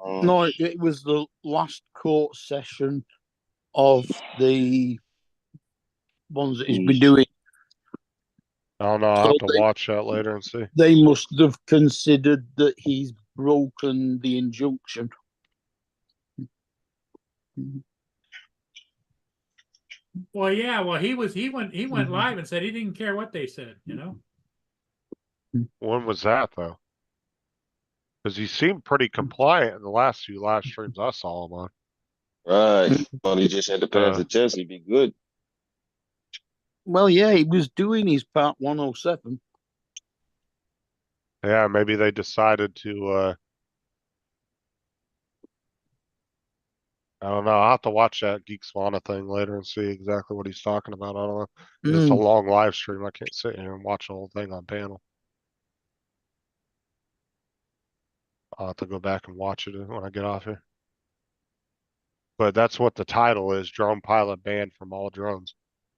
S5: No, it was the last court session of the ones that he's been doing.
S6: I don't know. I'll
S5: So
S6: have to watch that later and see.
S5: they must have considered that he's broken the injunction.
S1: Well, yeah. Well, he went live and said he didn't care what they said. You know.
S6: When was that though? Because he seemed pretty compliant in the last few live streams I saw him on.
S7: Right. Well, he just had to pass the test. He'd be good.
S5: Well, yeah, he was doing his part 107.
S6: Yeah, maybe they decided to I don't know. I'll have to watch that Geek Swana thing later and see exactly what he's talking about. I don't know. It's a long live stream. I can't sit here and watch the whole thing on panel. I'll have to go back and watch it when I get off here. But that's what the title is, Drone Pilot Banned from All Drones.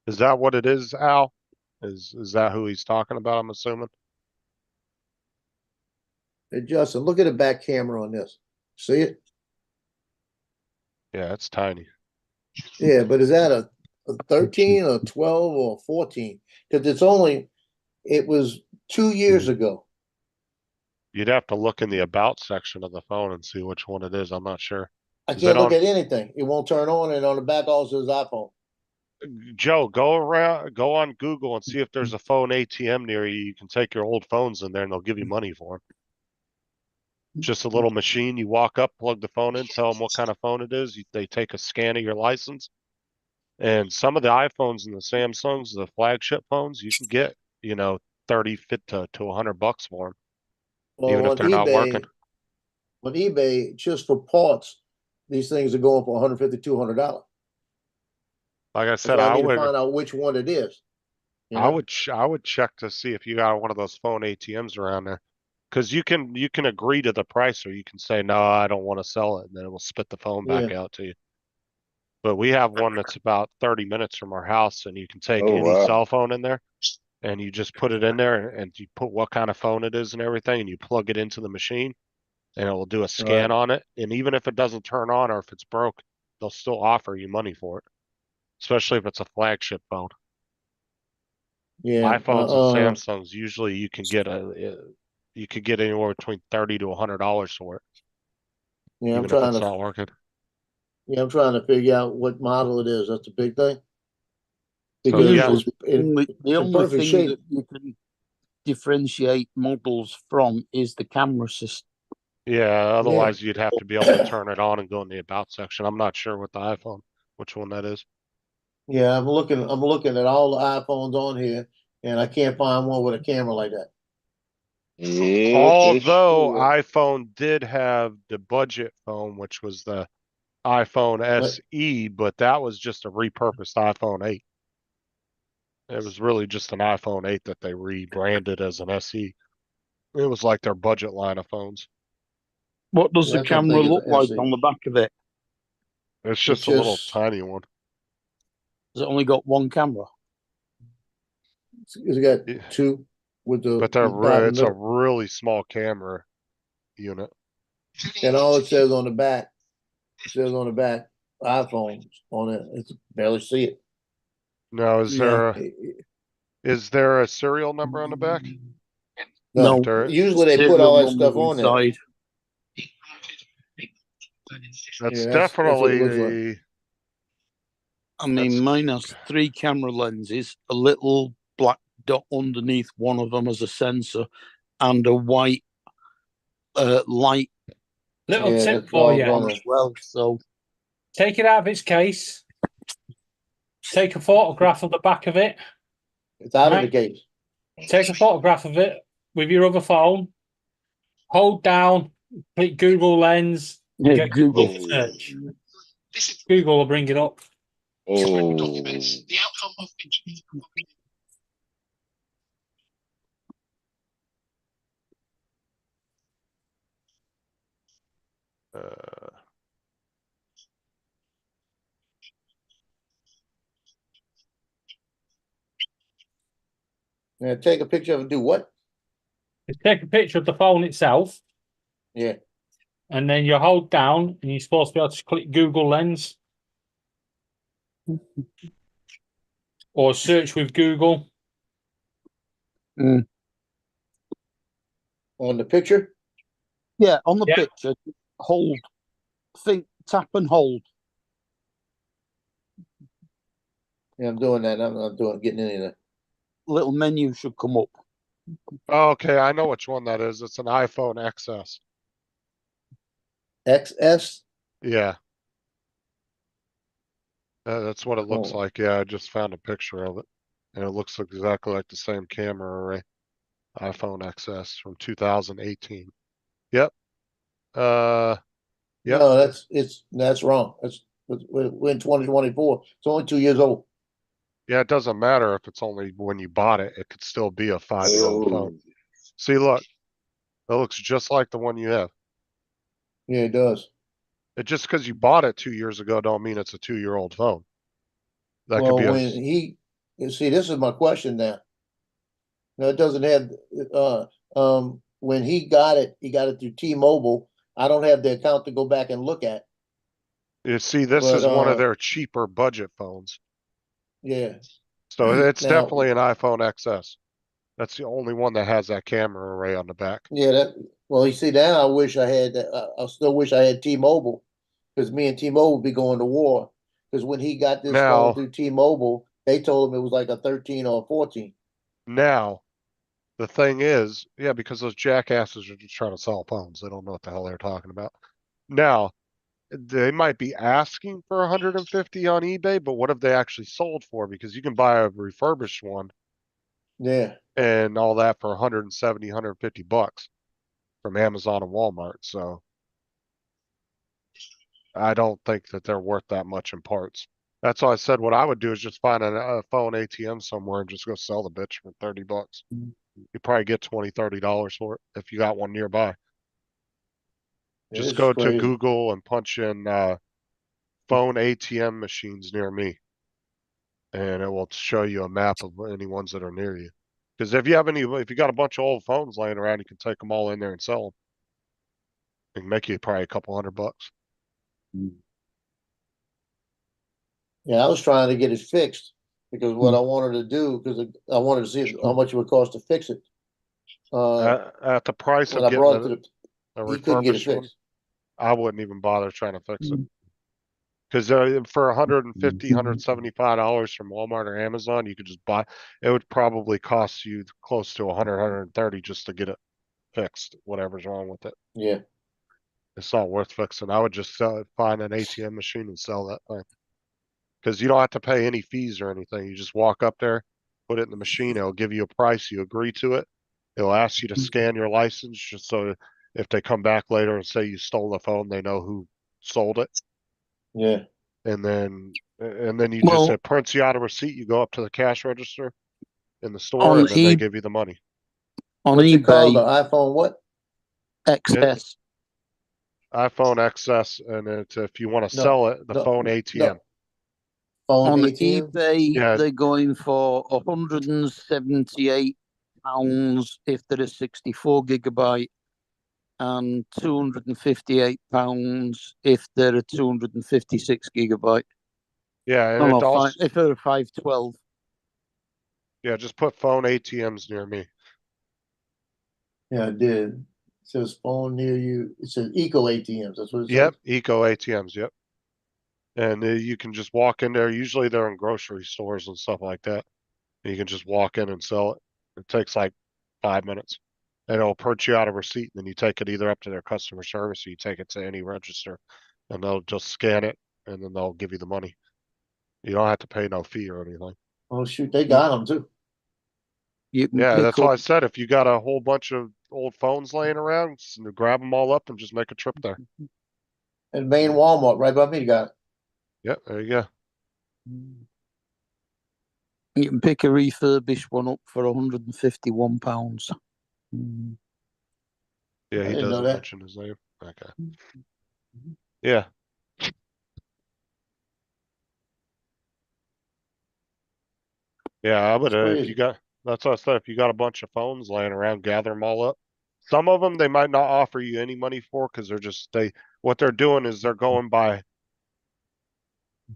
S6: Is that what it is, Al? Is that who he's talking about, I'm assuming?
S3: Hey, Justin, look at the back camera on this. See it?
S6: Yeah, it's tiny.
S3: Yeah, but is that a 13 or 12 or 14? Because it was 2 years ago.
S6: You'd have to look in the about section of the phone and see which one it is. I'm not sure.
S3: I
S6: Is
S3: can't
S6: it
S3: look
S6: on-
S3: at anything. It won't turn on, and on the back also says iPhone.
S6: Joe, go on Google and see if there's a phone ATM near you. You can take your old phones in there and they'll give you money for them. Just a little machine. You walk up, plug the phone in, tell them what kind of phone it is. They take a scan of your license. And some of the iPhones and the Samsungs, the flagship phones, you can get, 30 fit to $100 for them,
S3: Well,
S6: even if they're not working.
S3: On eBay, just for parts, these things are going for $150, $200.
S6: Like I
S3: That's
S6: said,
S3: why I
S6: I
S3: need to
S6: would
S3: find out which one it is. You
S6: I
S3: know?
S6: would I would check to see if you got one of those phone ATMs around there. Because you can agree to the price, or you can say, no, I don't want to sell it, and then it will spit the phone back out to you. But we have one that's about 30 minutes from our house, and you can take
S7: Oh,
S6: any
S7: wow.
S6: cell phone in there, and you just put it in there, and you put what kind of phone it is and everything, and you plug it into the machine, and it will do a scan on it. And even if it doesn't turn on or if it's broke, they'll still offer you money for it, especially if it's a flagship phone.
S3: Yeah.
S6: iPhones and Samsungs, usually you can get anywhere between $30 to $100 for it.
S3: Yeah,
S6: even if it's not working.
S3: Yeah, I'm trying to figure out what model it is. That's the big thing.
S6: So,
S3: Because
S6: yeah.
S3: it's
S5: The only
S3: perfect
S5: thing
S3: shape.
S5: that you can differentiate models from is the camera system.
S6: Yeah, otherwise you'd have to be able to turn it on and go in the about section. I'm not sure with the iPhone, which one that is.
S3: Yeah, I'm looking at all the iPhones on here, and I can't find one with a camera like that.
S7: Yeah,
S6: Although iPhone did have the budget phone, which was the iPhone SE, but that was just a repurposed iPhone 8. It was really just an iPhone 8 that they rebranded as an SE. It was like their budget line of phones.
S5: What does the camera look like on the back of it?
S6: It's just a little tiny one.
S5: Has it only got one camera?
S3: It's got two with the.
S6: But it's a really small camera unit.
S3: And all it says on the back, iPhones on it. It's barely see it.
S6: No, is there a serial number on the back?
S3: No. Usually they put all that stuff on there.
S6: That's definitely
S5: I mean, mine has 3 camera lenses, a little black dot underneath one of them as a sensor, and a white light.
S9: Little tip for you.
S5: As well, so
S9: take it out of its case. Take a photograph of the back of it.
S3: It's out of the case.
S9: Take a photograph of it with your other phone. Hold down, click Google Lens. Get Google search. Google will bring it up.
S3: Now take a picture of it, do what?
S9: Just take a picture of the phone itself,
S3: Yeah.
S9: and then you hold down, and you're supposed to be able to click Google Lens or search with Google.
S3: On the picture?
S5: Yeah, on the
S9: Yeah.
S5: picture, hold, tap and hold.
S3: Yeah, I'm doing that. I'm not getting any of that.
S5: Little menu should come up.
S6: Okay, I know which one that is. It's an iPhone XS.
S3: XS?
S6: Yeah. That's what it looks
S3: Oh.
S6: like. Yeah, I just found a picture of it. And it looks exactly like the same camera array. iPhone XS from 2018. Yep. Yep.
S3: No, that's wrong. We're in 2024. It's only 2 years old.
S6: Yeah, it doesn't matter if it's only when you bought it. It could still be a 5-year-old phone. See, look. That looks just like the one you have.
S3: Yeah, it does.
S6: It just because you bought it 2 years ago don't mean it's a 2-year-old phone. That could
S3: Well,
S6: be a
S3: when you see, this is my question now. No, it doesn't have, when he got it through T-Mobile. I don't have the account to go back and look at.
S6: You see, this
S3: But,
S6: is one of their cheaper budget phones.
S3: Yeah.
S6: So it's
S3: Now-
S6: definitely an iPhone XS. That's the only one that has that camera array on the back.
S3: Yeah, well, you see, now I wish I had, I still wish I had T-Mobile, because me and T-Mobile would be going to war. Because when he got this
S6: Now-
S3: phone through T-Mobile, they told him it was like a 13 or a 14.
S6: Now, the thing is, yeah, because those jackasses are just trying to sell phones. They don't know what the hell they're talking about. Now, they might be asking for 150 on eBay, but what have they actually sold for? Because you can buy a refurbished one
S3: Yeah.
S6: and all that for 170, 150 bucks from Amazon and Walmart. So I don't think that they're worth that much in parts. That's why I said what I would do is just find a phone ATM somewhere and just go sell the bitch for 30 bucks. You probably get $20, $30 for it if you got one nearby. Just
S3: It's
S6: go to
S3: crazy.
S6: Google and punch in phone ATM machines near me. And it will show you a map of any ones that are near you. Because if you got a bunch of old phones laying around, you can take them all in there and sell them. It can make you probably a couple $100.
S3: Yeah, I was trying to get it fixed because what I wanted to do, because I wanted to see how much it would cost to fix it.
S6: At the price
S3: When
S6: of
S3: I brought
S6: getting
S3: it to
S6: a
S3: he couldn't get it
S6: refurbished one,
S3: fixed.
S6: I wouldn't even bother trying to fix it. Because for 150, $175 from Walmart or Amazon, you could just buy. It would probably cost you close to 100, 130 just to get it fixed, whatever's wrong with it.
S3: Yeah.
S6: It's not worth fixing. I would just find an ATM machine and sell that thing. Because you don't have to pay any fees or anything. You just walk up there, put it in the machine. It'll give you a price. You agree to it. It'll ask you to scan your license just so if they come back later and say you stole the phone, they know who sold it.
S3: Yeah.
S6: And then you
S5: Well-
S6: just it prints you out a receipt. You go up to the cash register in the store,
S5: On
S6: and then they
S5: e-
S6: give you the money.
S5: On
S3: What's it called? The
S5: eBay,
S3: iPhone what?
S5: XS.
S6: iPhone XS, and if you want to
S3: No,
S6: sell it, the
S3: no,
S6: phone ATM.
S3: no. Phone
S5: On
S3: ATM?
S5: eBay,
S6: Yeah.
S5: they're going for £178 if they're a 64 gigabyte, and £258 if they're a 256 gigabyte.
S6: Yeah, and
S5: No,
S6: it also,
S5: if they're a 512.
S6: yeah, just put phone ATMs near me.
S3: Yeah, I did. It says phone near you. It says Eco ATMs. That's what it says.
S6: Yep, Eco ATMs. Yep. And you can just walk in there. Usually they're in grocery stores and stuff like that. And you can just walk in and sell it. It takes like 5 minutes. And it'll print you out a receipt. And then you take it either up to their customer service or you take it to any register. And they'll just scan it and then they'll give you the money. You don't have to pay no fee or anything.
S3: Oh shoot, they got them too.
S5: You can
S6: Yeah,
S5: pick
S6: that's why I
S5: up,
S6: said if you got a whole bunch of old phones laying around, grab them all up and just make a trip there.
S3: And main Walmart right by me got it.
S6: Yep, there you go.
S5: you can pick a refurbished one up for £151.
S6: Yeah,
S3: I
S6: he
S3: didn't know
S6: doesn't
S3: that.
S6: mention his name. Okay. Yeah. Yeah, I would
S3: That's
S6: if
S3: crazy.
S6: you got That's what I said. If you got a bunch of phones laying around, gather them all up. Some of them they might not offer you any money for because what they're doing is they're going by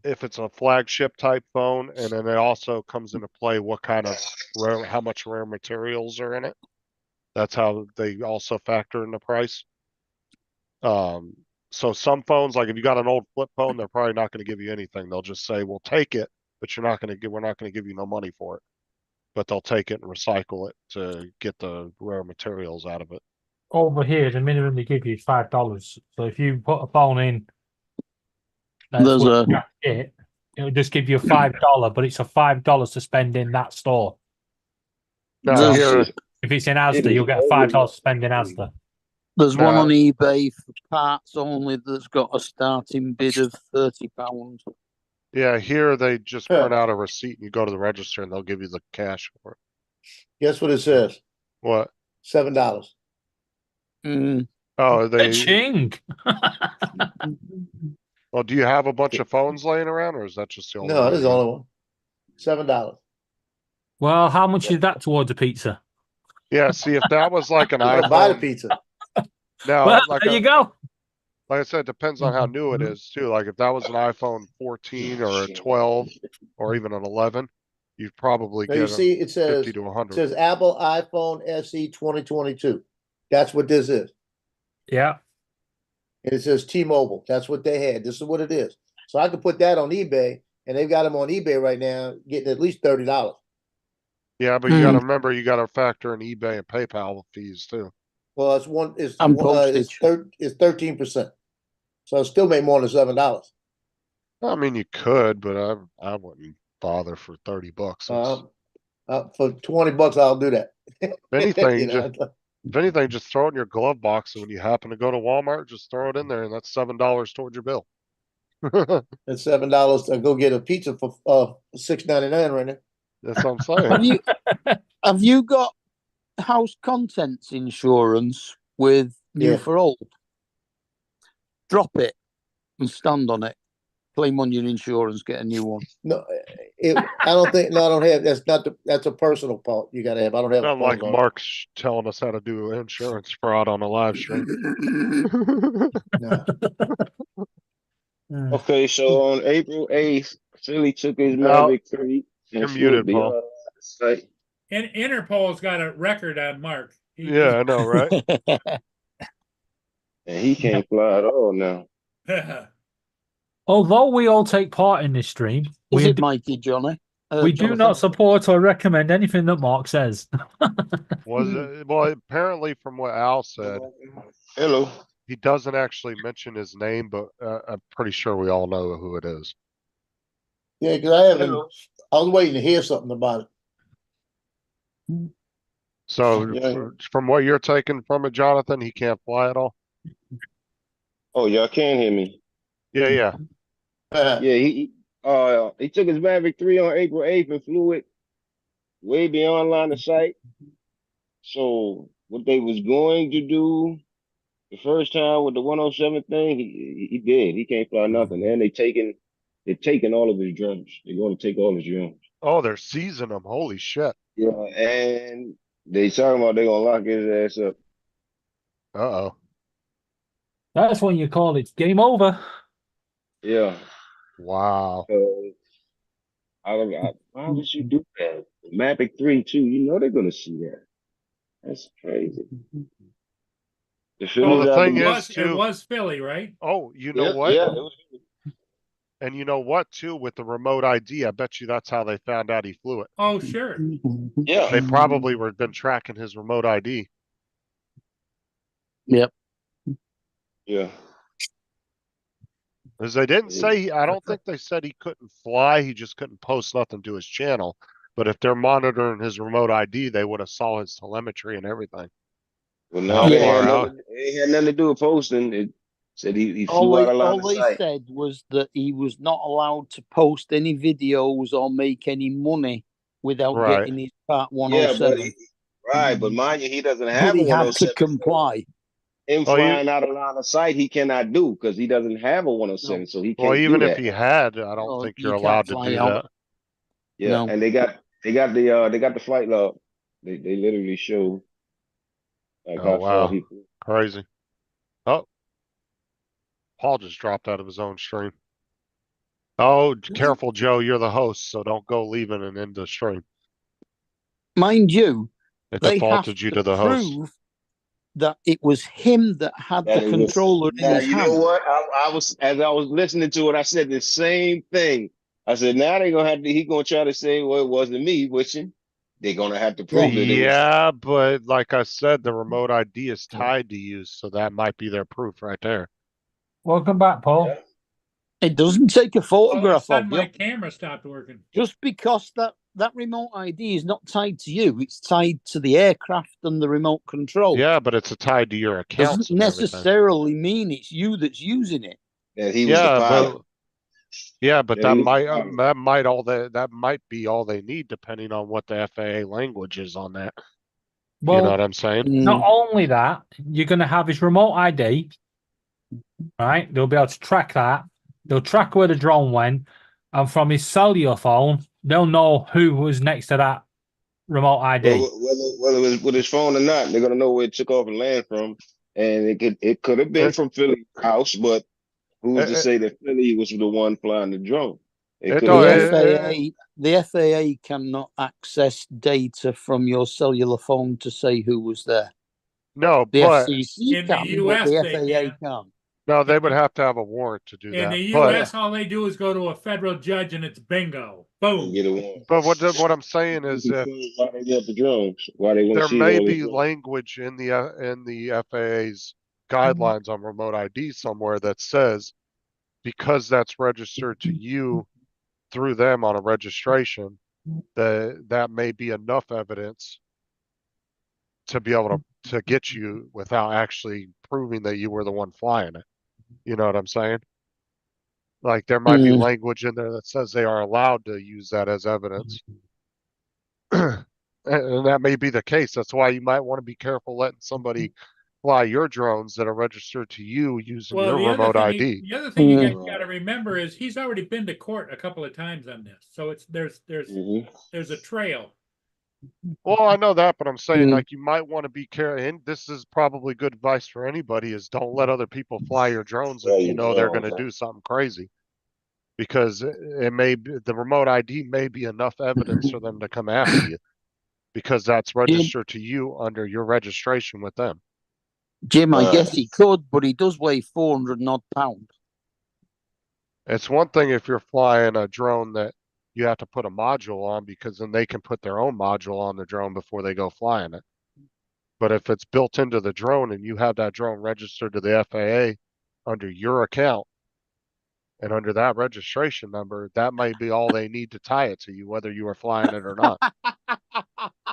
S6: if it's a flagship type phone, and then it also comes into play what kind of how much rare materials are in it. That's how they also factor in the price. So some phones, like if you got an old flip phone, they're probably not going to give you anything. They'll just say, "We'll take it, but we're not going to give you no money for it." But they'll take it and recycle it to get the rare materials out of it.
S9: Over here, the minimum they give you is $5. So if you put a phone in,
S5: There's a
S9: it'll just give you $5, but it's a $5 to spend in that store.
S6: Now here,
S9: if it's in Asda, you'll get a $5 to spend in Asda.
S5: There's one on eBay for parts only that's got a starting bid of £30.
S6: yeah, here they just print out a receipt and you go to the register and they'll give you the cash for it.
S3: Guess what it says?
S6: What?
S3: $7.
S6: Oh, they.
S9: Ching.
S6: Well, do you have a bunch of phones laying around, or is that just the only?
S3: No, this is the only one. $7.
S9: Well, how much is that towards a pizza?
S6: Yeah, see, if that was like an iPhone,
S3: buy the pizza.
S6: No,
S9: well,
S6: like
S9: there you go.
S6: Like I said, it depends on how new it is too. Like if that was an iPhone 14 or a 12 or even an 11, you'd probably
S3: Now
S6: get
S3: you see, it says
S6: 50 to 100.
S3: It says Apple iPhone SE 2022. That's what this is.
S9: Yeah.
S3: And it says T-Mobile. That's what they had. This is what it is. So I could put that on eBay, and they've got them on eBay right now, getting at least $30.
S6: Yeah, but you got to remember, you got to factor in eBay and PayPal fees too.
S3: Well, it's one. It's
S5: And
S3: it's 13%. So it still make more than $7.
S6: I mean, you could, but I wouldn't bother for $30.
S3: For $20, I'll do that.
S6: If anything,
S3: You know,
S6: if anything, just throw it in your glove box, and when you happen to go to Walmart, just throw it in there, and that's $7 towards your bill.
S3: It's $7 to go get a pizza for $6.99 right now.
S6: That's what I'm saying.
S5: Have you got house contents insurance with New for Old? Drop it and stand on it. Claim on your insurance, get a new one.
S3: No, I don't think. No, I don't have. That's not the. That's a personal part you got to have. I don't have.
S6: Not like Mark's telling us how to do insurance fraud on a live stream.
S3: No.
S7: Okay, so on April 8th, Philly took his Mavic 3.
S6: You're muted, Paul.
S1: And Interpol's got a record on Mark.
S6: Yeah, I know, right?
S7: And he can't fly at all now.
S9: Although we all take part in this stream,
S5: Is it Mikey, Johnny?
S9: We do not support or recommend anything that Mark says.
S6: Was it? Well, apparently, from what Al said,
S7: hello,
S6: he doesn't actually mention his name, but I'm pretty sure we all know who it is.
S3: Yeah, because I haven't. I was waiting to hear something about it.
S6: So, from what you're taking from it, Jonathan, he can't fly at all.
S7: Oh, y'all can hear me?
S6: Yeah, yeah.
S7: Yeah, he took his Mavic 3 on April 8th and flew it way beyond line of sight. So what they was going to do the first time with the 107 thing, he did. He can't fly nothing. And they're taking all of his drums. They're going to take all his drums.
S6: Oh, they're seizing him. Holy shit.
S7: Yeah, and they talking about they're gonna lock his ass up.
S6: Uh-oh.
S9: That's when you call it game over.
S7: Yeah.
S6: Wow.
S7: Why would you do that? Mavic 3 too. You know they're gonna see that. That's crazy.
S1: The thing is, it was Philly, right?
S6: Oh, you know what?
S7: Yeah.
S6: And you know what, too? With the remote ID, I bet you that's how they found out he flew it.
S1: Oh, sure.
S7: Yeah.
S6: They probably been tracking his remote ID.
S5: Yep.
S7: Yeah.
S6: Because they didn't say, I don't think they said he couldn't fly. He just couldn't post nothing to his channel. But if they're monitoring his remote ID, they would have saw his telemetry and everything.
S7: Well, no, it had nothing to do with posting. It said he flew out of line of sight.
S5: All they said was that he was not allowed to post any videos or make any money without getting his Part 107.
S7: But mind you, he doesn't have
S5: but he
S7: a 107.
S5: had to comply.
S7: Him flying out of line of sight, he cannot do because he doesn't have a 107, so he can't.
S6: Well, even
S7: do
S6: if
S7: that.
S6: he had, I don't think you're allowed to do that.
S7: Yeah, and they got They got the flight log. They literally show like
S6: Oh
S7: how far
S6: wow,
S7: he.
S6: crazy. Oh, Paul just dropped out of his own stream. Oh, careful, Joe. You're the host, so don't go leaving and end the stream.
S5: Mind you,
S6: It
S5: they have
S6: defaulted you
S5: to
S6: to the host.
S5: prove that it was him that had
S7: That
S5: the
S7: it was,
S5: controller in
S7: now
S5: his
S7: you
S5: hand.
S7: know what? I was as I was listening to it, I said the same thing. I said now they're gonna have to. He gonna try to say, well, it wasn't me wishing. They're gonna have to prove that it was.
S6: Yeah, but like I said, the remote ID is tied to you, so that might be their proof right there.
S9: Welcome back, Paul.
S7: Yeah.
S5: It doesn't take a
S1: All of a
S5: photograph
S1: sudden,
S5: of
S1: my
S5: you
S1: camera stopped working.
S5: just because that remote ID is not tied to you. It's tied to the aircraft and the remote control.
S6: Yeah, but it's tied to your accounts
S5: Doesn't
S6: and everything.
S5: necessarily mean it's you that's using it.
S7: That he was the pilot.
S6: But
S7: Yeah,
S6: that might be all they need, depending on what the FAA language is on that.
S9: Well,
S6: you know what I'm saying?
S9: Not only that, you're going to have his remote ID, right? They'll be able to track that. They'll track where the drone went, and from his cellular phone, they'll know who was next to that remote ID.
S7: Well, whether it was with his phone or not, they're gonna know where it took off and land from, and it could have been from Philly's house, but who's to say that Philly was the one flying the drone?
S5: The FAA cannot access data from your cellular phone to say who was there.
S6: No,
S5: the
S6: but
S5: FCC
S1: in the
S5: can,
S1: US,
S5: but the
S1: they
S5: FAA
S1: can.
S5: can't.
S6: No, they would have to have a warrant to do
S1: In
S6: that.
S1: the
S6: But
S1: US, all they do is go to a federal judge and it's bingo. Boom.
S7: Get a warrant.
S6: But what I'm saying is,
S7: why they get the drones? Why they want
S6: there
S7: to see
S6: may
S7: all
S6: be
S7: this?
S6: language in the FAA's guidelines on remote ID somewhere that says, because that's registered to you through them on a registration, that may be enough evidence to be able to get you without actually proving that you were the one flying it. You know what I'm saying? Like there might be language in there that says they are allowed to use that as evidence. And that may be the case. That's why you might want to be careful letting somebody fly your drones that are registered to you using your remote ID.
S1: The other thing you guys got to remember is he's already been to court a couple of times on this, so there's a trail.
S6: Well, I know that, but I'm saying like you might want to be careful. And this is probably good advice for anybody: is don't let other people fly your drones if you know they're going to do something crazy, because it may be, the remote ID may be enough evidence for them to come after you, because that's registered to you under your registration with them.
S5: Jim, I guess he could, but he does weigh 400 odd pounds.
S6: It's one thing if you're flying a drone that you have to put a module on, because then they can put their own module on the drone before they go flying it. But if it's built into the drone and you have that drone registered to the FAA under your account and under that registration number, that might be all they need to tie it to you, whether you are flying it or not.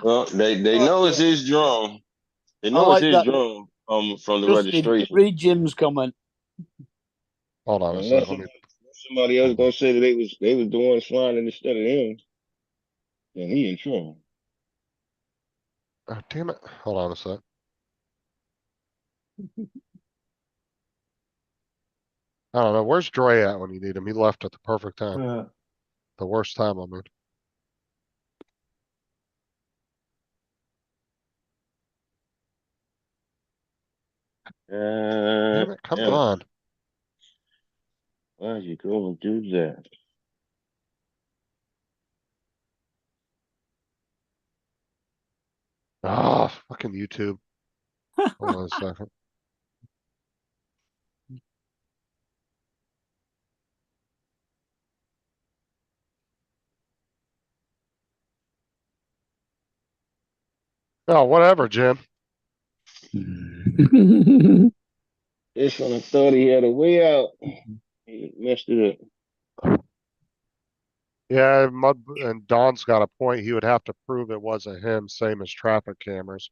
S7: Well, they know it's his drone. They know it's his drone from the registration.
S5: Read Jim's comment.
S6: Hold on a second.
S7: Somebody else gonna say that they was the ones flying it instead of him, then he in trouble.
S6: Oh, damn it. Hold on a sec. I don't know. Where's Dre at when you need him? He left at the perfect time. The worst time, I mean. Damn it, come on.
S7: Why you go and do that?
S6: Ah, fucking YouTube. Hold on a second. Oh, whatever, Jim.
S7: This one, I thought he had a way out. He messed it up.
S6: Yeah, and Don's got a point. He would have to prove it wasn't him, same as traffic cameras.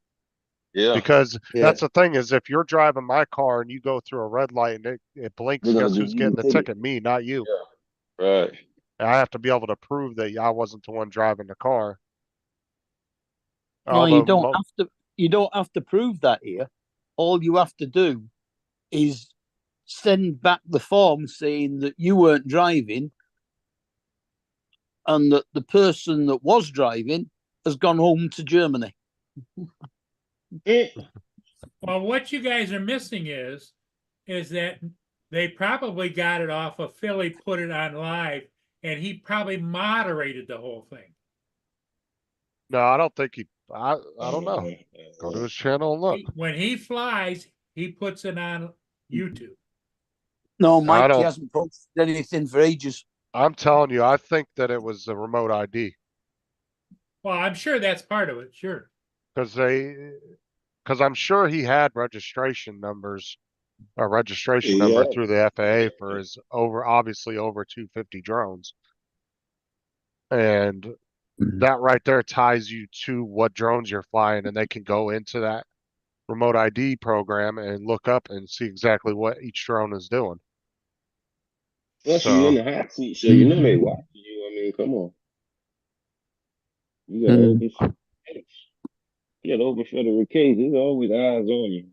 S7: Yeah.
S6: Because that's the thing is, if you're driving my car and you go through a red light and it blinks, guess who's getting the ticket? Me, not you.
S7: Yeah. Right.
S6: I have to be able to prove that I wasn't the one driving the car.
S5: No, you don't have to. You don't have to prove that here. All you have to do is send back the form saying that you weren't driving, and the person that was driving has gone home to Germany.
S1: Well, what you guys are missing is that they probably got it off of Philly, put it on live, and he probably moderated the whole thing.
S6: No, I don't think I don't know. Go to his channel and look.
S1: When he flies, he puts it on YouTube.
S5: No, Mike, he hasn't posted anything for ages.
S6: I'm telling you, I think that it was a remote ID.
S1: Well, I'm sure that's part of it, sure.
S6: Because I'm sure he had registration numbers, a registration number through the FAA for his obviously over 250 drones. And that right there ties you to what drones you're flying, and they can go into that remote ID program and look up and see exactly what each drone is doing.
S7: Plus, you're in the hot seat, so you know they watching you. I mean, come on. You got open federal case. There's always eyes on you.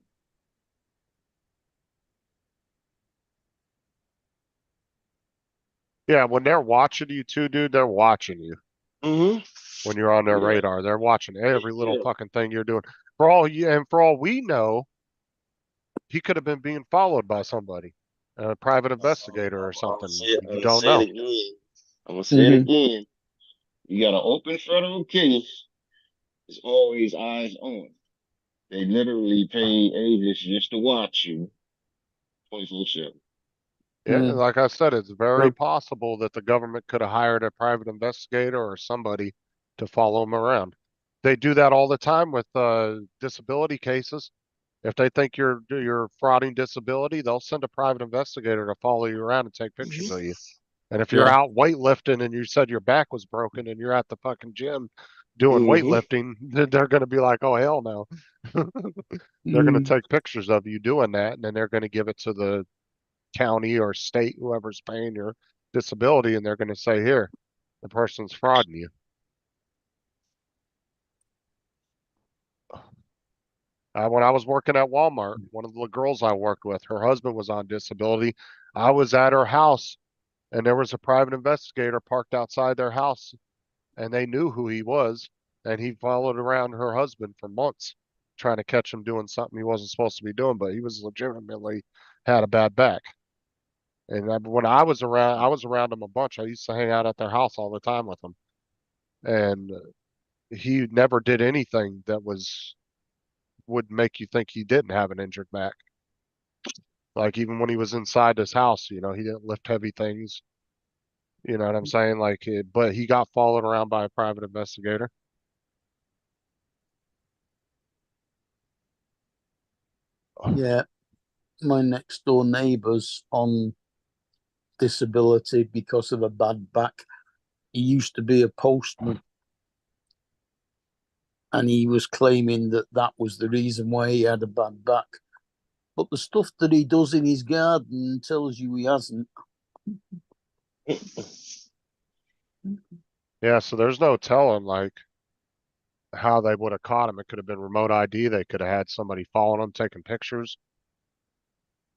S6: Yeah, when they're watching you too, dude, they're watching you. When you're on their radar, they're watching every little fucking thing you're doing. For all we know, he could have been being followed by somebody, a private investigator or something. You don't know.
S7: I'm gonna say it again. You got an open federal case. There's always eyes on. They literally pay agents just to watch you 24/7.
S6: Yeah, like I said, it's very possible that the government could have hired a private investigator or somebody to follow them around. They do that all the time with disability cases. If they think you're frauding disability, they'll send a private investigator to follow you around and take pictures of you. And if you're out weightlifting and you said your back was broken and you're at the fucking gym doing weightlifting, they're going to be like, oh, hell no. They're going to take pictures of you doing that, and then they're going to give it to the county or state, whoever's paying your disability, and they're going to say, here, the person's frauding you. When I was working at Walmart, one of the girls I worked with, her husband was on disability. I was at her house, and there was a private investigator parked outside their house, and they knew who he was, and he followed around her husband for months trying to catch him doing something he wasn't supposed to be doing, but he was legitimately had a bad back. And when I was around him a bunch. I used to hang out at their house all the time with him, and he never did anything that would make you think he didn't have an injured back. Like even when he was inside his house, he didn't lift heavy things. You know what I'm saying? But he got followed around by a private investigator.
S5: Yeah, my next door neighbour's on disability because of a bad back. He used to be a postman, and he was claiming that was the reason why he had a bad back. But the stuff that he does in his garden tells you he hasn't.
S6: Yeah, so there's no telling how they would have caught him. It could have been remote ID. They could have had somebody following him, taking pictures.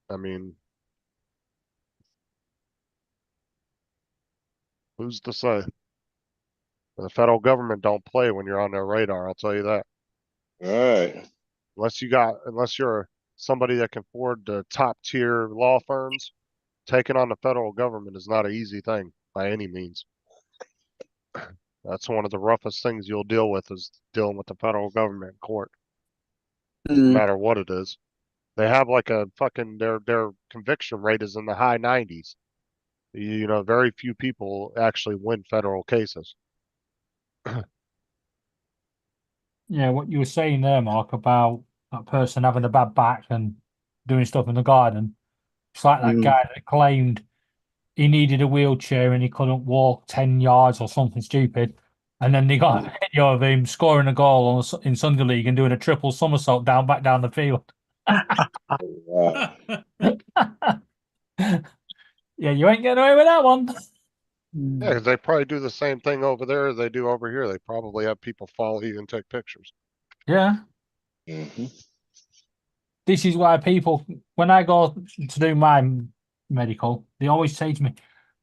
S6: I mean, who's to say? The federal government don't play when you're on their radar, I'll tell you that.
S7: All right.
S6: Unless you're somebody that can afford the top tier law firms, taking on the federal government is not an easy thing by any means. That's one of the roughest things you'll deal with, is dealing with the federal government in court, no matter what it is. They have their conviction rate is in the high 90s. Very few people actually win federal cases.
S9: Yeah, what you were saying there, Mark, about that person having a bad back and doing stuff in the garden. It's like that guy that claimed he needed a wheelchair and he couldn't walk 10 yards or something stupid. And then they got a video of him scoring a goal in Sunday League and doing a triple somersault back down the field. Yeah, you ain't getting away with that one.
S6: Yeah, because they probably do the same thing over there as they do over here. They probably have people follow you and take pictures.
S9: Yeah. This is why people, when I go to do my medical, they always say to me,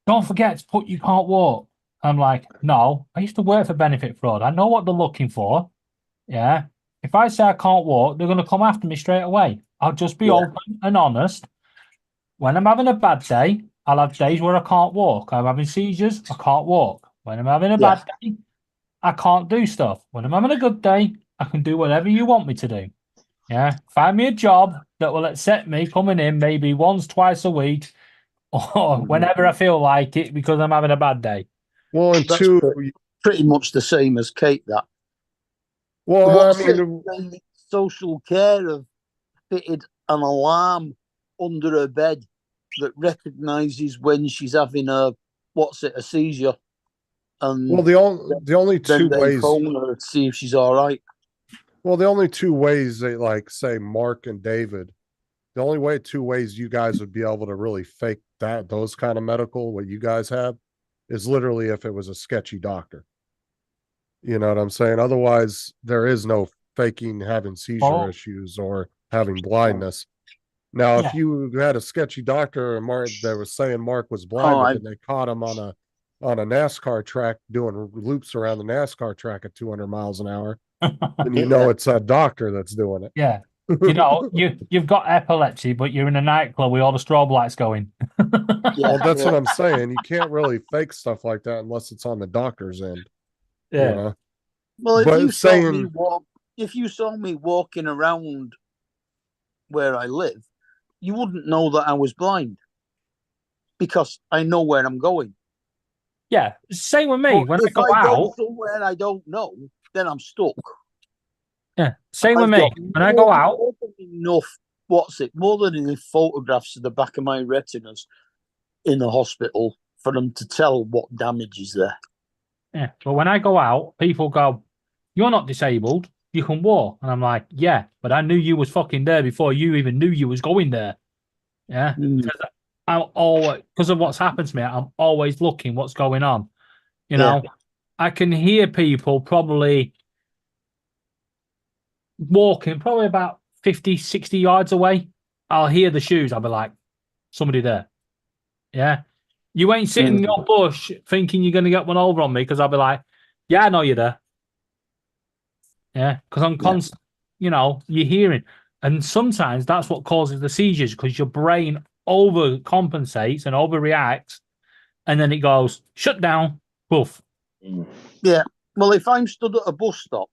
S9: don't forget to put you can't walk. I'm like, no, I used to work for Benefit Fraud. I know what they're looking for. Yeah. If I say I can't walk, they're going to come after me straight away. I'll just be
S3: Yeah.
S9: open and honest. When I'm having a bad day, I'll have days where I can't walk. I'm having seizures, I can't walk. When I'm having a bad day, I can't do stuff. When I'm having a good day, I can do whatever you want me to do. Yeah. Find me a job that will accept me coming in maybe once, twice a week, or whenever I feel like it because I'm having a bad day.
S8: Well, and
S5: That's
S8: two,
S5: pretty much the same as Kate. That.
S8: well,
S5: What's
S8: I mean,
S5: it? Social care have fitted an alarm under her bed that recognises when she's having a seizure, and
S8: well, the only two
S5: then they
S8: ways.
S5: phone her to see if she's all right.
S8: Well, the only two ways they like say Mark and David, the only way two ways you guys would be able to really fake those kind of medical what you guys have is literally if it was a sketchy doctor. You know what I'm saying? Otherwise, there is no faking having seizure issues or having blindness. Now, if you had a sketchy doctor and Mark that was saying Mark was blind, but then they caught him on a NASCAR track doing loops around the NASCAR track at 200 miles an hour, then you know it's a doctor that's doing it.
S9: Yeah. You know, you've got epilepsy, but you're in a nightclub with all the strobe lights going.
S8: Well, that's what I'm saying. You can't really fake stuff like that unless it's on the doctor's end.
S9: Yeah.
S8: You know?
S5: Well,
S8: But
S5: if you saw me walking around where I live, you wouldn't know that I was blind because I know where I'm going.
S9: Yeah, same with me.
S5: But
S9: when I go out,
S5: somewhere I don't know, then I'm stuck.
S9: Yeah, same with me. When I go out,
S5: more than enough photographs of the back of my retinas in the hospital for them to tell what damage is there.
S9: Yeah, but when I go out, people go, "You're not disabled. You can walk." And I'm like, "Yeah, but I knew you was fucking there before you even knew you was going there." Yeah, I'm always, because of what's happened to me, I'm always looking what's going on. You know, I can hear people probably walking probably about 50, 60 yards away. I'll hear the shoes. I'll be like, somebody there. Yeah. You ain't sitting in your bush thinking you're going to get one over on me because I'll be like, yeah, I know you're there. Yeah. Because I'm constant, you know, you're hearing. And sometimes that's what causes the seizures because your brain overcompensates and overreacts. And then it goes, shut down, poof.
S5: Yeah. Well, if I'm stood at a bus stop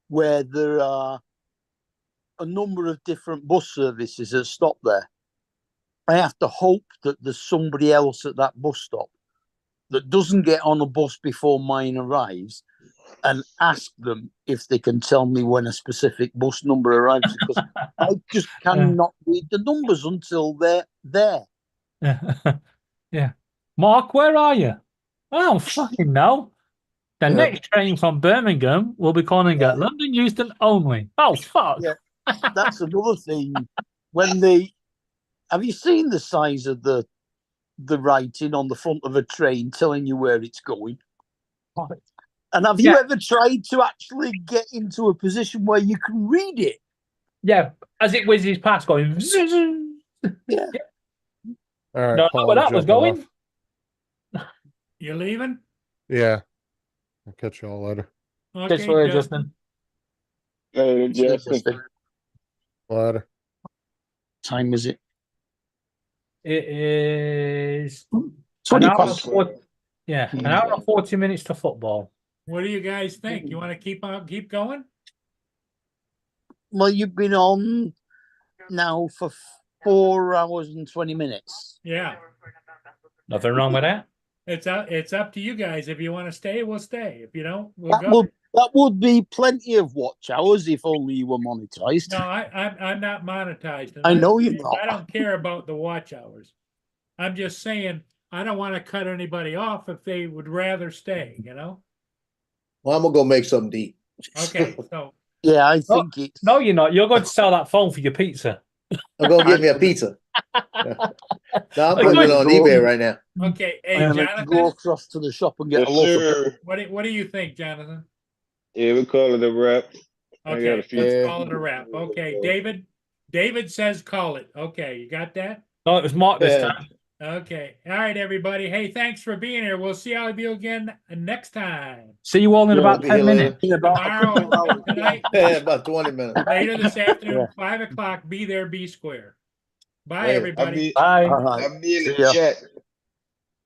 S5: where there are a number of different bus services that stop there, I have to hope that there's somebody else at that bus stop that doesn't get on a bus before mine arrives and ask them if they can tell me when a specific bus number arrives because I just cannot read the numbers until they're there.
S9: Yeah. Mark, where are you? I don't fucking know. The next train from Birmingham will be calling at London Euston only. Oh, fuck.
S5: Yeah. That's another thing. Have you seen the size of the writing on the front of a train telling you where it's going? And have you ever tried to actually get into a position where you can read it?
S9: Yeah, as it whizzes past going.
S5: Yeah.
S8: All right.
S9: No,
S8: Paul,
S9: where that
S8: I'm
S9: was
S8: jumping
S9: going.
S8: off.
S1: You're leaving?
S8: Yeah. I'll catch y'all later.
S1: Okay,
S9: Catch you later, Justin.
S7: Later, Justin.
S8: Later.
S5: Time is it?
S9: It is
S5: 20
S9: an hour
S5: past.
S9: and 40, an hour and 40 minutes to football.
S1: What do you guys think? You want to keep going?
S5: Well, you've been on now for 4 hours and 20 minutes.
S1: Yeah.
S9: Nothing wrong with that.
S1: It's up to you guys. If you want to stay, we'll stay. If you don't, we'll go.
S5: That would be plenty of watch hours if only you were monetized.
S1: No, I'm not monetized.
S5: I know you're not.
S1: I don't care about the watch hours. I'm just saying I don't want to cut anybody off if they would rather stay, you know?
S3: Well, I'm gonna go make something to eat.
S1: Okay, so
S5: yeah, I think it's
S9: no, you're not. You're going to sell that phone for your pizza.
S3: I'm gonna get me a pizza. No, I'm putting it on eBay right now.
S1: Okay, hey
S5: I'm going to
S1: Jonathan,
S5: go across to the shop and get
S7: Yes,
S5: a loaf
S7: sir.
S5: of
S1: what do you think, Jonathan?
S7: Yeah, we call it a wrap. I got
S1: Okay,
S7: a few.
S1: let's call it a wrap. Okay, David says call it. Okay, you got that?
S9: No, it was Mark this
S3: Yeah.
S9: time.
S1: Okay. All right, everybody. Hey, thanks for being here. We'll see all of you again next time.
S9: See you all in
S5: Yeah,
S9: about
S3: be here
S9: 10 minutes.
S5: In about a
S1: Tomorrow,
S5: couple of hours.
S1: tonight,
S3: Yeah, about 20 minutes.
S1: later this afternoon, 5 o'clock. Be there, be square. Bye,
S7: Hey,
S1: everybody.
S9: Bye.
S5: All right.
S7: I'll be in
S5: See
S7: the
S5: ya.
S7: chat.